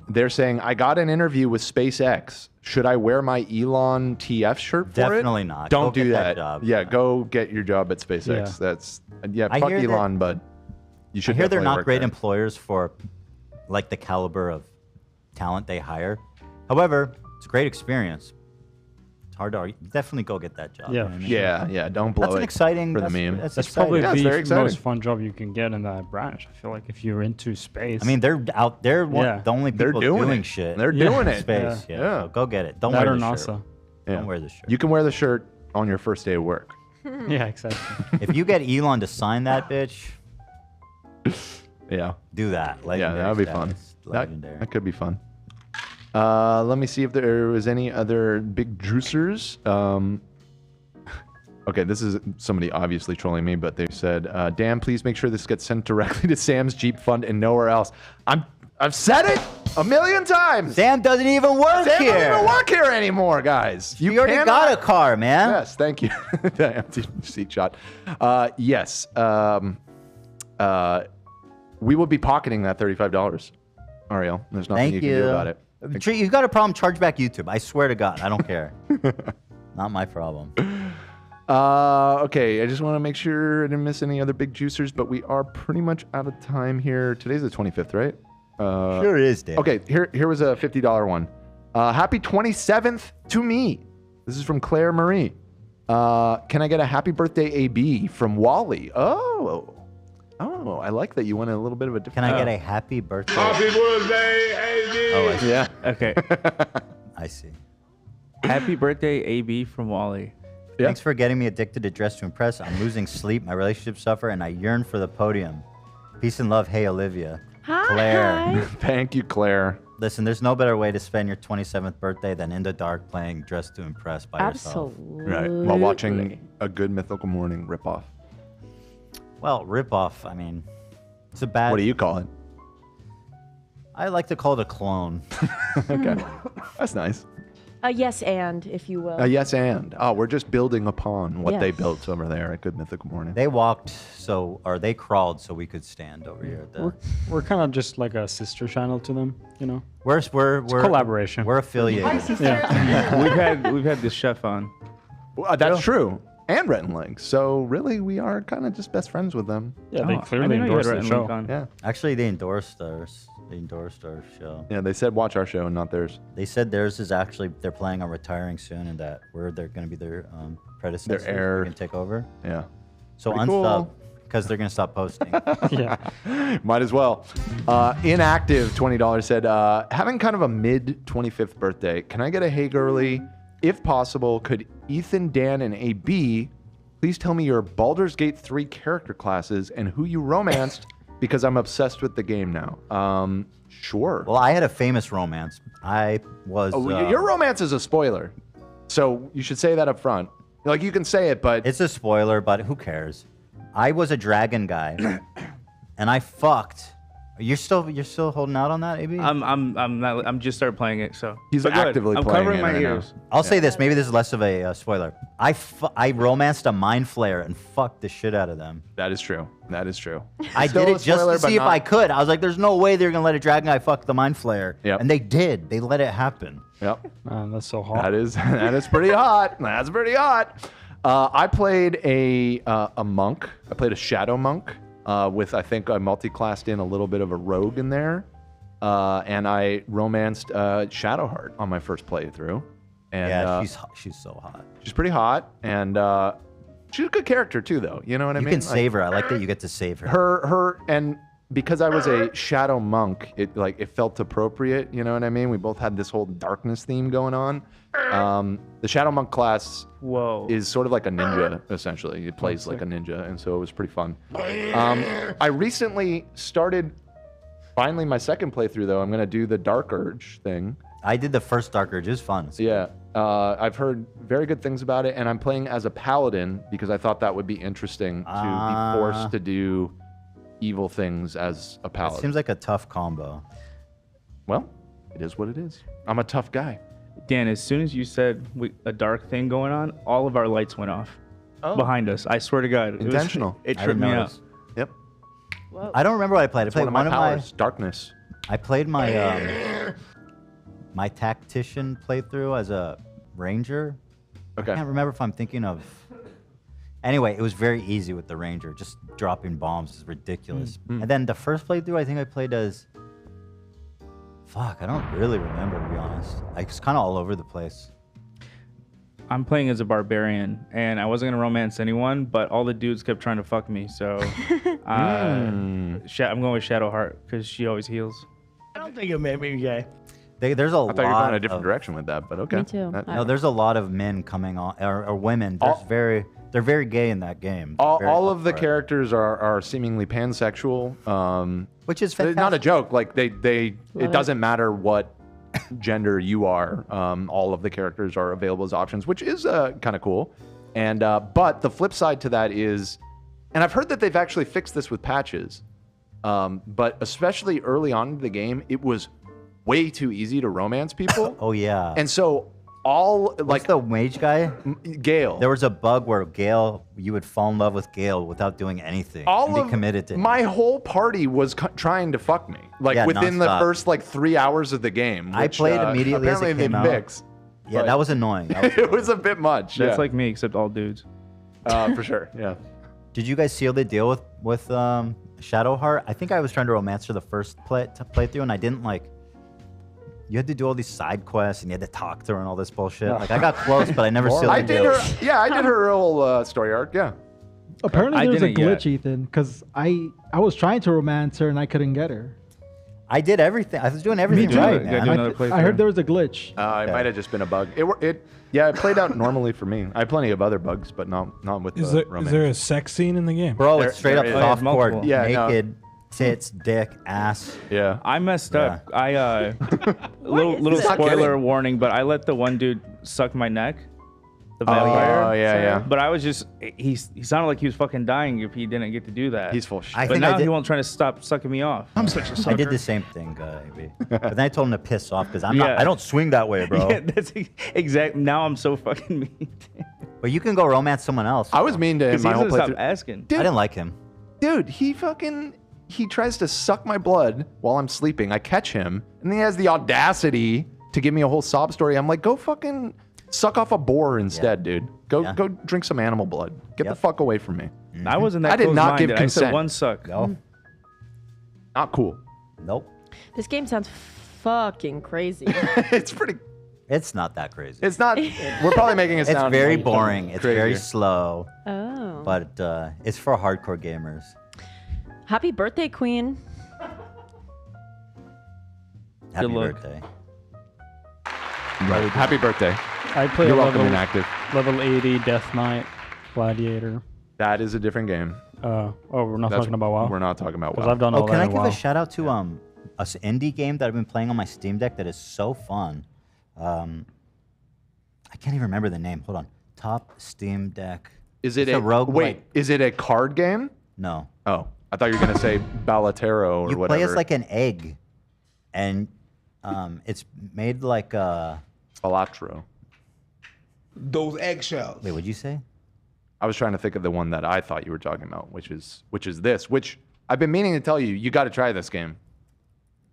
Speaker 4: They're saying, I got an interview with SpaceX. Should I wear my Elon TF shirt for it?
Speaker 1: Definitely not.
Speaker 4: Don't
Speaker 1: Go
Speaker 4: do
Speaker 1: get
Speaker 4: that.
Speaker 1: that job.
Speaker 4: Yeah, go get your job at SpaceX.
Speaker 9: Yeah.
Speaker 4: That's
Speaker 1: I
Speaker 4: fuck
Speaker 1: hear that-
Speaker 4: Elon, but you should.
Speaker 1: I hear they're
Speaker 4: definitely
Speaker 1: not
Speaker 4: work
Speaker 1: great
Speaker 4: there.
Speaker 1: employers for like the caliber of talent they hire. However, it's a great experience. It's hard to argue. Definitely go get that job.
Speaker 9: Yeah,
Speaker 1: you know what I mean?
Speaker 4: Yeah. Don't blow
Speaker 1: That's an
Speaker 4: it
Speaker 1: exciting
Speaker 4: for the
Speaker 1: that's-
Speaker 4: meme.
Speaker 1: That's,
Speaker 9: That's
Speaker 1: exciting.
Speaker 9: probably
Speaker 4: Yeah, it's very
Speaker 9: the
Speaker 4: exciting.
Speaker 9: most fun job you can get in that branch. I feel like if you're into space.
Speaker 1: I mean, they're out there.
Speaker 9: Yeah.
Speaker 1: The only
Speaker 4: They're
Speaker 1: people
Speaker 4: doing it.
Speaker 1: shit.
Speaker 4: They're
Speaker 1: in
Speaker 4: doing it.
Speaker 1: Space.
Speaker 4: Yeah.
Speaker 1: Yeah. So go get it. Don't
Speaker 9: that
Speaker 1: wear
Speaker 9: or
Speaker 1: the
Speaker 9: NASA.
Speaker 1: shirt.
Speaker 4: Yeah.
Speaker 1: Don't wear the shirt.
Speaker 4: You can wear the shirt on your first day of work.
Speaker 9: Yeah, exactly.
Speaker 1: If you get Elon to sign that bitch,
Speaker 4: Yeah.
Speaker 1: do that.
Speaker 4: Yeah,
Speaker 1: Legendary
Speaker 4: that would be fun.
Speaker 1: status.
Speaker 4: That
Speaker 1: Legendary.
Speaker 4: could be fun. Let me see if there was any other big juicers. Okay, this is somebody obviously trolling me, but they said, Dan, please make sure this gets sent directly to Sam's Jeep Fund and nowhere else. I've said it a million times.
Speaker 1: Sam doesn't even work
Speaker 4: Sam
Speaker 1: here.
Speaker 4: doesn't even work here anymore, guys.
Speaker 1: You already got a car, man.
Speaker 4: Yes, thank you. The empty seat shot. Yes. We will be pocketing that $35, Ariel. There's nothing you can do about it.
Speaker 1: You've got a problem, charge back YouTube. I swear to God, I don't care. Not my problem.
Speaker 4: Okay, I just want to make sure I didn't miss any other big juicers, but we are pretty much out of time here. Today's the 25th, right?
Speaker 1: Sure is, Dan.
Speaker 4: Okay, here was a $50 one. Happy 27th to me. This is from Claire Marie. Can I get a happy birthday AB from Wally? Oh, I like that you went a little bit of a different...
Speaker 1: Can I get a happy birthday?
Speaker 24: Happy birthday, AB!
Speaker 1: Oh, I see.
Speaker 4: Yeah.
Speaker 2: Okay.
Speaker 1: I see.
Speaker 2: Happy birthday, AB from Wally.
Speaker 1: Thanks for getting me addicted to Dress to Impress. I'm losing sleep, my relationships suffer, and I yearn for the podium. Peace and love. Hey, Olivia.
Speaker 3: Hi.
Speaker 1: Claire.
Speaker 4: Thank you, Claire.
Speaker 1: Listen, there's no better way to spend your 27th birthday than in the dark playing Dress to Impress by yourself.
Speaker 4: Right, while watching a good Mythical Morning ripoff.
Speaker 1: Well, ripoff, I mean, it's a bad...
Speaker 4: What do you call it?
Speaker 1: I like to call it a clone.
Speaker 4: Okay, that's nice.
Speaker 3: Yes, and if you will.
Speaker 4: Yes, and. Oh, we're just building upon what they
Speaker 3: Yes.
Speaker 4: built over there at Good Mythical Morning.
Speaker 1: They walked or they crawled so we could stand over here at the...
Speaker 9: We're kind of just like a sister channel to them, you know.
Speaker 1: We're
Speaker 9: collaboration.
Speaker 1: We're affiliated.
Speaker 2: We've had this chef on.
Speaker 4: Well, that's true. And Rhett and Link. So really, we are kind of just best friends with them.
Speaker 9: Yeah, they clearly endorsed the show.
Speaker 4: Yeah.
Speaker 1: Actually, they endorsed our show.
Speaker 4: Yeah, they said watch our show and not theirs.
Speaker 1: They said theirs is actually, they're planning on retiring soon and that they're going to be their predecessors.
Speaker 4: Their heir.
Speaker 1: They're going to take over.
Speaker 4: Yeah.
Speaker 1: So
Speaker 4: Pretty
Speaker 1: unsub,
Speaker 4: cool.
Speaker 1: because they're going to stop posting.
Speaker 4: Might as well. Inactive $20 said, having kind of a mid 25th birthday, can I get a hey girly? If possible, could Ethan, Dan, and AB please tell me your Baldur's Gate 3 character classes and who you romanced because I'm obsessed with the game now. Sure.
Speaker 1: Well, I had a famous romance. I was...
Speaker 4: your romance is a spoiler. So you should say that up front. Like, you can say it, but...
Speaker 1: It's a spoiler, but who cares? I was a dragon guy, and I fucked... You're still holding out on that, AB?
Speaker 2: I'm just started playing it, so
Speaker 4: he's
Speaker 2: But go ahead.
Speaker 4: actively
Speaker 2: I'm
Speaker 4: playing
Speaker 2: covering
Speaker 4: it
Speaker 2: my
Speaker 4: right now.
Speaker 2: ears.
Speaker 1: I'll say this. Maybe this is less of a spoiler. I romanced a mind flayer and fucked the shit out of them.
Speaker 4: That is true. That is true.
Speaker 1: I
Speaker 4: Still
Speaker 1: did
Speaker 4: a
Speaker 1: it just
Speaker 4: spoiler,
Speaker 1: to
Speaker 4: but
Speaker 1: see if
Speaker 4: not-
Speaker 1: I could. I was like, there's no way they're going to let a dragon guy fuck the mind flayer.
Speaker 4: Yep.
Speaker 1: And they did. They let it happen.
Speaker 4: Yep.
Speaker 9: Man, that's so hot.
Speaker 4: That is pretty hot. That's pretty hot. I played a monk. I played a shadow monk with, I think, I multi-classed in a little bit of a rogue in there. And I romanced Shadowheart on my first playthrough. And,
Speaker 1: Yeah, she's so hot.
Speaker 4: She's pretty hot, and she's a good character too, though. You know what I
Speaker 1: You
Speaker 4: mean?
Speaker 1: can save her. I like that you get to save her.
Speaker 4: Her, and because I was a shadow monk, it felt appropriate. You know what I mean? We both had this whole darkness theme going on. The shadow monk class is sort of like a ninja, essentially. It plays like a ninja, and so it was pretty fun. I recently started. Finally, my second playthrough, though, I'm going to do the Dark Urge thing.
Speaker 1: I did the first Dark Urge. It was fun.
Speaker 4: Yeah. I've heard very good things about it, and I'm playing as a paladin because I thought that would be interesting to be forced to do evil things as a paladin.
Speaker 1: It seems like a tough combo.
Speaker 4: Well, it is what it is. I'm a tough guy.
Speaker 2: Dan, as soon as you said a dark thing going on, all of our lights went off behind us. I swear to God. It was-
Speaker 4: Intentional.
Speaker 2: It
Speaker 1: I
Speaker 2: tripped
Speaker 1: didn't
Speaker 2: me
Speaker 1: notice.
Speaker 2: out.
Speaker 4: Yep.
Speaker 1: I don't remember what I played. I
Speaker 4: It's
Speaker 1: played
Speaker 4: one of my powers. Darkness.
Speaker 1: I played my my tactician playthrough as a ranger.
Speaker 4: Okay.
Speaker 1: I can't remember if I'm thinking of. Anyway, it was very easy with the ranger. Just dropping bombs is ridiculous. And then the first playthrough, I think I played as. Fuck, I don't really remember, to be honest. I was kind of all over the place.
Speaker 2: I'm playing as a barbarian, and I wasn't gonna romance anyone, but all the dudes kept trying to fuck me. So I'm going with Shadowheart because she always heals.
Speaker 19: I don't think it made me gay.
Speaker 1: There's a lot.
Speaker 4: I thought you were going a different direction with that, but okay.
Speaker 3: Me too.
Speaker 1: No, there's a lot of men coming on, or women. They're very gay in that game.
Speaker 4: All of the characters are seemingly pansexual,
Speaker 1: which is
Speaker 4: not a joke. Like it doesn't matter what gender you are. All of the characters are available as options, which is kind of cool. And but the flip side to that is, and I've heard that they've actually fixed this with patches, but especially early on in the game, it was way too easy to romance people.
Speaker 1: Oh yeah.
Speaker 4: And so
Speaker 1: What's the mage guy?
Speaker 4: Gale.
Speaker 1: There was a bug where Gale, you would fall in love with Gale without doing anything.
Speaker 4: All
Speaker 1: and be committed to him.
Speaker 4: my whole party was trying to fuck me, like
Speaker 1: Yeah,
Speaker 4: within the
Speaker 1: nonstop.
Speaker 4: first like 3 hours of the game.
Speaker 1: I
Speaker 4: which,
Speaker 1: played immediately as
Speaker 4: apparently
Speaker 1: it
Speaker 4: they
Speaker 1: came out.
Speaker 4: fixed.
Speaker 1: Yeah,
Speaker 4: but
Speaker 1: that was annoying.
Speaker 4: it was a bit much.
Speaker 2: That's
Speaker 4: yeah.
Speaker 2: like me, except all dudes.
Speaker 4: For sure. Yeah.
Speaker 1: Did you guys seal the deal with Shadowheart? I think I was trying to romance her the first playthrough, and I didn't like. You had to do all these side quests, and you had to talk to her and all this bullshit. Like I got close, but I never sealed the deal.
Speaker 4: I did her little story arc. Yeah.
Speaker 15: Apparently there's a
Speaker 1: didn't yet.
Speaker 15: glitch, Ethan, because I was trying to romance her and I couldn't get her.
Speaker 1: I did everything. I was doing everything right, man.
Speaker 15: I heard there was a glitch.
Speaker 4: It might have just been a bug. It played out normally for me. I had plenty of other bugs, but not with
Speaker 7: Is
Speaker 4: the
Speaker 7: there,
Speaker 4: romance.
Speaker 7: is there a sex scene in the game?
Speaker 1: Bro, it's straight up
Speaker 4: is.
Speaker 1: softcore,
Speaker 4: Yeah, no.
Speaker 1: naked, tits, dick, ass.
Speaker 4: Yeah.
Speaker 2: I messed up. I little
Speaker 1: this?
Speaker 2: spoiler warning, but I let the one dude suck my neck. The vampire.
Speaker 4: Oh, yeah, yeah.
Speaker 2: But I was just he sounded like he was fucking dying if he didn't get to do that.
Speaker 4: He's full of shit.
Speaker 1: I
Speaker 2: But
Speaker 1: think
Speaker 2: now
Speaker 1: I did-
Speaker 2: he won't try to stop sucking me off.
Speaker 23: I'm such a sucker.
Speaker 1: I did the same thing, AB. But then I told him to piss off because I don't swing that way, bro.
Speaker 2: Yeah, that's exact. Now I'm so fucking mean.
Speaker 1: But you can go romance someone else.
Speaker 4: I was mean to him
Speaker 2: Because
Speaker 4: my
Speaker 2: he
Speaker 4: whole
Speaker 2: doesn't stop
Speaker 4: playthrough.
Speaker 2: asking.
Speaker 1: I didn't like him.
Speaker 4: Dude, he tries to suck my blood while I'm sleeping. I catch him, and then he has the audacity to give me a whole sob story. I'm like, go fucking suck off a boar instead, dude. Go drink some animal blood. Get the fuck away from me.
Speaker 2: I wasn't that
Speaker 4: I did not give
Speaker 2: close-minded. I said
Speaker 4: consent.
Speaker 2: one suck.
Speaker 1: No.
Speaker 4: Not cool.
Speaker 1: Nope.
Speaker 3: This game sounds fucking crazy.
Speaker 4: It's pretty.
Speaker 1: It's not that crazy.
Speaker 4: It's not. We're probably making it
Speaker 1: It's
Speaker 4: sound.
Speaker 1: very
Speaker 4: like
Speaker 1: boring. It's very
Speaker 4: crazier.
Speaker 1: slow.
Speaker 3: Oh.
Speaker 1: But it's for hardcore gamers.
Speaker 3: Happy birthday, Queen.
Speaker 1: Happy
Speaker 2: luck.
Speaker 1: birthday.
Speaker 4: Right. Happy birthday.
Speaker 9: I play
Speaker 4: You're
Speaker 9: a
Speaker 4: welcome
Speaker 9: level,
Speaker 4: inactive.
Speaker 9: level 80 Death Knight Gladiator.
Speaker 4: That is a different game.
Speaker 9: We're not talking about WoW?
Speaker 4: We're not talking about
Speaker 9: Because
Speaker 4: WoW.
Speaker 9: I've done all
Speaker 1: Oh, can
Speaker 9: that
Speaker 1: I
Speaker 9: in
Speaker 1: give
Speaker 9: WoW.
Speaker 1: a shout out to this indie game that I've been playing on my Steam Deck that is so fun. I can't even remember the name. Hold on. Top Steam Deck.
Speaker 4: Is it
Speaker 1: It's
Speaker 4: a
Speaker 1: rogue?
Speaker 4: Wait, is it a card game?
Speaker 1: No.
Speaker 4: Oh, I thought you were gonna say Balatero or
Speaker 1: You
Speaker 4: whatever.
Speaker 1: play as like an egg, and it's made like a
Speaker 4: Balatro.
Speaker 19: Those eggshells.
Speaker 1: Wait, what'd you say?
Speaker 4: I was trying to think of the one that I thought you were talking about, which is this. Which I've been meaning to tell you. You got to try this game.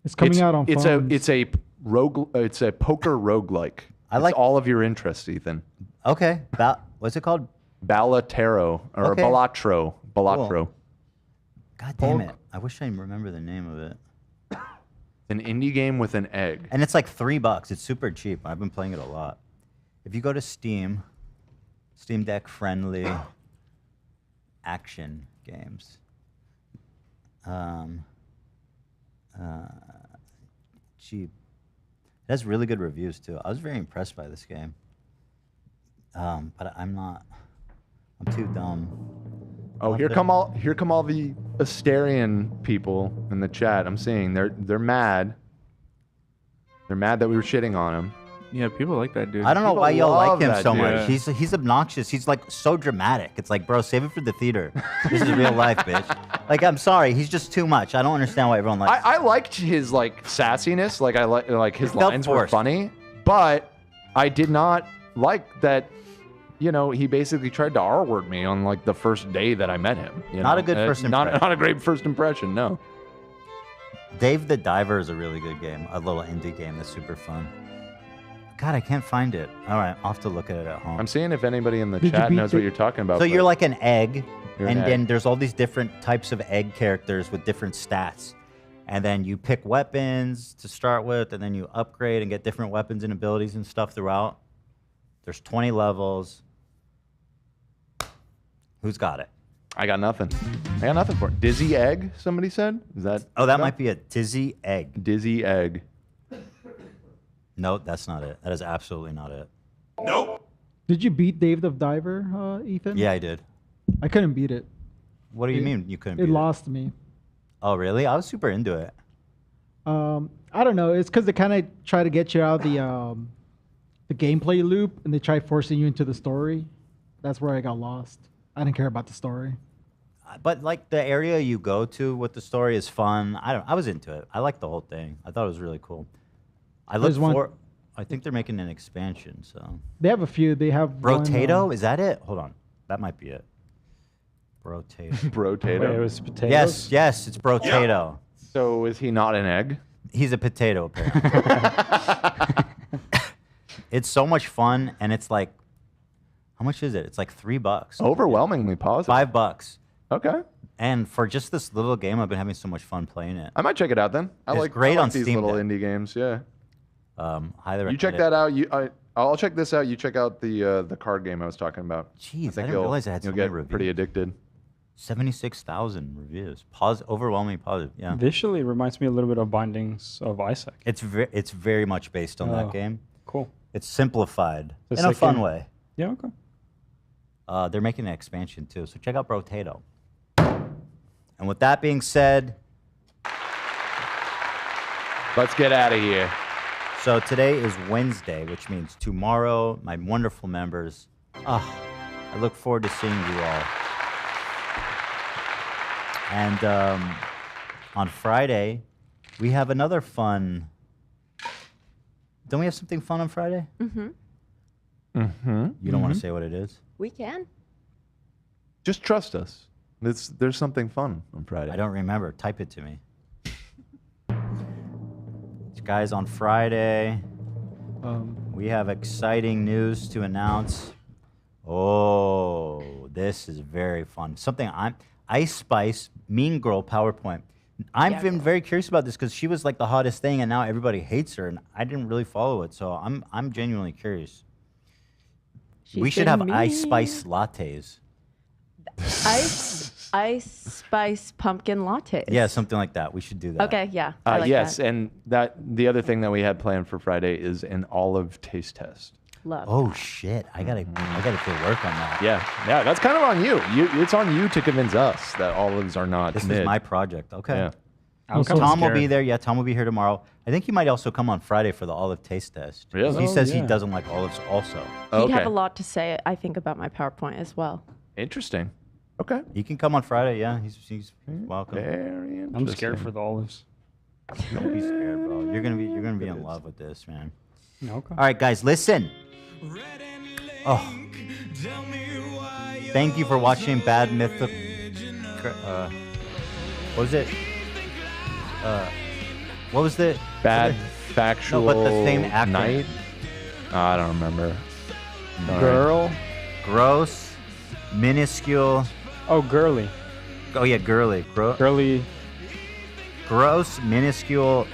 Speaker 15: It's coming out on
Speaker 4: it's
Speaker 15: phones.
Speaker 4: It's a poker roguelike.
Speaker 1: I like
Speaker 4: it's all of your interests, Ethan.
Speaker 1: Okay. What's it called?
Speaker 4: Balatero or
Speaker 1: Okay.
Speaker 4: Balatro. Balatro.
Speaker 1: God damn it! I wish I remember the name of it.
Speaker 4: An indie game with an egg.
Speaker 1: And it's like $3. It's super cheap. I've been playing it a lot. If you go to Steam Deck friendly action games. Cheap. It has really good reviews too. I was very impressed by this game. But I'm too dumb.
Speaker 4: Oh, here come all the Asterian people in the chat. I'm seeing they're mad. They're mad that we were shitting on him.
Speaker 2: Yeah, people like that dude.
Speaker 1: I don't know
Speaker 4: People
Speaker 1: why y'all like
Speaker 4: love
Speaker 1: him
Speaker 4: that
Speaker 1: so
Speaker 4: dude.
Speaker 1: much. He's obnoxious. He's like so dramatic. It's like, bro, save it for the theater. This is real life, bitch. Like, I'm sorry, he's just too much. I don't understand why everyone likes.
Speaker 4: I liked his like sassiness. Like I like his
Speaker 1: It felt
Speaker 4: lines were
Speaker 1: forced.
Speaker 4: funny, but I did not like that. You know, he basically tried to R-word me on like the first day that I met him. You
Speaker 1: Not
Speaker 4: know?
Speaker 1: a good first
Speaker 4: Not
Speaker 1: impression.
Speaker 4: a great first impression. No.
Speaker 1: Dave the Diver is a really good game. A little indie game that's super fun. God, I can't find it. All right, I'll have to look at it at home.
Speaker 4: I'm seeing if anybody in the
Speaker 15: Did you
Speaker 4: chat
Speaker 15: beat
Speaker 4: knows what you're talking about.
Speaker 1: So
Speaker 4: but
Speaker 1: you're like an egg,
Speaker 4: You're an
Speaker 1: and
Speaker 4: egg.
Speaker 1: then there's all these different types of egg characters with different stats. And then you pick weapons to start with, and then you upgrade and get different weapons and abilities and stuff throughout. There's 20 levels. Who's got it?
Speaker 4: I got nothing. I got nothing for it. Dizzy Egg, somebody said? Is that?
Speaker 1: Oh, that might be a Dizzy Egg.
Speaker 4: Dizzy Egg.
Speaker 1: No, that's not it. That is absolutely not it.
Speaker 15: Did you beat Dave the Diver, Ethan?
Speaker 1: Yeah, I did.
Speaker 15: I couldn't beat it.
Speaker 1: What do you mean you couldn't beat
Speaker 15: It
Speaker 1: it?
Speaker 15: lost me.
Speaker 1: Oh, really? I was super into it.
Speaker 15: I don't know. It's because they kind of try to get you out of the gameplay loop, and they try forcing you into the story. That's where I got lost. I didn't care about the story.
Speaker 1: But like the area you go to with the story is fun. I was into it. I liked the whole thing. I thought it was really cool. I think they're making an expansion. So
Speaker 15: they have a few. They have
Speaker 1: Brotato. Is that it? Hold on. That might be it. Brotato.
Speaker 4: Brotato.
Speaker 9: Wait, it was potatoes?
Speaker 1: Yes, it's Brotato.
Speaker 4: So is he not an egg?
Speaker 1: He's a potato, apparently. It's so much fun, and it's like, how much is it? It's like $3.
Speaker 4: Overwhelmingly positive.
Speaker 1: $5.
Speaker 4: Okay.
Speaker 1: And for just this little game, I've been having so much fun playing it.
Speaker 4: I might check it out then. I
Speaker 1: It's
Speaker 4: like
Speaker 1: great on
Speaker 4: these
Speaker 1: Steam
Speaker 4: little
Speaker 1: Deck.
Speaker 4: indie games. Yeah.
Speaker 1: Highly recommend
Speaker 4: You check
Speaker 1: it.
Speaker 4: that out. I'll check this out. You check out the card game I was talking about.
Speaker 1: Jeez, I
Speaker 4: think
Speaker 1: didn't
Speaker 4: you'll-
Speaker 1: realize it had so
Speaker 4: you'll
Speaker 1: many
Speaker 4: get pretty
Speaker 1: reviews.
Speaker 4: addicted.
Speaker 1: 76,000 reviews. Overwhelmingly positive. Yeah.
Speaker 9: Visually reminds me a little bit of Bindings of Isaac.
Speaker 1: It's very much based on
Speaker 9: Oh,
Speaker 1: that game.
Speaker 9: cool.
Speaker 1: It's simplified
Speaker 9: The
Speaker 1: in a fun
Speaker 9: second-
Speaker 1: way.
Speaker 9: Yeah, okay.
Speaker 1: They're making an expansion too, so check out Brotato. And with that being said,
Speaker 4: let's get out of here.
Speaker 1: So today is Wednesday, which means tomorrow, my wonderful members, I look forward to seeing you all. And on Friday, we have another fun. Don't we have something fun on Friday?
Speaker 3: Mm-hmm.
Speaker 4: Mm-hmm.
Speaker 1: You don't want to say what it is?
Speaker 3: We can.
Speaker 4: Just trust us. There's something fun on Friday.
Speaker 1: I don't remember. Type it to me. Guys, on Friday, we have exciting news to announce. Oh, this is very fun. Something Ice Spice, Mean Girl PowerPoint. I've been very curious about this because she was like the hottest thing, and now everybody hates her, and I didn't really follow it, so I'm genuinely curious. We should have Ice Spice lattes.
Speaker 3: Ice spice pumpkin latte.
Speaker 1: Yeah, something like that. We should do that.
Speaker 3: Okay, yeah. I like
Speaker 4: yes,
Speaker 3: that.
Speaker 4: and the other thing that we had planned for Friday is an olive taste test.
Speaker 3: Love.
Speaker 1: Oh shit! I gotta get work on that.
Speaker 4: Yeah, that's kind of on you. It's on you to convince us that olives are not.
Speaker 1: This
Speaker 4: mid.
Speaker 1: is my project. Okay.
Speaker 4: Yeah.
Speaker 1: Tom will be there. Yeah, Tom will be here tomorrow. I think he might also come on Friday for the olive taste test.
Speaker 4: Really?
Speaker 1: He says he
Speaker 3: yeah.
Speaker 1: doesn't like olives also.
Speaker 3: He'd have a lot to say, I think, about my PowerPoint as well.
Speaker 4: Interesting. Okay.
Speaker 1: He can come on Friday. Yeah, he's welcome.
Speaker 4: Very interesting.
Speaker 9: I'm scared for the olives.
Speaker 1: Don't be scared, bro. You're gonna be in love with this, man.
Speaker 9: Okay.
Speaker 1: All right, guys, listen. Oh, thank you for watching Bad Mythic. What was it? What was the
Speaker 4: Bad Factual
Speaker 1: No, but the same actor.
Speaker 4: Night? I don't remember. Sorry.
Speaker 9: Girl.
Speaker 1: Gross. Minuscule.
Speaker 9: Oh, girly.
Speaker 1: Oh yeah, girly.
Speaker 9: Girly.
Speaker 1: Gross, minuscule.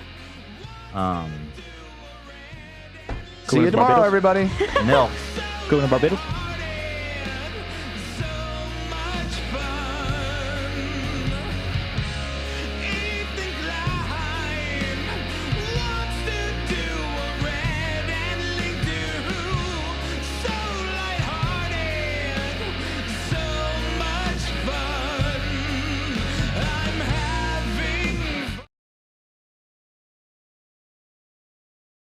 Speaker 4: See you tomorrow, everybody.
Speaker 1: Milk.
Speaker 2: Going to Barbados.